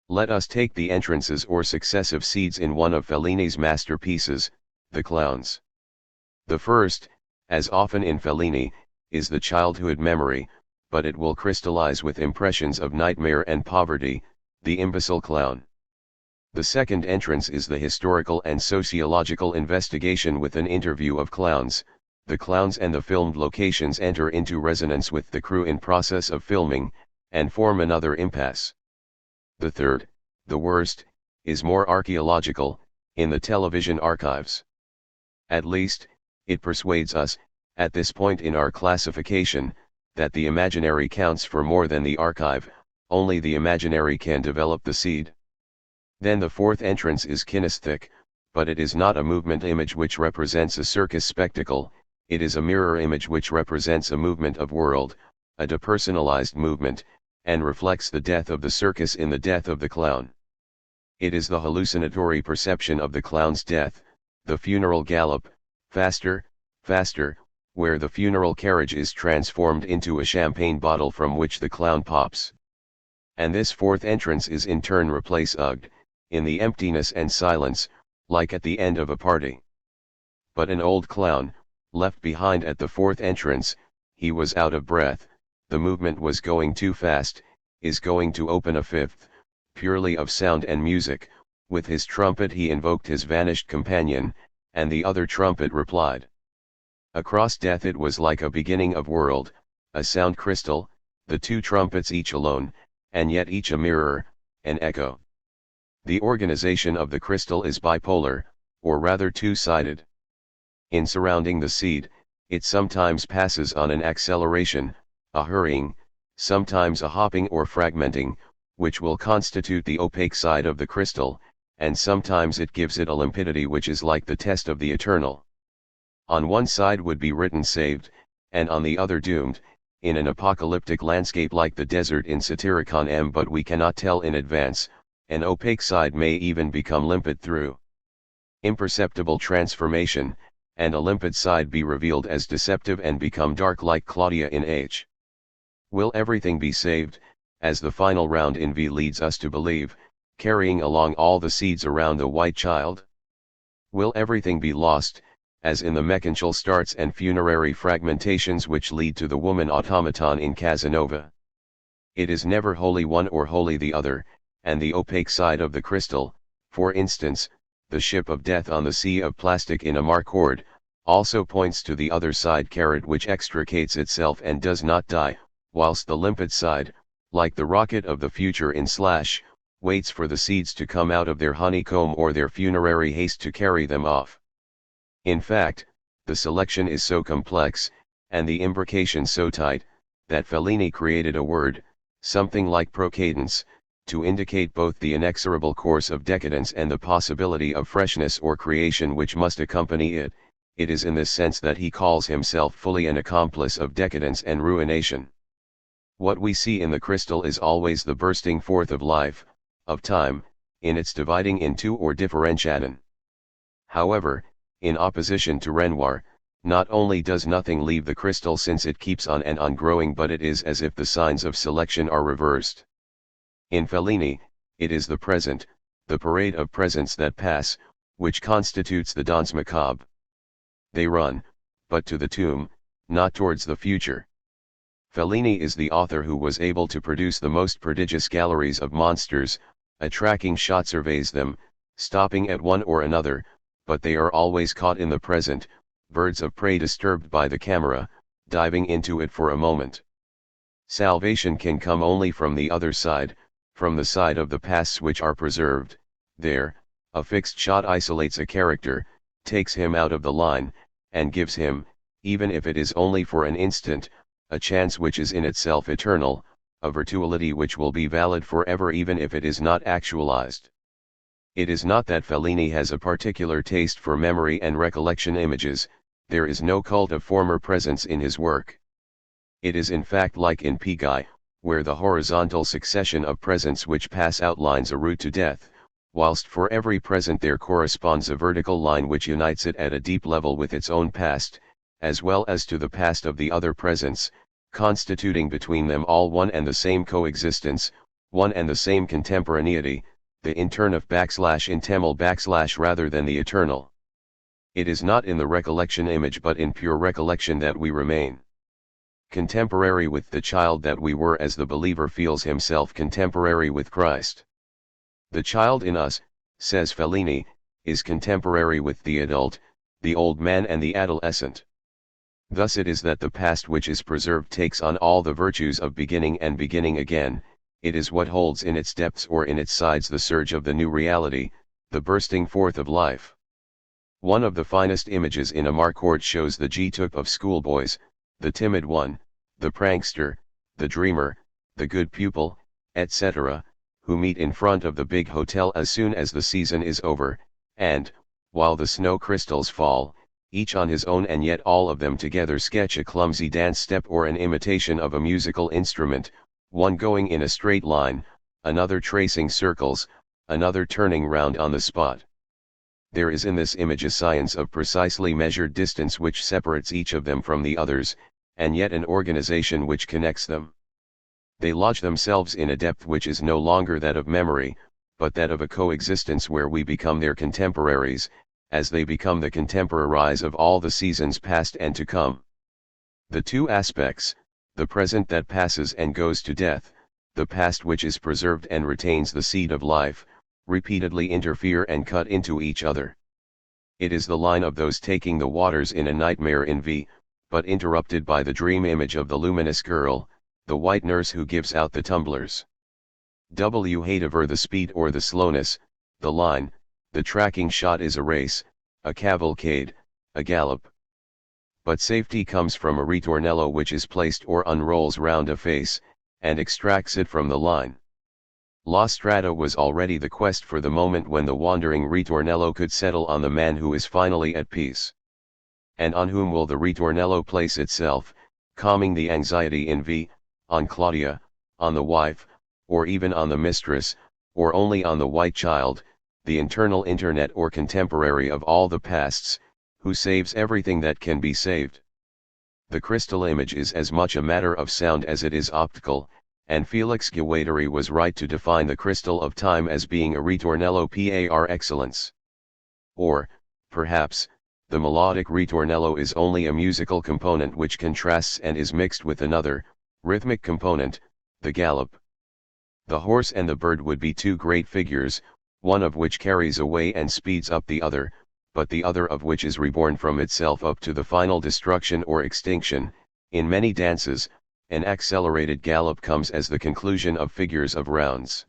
Let us take the entrances or successive seeds in one of Fellini's masterpieces, The Clowns. The first, as often in Fellini, is the childhood memory, but it will crystallize with impressions of nightmare and poverty, the imbecile clown. The second entrance is the historical and sociological investigation with an interview of clowns. The clowns and the filmed locations enter into resonance with the crew in process of filming, and form another impasse. The third, the worst, is more archaeological, in the television archives. At least, it persuades us, at this point in our classification, that the imaginary counts for more than the archive. Only the imaginary can develop the seed. Then the fourth entrance is kinesthetic, but it is not a movement image which represents a circus spectacle, it is a mirror image which represents a movement of world, a depersonalized movement, and reflects the death of the circus in the death of the clown. It is the hallucinatory perception of the clown's death, the funeral gallop, faster, faster, where the funeral carriage is transformed into a champagne bottle from which the clown pops. And this fourth entrance is in turn replaced in the emptiness and silence, like at the end of a party. But an old clown, left behind at the fourth entrance, he was out of breath, the movement was going too fast, is going to open a fifth, purely of sound and music. With his trumpet he invoked his vanished companion, and the other trumpet replied. Across death it was like a beginning of world, a sound crystal, the two trumpets each alone, and yet each a mirror, an echo. The organization of the crystal is bipolar, or rather two-sided. In surrounding the seed, it sometimes passes on an acceleration, a hurrying, sometimes a hopping or fragmenting, which will constitute the opaque side of the crystal, and sometimes it gives it a limpidity which is like the test of the eternal. On one side would be written saved, and on the other doomed, in an apocalyptic landscape like the desert in Satyricon M. But we cannot tell in advance, an opaque side may even become limpid through imperceptible transformation, and a limpid side be revealed as deceptive and become dark like Claudia in H. Will everything be saved, as the final round in V leads us to believe, carrying along all the seeds around the white child? Will everything be lost, as in the mechantial starts and funerary fragmentations which lead to the woman automaton in Casanova? It is never wholly one or wholly the other, and the opaque side of the crystal, for instance, the ship of death on the sea of plastic in a Marcord, also points to the other side which extricates itself and does not die, whilst the limpid side, like the rocket of the future in Slash, waits for the seeds to come out of their honeycomb or their funerary haste to carry them off. In fact, the selection is so complex, and the imbrication so tight, that Fellini created a word, something like procadence, to indicate both the inexorable course of decadence and the possibility of freshness or creation which must accompany it. it is in this sense that he calls himself fully an accomplice of decadence and ruination. What we see in the crystal is always the bursting forth of life, of time, in its dividing into or differentiating. However, in opposition to Renoir, not only does nothing leave the crystal since it keeps on and on growing, but it is as if the signs of selection are reversed. In Fellini, it is the present, the parade of presents that pass, which constitutes the danse macabre. They run, but to the tomb, not towards the future. Fellini is the author who was able to produce the most prodigious galleries of monsters. A tracking shot surveys them, stopping at one or another, but they are always caught in the present, birds of prey disturbed by the camera, diving into it for a moment. Salvation can come only from the other side, from the side of the pasts which are preserved. There, a fixed shot isolates a character, takes him out of the line, and gives him, even if it is only for an instant, a chance which is in itself eternal, a virtuality which will be valid forever even if it is not actualized. It is not that Fellini has a particular taste for memory and recollection images, there is no cult of former presence in his work. It is in fact like in Pigai, where the horizontal succession of presents which pass outlines a route to death, whilst for every present there corresponds a vertical line which unites it at a deep level with its own past, as well as to the past of the other presents, constituting between them all one and the same coexistence, one and the same contemporaneity, the internaf /intemal/ rather than the eternal. It is not in the recollection image but in pure recollection that we remain contemporary with the child that we were, as the believer feels himself contemporary with Christ. The child in us, says Fellini, is contemporary with the adult, the old man and the adolescent. Thus it is that the past which is preserved takes on all the virtues of beginning and beginning again. It is what holds in its depths or in its sides the surge of the new reality, the bursting forth of life. One of the finest images in a Marquardt shows the G-type of schoolboys, the timid one, the prankster, the dreamer, the good pupil, etc., who meet in front of the big hotel as soon as the season is over, and, while the snow crystals fall, each on his own and yet all of them together sketch a clumsy dance step or an imitation of a musical instrument, one going in a straight line, another tracing circles, another turning round on the spot. There is in this image a science of precisely measured distance which separates each of them from the others, and yet an organization which connects them. They lodge themselves in a depth which is no longer that of memory, but that of a coexistence where we become their contemporaries, as they become the contemporaries of all the seasons past and to come. The two aspects, the present that passes and goes to death, the past which is preserved and retains the seed of life, repeatedly interfere and cut into each other. It is the line of those taking the waters in a nightmare in V, but interrupted by the dream image of the luminous girl, the white nurse who gives out the tumblers. Whatever the speed or the slowness, the line, the tracking shot is a race, a cavalcade, a gallop. But safety comes from a ritornello which is placed or unrolls round a face, and extracts it from the line. La Strada was already the quest for the moment when the wandering ritornello could settle on the man who is finally at peace. And on whom will the ritornello place itself, calming the anxiety in V, on Claudia, on the wife, or even on the mistress, or only on the white child, the internal internet or contemporary of all the pasts, who saves everything that can be saved? The crystal image is as much a matter of sound as it is optical, and Felix Guattari was right to define the crystal of time as being a ritornello par excellence. Or, perhaps, the melodic ritornello is only a musical component which contrasts and is mixed with another, rhythmic component, the gallop. The horse and the bird would be two great figures, one of which carries away and speeds up the other, but the other of which is reborn from itself up to the final destruction or extinction. In many dances, an accelerated gallop comes as the conclusion of figures of rounds.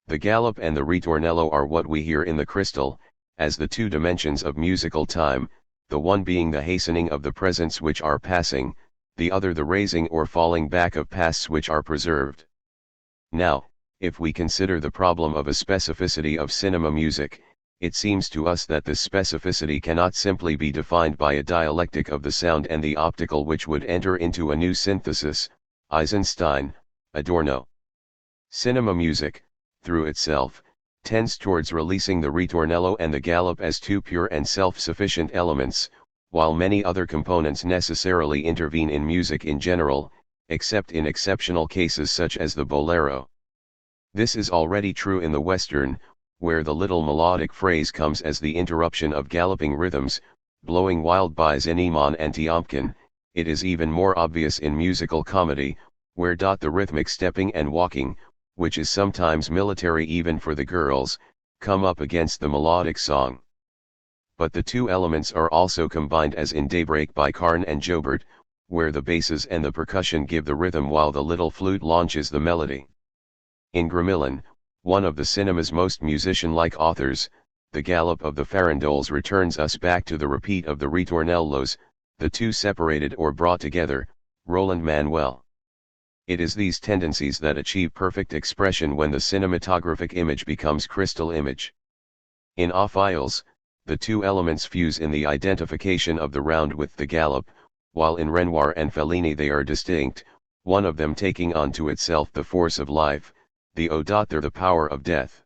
The gallop and the ritornello are what we hear in the crystal, as the two dimensions of musical time, the one being the hastening of the presents which are passing, the other the raising or falling back of pasts which are preserved. Now, if we consider the problem of a specificity of cinema music, it seems to us that this specificity cannot simply be defined by a dialectic of the sound and the optical which would enter into a new synthesis, Eisenstein, Adorno. Cinema music, through itself, tends towards releasing the ritornello and the gallop as two pure and self-sufficient elements, while many other components necessarily intervene in music in general, except in exceptional cases such as the bolero. This is already true in the Western, where the little melodic phrase comes as the interruption of galloping rhythms, blowing wild by Zenimon and Tiomkin. It is even more obvious in musical comedy, where the rhythmic stepping and walking, which is sometimes military even for the girls, come up against the melodic song. But the two elements are also combined as in Daybreak by Karn and Jobert, where the basses and the percussion give the rhythm while the little flute launches the melody. In Gramillon, one of the cinema's most musician-like authors, the gallop of the farandoles returns us back to the repeat of the ritornellos, the two separated or brought together, Roland Manuel. It is these tendencies that achieve perfect expression when the cinematographic image becomes crystal image. In Ophiles, the two elements fuse in the identification of the round with the gallop, while in Renoir and Fellini they are distinct, one of them taking onto itself the force of life, the the power of death.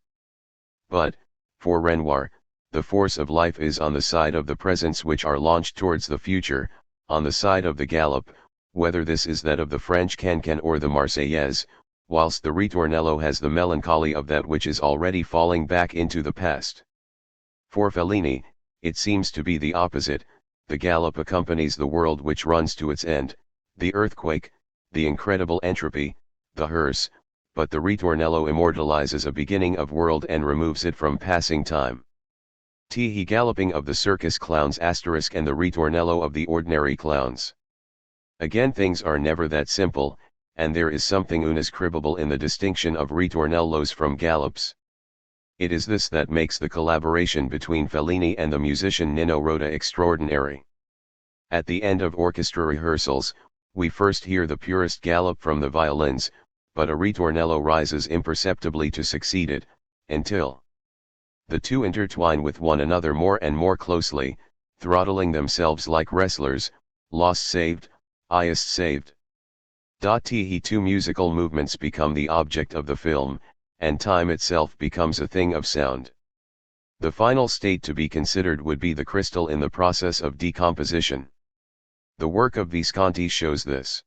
But, for Renoir, the force of life is on the side of the presents which are launched towards the future, on the side of the gallop, whether this is that of the French cancan or the Marseillaise, whilst the ritornello has the melancholy of that which is already falling back into the past. For Fellini, it seems to be the opposite, the gallop accompanies the world which runs to its end, the earthquake, the incredible entropy, the hearse, but the ritornello immortalizes a beginning of world and removes it from passing time. He galloping of the circus clowns asterisk and the ritornello of the ordinary clowns. Again, things are never that simple, and there is something inescribable in the distinction of ritornellos from gallops. It is this that makes the collaboration between Fellini and the musician Nino Rota extraordinary. At the end of orchestra rehearsals, we first hear the purest gallop from the violins, but a ritornello rises imperceptibly to succeed it, until the two intertwine with one another more and more closely, throttling themselves like wrestlers, lost saved, highest saved. Two musical movements become the object of the film, and time itself becomes a thing of sound. The final state to be considered would be the crystal in the process of decomposition. The work of Visconti shows this.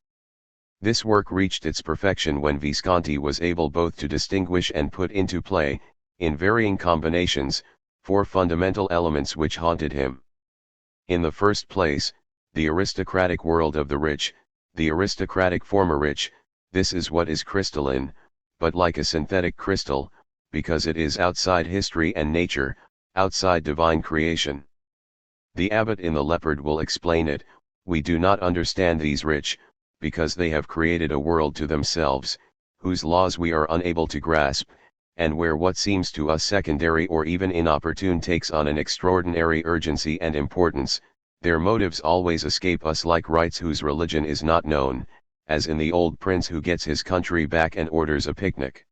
This work reached its perfection when Visconti was able both to distinguish and put into play, in varying combinations, four fundamental elements which haunted him. In the first place, the aristocratic world of the rich, the aristocratic former rich, this is what is crystalline, but like a synthetic crystal, because it is outside history and nature, outside divine creation. The abbot in the Leopard will explain it. We do not understand these rich, because they have created a world to themselves, whose laws we are unable to grasp, and where what seems to us secondary or even inopportune takes on an extraordinary urgency and importance. Their motives always escape us like rites whose religion is not known, as in the old prince who gets his country back and orders a picnic.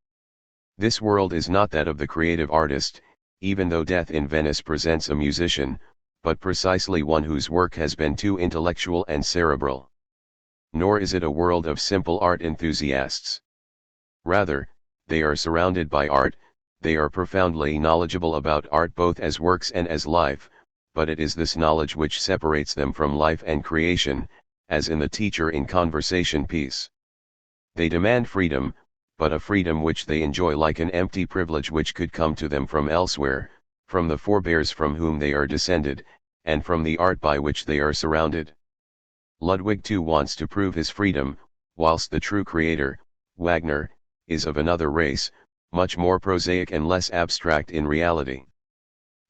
This world is not that of the creative artist, even though Death in Venice presents a musician, but precisely one whose work has been too intellectual and cerebral. Nor is it a world of simple art enthusiasts. Rather, they are surrounded by art, they are profoundly knowledgeable about art both as works and as life, but it is this knowledge which separates them from life and creation, as in the teacher in conversation piece. They demand freedom, but a freedom which they enjoy like an empty privilege which could come to them from elsewhere, from the forebears from whom they are descended, and from the art by which they are surrounded. Ludwig too wants to prove his freedom, whilst the true creator, Wagner, is of another race, much more prosaic and less abstract in reality.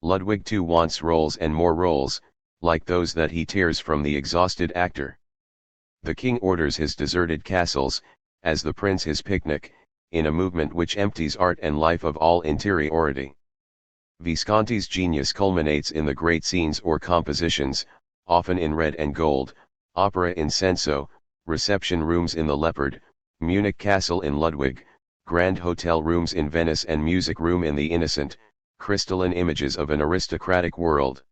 Ludwig too wants roles and more roles, like those that he tears from the exhausted actor. The king orders his deserted castles, as the prince his picnic, in a movement which empties art and life of all interiority. Visconti's genius culminates in the great scenes or compositions, often in red and gold, opera in senso, reception rooms in the Leopard, Munich Castle in Ludwig, grand hotel rooms in Venice and music room in the Innocent, crystalline images of an aristocratic world.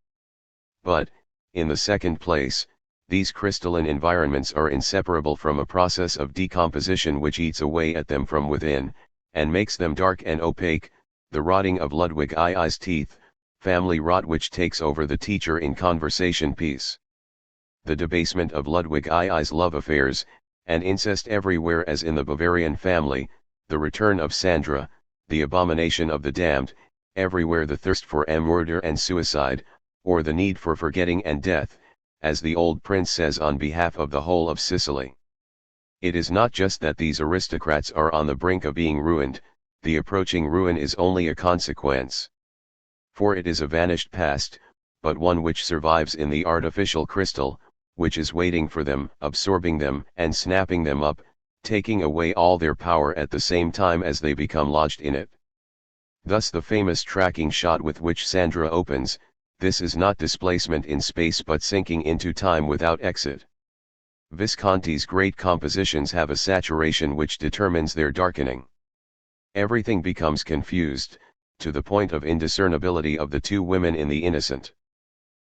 But, in the second place, these crystalline environments are inseparable from a process of decomposition which eats away at them from within, and makes them dark and opaque, the rotting of Ludwig II's teeth, family rot which takes over the teacher in conversation piece. The debasement of Ludwig II's love affairs, and incest everywhere as in the Bavarian family, the return of Sandra, the abomination of the damned, everywhere the thirst for murder and suicide, or the need for forgetting and death, as the old prince says on behalf of the whole of Sicily. It is not just that these aristocrats are on the brink of being ruined, the approaching ruin is only a consequence. For it is a vanished past, but one which survives in the artificial crystal, which is waiting for them, absorbing them and snapping them up, taking away all their power at the same time as they become lodged in it. Thus the famous tracking shot with which Sandra opens, this is not displacement in space but sinking into time without exit. Visconti's great compositions have a saturation which determines their darkening. Everything becomes confused, to the point of indiscernibility of the two women in The Innocent.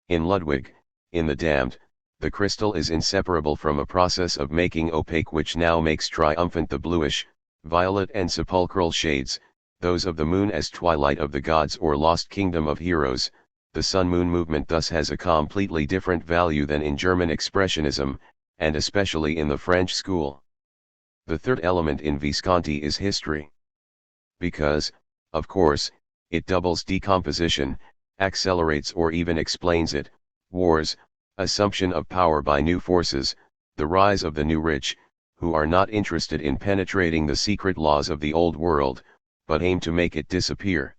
In Ludwig, in The Damned, the crystal is inseparable from a process of making opaque which now makes triumphant the bluish, violet and sepulchral shades, those of the moon as twilight of the gods or lost kingdom of heroes. The sun-moon movement thus has a completely different value than in German Expressionism, and especially in the French school. The third element in Visconti is history. Because, of course, it doubles decomposition, accelerates or even explains it, wars, assumption of power by new forces, the rise of the new rich, who are not interested in penetrating the secret laws of the old world, but aim to make it disappear.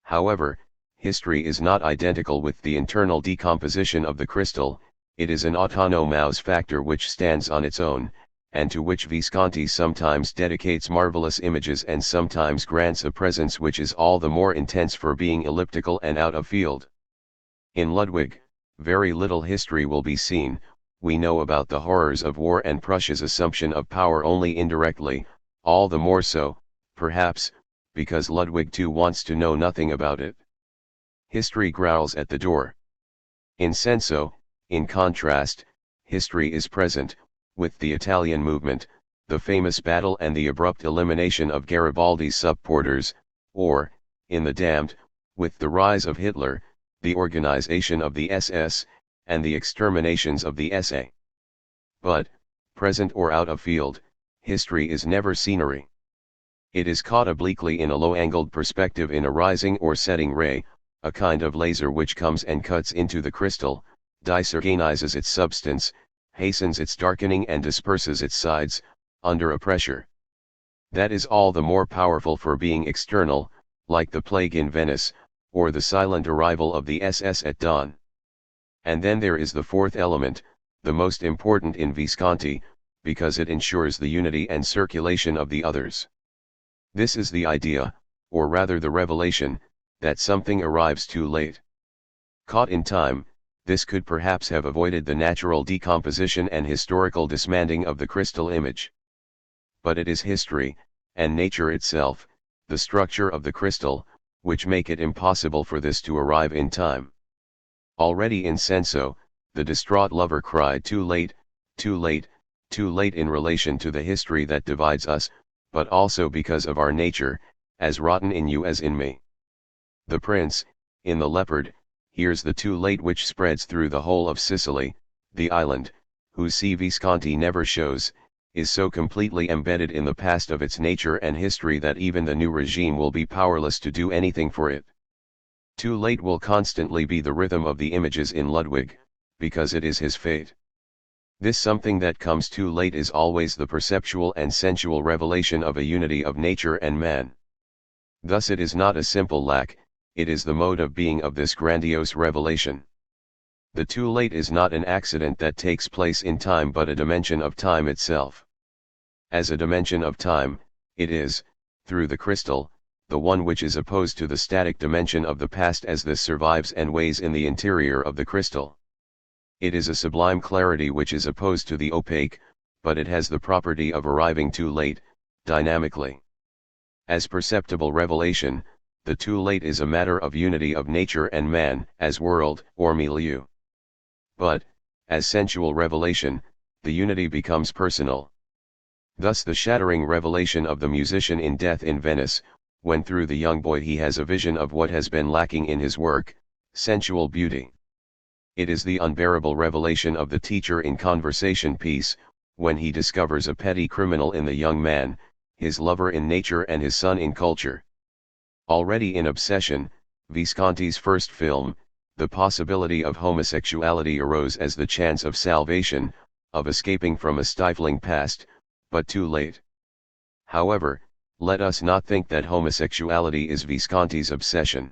However, history is not identical with the internal decomposition of the crystal, it is an autonomous factor which stands on its own, and to which Visconti sometimes dedicates marvelous images and sometimes grants a presence which is all the more intense for being elliptical and out of field. In Ludwig, very little history will be seen, we know about the horrors of war and Prussia's assumption of power only indirectly, all the more so, perhaps, because Ludwig too wants to know nothing about it. History growls at the door. In Senso, in contrast, history is present, with the Italian movement, the famous battle and the abrupt elimination of Garibaldi's supporters, or, in The Damned, with the rise of Hitler, the organization of the SS, and the exterminations of the SA. But, present or out of field, history is never scenery. It is caught obliquely in a low-angled perspective in a rising or setting ray, a kind of laser which comes and cuts into the crystal, disorganizes its substance, hastens its darkening and disperses its sides, under a pressure that is all the more powerful for being external, like the plague in Venice, or the silent arrival of the SS at dawn. And then there is the fourth element, the most important in Visconti, because it ensures the unity and circulation of the others. This is the idea, or rather the revelation, that something arrives too late. Caught in time, this could perhaps have avoided the natural decomposition and historical dismantling of the crystal image. But it is history, and nature itself, the structure of the crystal, which make it impossible for this to arrive in time. Already in Senso, the distraught lover cried too late, too late, too late in relation to the history that divides us, but also because of our nature, as rotten in you as in me. The prince, in The Leopard, hears the too late which spreads through the whole of Sicily, the island, whose sea Visconti never shows, is so completely embedded in the past of its nature and history that even the new regime will be powerless to do anything for it. Too late will constantly be the rhythm of the images in Ludwig, because it is his fate. This something that comes too late is always the perceptual and sensual revelation of a unity of nature and man. Thus it is not a simple lack, it is the mode of being of this grandiose revelation. The too late is not an accident that takes place in time but a dimension of time itself. As a dimension of time, it is, through the crystal, the one which is opposed to the static dimension of the past as this survives and weighs in the interior of the crystal. It is a sublime clarity which is opposed to the opaque, but it has the property of arriving too late, dynamically. As perceptible revelation, the too late is a matter of unity of nature and man, as world, or milieu. But, as sensual revelation, the unity becomes personal. Thus the shattering revelation of the musician in Death in Venice, when through the young boy he has a vision of what has been lacking in his work, sensual beauty. It is the unbearable revelation of the teacher in Conversation Piece, when he discovers a petty criminal in the young man, his lover in nature and his son in culture. Already in Obsession, Visconti's first film, the possibility of homosexuality arose as the chance of salvation, of escaping from a stifling past, but too late. However, let us not think that homosexuality is Visconti's obsession.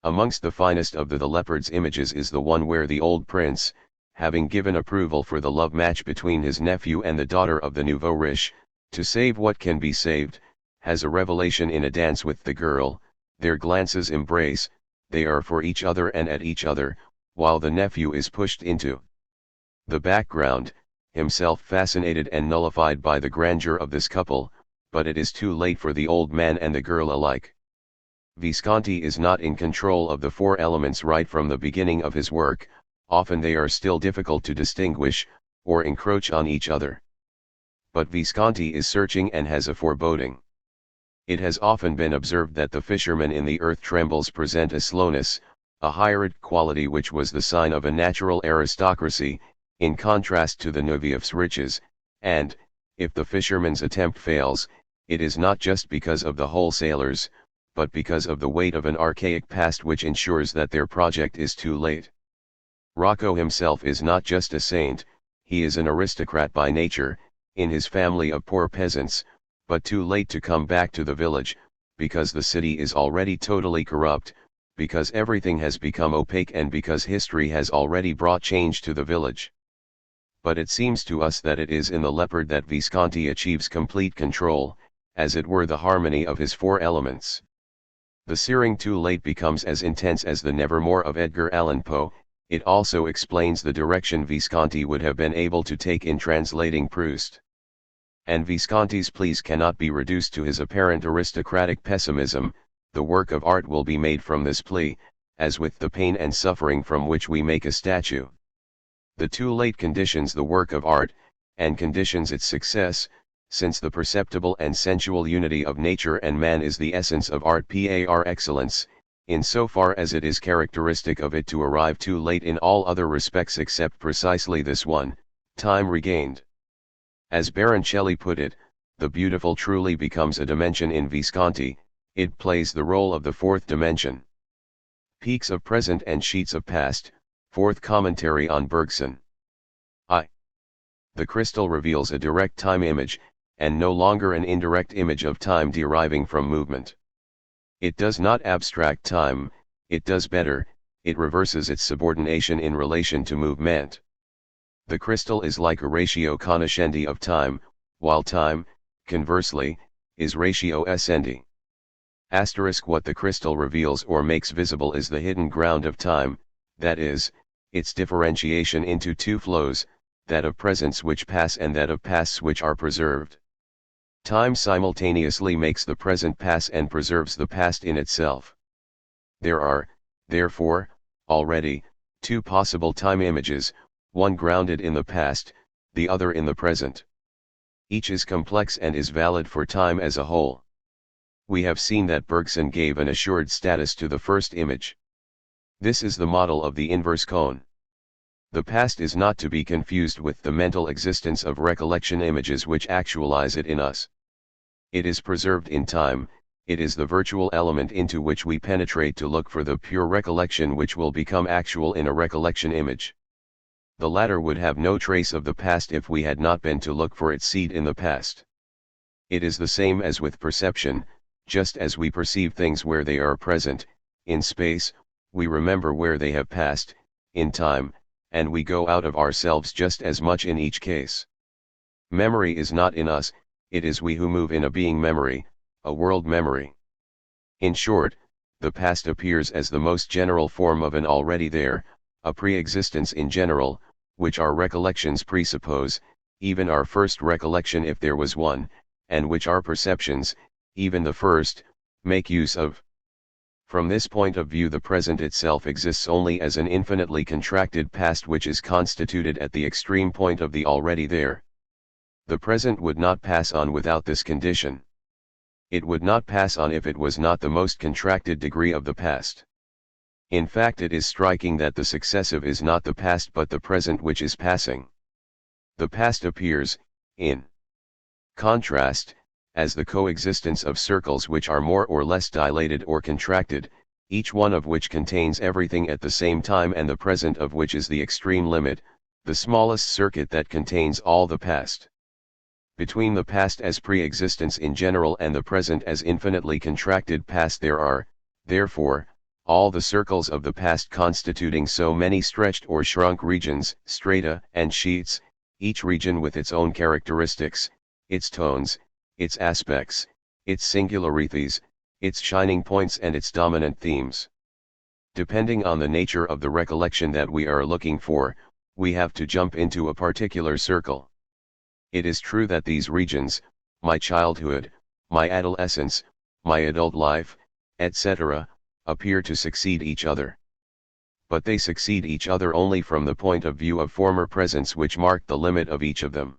Amongst the finest of the leopard's images is the one where the old prince, having given approval for the love match between his nephew and the daughter of the nouveau riche, to save what can be saved, has a revelation in a dance with the girl, their glances embrace, they are for each other and at each other, while the nephew is pushed into the background, himself fascinated and nullified by the grandeur of this couple, but it is too late for the old man and the girl alike. Visconti is not in control of the four elements right from the beginning of his work, often they are still difficult to distinguish, or encroach on each other. But Visconti is searching and has a foreboding. It has often been observed that the fishermen in the earth trembles present a slowness, a higher quality which was the sign of a natural aristocracy, in contrast to the nouveauf's riches, and, if the fisherman's attempt fails, it is not just because of the wholesalers, but because of the weight of an archaic past which ensures that their project is too late. Rocco himself is not just a saint, he is an aristocrat by nature, in his family of poor peasants, but too late to come back to the village, because the city is already totally corrupt, because everything has become opaque and because history has already brought change to the village. But it seems to us that it is in the leopard that Visconti achieves complete control, as it were the harmony of his four elements. The searing too late becomes as intense as the Nevermore of Edgar Allan Poe. It also explains the direction Visconti would have been able to take in translating Proust. And Visconti's pleas cannot be reduced to his apparent aristocratic pessimism, the work of art will be made from this plea, as with the pain and suffering from which we make a statue. The too late conditions the work of art, and conditions its success, since the perceptible and sensual unity of nature and man is the essence of art par excellence, in so far as it is characteristic of it to arrive too late in all other respects except precisely this one, time regained. As Baroncelli put it, the beautiful truly becomes a dimension in Visconti, it plays the role of the fourth dimension. Peaks of present and sheets of past, fourth commentary on Bergson. The crystal reveals a direct time image, and no longer an indirect image of time deriving from movement. It does not abstract time, it does better, it reverses its subordination in relation to movement. The crystal is like a ratio conoscendi of time, while time, conversely, is ratio essendi. What the crystal reveals or makes visible is the hidden ground of time, that is, its differentiation into two flows, that of presents which pass and that of pasts which are preserved. Time simultaneously makes the present pass and preserves the past in itself. There are, therefore, already, two possible time images, one grounded in the past, the other in the present. Each is complex and is valid for time as a whole. We have seen that Bergson gave an assured status to the first image. This is the model of the inverse cone. The past is not to be confused with the mental existence of recollection images which actualize it in us. It is preserved in time, it is the virtual element into which we penetrate to look for the pure recollection which will become actual in a recollection image. The latter would have no trace of the past if we had not been to look for its seed in the past. It is the same as with perception, just as we perceive things where they are present, in space, we remember where they have passed, in time, and we go out of ourselves just as much in each case. Memory is not in us, it is we who move in a being memory, a world memory. In short, the past appears as the most general form of an already there, a pre-existence in general, which our recollections presuppose, even our first recollection if there was one, and which our perceptions, even the first, make use of. From this point of view, the present itself exists only as an infinitely contracted past which is constituted at the extreme point of the already there. The present would not pass on without this condition. It would not pass on if it was not the most contracted degree of the past. In fact, it is striking that the successive is not the past but the present which is passing. The past appears, in contrast, as the coexistence of circles which are more or less dilated or contracted, each one of which contains everything at the same time, and the present of which is the extreme limit, the smallest circuit that contains all the past. Between the past as pre-existence in general and the present as infinitely contracted past there are, therefore, all the circles of the past constituting so many stretched or shrunk regions, strata, and sheets, each region with its own characteristics, its tones, its aspects, its singularities, its shining points and its dominant themes. Depending on the nature of the recollection that we are looking for, we have to jump into a particular circle. It is true that these regions, my childhood, my adolescence, my adult life, etc., appear to succeed each other. But they succeed each other only from the point of view of former presents which mark the limit of each of them.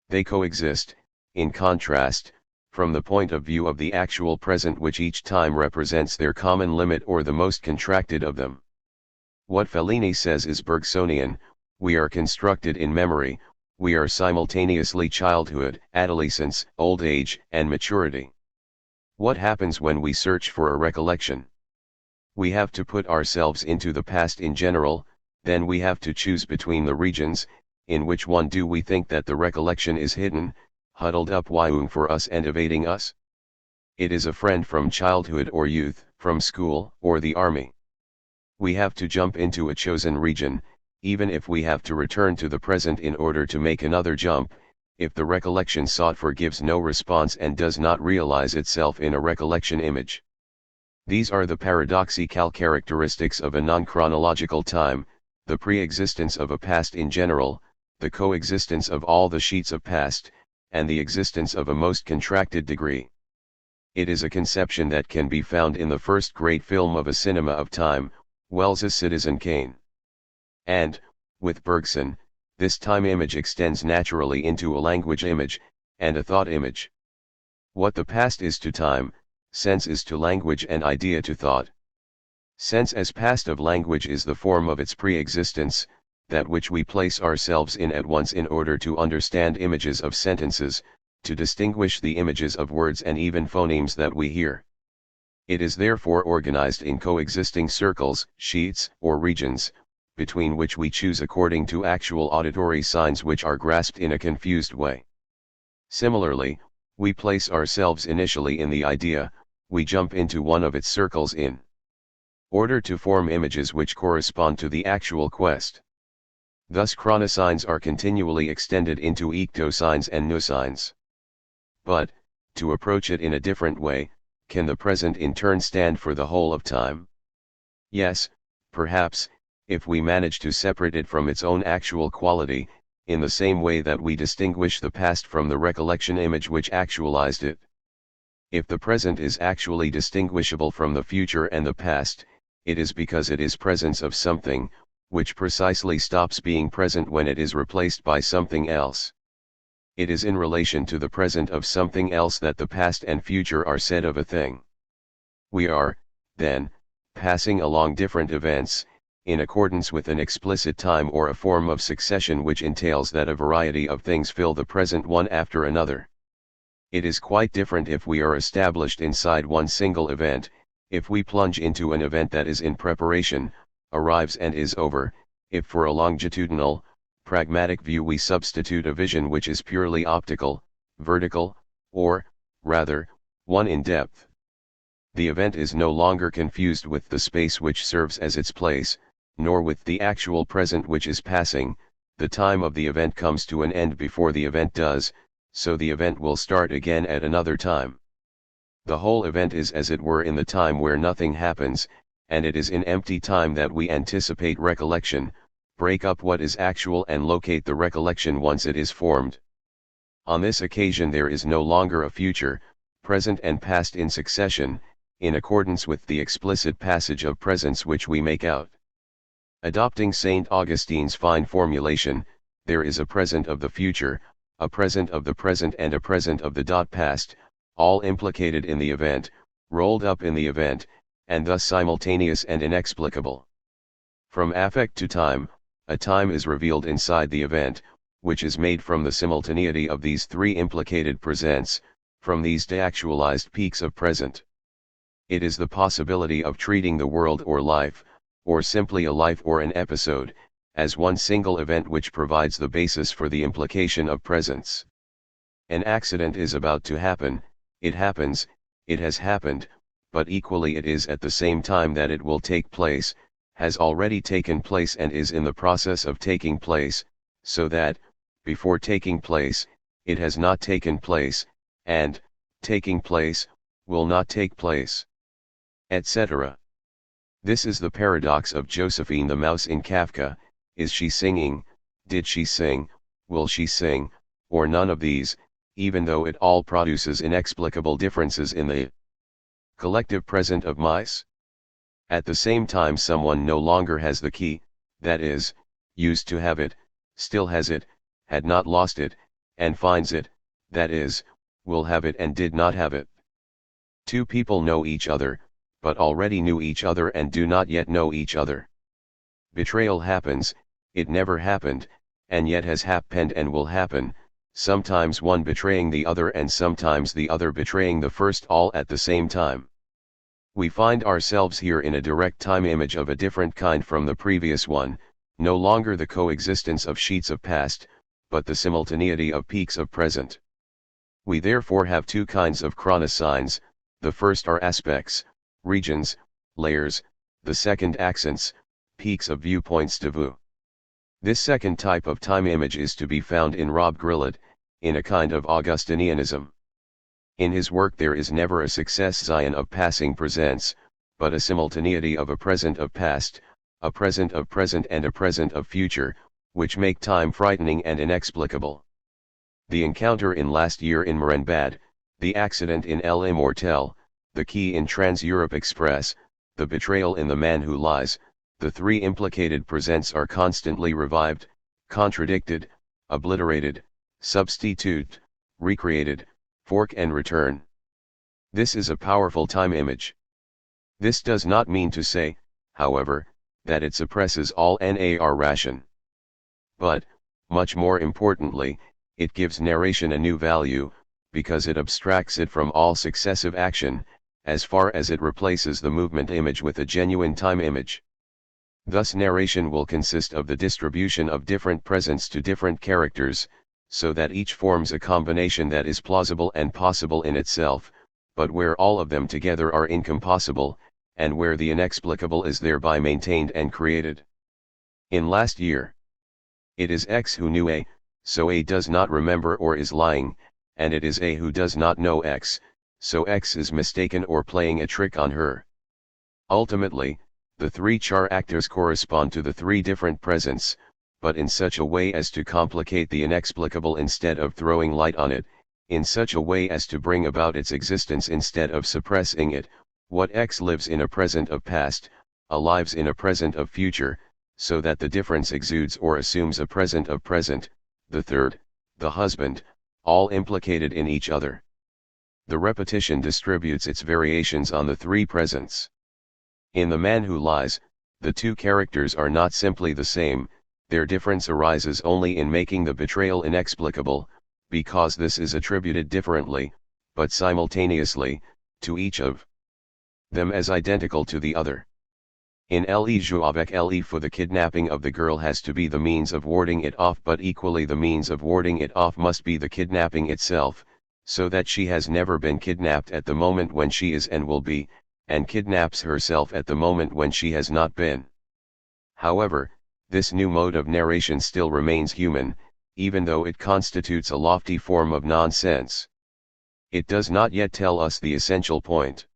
They coexist, in contrast, from the point of view of the actual present which each time represents their common limit or the most contracted of them. What Fellini says is Bergsonian: we are constructed in memory, we are simultaneously childhood, adolescence, old age, and maturity. What happens when we search for a recollection? We have to put ourselves into the past in general, then we have to choose between the regions. In which one do we think that the recollection is hidden, huddled up waiting for us and evading us? It is a friend from childhood or youth, from school or the army. We have to jump into a chosen region, even if we have to return to the present in order to make another jump, if the recollection sought for gives no response and does not realize itself in a recollection image. These are the paradoxical characteristics of a non-chronological time, the pre-existence of a past in general, the coexistence of all the sheets of past, and the existence of a most contracted degree. It is a conception that can be found in the first great film of a cinema of time, Wells's Citizen Kane. And, with Bergson, this time image extends naturally into a language image, and a thought image. What the past is to time, sense is to language and idea to thought. Sense as past of language is the form of its pre-existence, that which we place ourselves in at once in order to understand images of sentences, to distinguish the images of words and even phonemes that we hear. It is therefore organized in coexisting circles, sheets, or regions, between which we choose according to actual auditory signs which are grasped in a confused way. Similarly, we place ourselves initially in the idea, we jump into one of its circles in order to form images which correspond to the actual quest. Thus chronosigns are continually extended into ectosigns and nosigns. But, to approach it in a different way, can the present in turn stand for the whole of time? Yes, perhaps, if we manage to separate it from its own actual quality, in the same way that we distinguish the past from the recollection image which actualized it. If the present is actually distinguishable from the future and the past, it is because it is presence of something, which precisely stops being present when it is replaced by something else. It is in relation to the present of something else that the past and future are said of a thing. We are, then, passing along different events, in accordance with an explicit time or a form of succession which entails that a variety of things fill the present one after another. It is quite different if we are established inside one single event, if we plunge into an event that is in preparation, arrives and is over, if for a longitudinal, pragmatic view we substitute a vision which is purely optical, vertical, or, rather, one in depth. The event is no longer confused with the space which serves as its place, nor with the actual present which is passing. The time of the event comes to an end before the event does, so the event will start again at another time. The whole event is as it were in the time where nothing happens, and it is in empty time that we anticipate recollection, break up what is actual and locate the recollection once it is formed. On this occasion there is no longer a future, present and past in succession, in accordance with the explicit passage of presence which we make out. Adopting St. Augustine's fine formulation, there is a present of the future, a present of the present and a present of the past, all implicated in the event, rolled up in the event, and thus simultaneous and inexplicable. From affect to time, a time is revealed inside the event, which is made from the simultaneity of these three implicated presents, from these deactualized peaks of present. It is the possibility of treating the world or life, or simply a life or an episode, as one single event which provides the basis for the implication of presence. An accident is about to happen, it happens, it has happened, but equally it is at the same time that it will take place, has already taken place and is in the process of taking place, so that, before taking place, it has not taken place, and, taking place, will not take place, etc. This is the paradox of Josephine the mouse in Kafka: is she singing, did she sing, will she sing, or none of these, even though it all produces inexplicable differences in the collective present of mice? At the same time someone no longer has the key, that is, used to have it, still has it, had not lost it, and finds it, that is, will have it and did not have it. Two people know each other, but already knew each other and do not yet know each other. Betrayal happens, it never happened, and yet has happened and will happen, sometimes one betraying the other and sometimes the other betraying the first, all at the same time. We find ourselves here in a direct time image of a different kind from the previous one, no longer the coexistence of sheets of past, but the simultaneity of peaks of present. We therefore have two kinds of chronosigns: the first are aspects, regions, layers, the second accents, peaks of viewpoints de vue. This second type of time image is to be found in Rob Grillet, in a kind of Augustinianism. In his work there is never a succession of passing presents, but a simultaneity of a present of past, a present of present and a present of future, which make time frightening and inexplicable. The encounter in Last Year in Marienbad, the accident in L'Immortel, the key in Trans-Europe Express, the betrayal in The Man Who Lies, the three implicated presents are constantly revived, contradicted, obliterated, substituted, recreated, fork and return. This is a powerful time image. This does not mean to say, however, that it suppresses all nar ration. But, much more importantly, it gives narration a new value, because it abstracts it from all successive action, as far as it replaces the movement image with a genuine time image. Thus narration will consist of the distribution of different presents to different characters, so that each forms a combination that is plausible and possible in itself, but where all of them together are incompossible, and where the inexplicable is thereby maintained and created. In Last Year, it is X who knew A, so A does not remember or is lying, and it is A who does not know X, so X is mistaken or playing a trick on her. Ultimately, the three char actors correspond to the three different presents, but in such a way as to complicate the inexplicable instead of throwing light on it, in such a way as to bring about its existence instead of suppressing it. What X lives in a present of past, A lives in a present of future, so that the difference exudes or assumes a present of present, the third, the husband, all implicated in each other. The repetition distributes its variations on the three presents. In The Man Who Lies, the two characters are not simply the same, their difference arises only in making the betrayal inexplicable, because this is attributed differently, but simultaneously, to each of them as identical to the other. In Le Jeu avec Le, the kidnapping of the girl has to be the means of warding it off, but equally the means of warding it off must be the kidnapping itself, so that she has never been kidnapped at the moment when she is and will be, and kidnaps herself at the moment when she has not been. However, this new mode of narration still remains human, even though it constitutes a lofty form of nonsense. It does not yet tell us the essential point.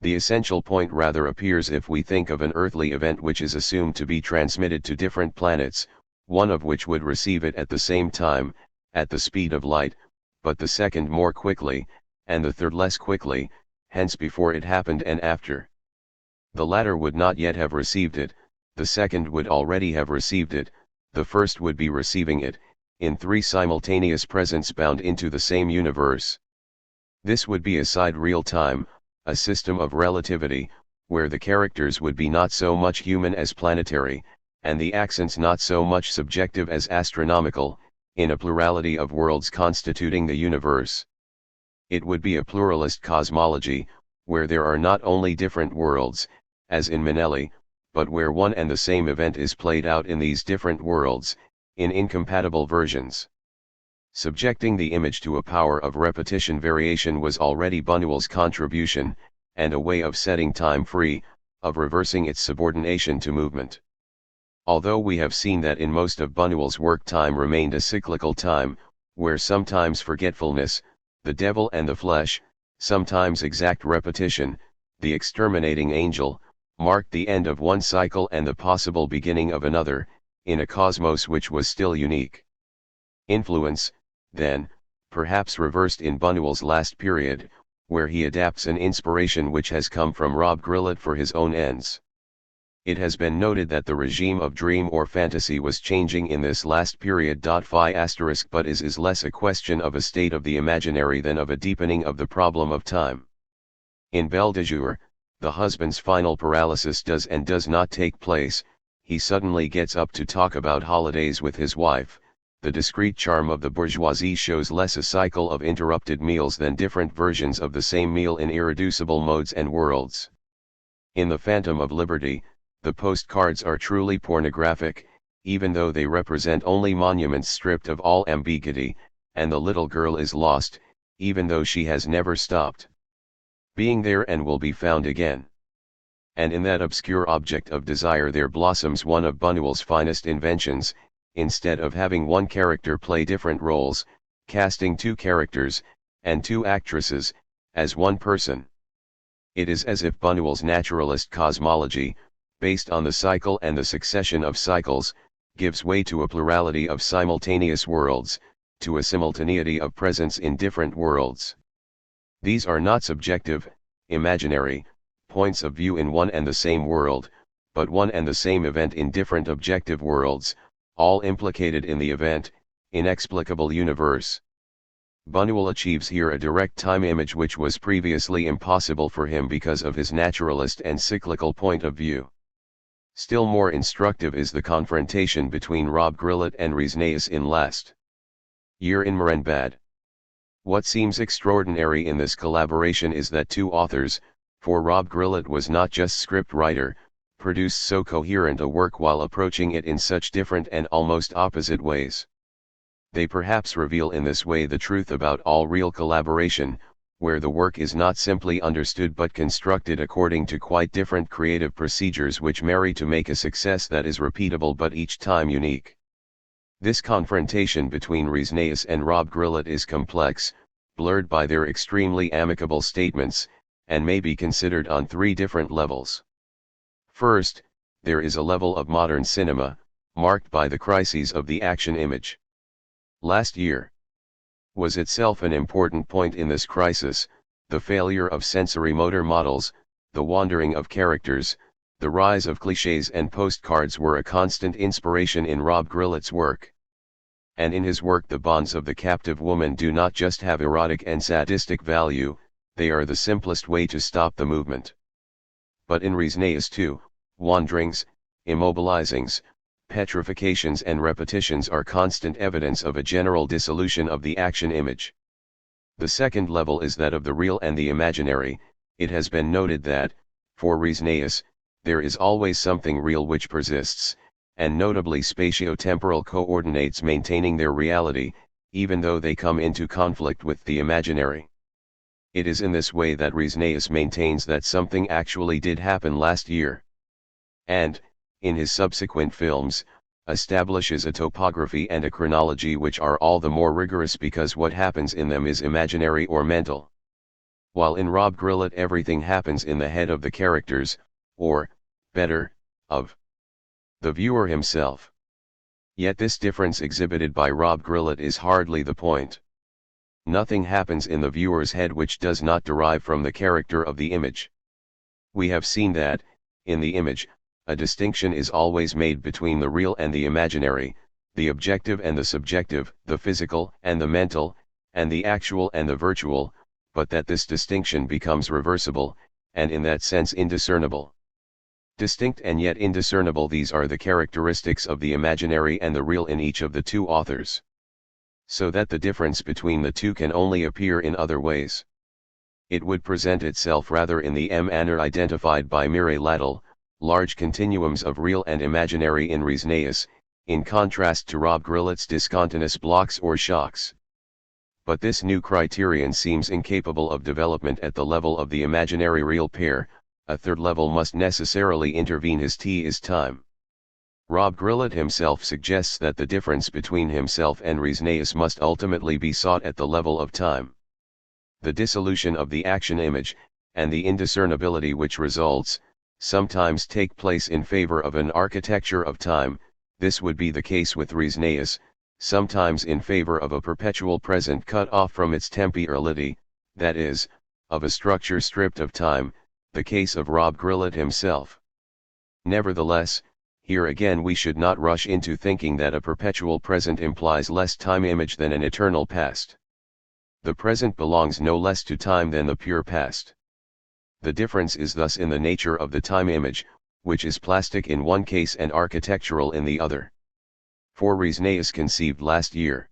The essential point rather appears if we think of an earthly event which is assumed to be transmitted to different planets, one of which would receive it at the same time, at the speed of light, but the second more quickly, and the third less quickly, hence before it happened and after. The latter would not yet have received it, the second would already have received it, the first would be receiving it, in three simultaneous presents bound into the same universe. This would be a side real time, a system of relativity, where the characters would be not so much human as planetary, and the accents not so much subjective as astronomical, in a plurality of worlds constituting the universe. It would be a pluralist cosmology, where there are not only different worlds, as in Manelli, but where one and the same event is played out in these different worlds, in incompatible versions. Subjecting the image to a power of repetition variation was already Buñuel's contribution, and a way of setting time free, of reversing its subordination to movement. Although we have seen that in most of Buñuel's work time remained a cyclical time, where sometimes forgetfulness, the devil and the flesh, sometimes exact repetition, the exterminating angel, marked the end of one cycle and the possible beginning of another, in a cosmos which was still unique. Influence, then, perhaps reversed in Buñuel's last period, where he adapts an inspiration which has come from Rob Grillet for his own ends. It has been noted that the regime of dream or fantasy was changing in this last period. But is less a question of a state of the imaginary than of a deepening of the problem of time. In Belle de Jour, the husband's final paralysis does and does not take place, he suddenly gets up to talk about holidays with his wife. The discreet charm of the bourgeoisie shows less a cycle of interrupted meals than different versions of the same meal in irreducible modes and worlds. In The Phantom of Liberty, the postcards are truly pornographic, even though they represent only monuments stripped of all ambiguity, and the little girl is lost, even though she has never stopped being there and will be found again. And in that obscure object of desire there blossoms one of Buñuel's finest inventions. Instead of having one character play different roles, casting two characters, and two actresses, as one person. It is as if Buñuel's naturalist cosmology, based on the cycle and the succession of cycles, gives way to a plurality of simultaneous worlds, to a simultaneity of presence in different worlds. These are not subjective, imaginary, points of view in one and the same world, but one and the same event in different objective worlds, all implicated in the event, inexplicable universe. Buñuel achieves here a direct time image which was previously impossible for him because of his naturalist and cyclical point of view. Still more instructive is the confrontation between Rob Grillet and Riesneus in Last Year in Marienbad. What seems extraordinary in this collaboration is that two authors, for Rob Grillet was not just script writer, produced so coherent a work while approaching it in such different and almost opposite ways. They perhaps reveal in this way the truth about all real collaboration, where the work is not simply understood but constructed according to quite different creative procedures which marry to make a success that is repeatable but each time unique. This confrontation between Riesneus and Rob Grillet is complex, blurred by their extremely amicable statements, and may be considered on three different levels. First, there is a level of modern cinema, marked by the crises of the action image. Last Year was itself an important point in this crisis, the failure of sensory motor models, the wandering of characters, the rise of clichés and postcards were a constant inspiration in Rob Grillet's work. And in his work the bonds of the captive woman do not just have erotic and sadistic value, they are the simplest way to stop the movement. But in Riesneus too, wanderings, immobilizings, petrifications and repetitions are constant evidence of a general dissolution of the action image. The second level is that of the real and the imaginary. It has been noted that, for Riesneus, there is always something real which persists, and notably spatio-temporal coordinates maintaining their reality, even though they come into conflict with the imaginary. It is in this way that Riesneus maintains that something actually did happen last year. And, in his subsequent films, establishes a topography and a chronology which are all the more rigorous because what happens in them is imaginary or mental. While in Rob Grillet everything happens in the head of the characters, or, better, of the viewer himself. Yet this difference exhibited by Rob Grillet is hardly the point. Nothing happens in the viewer's head which does not derive from the character of the image. We have seen that, in the image, a distinction is always made between the real and the imaginary, the objective and the subjective, the physical and the mental, and the actual and the virtual, but that this distinction becomes reversible, and in that sense indiscernible. Distinct and yet indiscernible, these are the characteristics of the imaginary and the real in each of the two authors. So that the difference between the two can only appear in other ways. It would present itself rather in the manner identified by Mireille Ladel, large continuums of real and imaginary in Riesneus, in contrast to Rob Grillet's discontinuous blocks or shocks. But this new criterion seems incapable of development at the level of the imaginary real pair. A third level must necessarily intervene. His T is time. Rob Grillet himself suggests that the difference between himself and Riesneus must ultimately be sought at the level of time. The dissolution of the action image, and the indiscernibility which results, sometimes take place in favor of an architecture of time. This would be the case with Riesneus, sometimes in favor of a perpetual present cut off from its temporality, that is, of a structure stripped of time, the case of Rob Grillet himself. Nevertheless, here again we should not rush into thinking that a perpetual present implies less time image than an eternal past. The present belongs no less to time than the pure past. The difference is thus in the nature of the time image, which is plastic in one case and architectural in the other. For Riesneus conceived last year,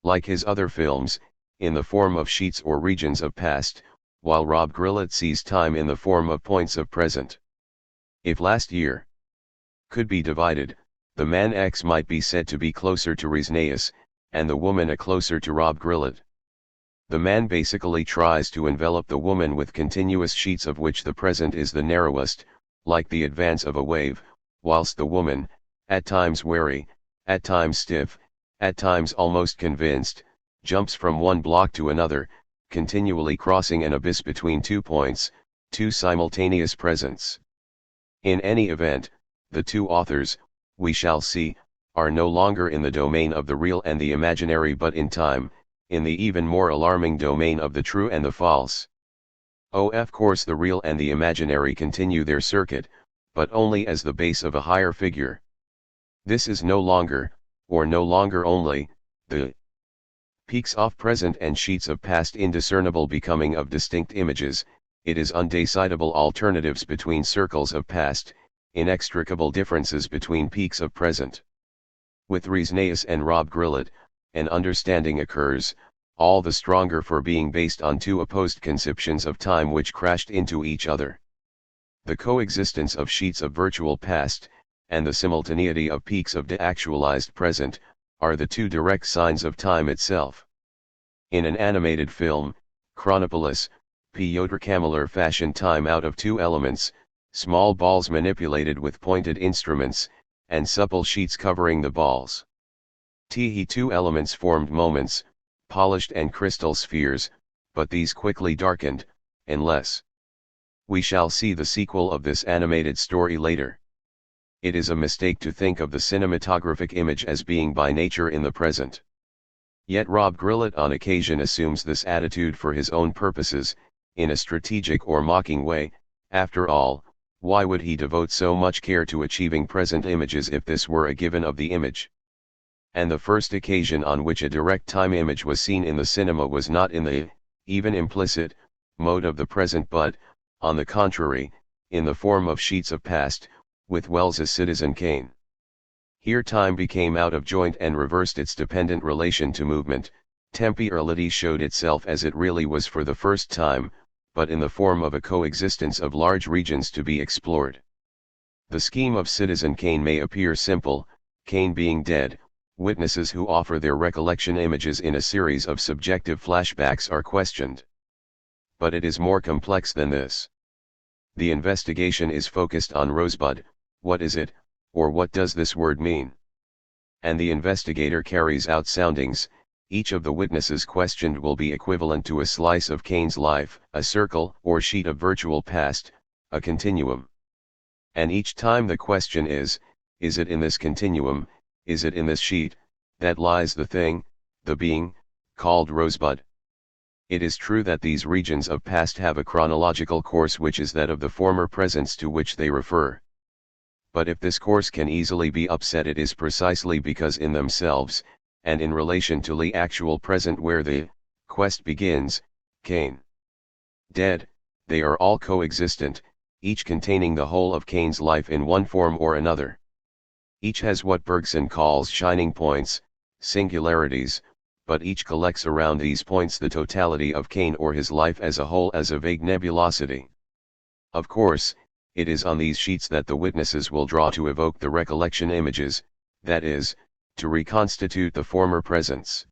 like his other films, in the form of sheets or regions of past, while Rob Grillet sees time in the form of points of present. If last year could be divided, the man X might be said to be closer to Riesneus, and the woman A closer to Rob Grillet. The man basically tries to envelop the woman with continuous sheets of which the present is the narrowest, like the advance of a wave, whilst the woman, at times wary, at times stiff, at times almost convinced, jumps from one block to another, continually crossing an abyss between 2 points, 2 simultaneous presents. In any event, the two authors, we shall see, are no longer in the domain of the real and the imaginary but in time, in the even more alarming domain of the true and the false. Of course the real and the imaginary continue their circuit, but only as the base of a higher figure. This is no longer, or no longer only, the peaks of present and sheets of past indiscernible becoming of distinct images, it is undecidable alternatives between circles of past, inextricable differences between peaks of present. With Riesneus and Rob Grillet, an understanding occurs, all the stronger for being based on two opposed conceptions of time which crashed into each other. The coexistence of sheets of virtual past, and the simultaneity of peaks of de-actualized present, are the two direct signs of time itself. In an animated film, Chronopolis, Piotr Kamler fashioned time out of two elements, small balls manipulated with pointed instruments, and supple sheets covering the balls. Two elements formed moments, polished and crystal spheres, but these quickly darkened, unless we shall see the sequel of this animated story later. It is a mistake to think of the cinematographic image as being by nature in the present. Yet Rob Grillet on occasion assumes this attitude for his own purposes, in a strategic or mocking way. After all, why would he devote so much care to achieving present images if this were a given of the image? And the first occasion on which a direct time image was seen in the cinema was not in the, even implicit, mode of the present but, on the contrary, in the form of sheets of past, with Wells's Citizen Kane. Here time became out of joint and reversed its dependent relation to movement, temporality showed itself as it really was for the first time, but in the form of a coexistence of large regions to be explored. The scheme of Citizen Kane may appear simple, Kane being dead, witnesses who offer their recollection images in a series of subjective flashbacks are questioned. But it is more complex than this. The investigation is focused on Rosebud. What is it, or what does this word mean? And the investigator carries out soundings. Each of the witnesses questioned will be equivalent to a slice of Kane's life, a circle or sheet of virtual past, a continuum. And each time the question is it in this continuum, is it in this sheet, that lies the thing, the being, called Rosebud? It is true that these regions of past have a chronological course which is that of the former presents to which they refer. But if this course can easily be upset, it is precisely because in themselves, and in relation to the actual present where the quest begins, Cain dead, they are all coexistent, each containing the whole of Cain's life in one form or another. Each has what Bergson calls shining points, singularities, but each collects around these points the totality of Cain or his life as a whole as a vague nebulosity. Of course, it is on these sheets that the witnesses will draw to evoke the recollection images, that is, to reconstitute the former presents.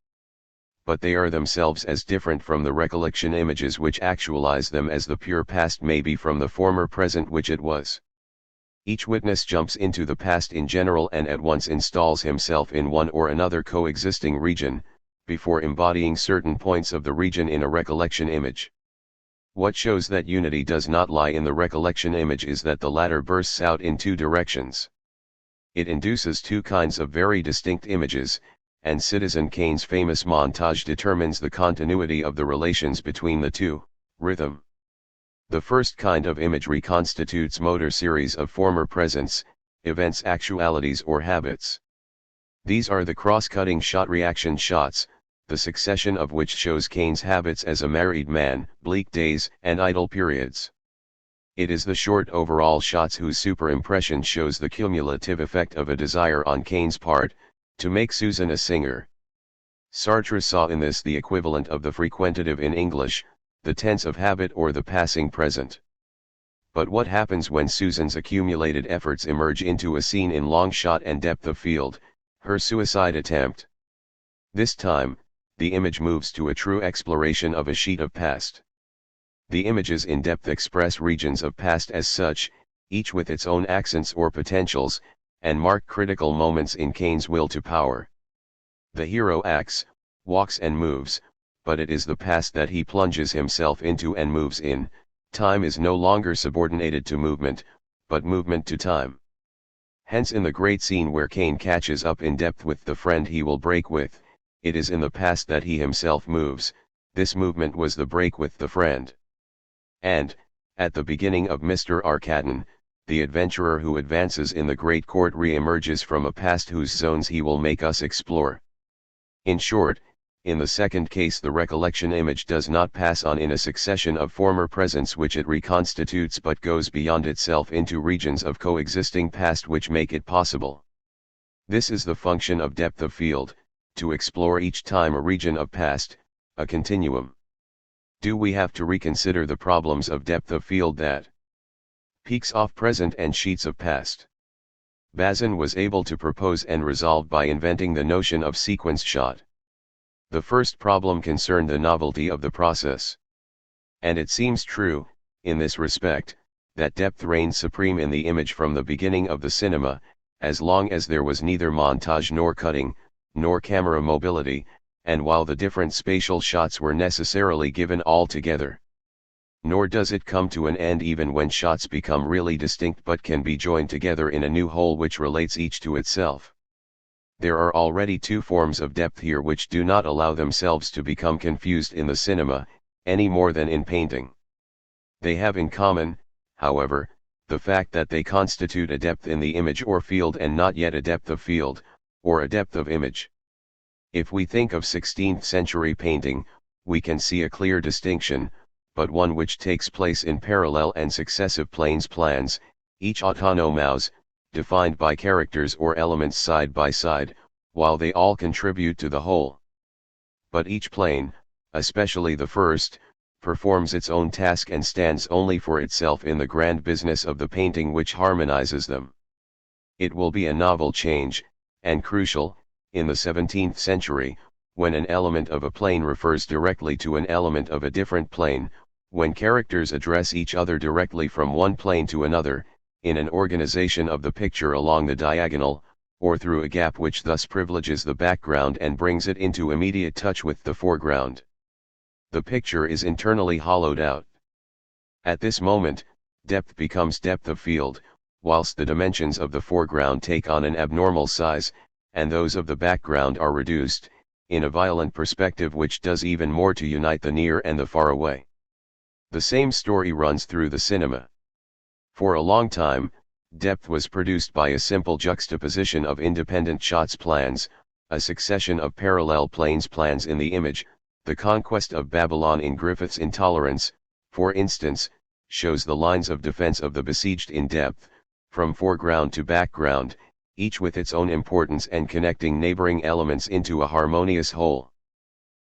But they are themselves as different from the recollection images which actualize them as the pure past may be from the former present which it was. Each witness jumps into the past in general and at once installs himself in one or another coexisting region, before embodying certain points of the region in a recollection image. What shows that unity does not lie in the recollection image is that the latter bursts out in two directions. It induces two kinds of very distinct images, and Citizen Kane's famous montage determines the continuity of the relations between the two. Rhythm. The first kind of image reconstitutes motor series of former presents, events, actualities or habits. These are the cross-cutting shot-reaction shots, the succession of which shows Cain's habits as a married man, bleak days, and idle periods. It is the short overall shots whose superimpression shows the cumulative effect of a desire on Cain's part, to make Susan a singer. Sartre saw in this the equivalent of the frequentative in English, the tense of habit or the passing present. But what happens when Susan's accumulated efforts emerge into a scene in long shot and depth of field, her suicide attempt? This time, the image moves to a true exploration of a sheet of past. The images in depth express regions of past as such, each with its own accents or potentials, and mark critical moments in Cain's will to power. The hero acts, walks and moves, but it is the past that he plunges himself into and moves in. Time is no longer subordinated to movement, but movement to time. Hence in the great scene where Cain catches up in depth with the friend he will break with, it is in the past that he himself moves. This movement was the break with the friend. And, at the beginning of Mr. Arkadin, the adventurer who advances in the great court re-emerges from a past whose zones he will make us explore. In short, in the second case the recollection image does not pass on in a succession of former presents which it reconstitutes but goes beyond itself into regions of coexisting past which make it possible. This is the function of depth of field, to explore each time a region of past, a continuum. Do we have to reconsider the problems of depth of field that peaks off present and sheets of past? Bazin was able to propose and resolve by inventing the notion of sequence shot. The first problem concerned the novelty of the process. And it seems true, in this respect, that depth reigned supreme in the image from the beginning of the cinema, as long as there was neither montage nor cutting, nor camera mobility, and while the different spatial shots were necessarily given all together. Nor does it come to an end even when shots become really distinct but can be joined together in a new whole which relates each to itself. There are already two forms of depth here which do not allow themselves to become confused in the cinema, any more than in painting. They have in common, however, the fact that they constitute a depth in the image or field and not yet a depth of field, or a depth of image. If we think of 16th century painting, we can see a clear distinction, but one which takes place in parallel and successive plans, each autonomous, defined by characters or elements side by side, while they all contribute to the whole. But each plane, especially the first, performs its own task and stands only for itself in the grand business of the painting which harmonizes them. It will be a novel change, and crucial, in the 17th century, when an element of a plane refers directly to an element of a different plane, when characters address each other directly from one plane to another, in an organization of the picture along the diagonal, or through a gap which thus privileges the background and brings it into immediate touch with the foreground. The picture is internally hollowed out. At this moment, depth becomes depth of field, whilst the dimensions of the foreground take on an abnormal size, and those of the background are reduced, in a violent perspective which does even more to unite the near and the far away. The same story runs through the cinema. For a long time, depth was produced by a simple juxtaposition of independent shots plans, a succession of parallel plans in the image. The conquest of Babylon in Griffith's Intolerance, for instance, shows the lines of defense of the besieged in depth, from foreground to background, each with its own importance and connecting neighboring elements into a harmonious whole.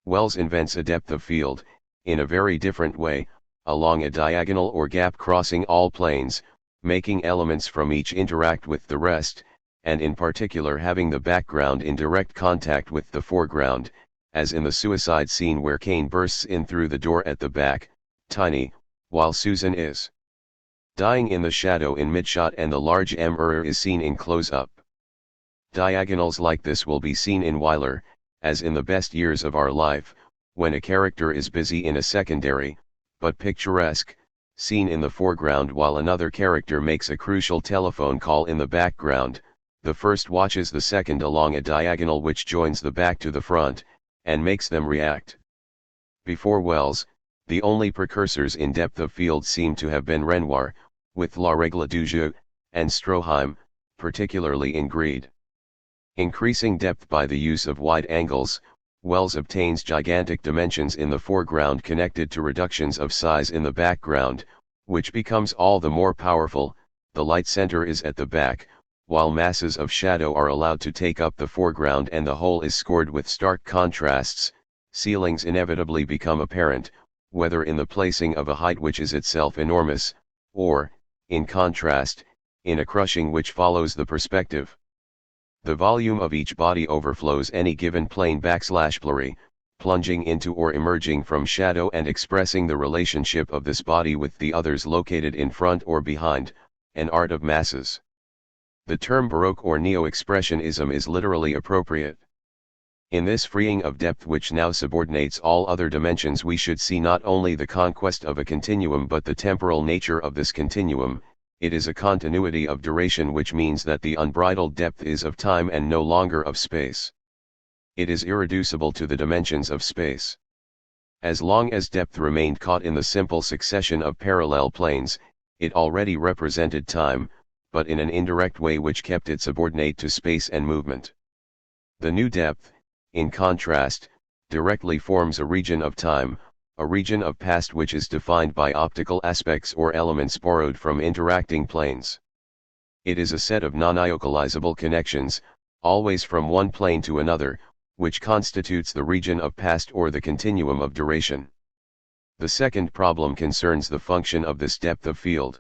Wells invents a depth of field, in a very different way, along a diagonal or gap crossing all planes, making elements from each interact with the rest, and in particular having the background in direct contact with the foreground, as in the suicide scene where Cain bursts in through the door at the back, tiny, while Susan is dying in the shadow in midshot and the large mirror is seen in close-up. Diagonals like this will be seen in Wyler, as in The Best Years of Our Life, when a character is busy in a secondary, but picturesque, scene in the foreground while another character makes a crucial telephone call in the background. The first watches the second along a diagonal which joins the back to the front, and makes them react. Before Wells, the only precursors in depth of field seem to have been Renoir, with La Règle du jeu, and Stroheim, particularly in Greed. Increasing depth by the use of wide angles, Wells obtains gigantic dimensions in the foreground connected to reductions of size in the background, which becomes all the more powerful. The light center is at the back, while masses of shadow are allowed to take up the foreground and the whole is scored with stark contrasts. Ceilings inevitably become apparent, whether in the placing of a height which is itself enormous, or, in contrast, in a crushing which follows the perspective. The volume of each body overflows any given plane /blurry, plunging into or emerging from shadow and expressing the relationship of this body with the others located in front or behind, an art of masses. The term Baroque or Neo-Expressionism is literally appropriate. In this freeing of depth which now subordinates all other dimensions, we should see not only the conquest of a continuum but the temporal nature of this continuum. It is a continuity of duration, which means that the unbridled depth is of time and no longer of space. It is irreducible to the dimensions of space. As long as depth remained caught in the simple succession of parallel planes, it already represented time, but in an indirect way which kept it subordinate to space and movement. The new depth, in contrast, directly forms a region of time, a region of past which is defined by optical aspects or elements borrowed from interacting planes. It is a set of non-localizable connections, always from one plane to another, which constitutes the region of past or the continuum of duration. The second problem concerns the function of this depth of field.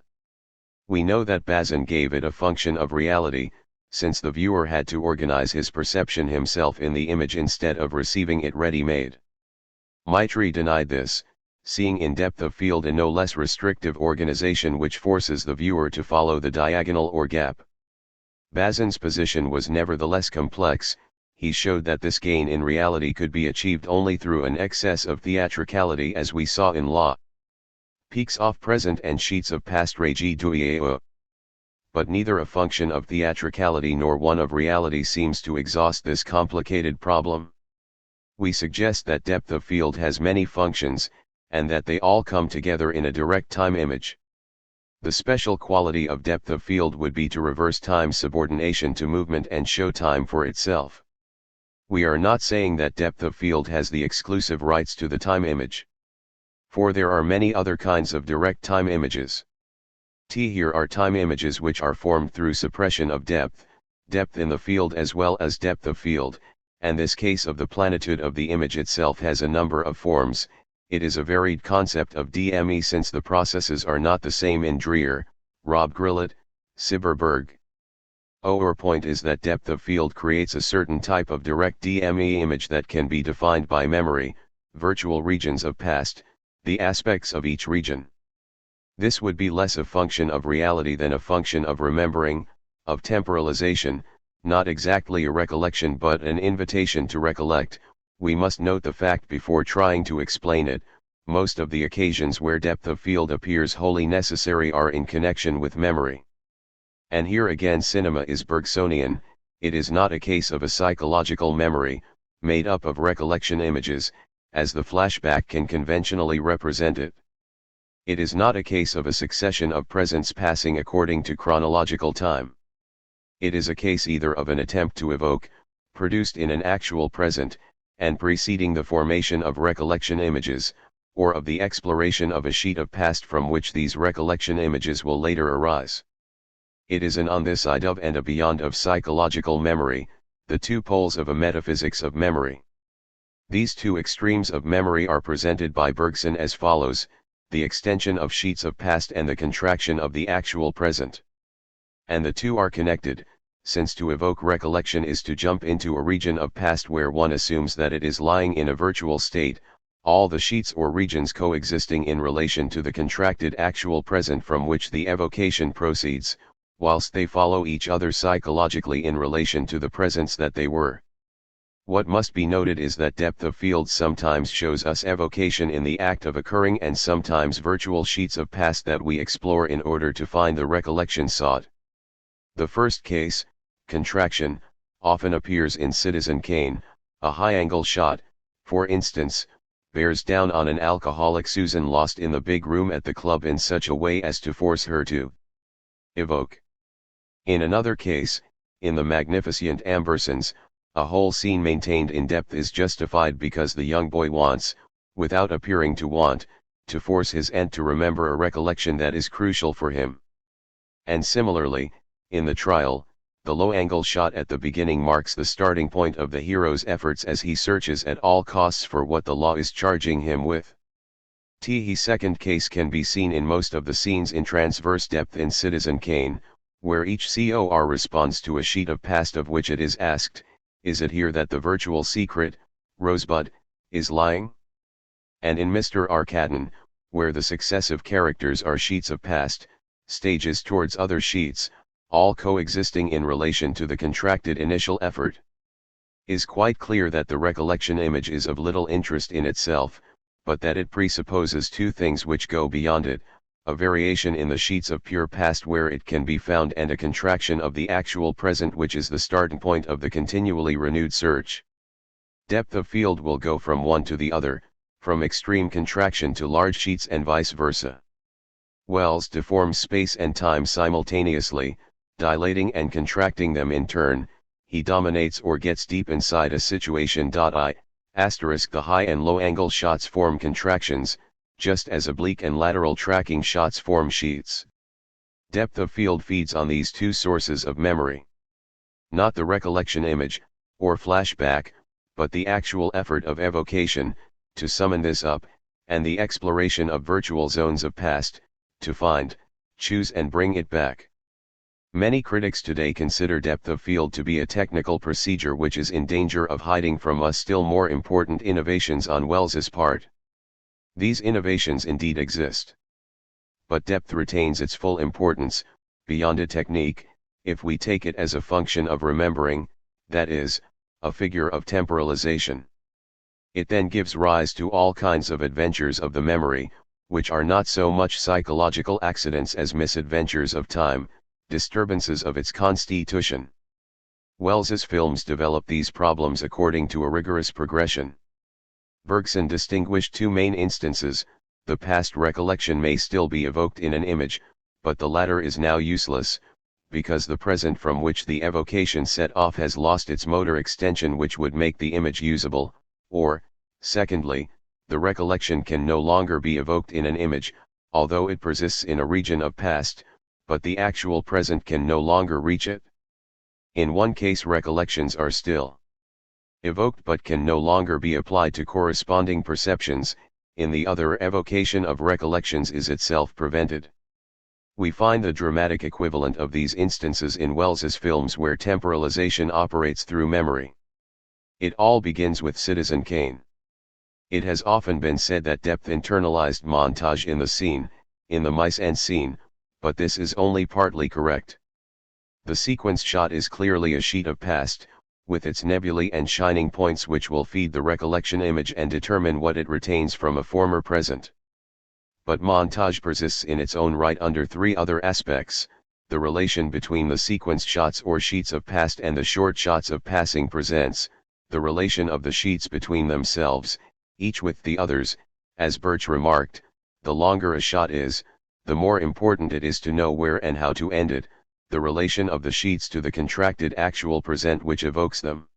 We know that Bazin gave it a function of reality, since the viewer had to organize his perception himself in the image instead of receiving it ready-made. Maitre denied this, seeing in depth of field a no less restrictive organization which forces the viewer to follow the diagonal or gap. Bazin's position was nevertheless complex. He showed that this gain in reality could be achieved only through an excess of theatricality, as we saw in La Peaks of present and sheets of past Régie Douillet. But neither a function of theatricality nor one of reality seems to exhaust this complicated problem. We suggest that depth of field has many functions, and that they all come together in a direct time image. The special quality of depth of field would be to reverse time's subordination to movement and show time for itself. We are not saying that depth of field has the exclusive rights to the time image. For there are many other kinds of direct time images. Here are time images which are formed through suppression of depth in the field as well as depth of field, and this case of the plenitude of the image itself has a number of forms. It is a varied concept of DME since the processes are not the same in Dreer, Rob Grillett, Sibberberg. Our point is that depth of field creates a certain type of direct DME image that can be defined by memory, virtual regions of past, the aspects of each region. This would be less a function of reality than a function of remembering, of temporalization, not exactly a recollection but an invitation to recollect. We must note the fact before trying to explain it. Most of the occasions where depth of field appears wholly necessary are in connection with memory. And here again cinema is Bergsonian. It is not a case of a psychological memory, made up of recollection images, as the flashback can conventionally represent it. It is not a case of a succession of presents passing according to chronological time. It is a case either of an attempt to evoke, produced in an actual present, and preceding the formation of recollection images, or of the exploration of a sheet of past from which these recollection images will later arise. It is an on this side of and a beyond of psychological memory, the two poles of a metaphysics of memory. These two extremes of memory are presented by Bergson as follows: the extension of sheets of past and the contraction of the actual present. And the two are connected, since to evoke recollection is to jump into a region of past where one assumes that it is lying in a virtual state, all the sheets or regions coexisting in relation to the contracted actual present from which the evocation proceeds, whilst they follow each other psychologically in relation to the presents that they were. What must be noted is that depth of field sometimes shows us evocation in the act of occurring and sometimes virtual sheets of past that we explore in order to find the recollection sought. The first case, contraction, often appears in Citizen Kane. A high-angle shot, for instance, bears down on an alcoholic Susan lost in the big room at the club in such a way as to force her to evoke. In another case, in The Magnificent Ambersons, a whole scene maintained in depth is justified because the young boy wants, without appearing to want, to force his aunt to remember a recollection that is crucial for him. And similarly, in The Trial, the low-angle shot at the beginning marks the starting point of the hero's efforts as he searches at all costs for what the law is charging him with. His second case can be seen in most of the scenes in transverse depth in Citizen Kane, where each COR responds to a sheet of past of which it is asked, is it here that the virtual secret, Rosebud, is lying? And in Mr. Arkadin, where the successive characters are sheets of past, stages towards other sheets, all coexisting in relation to the contracted initial effort, is quite clear that the recollection image is of little interest in itself, but that it presupposes two things which go beyond it: a variation in the sheets of pure past where it can be found and a contraction of the actual present which is the starting point of the continually renewed search. Depth of field will go from one to the other, from extreme contraction to large sheets and vice versa. Wells deforms space and time simultaneously, dilating and contracting them in turn. He dominates or gets deep inside a situation. The high and low angle shots form contractions, just as oblique and lateral tracking shots form sheets. Depth of field feeds on these two sources of memory. Not the recollection image, or flashback, but the actual effort of evocation, to summon this up, and the exploration of virtual zones of past, to find, choose and bring it back. Many critics today consider depth of field to be a technical procedure which is in danger of hiding from us still more important innovations on Wells's part. These innovations indeed exist. But depth retains its full importance, beyond a technique, if we take it as a function of remembering, that is, a figure of temporalization. It then gives rise to all kinds of adventures of the memory, which are not so much psychological accidents as misadventures of time, disturbances of its constitution. Wells's films develop these problems according to a rigorous progression. Bergson distinguished two main instances: the past recollection may still be evoked in an image, but the latter is now useless, because the present from which the evocation set off has lost its motor extension which would make the image usable, or, secondly, the recollection can no longer be evoked in an image, although it persists in a region of past, but the actual present can no longer reach it. In one case recollections are still evoked but can no longer be applied to corresponding perceptions, in the other evocation of recollections is itself prevented. We find the dramatic equivalent of these instances in Wells's films where temporalization operates through memory. It all begins with Citizen Kane. It has often been said that depth internalized montage in the scene, in the mise-en-scene, but this is only partly correct. The sequence shot is clearly a sheet of past, with its nebulae and shining points which will feed the recollection image and determine what it retains from a former present. But montage persists in its own right under three other aspects: the relation between the sequence shots or sheets of past and the short shots of passing presents, the relation of the sheets between themselves, each with the others. As Birch remarked, the longer a shot is, the more important it is to know where and how to end it, the relation of the sheets to the contracted actual present which evokes them.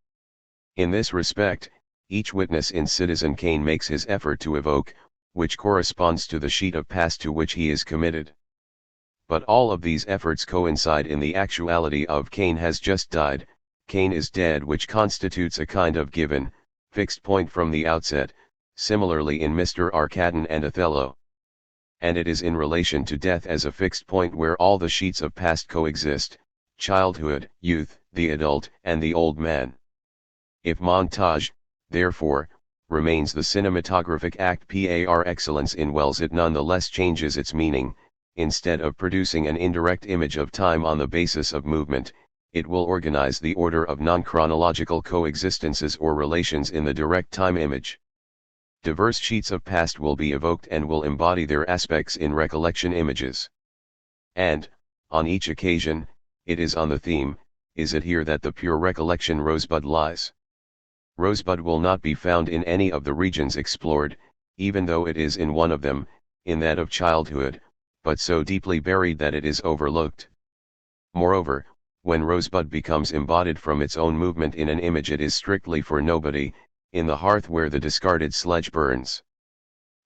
In this respect, each witness in Citizen Kane makes his effort to evoke, which corresponds to the sheet of past to which he is committed. But all of these efforts coincide in the actuality of Kane has just died, Kane is dead, which constitutes a kind of given, fixed point from the outset, similarly in Mr. Arkadin and Othello. And it is in relation to death as a fixed point where all the sheets of past coexist, childhood, youth, the adult, and the old man. If montage, therefore, remains the cinematographic act par excellence in Wells, it nonetheless changes its meaning. Instead of producing an indirect image of time on the basis of movement, it will organize the order of non-chronological coexistences or relations in the direct time image. Diverse sheets of past will be evoked and will embody their aspects in recollection images. And, on each occasion, it is on the theme, is it here that the pure recollection rosebud lies? Rosebud will not be found in any of the regions explored, even though it is in one of them, in that of childhood, but so deeply buried that it is overlooked. Moreover, when Rosebud becomes embodied from its own movement in an image, it is strictly for nobody, in the hearth where the discarded sledge burns.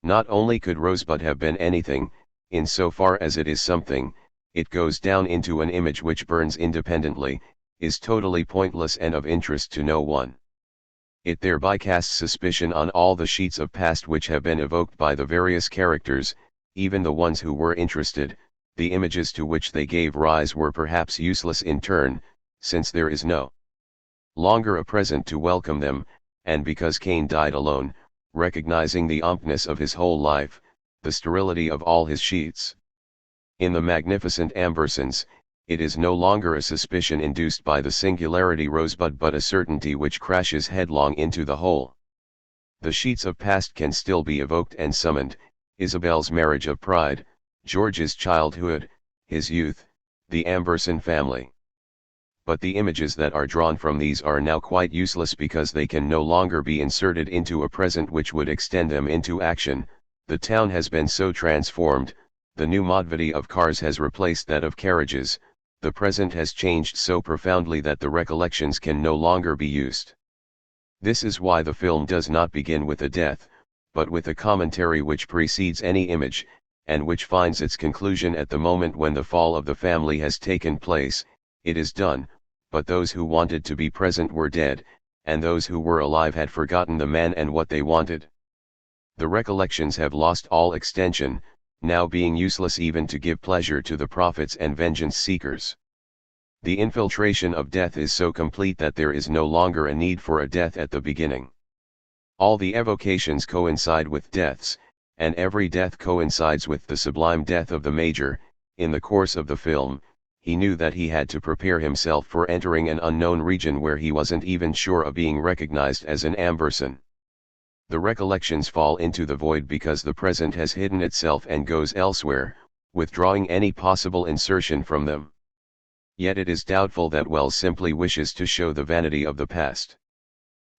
Not only could Rosebud have been anything, in so far as it is something, it goes down into an image which burns independently, is totally pointless and of interest to no one. It thereby casts suspicion on all the sheets of past which have been evoked by the various characters, even the ones who were interested. The images to which they gave rise were perhaps useless in turn, since there is no longer a present to welcome them, and because Kane died alone, recognizing the emptiness of his whole life, the sterility of all his sheets. In the magnificent Ambersons, it is no longer a suspicion induced by the singularity Rosebud, but a certainty which crashes headlong into the whole. The sheets of past can still be evoked and summoned: Isabel's marriage of pride, George's childhood, his youth, the Amberson family. But the images that are drawn from these are now quite useless because they can no longer be inserted into a present which would extend them into action. The town has been so transformed, the new modality of cars has replaced that of carriages, the present has changed so profoundly that the recollections can no longer be used. This is why the film does not begin with a death, but with a commentary which precedes any image, and which finds its conclusion at the moment when the fall of the family has taken place. It is done, but those who wanted to be present were dead, and those who were alive had forgotten the man and what they wanted. The recollections have lost all extension, now being useless even to give pleasure to the prophets and vengeance seekers. The infiltration of death is so complete that there is no longer a need for a death at the beginning. All the evocations coincide with deaths, and every death coincides with the sublime death of the Major. In the course of the film, he knew that he had to prepare himself for entering an unknown region where he wasn't even sure of being recognized as an Amberson. The recollections fall into the void because the present has hidden itself and goes elsewhere, withdrawing any possible insertion from them. Yet it is doubtful that Wells simply wishes to show the vanity of the past.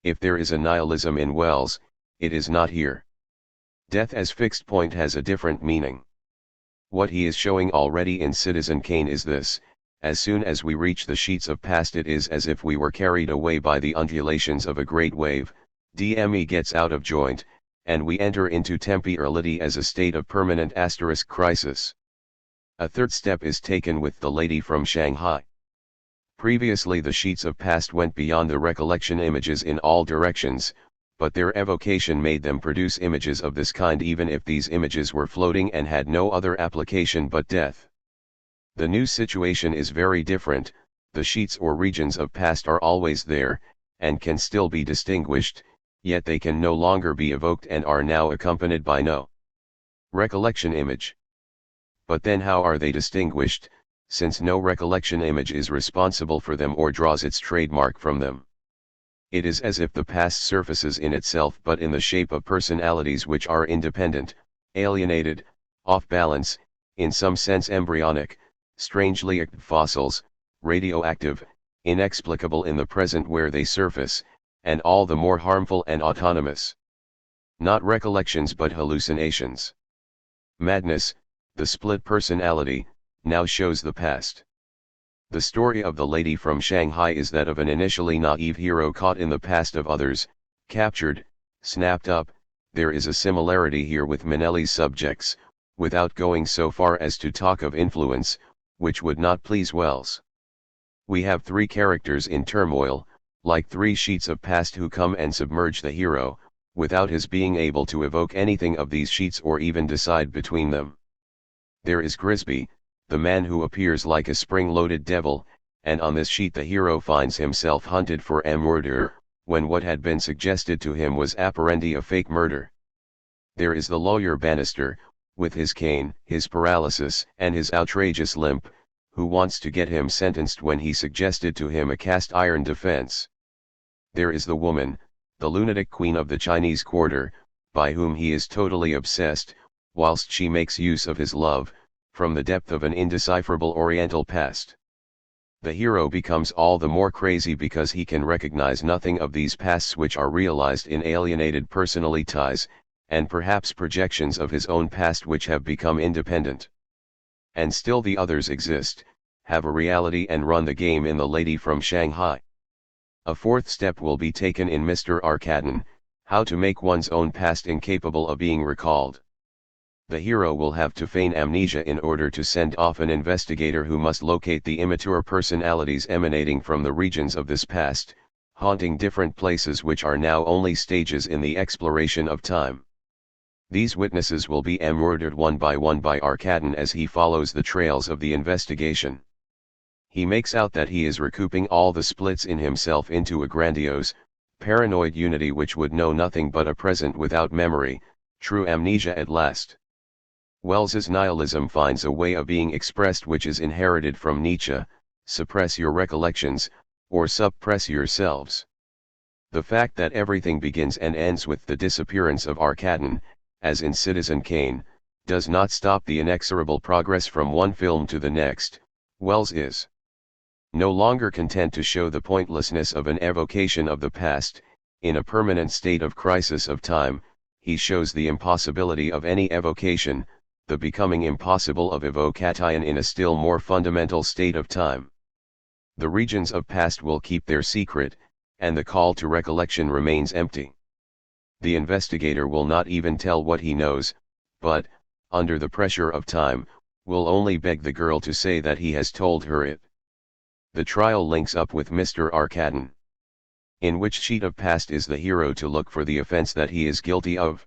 If there is a nihilism in Wells, it is not here. Death as fixed point has a different meaning. What he is showing already in Citizen Kane is this: as soon as we reach the sheets of past, it is as if we were carried away by the undulations of a great wave. DME gets out of joint, and we enter into temporality as a state of permanent crisis. A third step is taken with the lady from Shanghai. Previously the sheets of past went beyond the recollection images in all directions, but their evocation made them produce images of this kind even if these images were floating and had no other application but death. The new situation is very different. The sheets or regions of past are always there, and can still be distinguished, yet they can no longer be evoked and are now accompanied by no recollection image. But then how are they distinguished, since no recollection image is responsible for them or draws its trademark from them? It is as if the past surfaces in itself but in the shape of personalities which are independent, alienated, off balance, in some sense embryonic, strangely active fossils, radioactive, inexplicable in the present where they surface, and all the more harmful and autonomous. Not recollections but hallucinations. Madness, the split personality, now shows the past. The story of the lady from Shanghai is that of an initially naive hero caught in the past of others, captured, snapped up. There is a similarity here with Manelli's subjects, without going so far as to talk of influence, which would not please Wells. We have three characters in turmoil, like three sheets of past who come and submerge the hero, without his being able to evoke anything of these sheets or even decide between them. There is Grisby, the man who appears like a spring-loaded devil, and on this sheet the hero finds himself hunted for a murder, when what had been suggested to him was apparently a fake murder. There is the lawyer Bannister, with his cane, his paralysis, and his outrageous limp, who wants to get him sentenced when he suggested to him a cast-iron defense. There is the woman, the lunatic queen of the Chinese quarter, by whom he is totally obsessed, whilst she makes use of his love, from the depth of an indecipherable oriental past. The hero becomes all the more crazy because he can recognize nothing of these pasts which are realized in alienated personalities, and perhaps projections of his own past which have become independent. And still the others exist, have a reality and run the game in The Lady from Shanghai. A fourth step will be taken in Mr. Arkadin, how to make one's own past incapable of being recalled. The hero will have to feign amnesia in order to send off an investigator who must locate the immature personalities emanating from the regions of this past, haunting different places which are now only stages in the exploration of time. These witnesses will be murdered one by Arkadin as he follows the trails of the investigation. He makes out that he is recouping all the splits in himself into a grandiose, paranoid unity which would know nothing but a present without memory, true amnesia at last. Wells's nihilism finds a way of being expressed which is inherited from Nietzsche: suppress your recollections, or suppress yourselves. The fact that everything begins and ends with the disappearance of Arkadin, as in Citizen Kane, does not stop the inexorable progress from one film to the next. Wells is no longer content to show the pointlessness of an evocation of the past. In a permanent state of crisis of time, he shows the impossibility of any evocation, the becoming impossible of evocation in a still more fundamental state of time. The regions of past will keep their secret, and the call to recollection remains empty. The investigator will not even tell what he knows, but, under the pressure of time, will only beg the girl to say that he has told her it. The trial links up with Mr. Arkadin. In which sheet of past is the hero to look for the offense that he is guilty of?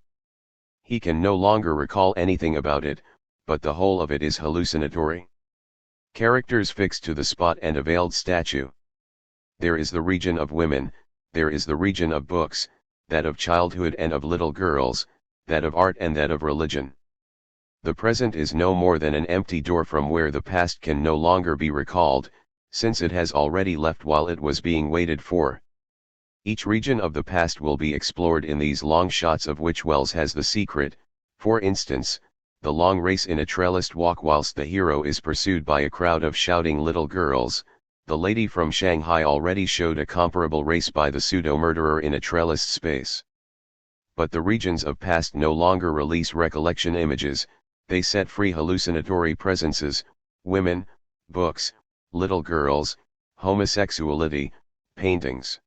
He can no longer recall anything about it, but the whole of it is hallucinatory. Characters fixed to the spot and a veiled statue. There is the region of women, there is the region of books, that of childhood and of little girls, that of art and that of religion. The present is no more than an empty door from where the past can no longer be recalled, since it has already left while it was being waited for. Each region of the past will be explored in these long shots of which Wells has the secret. For instance, the long race in a trellised walk whilst the hero is pursued by a crowd of shouting little girls. The Lady from Shanghai already showed a comparable race by the pseudo-murderer in a trellised space. But the regions of past no longer release recollection images, they set free hallucinatory presences: women, books, little girls, homosexuality, paintings.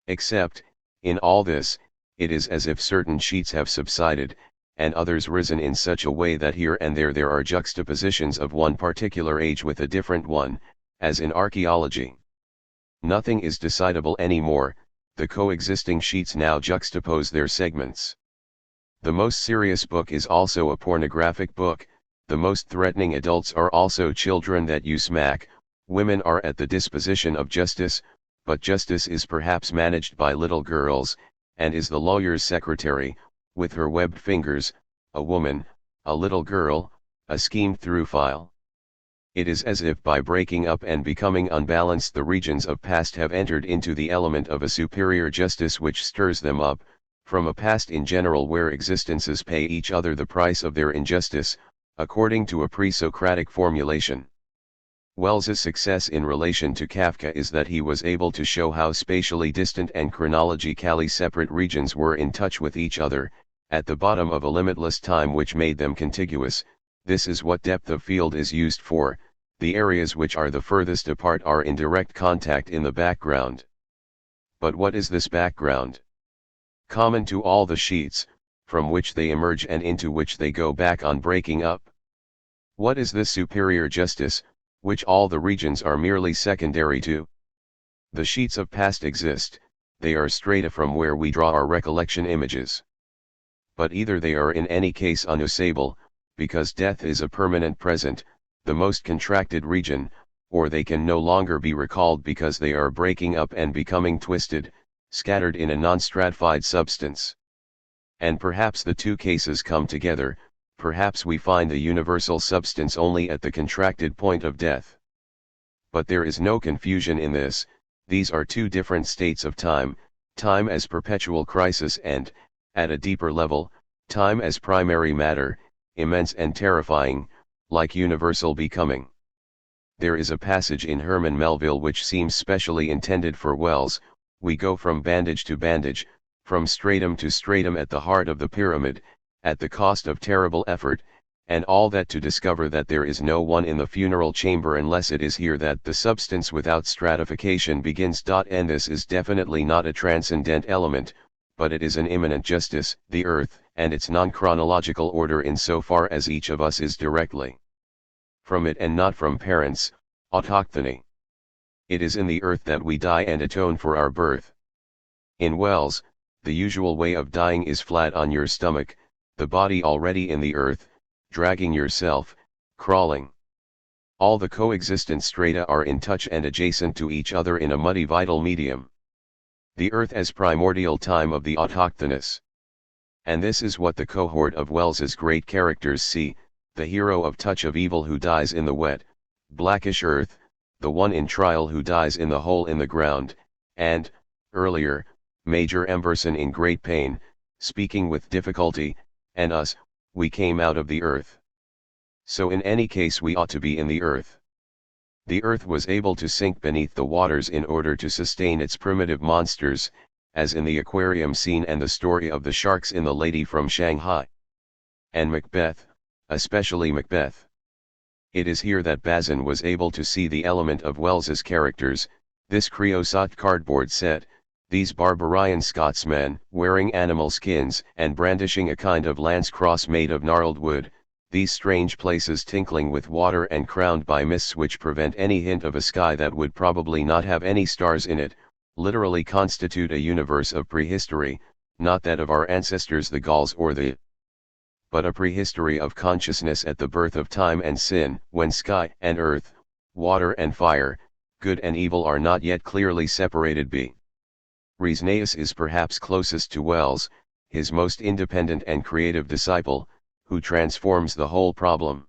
Except, in all this, it is as if certain sheets have subsided, and others risen in such a way that here and there are juxtapositions of one particular age with a different one, as in archaeology. Nothing is decidable anymore, the coexisting sheets now juxtapose their segments. The most serious book is also a pornographic book, the most threatening adults are also children that use smack, women are at the disposition of justice, but justice is perhaps managed by little girls, and is the lawyer's secretary, with her webbed fingers, a woman, a little girl, a schemed-through file. It is as if by breaking up and becoming unbalanced the regions of past have entered into the element of a superior justice which stirs them up, from a past in general where existences pay each other the price of their injustice, according to a pre-Socratic formulation. Wells's success in relation to Kafka is that he was able to show how spatially distant and chronologically separate regions were in touch with each other, at the bottom of a limitless time which made them contiguous. This is what depth of field is used for. The areas which are the furthest apart are in direct contact in the background. But what is this background? Common to all the sheets, from which they emerge and into which they go back on breaking up. What is this superior justice, which all the regions are merely secondary to? The sheets of past exist, they are strata from where we draw our recollection images. But either they are in any case unusable, because death is a permanent present, the most contracted region, or they can no longer be recalled because they are breaking up and becoming twisted, scattered in a non-stratified substance. And perhaps the two cases come together, perhaps we find the universal substance only at the contracted point of death. But there is no confusion in this, these are two different states of time, time as perpetual crisis and, at a deeper level, time as primary matter, immense and terrifying, like universal becoming. There is a passage in Herman Melville which seems specially intended for Wells. We go from bandage to bandage, from stratum to stratum at the heart of the pyramid, at the cost of terrible effort, and all that to discover that there is no one in the funeral chamber unless it is here that the substance without stratification begins. And this is definitely not a transcendent element, but it is an immanent justice, the earth, and its non-chronological order insofar as each of us is directly from it and not from parents, autochthony. It is in the earth that we die and atone for our birth. In Wells, the usual way of dying is flat on your stomach, the body already in the earth, dragging yourself, crawling. All the coexistent strata are in touch and adjacent to each other in a muddy vital medium. The earth as primordial time of the autochthonous. And this is what the cohort of Wells's great characters see, the hero of Touch of Evil who dies in the wet, blackish earth, the one in Trial who dies in the hole in the ground, and, earlier, Major Emberson in great pain, speaking with difficulty, and us, we came out of the earth. So in any case we ought to be in the earth. The earth was able to sink beneath the waters in order to sustain its primitive monsters, as in the aquarium scene and the story of the sharks in The Lady from Shanghai. And Macbeth, especially Macbeth. It is here that Bazin was able to see the element of Wells's characters, this creosote cardboard set, these barbarian Scotsmen, wearing animal skins and brandishing a kind of lance cross made of gnarled wood, these strange places tinkling with water and crowned by mists which prevent any hint of a sky that would probably not have any stars in it, literally constitute a universe of prehistory, not that of our ancestors the Gauls or the but a prehistory of consciousness at the birth of time and sin, when sky and earth, water and fire, good and evil are not yet clearly separated. Rhysneus is perhaps closest to Wells, his most independent and creative disciple, who transforms the whole problem.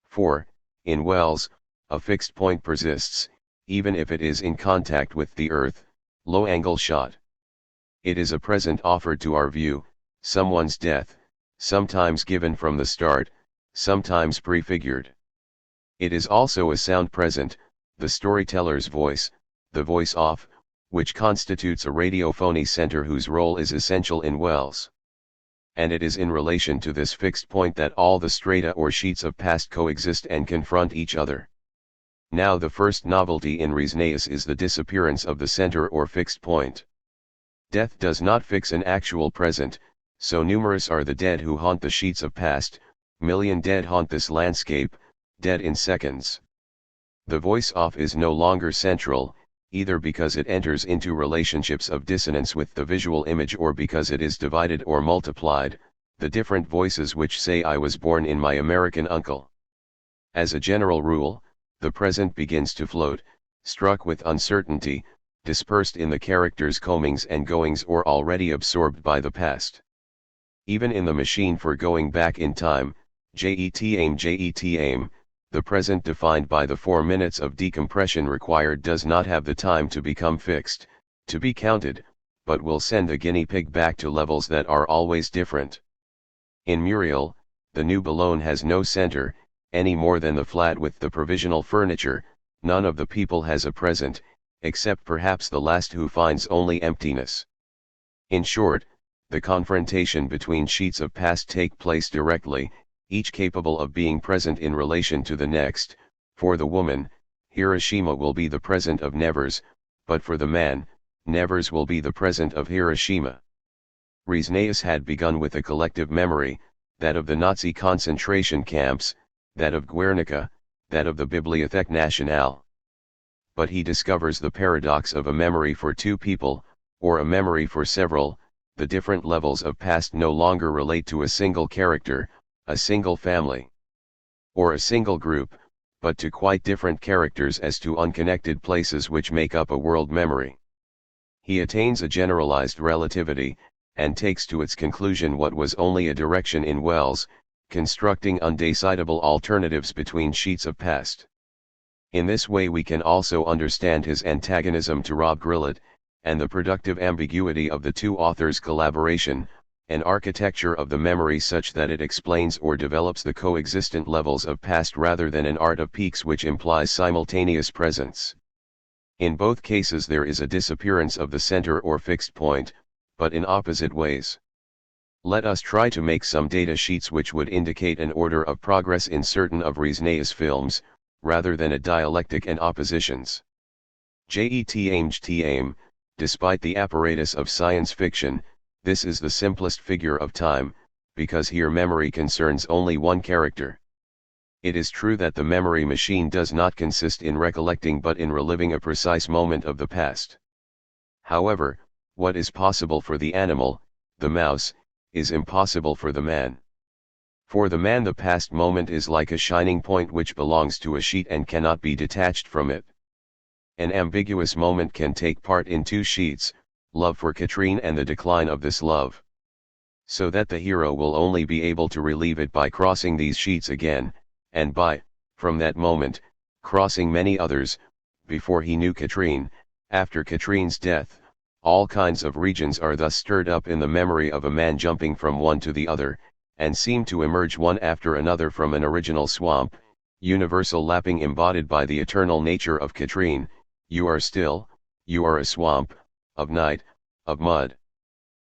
For, in Wells, a fixed point persists, even if it is in contact with the earth, low-angle shot. It is a present offered to our view, someone's death, sometimes given from the start, sometimes prefigured. It is also a sound present, the storyteller's voice, the voice off, which constitutes a radiophony center whose role is essential in Wells. And it is in relation to this fixed point that all the strata or sheets of past coexist and confront each other. Now the first novelty in Rhysneus is the disappearance of the center or fixed point. Death does not fix an actual present, so numerous are the dead who haunt the sheets of past, million dead haunt this landscape, dead in seconds. The voice off is no longer central, either because it enters into relationships of dissonance with the visual image or because it is divided or multiplied, the different voices which say I was born in my American uncle. As a general rule, the present begins to float, struck with uncertainty, dispersed in the characters' comings and goings or already absorbed by the past. Even in the machine for going back in time, JET aim, the present defined by the 4 minutes of decompression required does not have the time to become fixed, to be counted, but will send a guinea pig back to levels that are always different. In Muriel, the new Boulogne has no center, any more than the flat with the provisional furniture. None of the people has a present, except perhaps the last who finds only emptiness. In short, the confrontation between sheets of past take place directly, each capable of being present in relation to the next. For the woman, Hiroshima will be the present of Nevers, but for the man, Nevers will be the present of Hiroshima. Riesnaeus had begun with a collective memory, that of the Nazi concentration camps, that of Guernica, that of the Bibliothèque Nationale. But he discovers the paradox of a memory for two people, or a memory for several. The different levels of past no longer relate to a single character, a single family, or a single group, but to quite different characters as to unconnected places which make up a world memory. He attains a generalized relativity, and takes to its conclusion what was only a direction in Wells, constructing undecidable alternatives between sheets of past. In this way we can also understand his antagonism to Rob Grillet, and the productive ambiguity of the two authors' collaboration, an architecture of the memory such that it explains or develops the coexistent levels of past rather than an art of peaks which implies simultaneous presence. In both cases there is a disappearance of the center or fixed point, but in opposite ways. Let us try to make some data sheets which would indicate an order of progress in certain of Riesnaeus' films, rather than a dialectic and oppositions. Jet despite the apparatus of science fiction, this is the simplest figure of time, because here memory concerns only one character. It is true that the memory machine does not consist in recollecting but in reliving a precise moment of the past. However, what is possible for the animal, the mouse, is impossible for the man. For the man the past moment is like a shining point which belongs to a sheet and cannot be detached from it. An ambiguous moment can take part in two sheets, love for Katrine and the decline of this love. So that the hero will only be able to relieve it by crossing these sheets again, and by, from that moment, crossing many others. Before he knew Katrine, after Katrine's death, all kinds of regions are thus stirred up in the memory of a man jumping from one to the other, and seem to emerge one after another from an original swamp, universal lapping embodied by the eternal nature of Katrine. You are still, you are a swamp, of night, of mud.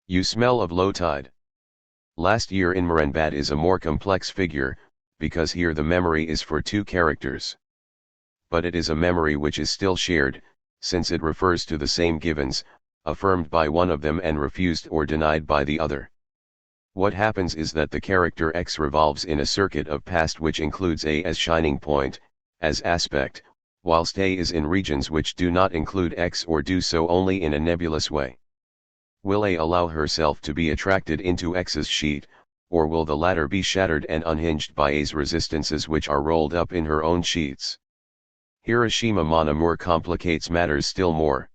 You smell of low tide. Last year in Moranbad is a more complex figure, because here the memory is for two characters. But it is a memory which is still shared, since it refers to the same givens, affirmed by one of them and refused or denied by the other. What happens is that the character X revolves in a circuit of past which includes A as shining point, as aspect, whilst A is in regions which do not include X or do so only in a nebulous way. Will A allow herself to be attracted into X's sheet, or will the latter be shattered and unhinged by A's resistances which are rolled up in her own sheets? Hiroshima Mon Amour complicates matters still more.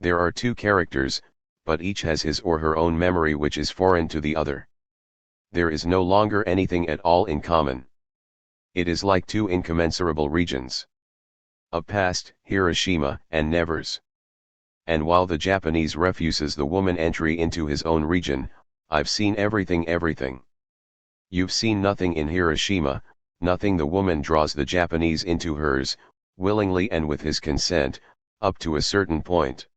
There are two characters, but each has his or her own memory which is foreign to the other. There is no longer anything at all in common. It is like two incommensurable regions. Of past, Hiroshima and Nevers. And while the Japanese refuses the woman entry into his own region, I've seen everything. You've seen nothing in Hiroshima, nothing. The woman draws the Japanese into hers, willingly and with his consent, up to a certain point.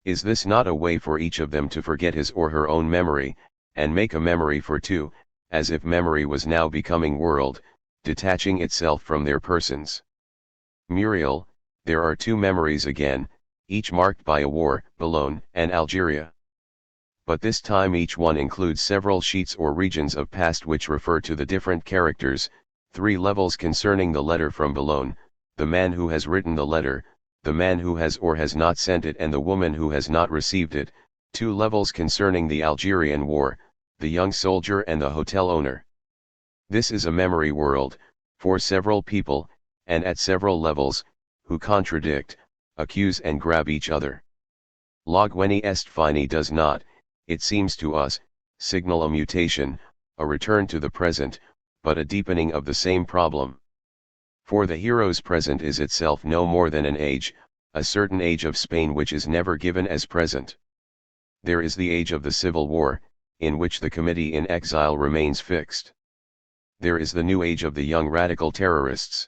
Is this not a way for each of them to forget his or her own memory, and make a memory for two, as if memory was now becoming world, detaching itself from their persons? Muriel, there are two memories again, each marked by a war, Boulogne and Algeria. But this time each one includes several sheets or regions of past which refer to the different characters, three levels concerning the letter from Boulogne, the man who has written the letter, the man who has or has not sent it, and the woman who has not received it, two levels concerning the Algerian war, the young soldier and the hotel owner. This is a memory world, for several people, and at several levels, who contradict, accuse and grab each other. Logweni est fini does not, it seems to us, signal a mutation, a return to the present, but a deepening of the same problem. For the hero's present is itself no more than an age, a certain age of Spain which is never given as present. There is the age of the Civil War, in which the committee in exile remains fixed. There is the new age of the young radical terrorists.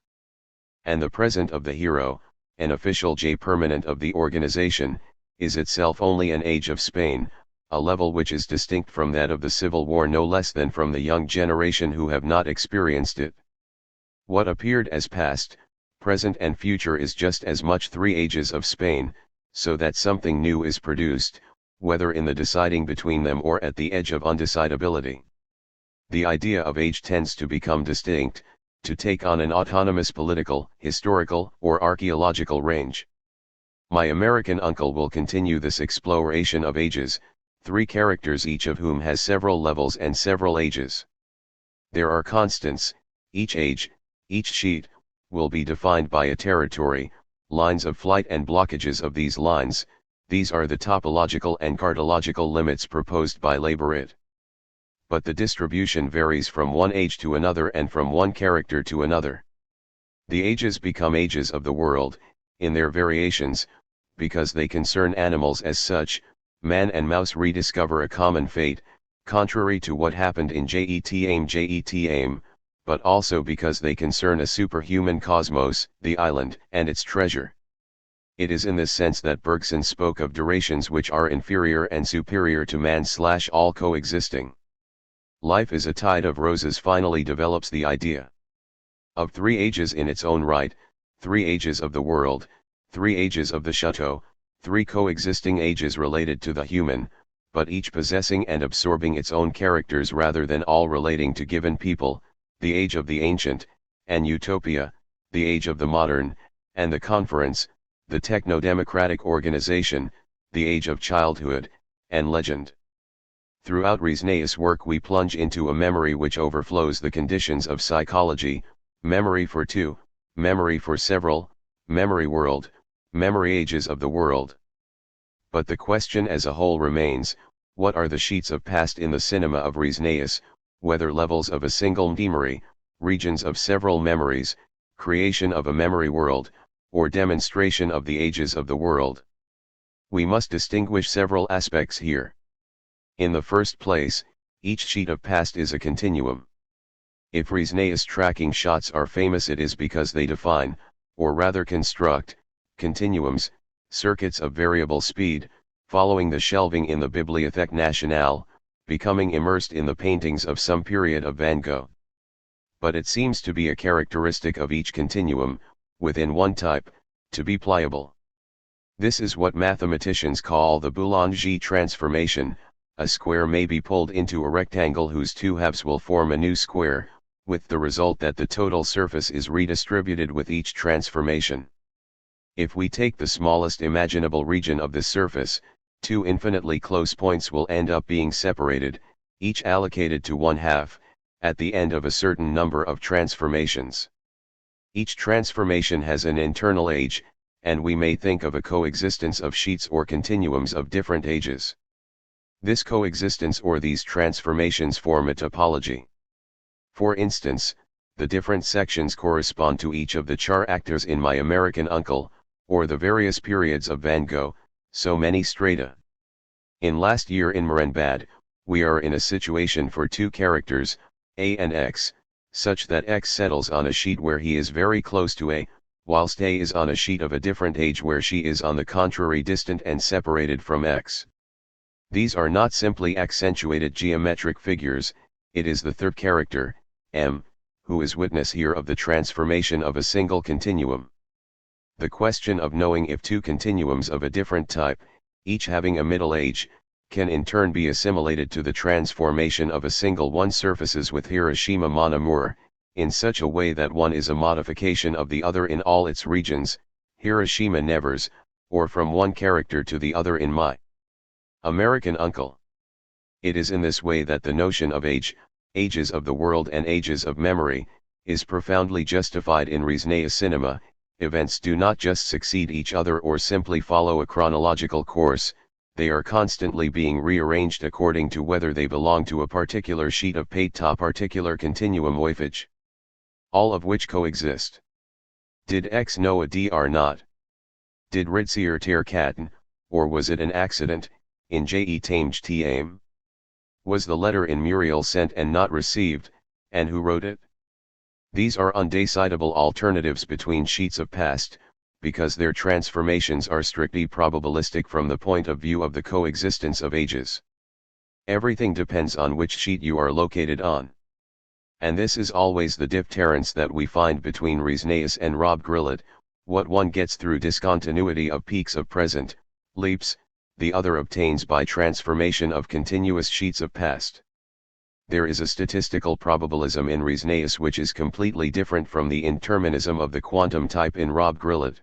And the present of the hero, an official J permanent of the organization, is itself only an age of Spain, a level which is distinct from that of the Civil War no less than from the young generation who have not experienced it. What appeared as past, present and future is just as much 3 ages of Spain, so that something new is produced, whether in the deciding between them or at the edge of undecidability. The idea of age tends to become distinct, to take on an autonomous political, historical, or archaeological range. My American uncle will continue this exploration of ages, 3 characters each of whom has several levels and several ages. There are constants, each age, each sheet, will be defined by a territory, lines of flight and blockages of these lines. These are the topological and cartological limits proposed by Laborit. But the distribution varies from one age to another and from one character to another. The ages become ages of the world, in their variations, because they concern animals as such. Man and mouse rediscover a common fate, contrary to what happened in Jet-Aim, but also because they concern a superhuman cosmos, the island, and its treasure. It is in this sense that Bergson spoke of durations which are inferior and superior to man/all coexisting. Life is a tide of roses finally develops the idea of 3 ages in its own right, 3 ages of the world, 3 ages of the chateau, 3 coexisting ages related to the human, but each possessing and absorbing its own characters rather than all relating to given people, the age of the ancient, and utopia, the age of the modern, and the conference, the techno-democratic organization, the age of childhood, and legend. Throughout Resnaeus' work we plunge into a memory which overflows the conditions of psychology, memory for 2, memory for several, memory world, memory ages of the world. But the question as a whole remains, what are the sheets of past in the cinema of Resnaeus, whether levels of a single memory, regions of several memories, creation of a memory world, or demonstration of the ages of the world? We must distinguish several aspects here. In the first place, each sheet of past is a continuum. If Resnaeus tracking shots are famous, it is because they define, or rather construct, continuums, circuits of variable speed, following the shelving in the Bibliothèque Nationale, becoming immersed in the paintings of some period of Van Gogh. But it seems to be a characteristic of each continuum, within one type, to be pliable. This is what mathematicians call the Boulanger transformation. A square may be pulled into a rectangle whose 2 halves will form a new square, with the result that the total surface is redistributed with each transformation. If we take the smallest imaginable region of the surface, 2 infinitely close points will end up being separated, each allocated to 1/2, at the end of a certain number of transformations. Each transformation has an internal age, and we may think of a coexistence of sheets or continuums of different ages. This coexistence or these transformations form a topology. For instance, the different sections correspond to each of the char actors in My American Uncle, or the various periods of Van Gogh, so many strata. In Last Year in Marienbad, we are in a situation for 2 characters, A and X, such that X settles on a sheet where he is very close to A, whilst A is on a sheet of a different age where she is on the contrary distant and separated from X. These are not simply accentuated geometric figures, it is the 3rd character, M, who is witness here of the transformation of a single continuum. The question of knowing if 2 continuums of a different type, each having a middle age, can in turn be assimilated to the transformation of a single one surfaces with Hiroshima Mon Amour, in such a way that one is a modification of the other in all its regions, Hiroshima Nevers, or from one character to the other in My American Uncle. It is in this way that the notion of age, ages of the world and ages of memory, is profoundly justified in Resnaeus cinema. Events do not just succeed each other or simply follow a chronological course, they are constantly being rearranged according to whether they belong to a particular sheet of pata particular continuum oifage. All of which coexist. Did X know a D or not? Did Ritzier ter Katten, or was it an accident, in Je Tamj Taim? Was the letter in Muriel sent and not received, And who wrote it? These are undecidable alternatives between sheets of past, because their transformations are strictly probabilistic from the point of view of the coexistence of ages. Everything depends on which sheet you are located on. And this is always the difference that we find between Riesneus and Rob Grillet. What one gets through discontinuity of peaks of present, leaps, the other obtains by transformation of continuous sheets of past. There is a statistical probabilism in Riesneus which is completely different from the indeterminism of the quantum type in Rob Grillet.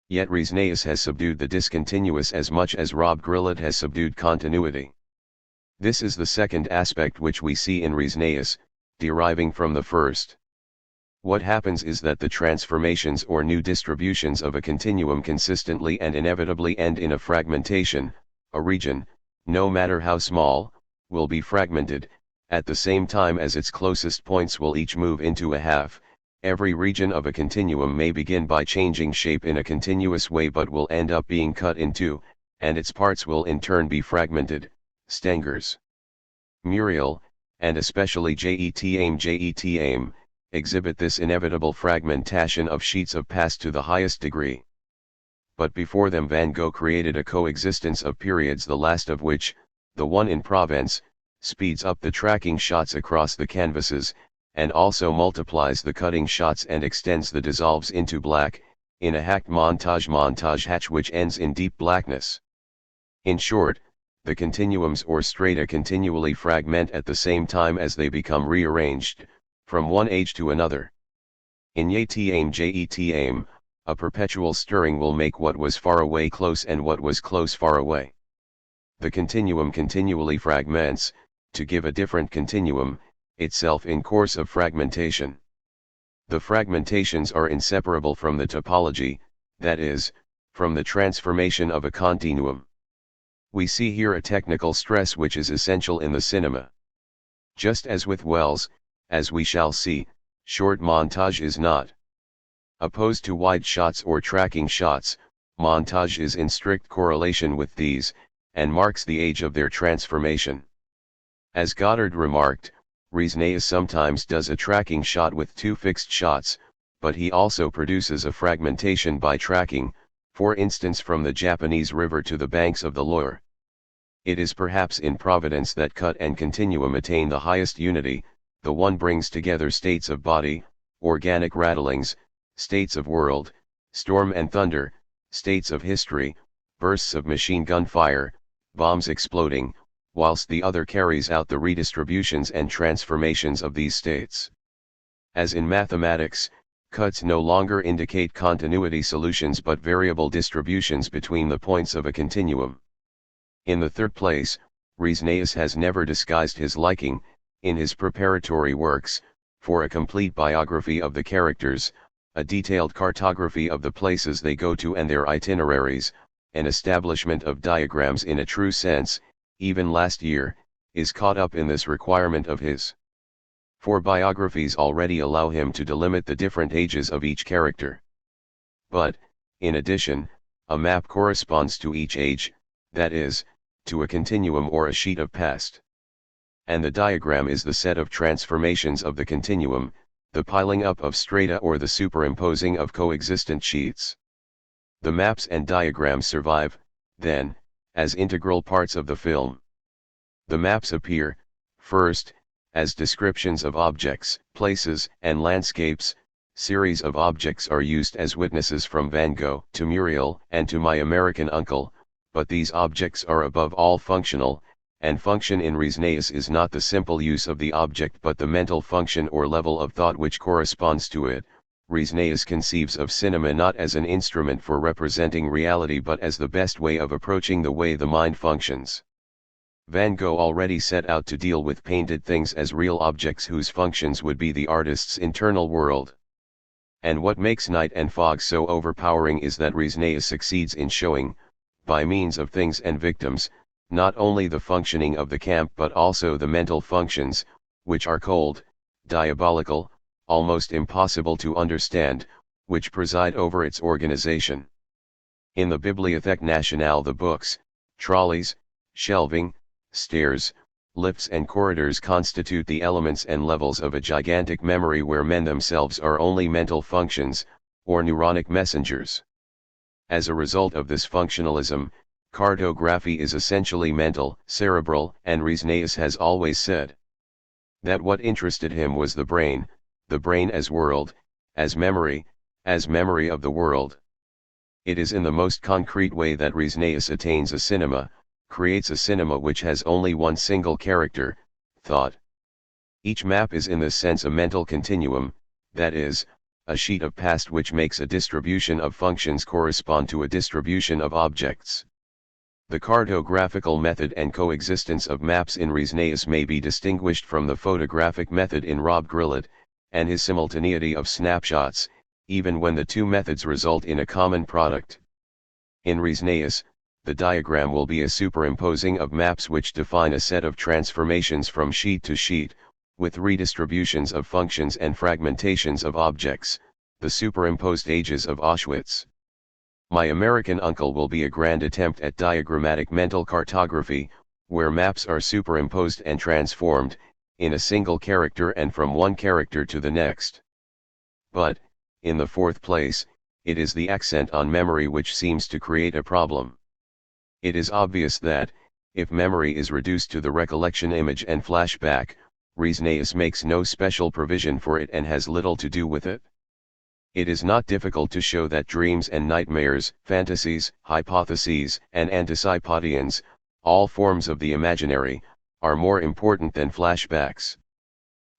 Yet Riesneus has subdued the discontinuous as much as Rob Grillet has subdued continuity. This is the second aspect which we see in Riesneus, deriving from the first. What happens is that the transformations or new distributions of a continuum consistently and inevitably end in a fragmentation. A region, no matter how small, will be fragmented, at the same time as its closest points will each move into a half. Every region of a continuum may begin by changing shape in a continuous way but will end up being cut in two, and its parts will in turn be fragmented. Stengers, Muriel, and especially Jet-Aim exhibit this inevitable fragmentation of sheets of past to the highest degree. But before them Van Gogh created a coexistence of periods, the last of which, the one in Provence, speeds up the tracking shots across the canvases, and also multiplies the cutting shots and extends the dissolves into black, in a hacked montage hatch which ends in deep blackness. In short, the continuums or strata continually fragment at the same time as they become rearranged, from one age to another. In Jet-Aim, a perpetual stirring will make what was far away close and what was close far away. The continuum continually fragments, to give a different continuum, itself in course of fragmentation. The fragmentations are inseparable from the topology, that is, from the transformation of a continuum. We see here a technical stress which is essential in the cinema. Just as with Wells, as we shall see, short montage is not opposed to wide shots or tracking shots. Montage is in strict correlation with these, and marks the age of their transformation. As Goddard remarked, Riesneus sometimes does a tracking shot with two fixed shots, but he also produces a fragmentation by tracking, for instance from the Japanese river to the banks of the Loire. It is perhaps in Providence that cut and continuum attain the highest unity. The one brings together states of body, organic rattlings, states of world, storm and thunder, states of history, bursts of machine gun fire, bombs exploding, whilst the other carries out the redistributions and transformations of these states. As in mathematics, cuts no longer indicate continuity solutions but variable distributions between the points of a continuum. In the third place, Riesneus has never disguised his liking, in his preparatory works, for a complete biography of the characters, a detailed cartography of the places they go to and their itineraries, an establishment of diagrams in a true sense. Even last year, is caught up in this requirement of his. For biographies already allow him to delimit the different ages of each character. But, in addition, a map corresponds to each age, that is, to a continuum or a sheet of past. And the diagram is the set of transformations of the continuum, the piling up of strata or the superimposing of coexistent sheets. The maps and diagrams survive, then, as integral parts of the film. The maps appear, first, as descriptions of objects, places, and landscapes. Series of objects are used as witnesses from Van Gogh to Muriel and to My American Uncle, but these objects are above all functional, and function in Riesneus is not the simple use of the object but the mental function or level of thought which corresponds to it. Riesneus conceives of cinema not as an instrument for representing reality but as the best way of approaching the way the mind functions. Van Gogh already set out to deal with painted things as real objects whose functions would be the artist's internal world. And what makes night and fog so overpowering is that Riesneus succeeds in showing, by means of things and victims, not only the functioning of the camp but also the mental functions, which are cold, diabolical, almost impossible to understand, which preside over its organization. In the Bibliothèque Nationale the books, trolleys, shelving, stairs, lifts and corridors constitute the elements and levels of a gigantic memory where men themselves are only mental functions, or neuronic messengers. As a result of this functionalism, cartography is essentially mental, cerebral, and Rhysnaeus has always said that what interested him was the brain as world, as memory of the world. It is in the most concrete way that Rhysnaeus attains a cinema, creates a cinema which has only one single character, thought. Each map is in this sense a mental continuum, that is, a sheet of past which makes a distribution of functions correspond to a distribution of objects. The cartographical method and coexistence of maps in Rhysnaeus may be distinguished from the photographic method in Rob Grillet, and his simultaneity of snapshots, even when the two methods result in a common product. In Rhysnaeus, the diagram will be a superimposing of maps which define a set of transformations from sheet to sheet, with redistributions of functions and fragmentations of objects, the superimposed ages of Auschwitz. My American Uncle will be a grand attempt at diagrammatic mental cartography, where maps are superimposed and transformed, in a single character and from one character to the next. But, in the fourth place, it is the accent on memory which seems to create a problem. It is obvious that, if memory is reduced to the recollection image and flashback, Rhysnaeus makes no special provision for it and has little to do with it. It is not difficult to show that dreams and nightmares, fantasies, hypotheses, and anticipations, all forms of the imaginary, are more important than flashbacks.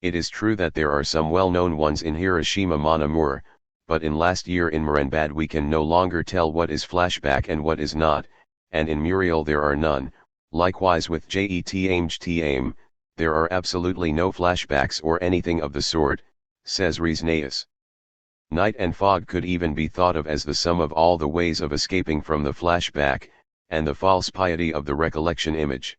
It is true that there are some well-known ones in Hiroshima Mon Amour, but in Last Year in Moranbad we can no longer tell what is flashback and what is not, and in Muriel there are none. Likewise with Jet-Aim, there are absolutely no flashbacks or anything of the sort, says Rhysnaeus. Night and fog could even be thought of as the sum of all the ways of escaping from the flashback, and the false piety of the recollection image.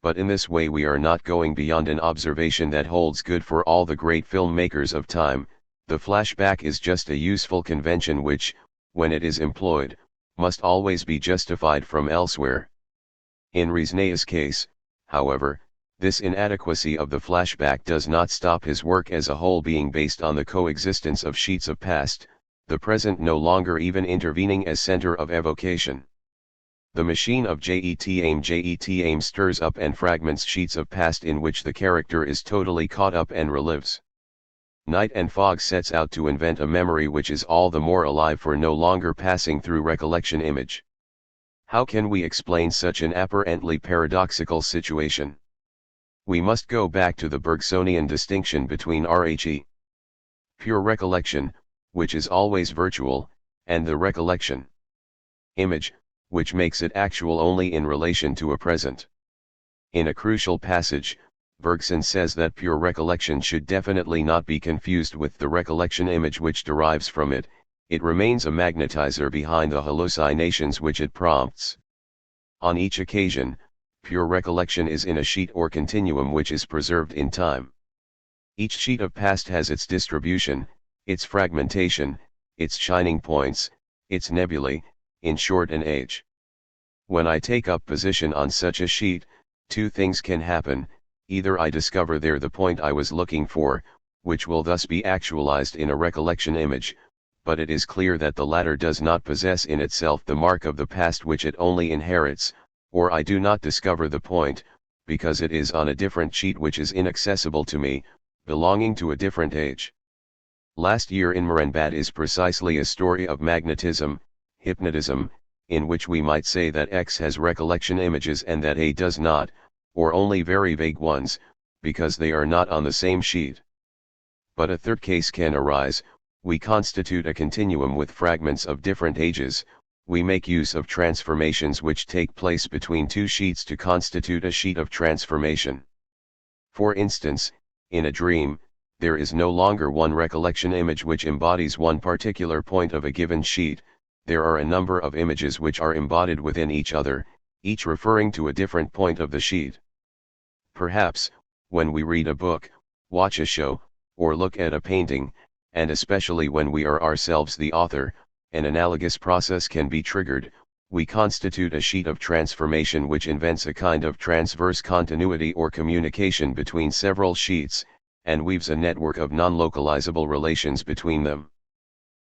But in this way we are not going beyond an observation that holds good for all the great filmmakers of time. The flashback is just a useful convention which, when it is employed, must always be justified from elsewhere. In Rhysnaeus' case, however, this inadequacy of the flashback does not stop his work as a whole being based on the coexistence of sheets of past, the present no longer even intervening as center of evocation. The machine of Jet-Aim stirs up and fragments sheets of past in which the character is totally caught up and relives. Night and fog sets out to invent a memory which is all the more alive for no longer passing through recollection image. How can we explain such an apparently paradoxical situation? We must go back to the Bergsonian distinction between RHE, pure recollection, which is always virtual, and the recollection image, which makes it actual only in relation to a present. In a crucial passage, Bergson says that pure recollection should definitely not be confused with the recollection image which derives from it. It remains a magnetizer behind the hallucinations which it prompts. On each occasion, pure recollection is in a sheet or continuum which is preserved in time. Each sheet of past has its distribution, its fragmentation, its shining points, its nebulae, in short an age. When I take up position on such a sheet, two things can happen: either I discover there the point I was looking for, which will thus be actualized in a recollection image, but it is clear that the latter does not possess in itself the mark of the past which it only inherits, or I do not discover the point, because it is on a different sheet which is inaccessible to me, belonging to a different age. Last Year in Moranbad is precisely a story of magnetism, hypnotism, in which we might say that X has recollection images and that A does not, or only very vague ones, because they are not on the same sheet. But a third case can arise: we constitute a continuum with fragments of different ages. We make use of transformations which take place between two sheets to constitute a sheet of transformation. For instance, in a dream, there is no longer one recollection image which embodies one particular point of a given sheet. There are a number of images which are embodied within each other, each referring to a different point of the sheet. Perhaps, when we read a book, watch a show, or look at a painting, and especially when we are ourselves the author, an analogous process can be triggered, we constitute a sheet of transformation which invents a kind of transverse continuity or communication between several sheets, and weaves a network of non-localizable relations between them.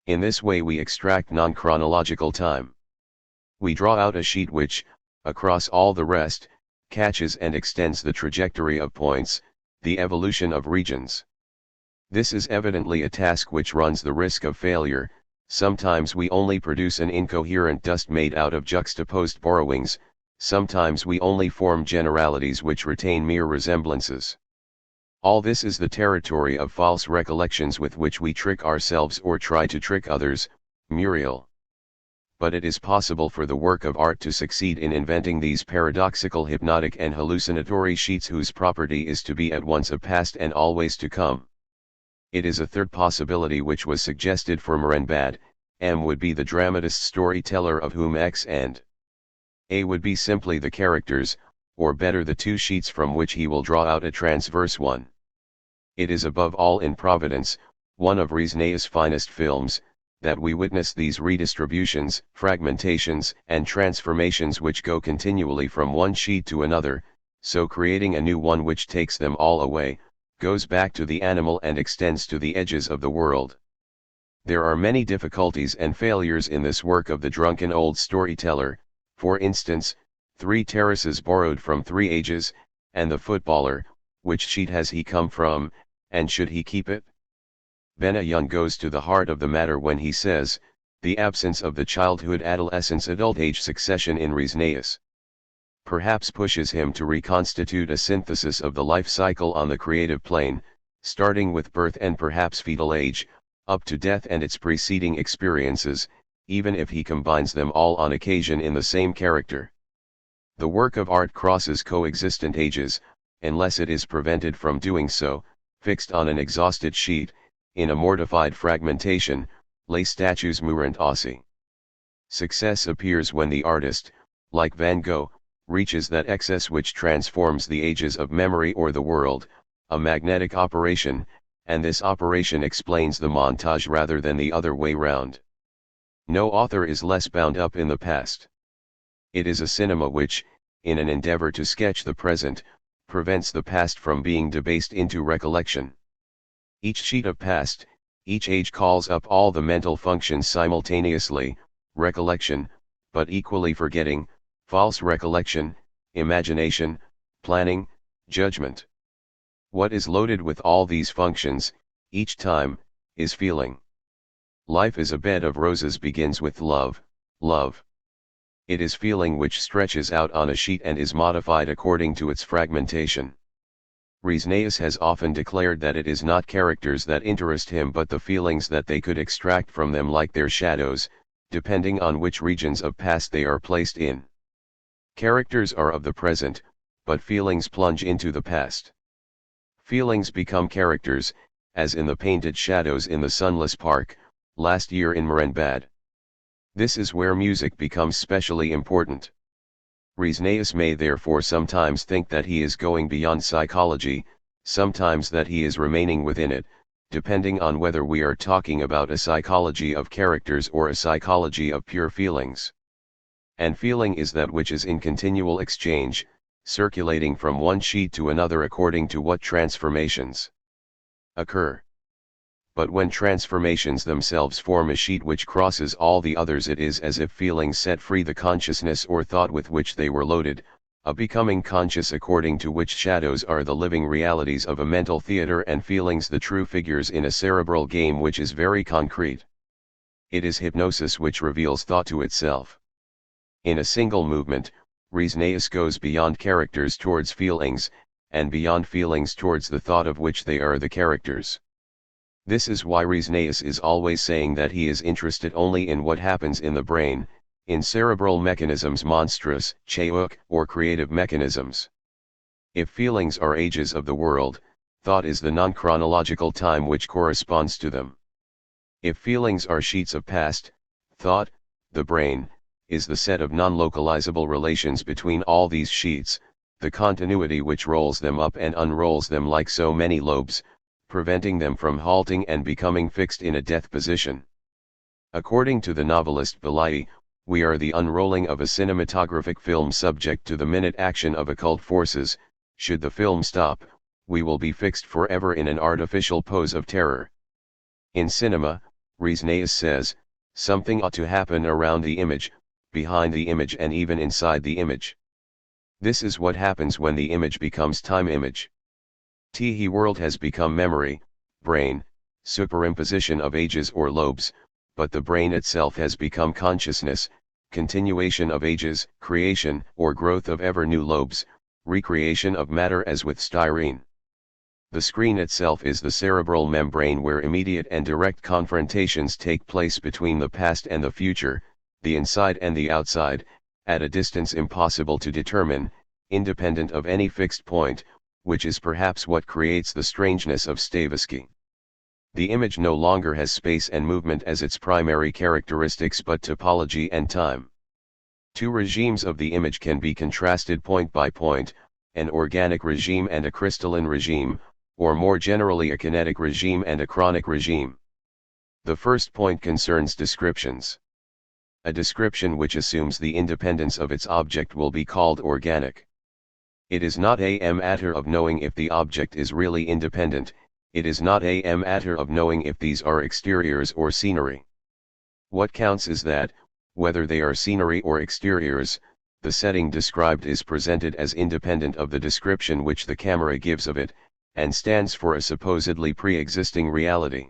In this way we extract non-chronological time. We draw out a sheet which, across all the rest, catches and extends the trajectory of points, the evolution of regions. This is evidently a task which runs the risk of failure. Sometimes we only produce an incoherent dust made out of juxtaposed borrowings, sometimes we only form generalities which retain mere resemblances. All this is the territory of false recollections with which we trick ourselves or try to trick others. Muriel. But it is possible for the work of art to succeed in inventing these paradoxical, hypnotic and hallucinatory sheets whose property is to be at once a past and always to come. It is a third possibility which was suggested for Morenbad. M would be the dramatist storyteller of whom X and A would be simply the characters, or better the two sheets from which he will draw out a transverse one. It is above all in Providence, one of Resnais's finest films, that we witness these redistributions, fragmentations, and transformations which go continually from one sheet to another, so creating a new one which takes them all away, goes back to the animal and extends to the edges of the world. There are many difficulties and failures in this work of the drunken old storyteller, for instance, 3 terraces borrowed from 3 ages, and the footballer, which sheet has he come from, and should he keep it? Benayun goes to the heart of the matter when he says, the absence of the childhood adolescence adult age succession in Resnais perhaps pushes him to reconstitute a synthesis of the life cycle on the creative plane, starting with birth and perhaps fetal age, up to death and its preceding experiences, even if he combines them all on occasion in the same character. The work of art crosses coexistent ages, unless it is prevented from doing so, fixed on an exhausted sheet, in a mortified fragmentation, les statues mourant aussi. Success appears when the artist, like Van Gogh, reaches that excess which transforms the ages of memory or the world, a magnetic operation, and this operation explains the montage rather than the other way round. No author is less bound up in the past. It is a cinema which, in an endeavor to sketch the present, prevents the past from being debased into recollection. Each sheet of past, each age calls up all the mental functions simultaneously, recollection, but equally forgetting, false recollection, imagination, planning, judgment. What is loaded with all these functions, each time, is feeling. Life is a bed of roses begins with love, love. It is feeling which stretches out on a sheet and is modified according to its fragmentation. Resnais has often declared that it is not characters that interest him but the feelings that they could extract from them like their shadows, depending on which regions of past they are placed in. Characters are of the present, but feelings plunge into the past. Feelings become characters, as in the painted shadows in the sunless park, last year in Morenbad. This is where music becomes specially important. Resnais may therefore sometimes think that he is going beyond psychology, sometimes that he is remaining within it, depending on whether we are talking about a psychology of characters or a psychology of pure feelings. And feeling is that which is in continual exchange, circulating from one sheet to another according to what transformations occur. But when transformations themselves form a sheet which crosses all the others, it is as if feelings set free the consciousness or thought with which they were loaded, a becoming conscious according to which shadows are the living realities of a mental theater and feelings the true figures in a cerebral game which is very concrete. It is hypnosis which reveals thought to itself. In a single movement, Resnais goes beyond characters towards feelings, and beyond feelings towards the thought of which they are the characters. This is why Resnais is always saying that he is interested only in what happens in the brain, in cerebral mechanisms monstrous, chaic, or creative mechanisms. If feelings are ages of the world, thought is the non-chronological time which corresponds to them. If feelings are sheets of past, thought, the brain, is the set of non-localizable relations between all these sheets, the continuity which rolls them up and unrolls them like so many lobes, preventing them from halting and becoming fixed in a death position. According to the novelist Belai, we are the unrolling of a cinematographic film subject to the minute action of occult forces. Should the film stop, we will be fixed forever in an artificial pose of terror. In cinema, Resnaeus says, something ought to happen around the image, behind the image and even inside the image. This is what happens when the image becomes time image. THIRD-world has become memory, brain, superimposition of ages or lobes, but the brain itself has become consciousness, continuation of ages, creation or growth of ever new lobes, recreation of matter as with styrene. The screen itself is the cerebral membrane where immediate and direct confrontations take place between the past and the future, the inside and the outside, at a distance impossible to determine, independent of any fixed point, which is perhaps what creates the strangeness of Stavisky. The image no longer has space and movement as its primary characteristics but topology and time. Two regimes of the image can be contrasted point by point, an organic regime and a crystalline regime, or more generally a kinetic regime and a chronic regime. The first point concerns descriptions. A description which assumes the independence of its object will be called organic. It is not a matter of knowing if the object is really independent, it is not a matter of knowing if these are exteriors or scenery. What counts is that, whether they are scenery or exteriors, the setting described is presented as independent of the description which the camera gives of it, and stands for a supposedly pre-existing reality.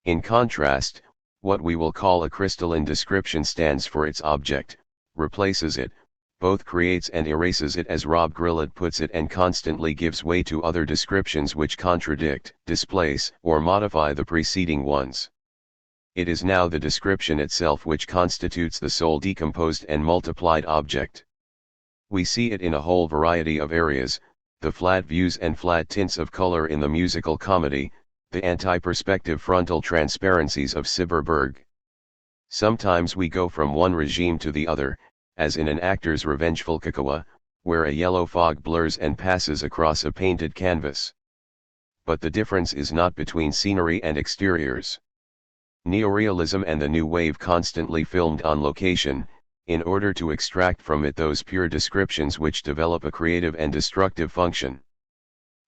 In contrast, what we will call a crystalline description stands for its object, replaces it, both creates and erases it as Rob Grillet puts it, and constantly gives way to other descriptions which contradict, displace, or modify the preceding ones. It is now the description itself which constitutes the sole decomposed and multiplied object. We see it in a whole variety of areas, the flat views and flat tints of color in the musical comedy, the anti-perspective frontal transparencies of Cyberberg. Sometimes we go from one regime to the other, as in an actor's revengeful Kakawa, where a yellow fog blurs and passes across a painted canvas. But the difference is not between scenery and exteriors. Neorealism and the New Wave constantly filmed on location, in order to extract from it those pure descriptions which develop a creative and destructive function.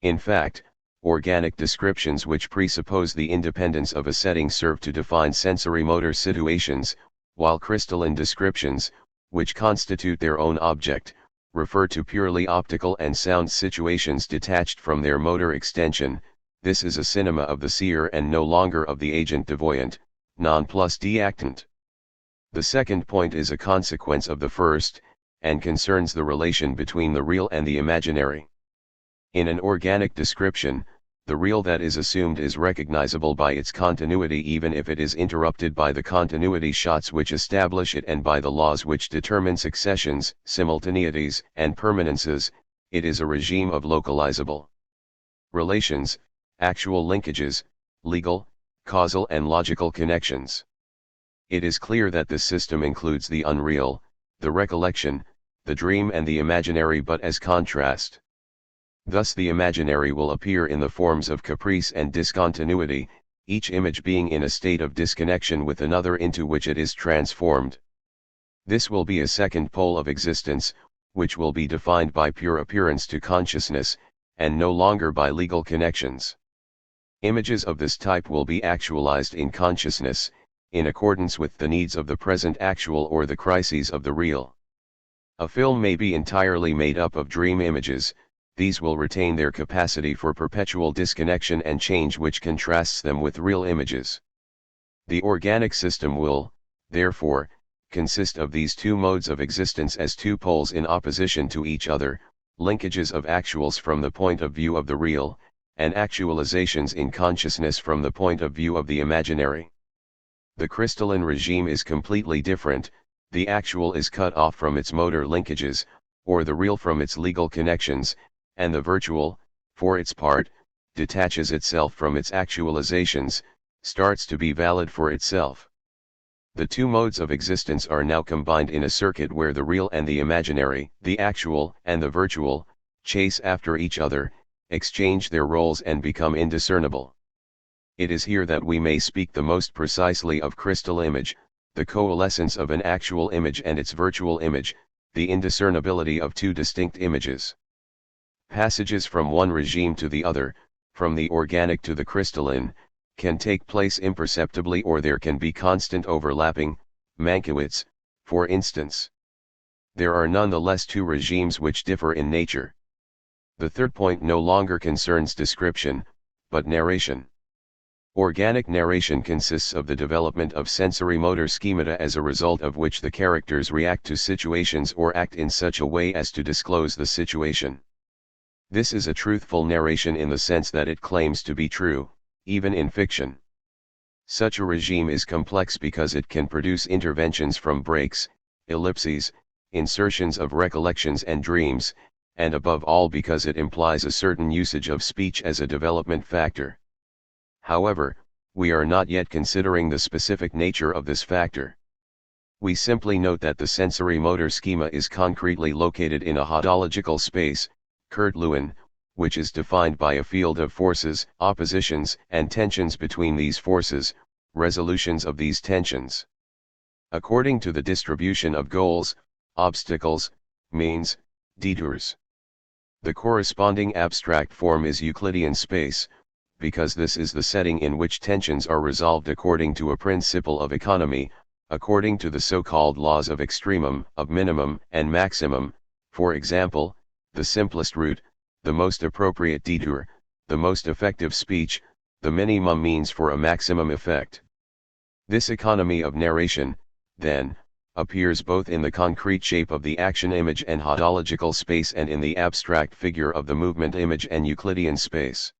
In fact, organic descriptions which presuppose the independence of a setting serve to define sensory-motor situations, while crystalline descriptions, which constitute their own object, refer to purely optical and sound situations detached from their motor extension. This is a cinema of the seer and no longer of the agent devoyant, non plus deactant. The second point is a consequence of the first, and concerns the relation between the real and the imaginary. In an organic description, the real that is assumed is recognizable by its continuity even if it is interrupted by the continuity shots which establish it and by the laws which determine successions, simultaneities, and permanences. It is a regime of localizable relations, actual linkages, legal, causal and logical connections. It is clear that this system includes the unreal, the recollection, the dream and the imaginary but as contrast. Thus the imaginary will appear in the forms of caprice and discontinuity, each image being in a state of disconnection with another into which it is transformed. This will be a second pole of existence, which will be defined by pure appearance to consciousness, and no longer by legal connections. Images of this type will be actualized in consciousness, in accordance with the needs of the present actual or the crises of the real. A film may be entirely made up of dream images. These will retain their capacity for perpetual disconnection and change which contrasts them with real images. The organic system will, therefore, consist of these two modes of existence as two poles in opposition to each other, linkages of actuals from the point of view of the real, and actualizations in consciousness from the point of view of the imaginary. The crystalline regime is completely different, the actual is cut off from its motor linkages, or the real from its legal connections, and the virtual, for its part, detaches itself from its actualizations, starts to be valid for itself. The two modes of existence are now combined in a circuit where the real and the imaginary, the actual and the virtual, chase after each other, exchange their roles and become indiscernible. It is here that we may speak the most precisely of crystal image, the coalescence of an actual image and its virtual image, the indiscernibility of two distinct images. Passages from one regime to the other, from the organic to the crystalline, can take place imperceptibly, or there can be constant overlapping. Mankiewicz, for instance. There are nonetheless two regimes which differ in nature. The third point no longer concerns description, but narration. Organic narration consists of the development of sensory-motor schemata, as a result of which the characters react to situations or act in such a way as to disclose the situation. This is a truthful narration in the sense that it claims to be true, even in fiction. Such a regime is complex because it can produce interventions from breaks, ellipses, insertions of recollections and dreams, and above all because it implies a certain usage of speech as a development factor. However, we are not yet considering the specific nature of this factor. We simply note that the sensory-motor schema is concretely located in a hodological space, THIRD-Lewin, which is defined by a field of forces, oppositions, and tensions between these forces, resolutions of these tensions. According to the distribution of goals, obstacles, means, detours. The corresponding abstract form is Euclidean space, because this is the setting in which tensions are resolved according to a principle of economy, according to the so-called laws of extremum, of minimum and maximum, for example, the simplest route, the most appropriate detour, the most effective speech, the minimum means for a maximum effect. This economy of narration, then, appears both in the concrete shape of the action image and hodological space and in the abstract figure of the movement image and Euclidean space.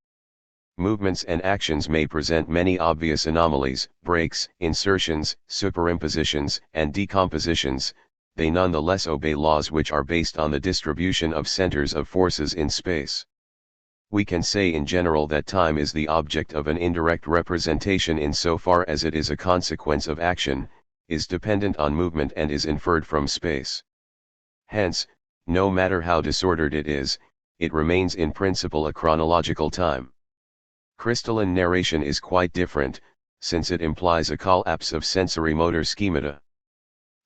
Movements and actions may present many obvious anomalies, breaks, insertions, superimpositions, and decompositions. They nonetheless obey laws which are based on the distribution of centers of forces in space. We can say in general that time is the object of an indirect representation insofar as it is a consequence of action, is dependent on movement and is inferred from space. Hence, no matter how disordered it is, it remains in principle a chronological time. Crystalline narration is quite different, since it implies a collapse of sensory-motor schemata.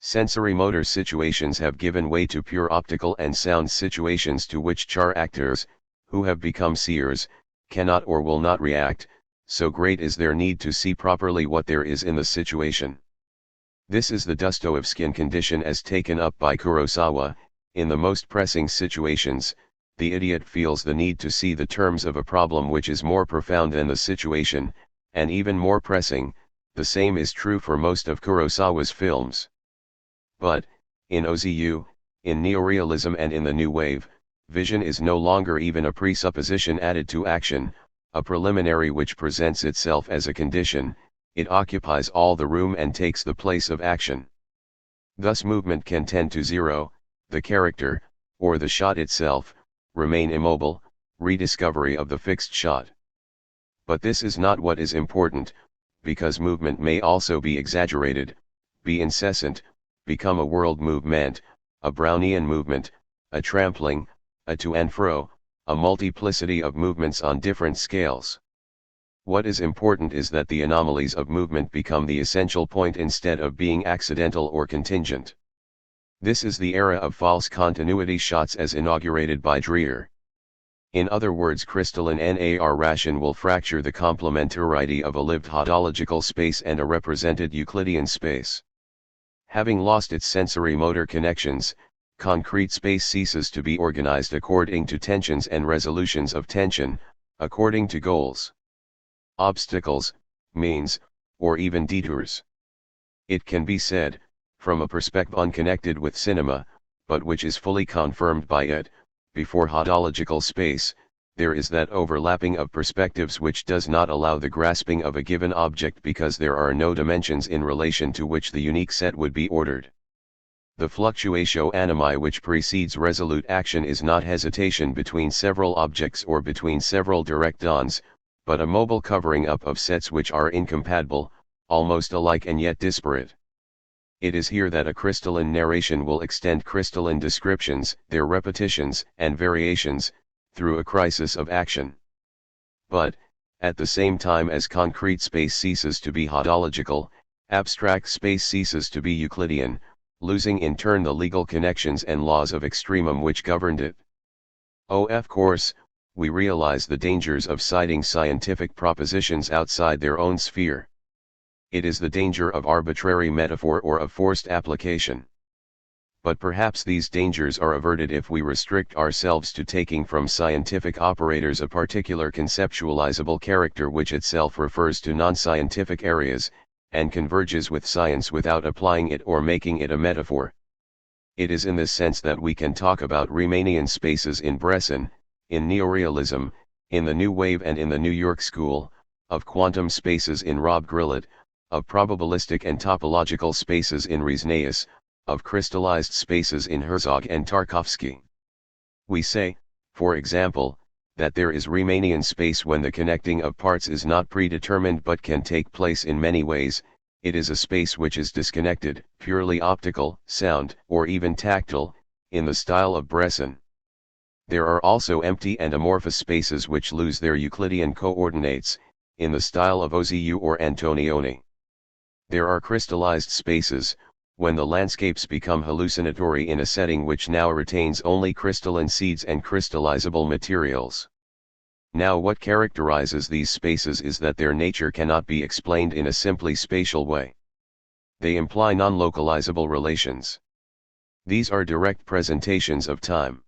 Sensory-motor situations have given way to pure optical and sound situations to which char actors, who have become seers, cannot or will not react, so great is their need to see properly what there is in the situation. This is the Dostoevskian condition as taken up by Kurosawa. In the most pressing situations, the idiot feels the need to see the terms of a problem which is more profound than the situation, and even more pressing. The same is true for most of Kurosawa's films. But, in OZU, in neorealism and in the New Wave, vision is no longer even a presupposition added to action, a preliminary which presents itself as a condition. It occupies all the room and takes the place of action. Thus movement can tend to zero, the character, or the shot itself, remain immobile, rediscovery of the fixed shot. But this is not what is important, because movement may also be exaggerated, be incessant, become a world movement, a Brownian movement, a trampling, a to and fro, a multiplicity of movements on different scales. What is important is that the anomalies of movement become the essential point instead of being accidental or contingent. This is the era of false continuity shots as inaugurated by Dreher. In other words, crystalline narration will fracture the complementarity of a lived hodological space and a represented Euclidean space. Having lost its sensory-motor connections, concrete space ceases to be organized according to tensions and resolutions of tension, according to goals, obstacles, means, or even detours. It can be said, from a perspective unconnected with cinema, but which is fully confirmed by it, before hodological space, there is that overlapping of perspectives which does not allow the grasping of a given object because there are no dimensions in relation to which the unique set would be ordered. The fluctuatio animi which precedes resolute action is not hesitation between several objects or between several directons, but a mobile covering up of sets which are incompatible, almost alike and yet disparate. It is here that a crystalline narration will extend crystalline descriptions, their repetitions and variations, through a crisis of action. But, at the same time as concrete space ceases to be hodological, Abstract space ceases to be Euclidean, losing in turn the legal connections and laws of extremum which governed it. Of course, we realize the dangers of citing scientific propositions outside their own sphere. It is the danger of arbitrary metaphor or of forced application. But perhaps these dangers are averted if we restrict ourselves to taking from scientific operators a particular conceptualizable character which itself refers to non-scientific areas, and converges with science without applying it or making it a metaphor. It is in this sense that we can talk about Riemannian spaces in Bresson, in neorealism, in the New Wave and in the New York School, of quantum spaces in Rob Grillet, of probabilistic and topological spaces in Riesneus, of crystallized spaces in Herzog and Tarkovsky. We say, for example, that there is Riemannian space when the connecting of parts is not predetermined but can take place in many ways. It is a space which is disconnected, purely optical, sound, or even tactile, in the style of Bresson. There are also empty and amorphous spaces which lose their Euclidean coordinates, in the style of Oziu or Antonioni. There are crystallized spaces, when the landscapes become hallucinatory in a setting which now retains only crystalline seeds and crystallizable materials. Now what characterizes these spaces is that their nature cannot be explained in a simply spatial way. They imply non-localizable relations. These are direct presentations of time.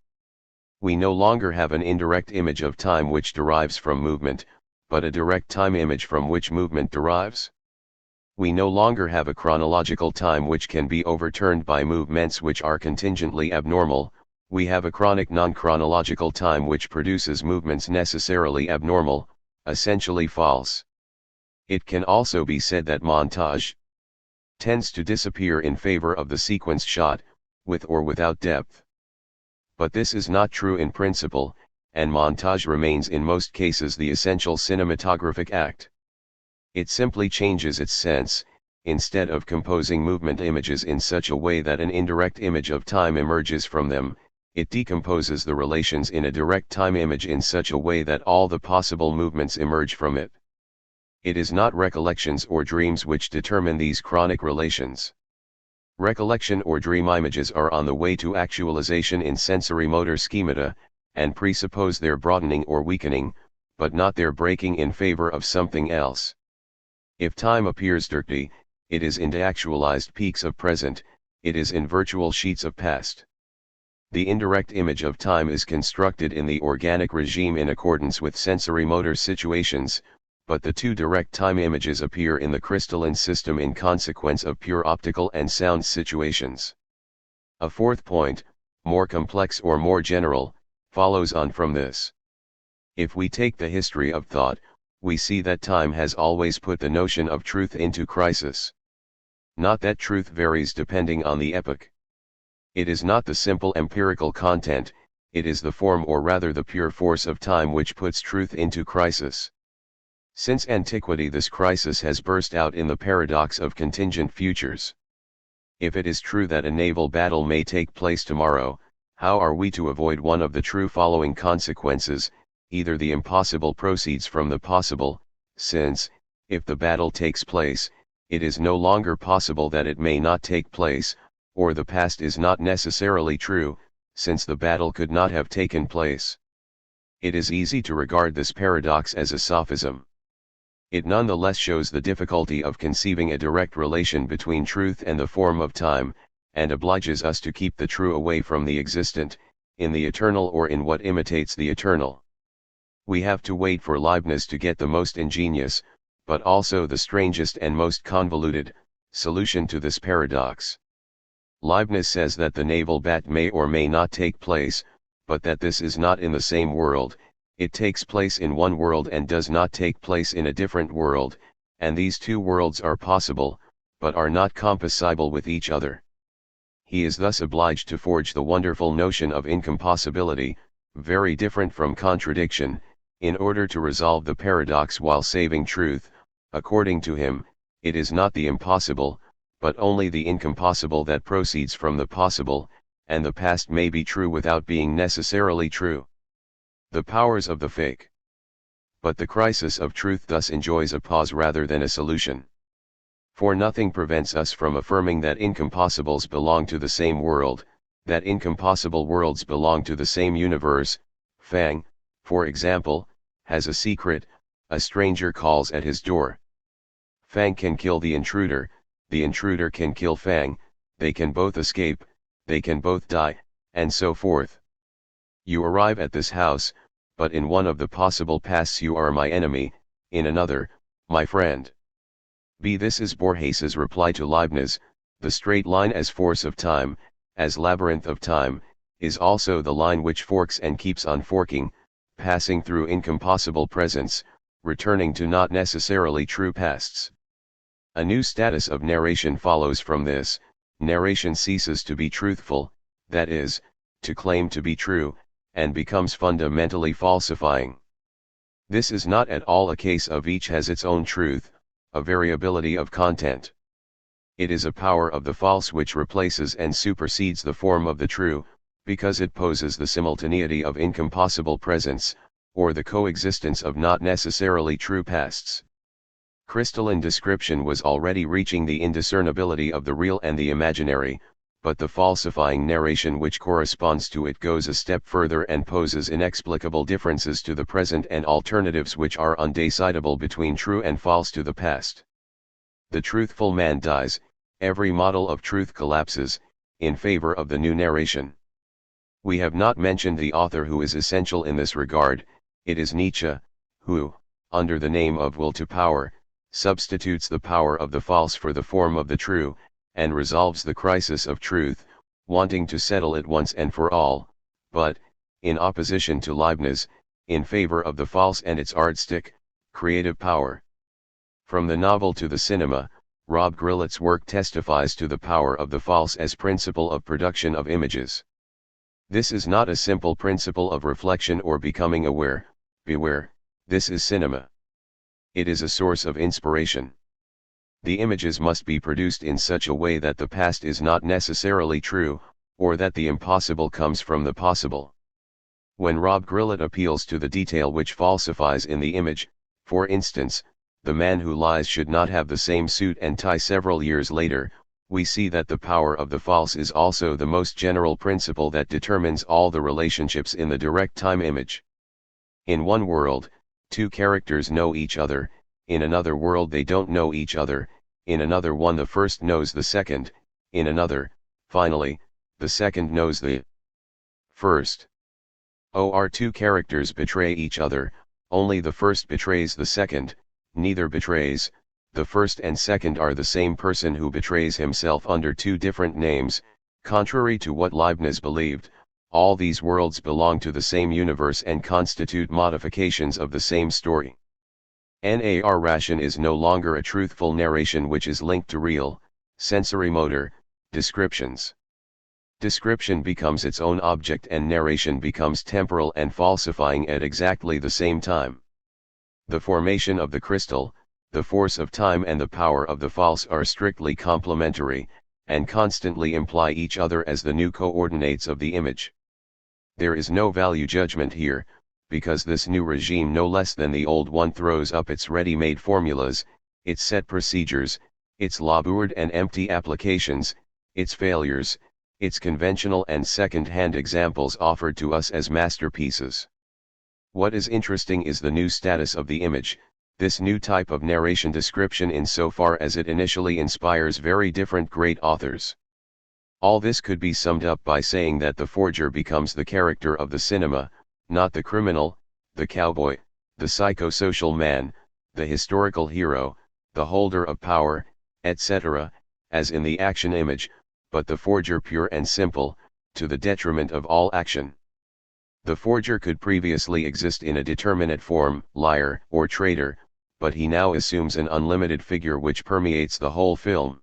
We no longer have an indirect image of time which derives from movement, but a direct time image from which movement derives. We no longer have a chronological time which can be overturned by movements which are contingently abnormal. We have a chronic non-chronological time which produces movements necessarily abnormal, essentially false. It can also be said that montage tends to disappear in favor of the sequence shot, with or without depth. But this is not true in principle, and montage remains in most cases the essential cinematographic act. It simply changes its sense. Instead of composing movement images in such a way that an indirect image of time emerges from them, it decomposes the relations in a direct time image in such a way that all the possible movements emerge from it. It is not recollections or dreams which determine these chronic relations. Recollection or dream images are on the way to actualization in sensory-motor schemata, and presuppose their broadening or weakening, but not their breaking in favor of something else. If time appears dirty, it is in deactualized peaks of present, it is in virtual sheets of past. The indirect image of time is constructed in the organic regime in accordance with sensory-motor situations, but the two direct time images appear in the crystalline system in consequence of pure optical and sound situations. A fourth point, more complex or more general, follows on from this. If we take the history of thought, we see that time has always put the notion of truth into crisis. Not that truth varies depending on the epoch. It is not the simple empirical content, it is the form or rather the pure force of time which puts truth into crisis. Since antiquity this crisis has burst out in the paradox of contingent futures. If it is true that a naval battle may take place tomorrow, how are we to avoid one of the true following consequences? Either the impossible proceeds from the possible, since, if the battle takes place, it is no longer possible that it may not take place, or the past is not necessarily true, since the battle could not have taken place. It is easy to regard this paradox as a sophism. It nonetheless shows the difficulty of conceiving a direct relation between truth and the form of time, and obliges us to keep the true away from the existent, in the eternal or in what imitates the eternal. We have to wait for Leibniz to get the most ingenious, but also the strangest and most convoluted, solution to this paradox. Leibniz says that the naval bat may or may not take place, but that this is not in the same world, it takes place in one world and does not take place in a different world, and these two worlds are possible, but are not composable with each other. He is thus obliged to forge the wonderful notion of incompossibility, very different from contradiction, in order to resolve the paradox while saving truth. According to him, it is not the impossible, but only the incompossible that proceeds from the possible, and the past may be true without being necessarily true. The powers of the fake. But the crisis of truth thus enjoys a pause rather than a solution. For nothing prevents us from affirming that incompossibles belong to the same world, that incompossible worlds belong to the same universe. Fang, for example, has a secret. A stranger calls at his door. Fang can kill the intruder can kill Fang, they can both escape, they can both die, and so forth. You arrive at this house, but in one of the possible pasts you are my enemy, in another, my friend. This is Borges's reply to Leibniz: the straight line as force of time, as labyrinth of time, is also the line which forks and keeps on forking, passing through incompossible presents, returning to not necessarily true pasts. A new status of narration follows from this. Narration ceases to be truthful, that is, to claim to be true, and becomes fundamentally falsifying. This is not at all a case of each has its own truth, a variability of content. It is a power of the false which replaces and supersedes the form of the true, because it poses the simultaneity of incompossible presents, or the coexistence of not necessarily true pasts. Crystalline description was already reaching the indiscernibility of the real and the imaginary, but the falsifying narration which corresponds to it goes a step further and poses inexplicable differences to the present and alternatives which are undecidable between true and false to the past. The truthful man dies, every model of truth collapses, in favor of the new narration. We have not mentioned the author who is essential in this regard. It is Nietzsche, who, under the name of will to power, substitutes the power of the false for the form of the true, and resolves the crisis of truth, wanting to settle it once and for all, but, in opposition to Leibniz, in favor of the false and its yardstick, creative power. From the novel to the cinema, Rob Grillett's work testifies to the power of the false as principle of production of images. This is not a simple principle of reflection or becoming aware, beware, this is cinema. It is a source of inspiration. The images must be produced in such a way that the past is not necessarily true, or that the impossible comes from the possible. When Rob Grillet appeals to the detail which falsifies in the image, for instance, the man who lies should not have the same suit and tie several years later, we see that the power of the false is also the most general principle that determines all the relationships in the direct time image. In one world, two characters know each other, in another world they don't know each other, in another one the first knows the second, in another, finally, the second knows the first. Or two characters betray each other, only the first betrays the second, neither betrays, the first and second are the same person who betrays himself under two different names. Contrary to what Leibniz believed, all these worlds belong to the same universe and constitute modifications of the same story. Narration is no longer a truthful narration which is linked to real, sensory-motor, descriptions. Description becomes its own object and narration becomes temporal and falsifying at exactly the same time. The formation of the crystal, the force of time and the power of the false are strictly complementary, and constantly imply each other as the new coordinates of the image. There is no value judgment here, because this new regime no less than the old one throws up its ready-made formulas, its set procedures, its labored and empty applications, its failures, its conventional and second-hand examples offered to us as masterpieces. What is interesting is the new status of the image, this new type of narration description insofar as it initially inspires very different great authors. All this could be summed up by saying that the forger becomes the character of the cinema, not the criminal, the cowboy, the psychosocial man, the historical hero, the holder of power, etc., as in the action image, but the forger pure and simple, to the detriment of all action. The forger could previously exist in a determinate form, liar or traitor, but he now assumes an unlimited figure which permeates the whole film.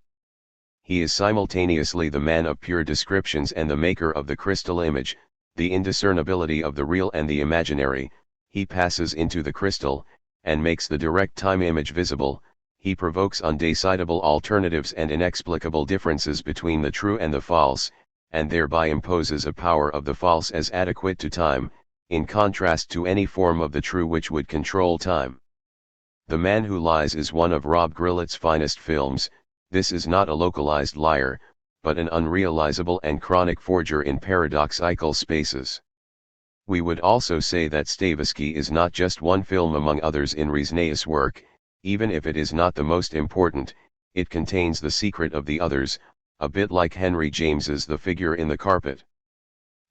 He is simultaneously the man of pure descriptions and the maker of the crystal image, the indiscernibility of the real and the imaginary. He passes into the crystal, and makes the direct time image visible. He provokes undecidable alternatives and inexplicable differences between the true and the false, and thereby imposes a power of the false as adequate to time, in contrast to any form of the true which would control time. The Man Who Lies is one of Rob Grillet's finest films, This is not a localized liar, but an unrealizable and chronic forger in paradoxical spaces. We would also say that Stavisky is not just one film among others in Resnaeus' work. Even if it is not the most important, it contains the secret of the others, a bit like Henry James's The Figure in the Carpet.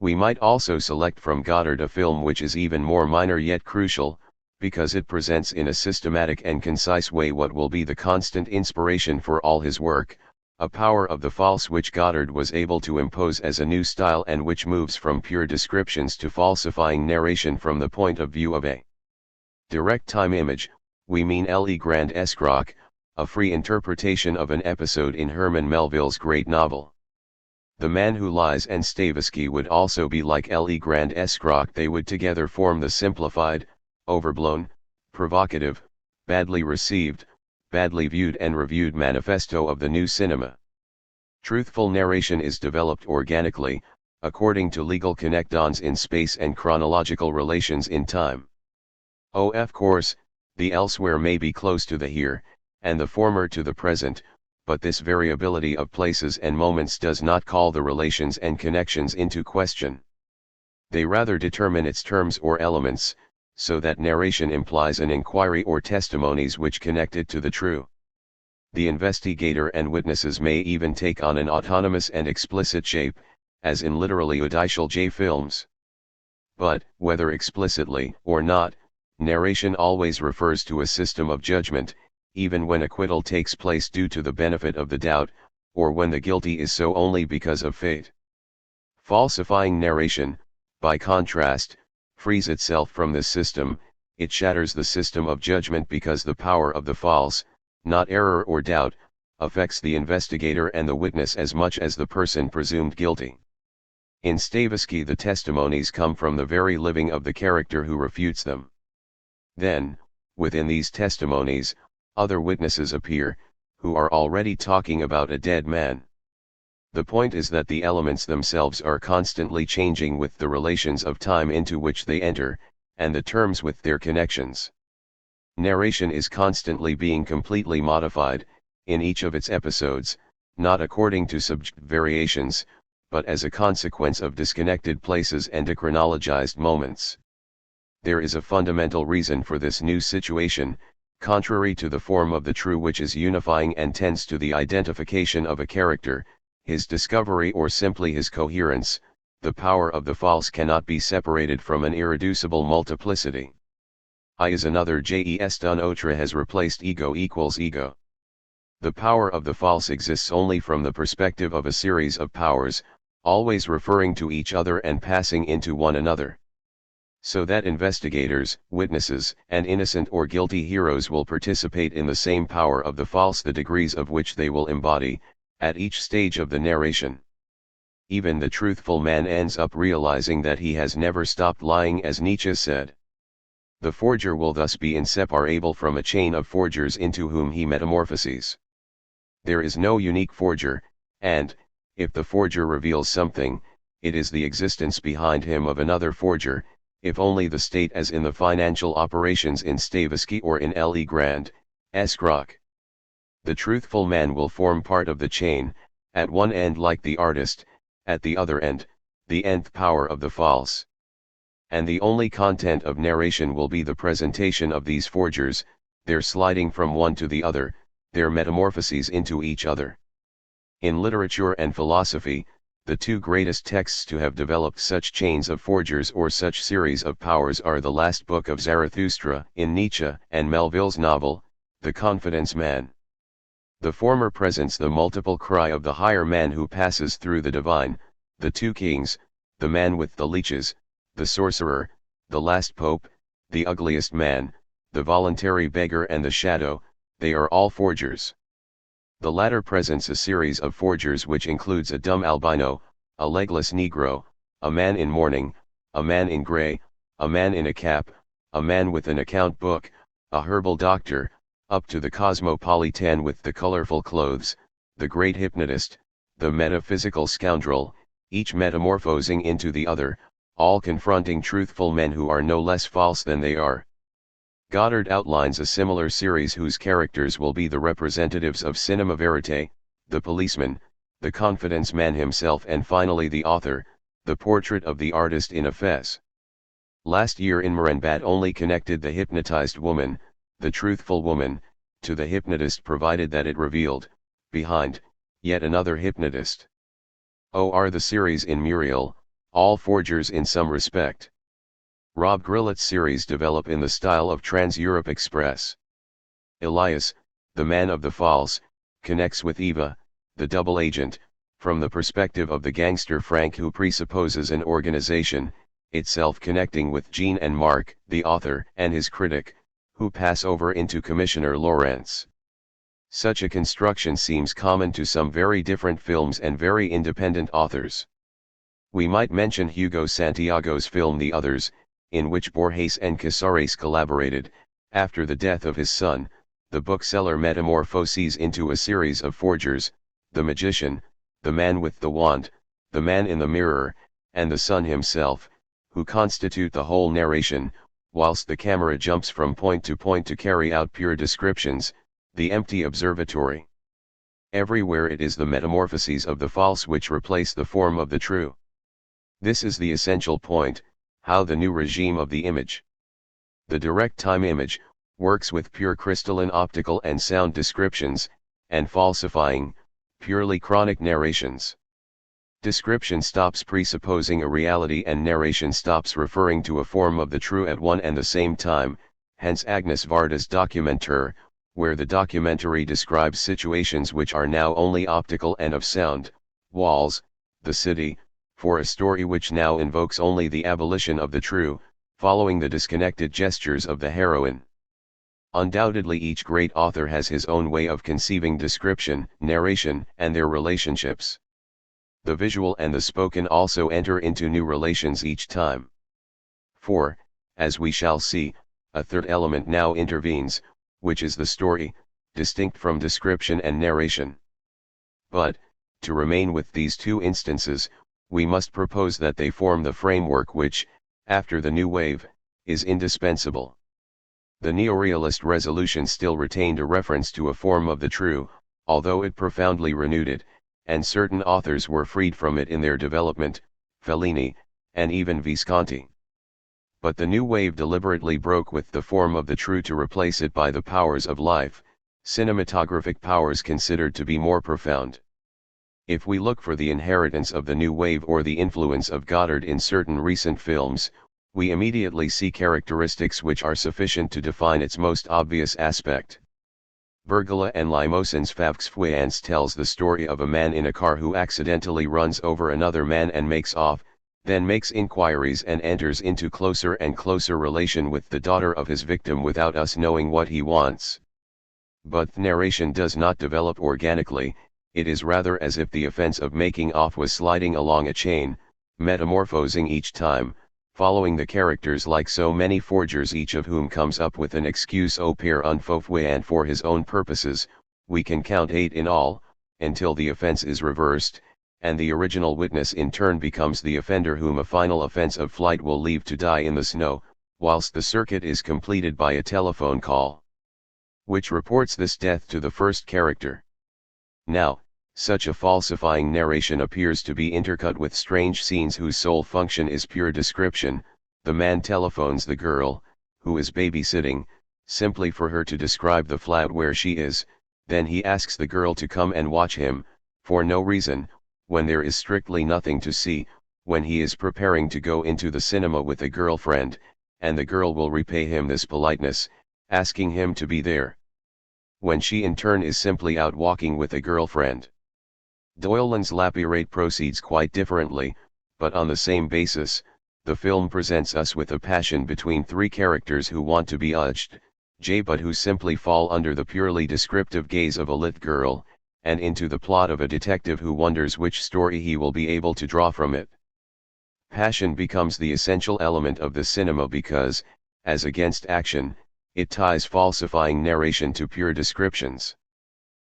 We might also select from Goddard a film which is even more minor yet crucial, because it presents in a systematic and concise way what will be the constant inspiration for all his work, a power of the false which Goddard was able to impose as a new style and which moves from pure descriptions to falsifying narration from the point of view of a direct time image. We mean Le Grand Escroc, a free interpretation of an episode in Herman Melville's great novel. The Man Who Lies and Stavisky would also be like Le Grand Escroc. They would together form the simplified, overblown, provocative, badly received, badly viewed and reviewed manifesto of the new cinema. Truthful narration is developed organically, according to legal connectons in space and chronological relations in time. Of course, the elsewhere may be close to the here, and the former to the present, but this variability of places and moments does not call the relations and connections into question. They rather determine its terms or elements, so that narration implies an inquiry or testimonies which connect it to the true. The investigator and witnesses may even take on an autonomous and explicit shape, as in literally judicial J films. But, whether explicitly or not, narration always refers to a system of judgment, even when acquittal takes place due to the benefit of the doubt, or when the guilty is so only because of fate. Falsifying narration, by contrast, frees itself from this system. It shatters the system of judgment because the power of the false, not error or doubt, affects the investigator and the witness as much as the person presumed guilty. In Stavisky the testimonies come from the very living of the character who refutes them. Then, within these testimonies, other witnesses appear, who are already talking about a dead man. The point is that the elements themselves are constantly changing with the relations of time into which they enter, and the terms with their connections. Narration is constantly being completely modified, in each of its episodes, not according to subject variations, but as a consequence of disconnected places and dechronologized moments. There is a fundamental reason for this new situation, contrary to the form of the true which is unifying and tends to the identification of a character, his discovery or simply his coherence. The power of the false cannot be separated from an irreducible multiplicity. I is another jes un autre has replaced ego equals ego. The power of the false exists only from the perspective of a series of powers, always referring to each other and passing into one another. So that investigators, witnesses, and innocent or guilty heroes will participate in the same power of the false, the degrees of which they will embody, at each stage of the narration. Even the truthful man ends up realizing that he has never stopped lying, as Nietzsche said. The forger will thus be inseparable from a chain of forgers into whom he metamorphoses. There is no unique forger, and, if the forger reveals something, it is the existence behind him of another forger, if only the state, as in the financial operations in Stavisky or in Le Grand Escroc. The truthful man will form part of the chain, at one end like the artist, at the other end, the nth power of the false. And the only content of narration will be the presentation of these forgers, their sliding from one to the other, their metamorphoses into each other. In literature and philosophy, the two greatest texts to have developed such chains of forgers or such series of powers are The Last Book of Zarathustra in Nietzsche and Melville's novel, The Confidence Man. The former presents the multiple cry of the higher man who passes through the divine, the two kings, the man with the leeches, the sorcerer, the last pope, the ugliest man, the voluntary beggar and the shadow. They are all forgers. The latter presents a series of forgers which includes a dumb albino, a legless negro, a man in mourning, a man in grey, a man in a cap, a man with an account book, a herbal doctor, up to the cosmopolitan with the colorful clothes, the great hypnotist, the metaphysical scoundrel, each metamorphosing into the other, all confronting truthful men who are no less false than they are. Goddard outlines a similar series whose characters will be the representatives of cinema verite, the policeman, the confidence man himself, and finally the author, the portrait of the artist in a fez. Last year in Morenbad only connected the hypnotized woman, the truthful woman, to the hypnotist, provided that it revealed, behind, yet another hypnotist. Or the series in Muriel, all forgers in some respect. Rob Grillet's series develop in the style of Trans-Europe Express. Elias, the man of the false, connects with Eva, the double agent, from the perspective of the gangster Frank, who presupposes an organization, itself connecting with Jean and Mark, the author and his critic, who pass over into Commissioner Lawrence. Such a construction seems common to some very different films and very independent authors. We might mention Hugo Santiago's film The Others, in which Borges and Casares collaborated. After the death of his son, the bookseller metamorphoses into a series of forgers: the magician, the man with the wand, the man in the mirror, and the son himself, who constitute the whole narration, whilst the camera jumps from point to carry out pure descriptions, the empty observatory. Everywhere it is the metamorphoses of the false which replace the form of the true. This is the essential point: how the new regime of the image, the direct time image, works with pure crystalline optical and sound descriptions, and falsifying, purely chronic narrations. Description stops presupposing a reality and narration stops referring to a form of the true at one and the same time, hence Agnes Varda's documentaire, where the documentary describes situations which are now only optical and of sound: walls, the city, for a story which now invokes only the abolition of the true, following the disconnected gestures of the heroine. Undoubtedly each great author has his own way of conceiving description, narration, and their relationships. The visual and the spoken also enter into new relations each time. For, as we shall see, a third element now intervenes, which is the story, distinct from description and narration. But, to remain with these two instances, we must propose that they form the framework which, after the new wave, is indispensable. The neorealist resolution still retained a reference to a form of the true, although it profoundly renewed it, and certain authors were freed from it in their development, Fellini, and even Visconti. But the new wave deliberately broke with the form of the true to replace it by the powers of life, cinematographic powers considered to be more profound. If we look for the inheritance of the new wave or the influence of Goddard in certain recent films, we immediately see characteristics which are sufficient to define its most obvious aspect. Bergola and Limousin's Favx Fuyance tells the story of a man in a car who accidentally runs over another man and makes off, then makes inquiries and enters into closer and closer relation with the daughter of his victim without us knowing what he wants. But the narration does not develop organically. It is rather as if the offense of making off was sliding along a chain, metamorphosing each time, following the characters like so many forgers, each of whom comes up with an excuse au pair un faux fuyant for his own purposes. We can count 8 in all, until the offense is reversed, and the original witness in turn becomes the offender whom a final offense of flight will leave to die in the snow, whilst the circuit is completed by a telephone call, which reports this death to the first character. Now, such a falsifying narration appears to be intercut with strange scenes whose sole function is pure description. The man telephones the girl, who is babysitting, simply for her to describe the flat where she is, then he asks the girl to come and watch him, for no reason, when there is strictly nothing to see, when he is preparing to go into the cinema with a girlfriend, and the girl will repay him this politeness, asking him to be there, when she in turn is simply out walking with a girlfriend. Doyle's La Pirate proceeds quite differently, but on the same basis. The film presents us with a passion between 3 characters who want to be judged, but who simply fall under the purely descriptive gaze of a lit girl, and into the plot of a detective who wonders which story he will be able to draw from it. Passion becomes the essential element of the cinema because, as against action, it ties falsifying narration to pure descriptions.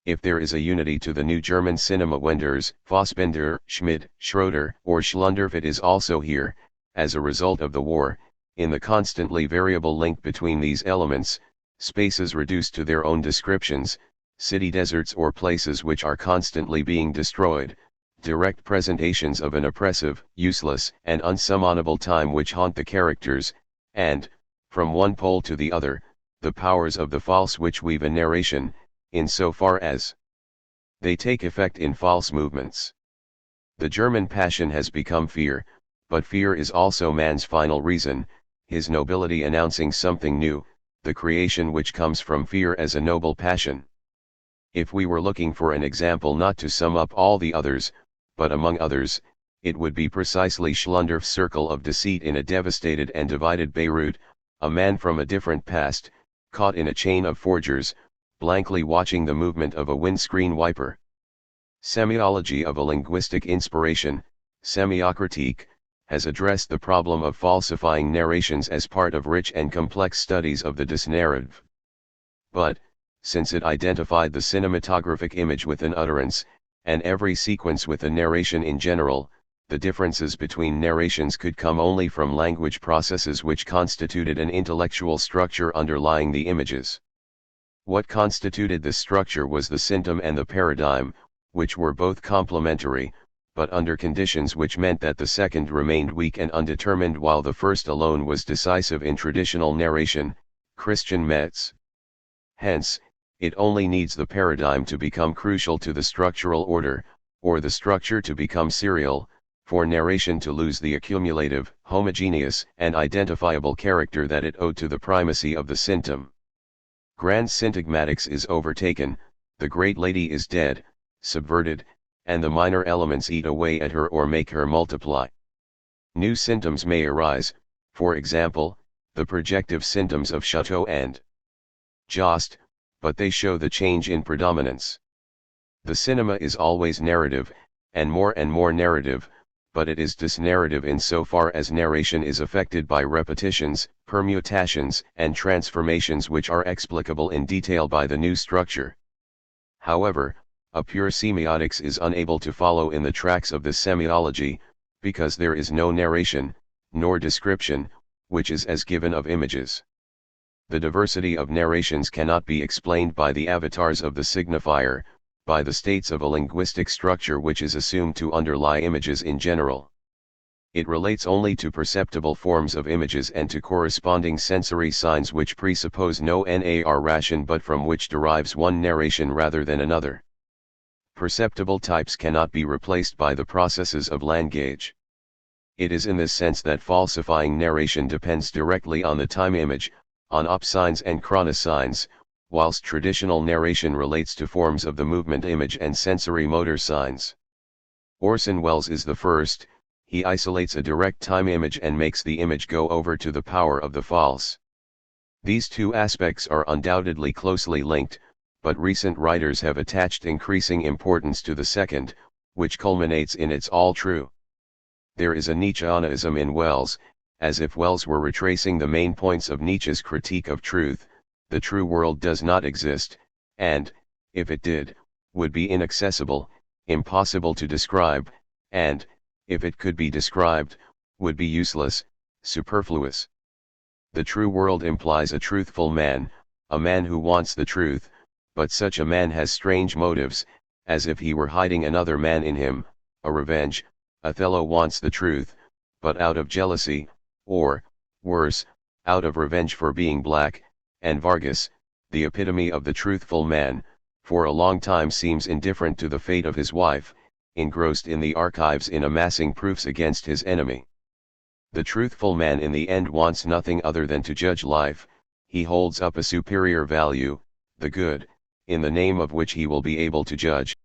If there is a unity to the new German cinema Wenders, Fassbinder, Schmid, Schroeder, or Schlundorf, it is also here, as a result of the war, in the constantly variable link between these elements, spaces reduced to their own descriptions, city deserts or places which are constantly being destroyed, direct presentations of an oppressive, useless, and unsummonable time which haunt the characters, and, from one pole to the other, the powers of the false which weave a narration, in so far as they take effect in false movements. The German passion has become fear, but fear is also man's final reason, his nobility announcing something new, the creation which comes from fear as a noble passion. If we were looking for an example not to sum up all the others, but among others, it would be precisely Schlundorff's circle of deceit in a devastated and divided Beirut, a man from a different past, caught in a chain of forgers, blankly watching the movement of a windscreen wiper. Semiology of a linguistic inspiration, semiocritique, has addressed the problem of falsifying narrations as part of rich and complex studies of the disnarrative. But, since it identified the cinematographic image with an utterance, and every sequence with a narration in general, the differences between narrations could come only from language processes which constituted an intellectual structure underlying the images. What constituted this structure was the symptom and the paradigm, which were both complementary, but under conditions which meant that the second remained weak and undetermined while the first alone was decisive in traditional narration, Christian Metz. Hence, it only needs the paradigm to become crucial to the structural order, or the structure to become serial, for narration to lose the accumulative, homogeneous, and identifiable character that it owed to the primacy of the symptom. Grand syntagmatics is overtaken, the great lady is dead, subverted, and the minor elements eat away at her or make her multiply. New symptoms may arise, for example, the projective symptoms of Chateau and Jost, but they show the change in predominance. The cinema is always narrative, and more narrative, but it is disnarrative in so far as narration is affected by repetitions, permutations, and transformations which are explicable in detail by the new structure. However, a pure semiotics is unable to follow in the tracks of this semiology, because there is no narration, nor description, which is as given of images. The diversity of narrations cannot be explained by the avatars of the signifier, by the states of a linguistic structure which is assumed to underlie images in general. It relates only to perceptible forms of images and to corresponding sensory signs which presuppose no narration but from which derives one narration rather than another. Perceptible types cannot be replaced by the processes of language. It is in this sense that falsifying narration depends directly on the time image, on op signs and chronosigns, whilst traditional narration relates to forms of the movement image and sensory motor signs. Orson Welles is the first, he isolates a direct time image and makes the image go over to the power of the false. These two aspects are undoubtedly closely linked, but recent writers have attached increasing importance to the second, which culminates in its all true. There is a Nietzscheanism in Welles, as if Welles were retracing the main points of Nietzsche's critique of truth. The true world does not exist, and, if it did, would be inaccessible, impossible to describe, and, if it could be described, would be useless, superfluous. The true world implies a truthful man, a man who wants the truth, but such a man has strange motives, as if he were hiding another man in him, a revenge. Othello wants the truth, but out of jealousy, or, worse, out of revenge for being black, and Vargas, the epitome of the truthful man, for a long time seems indifferent to the fate of his wife, engrossed in the archives in amassing proofs against his enemy. The truthful man in the end wants nothing other than to judge life, he holds up a superior value, the good, in the name of which he will be able to judge.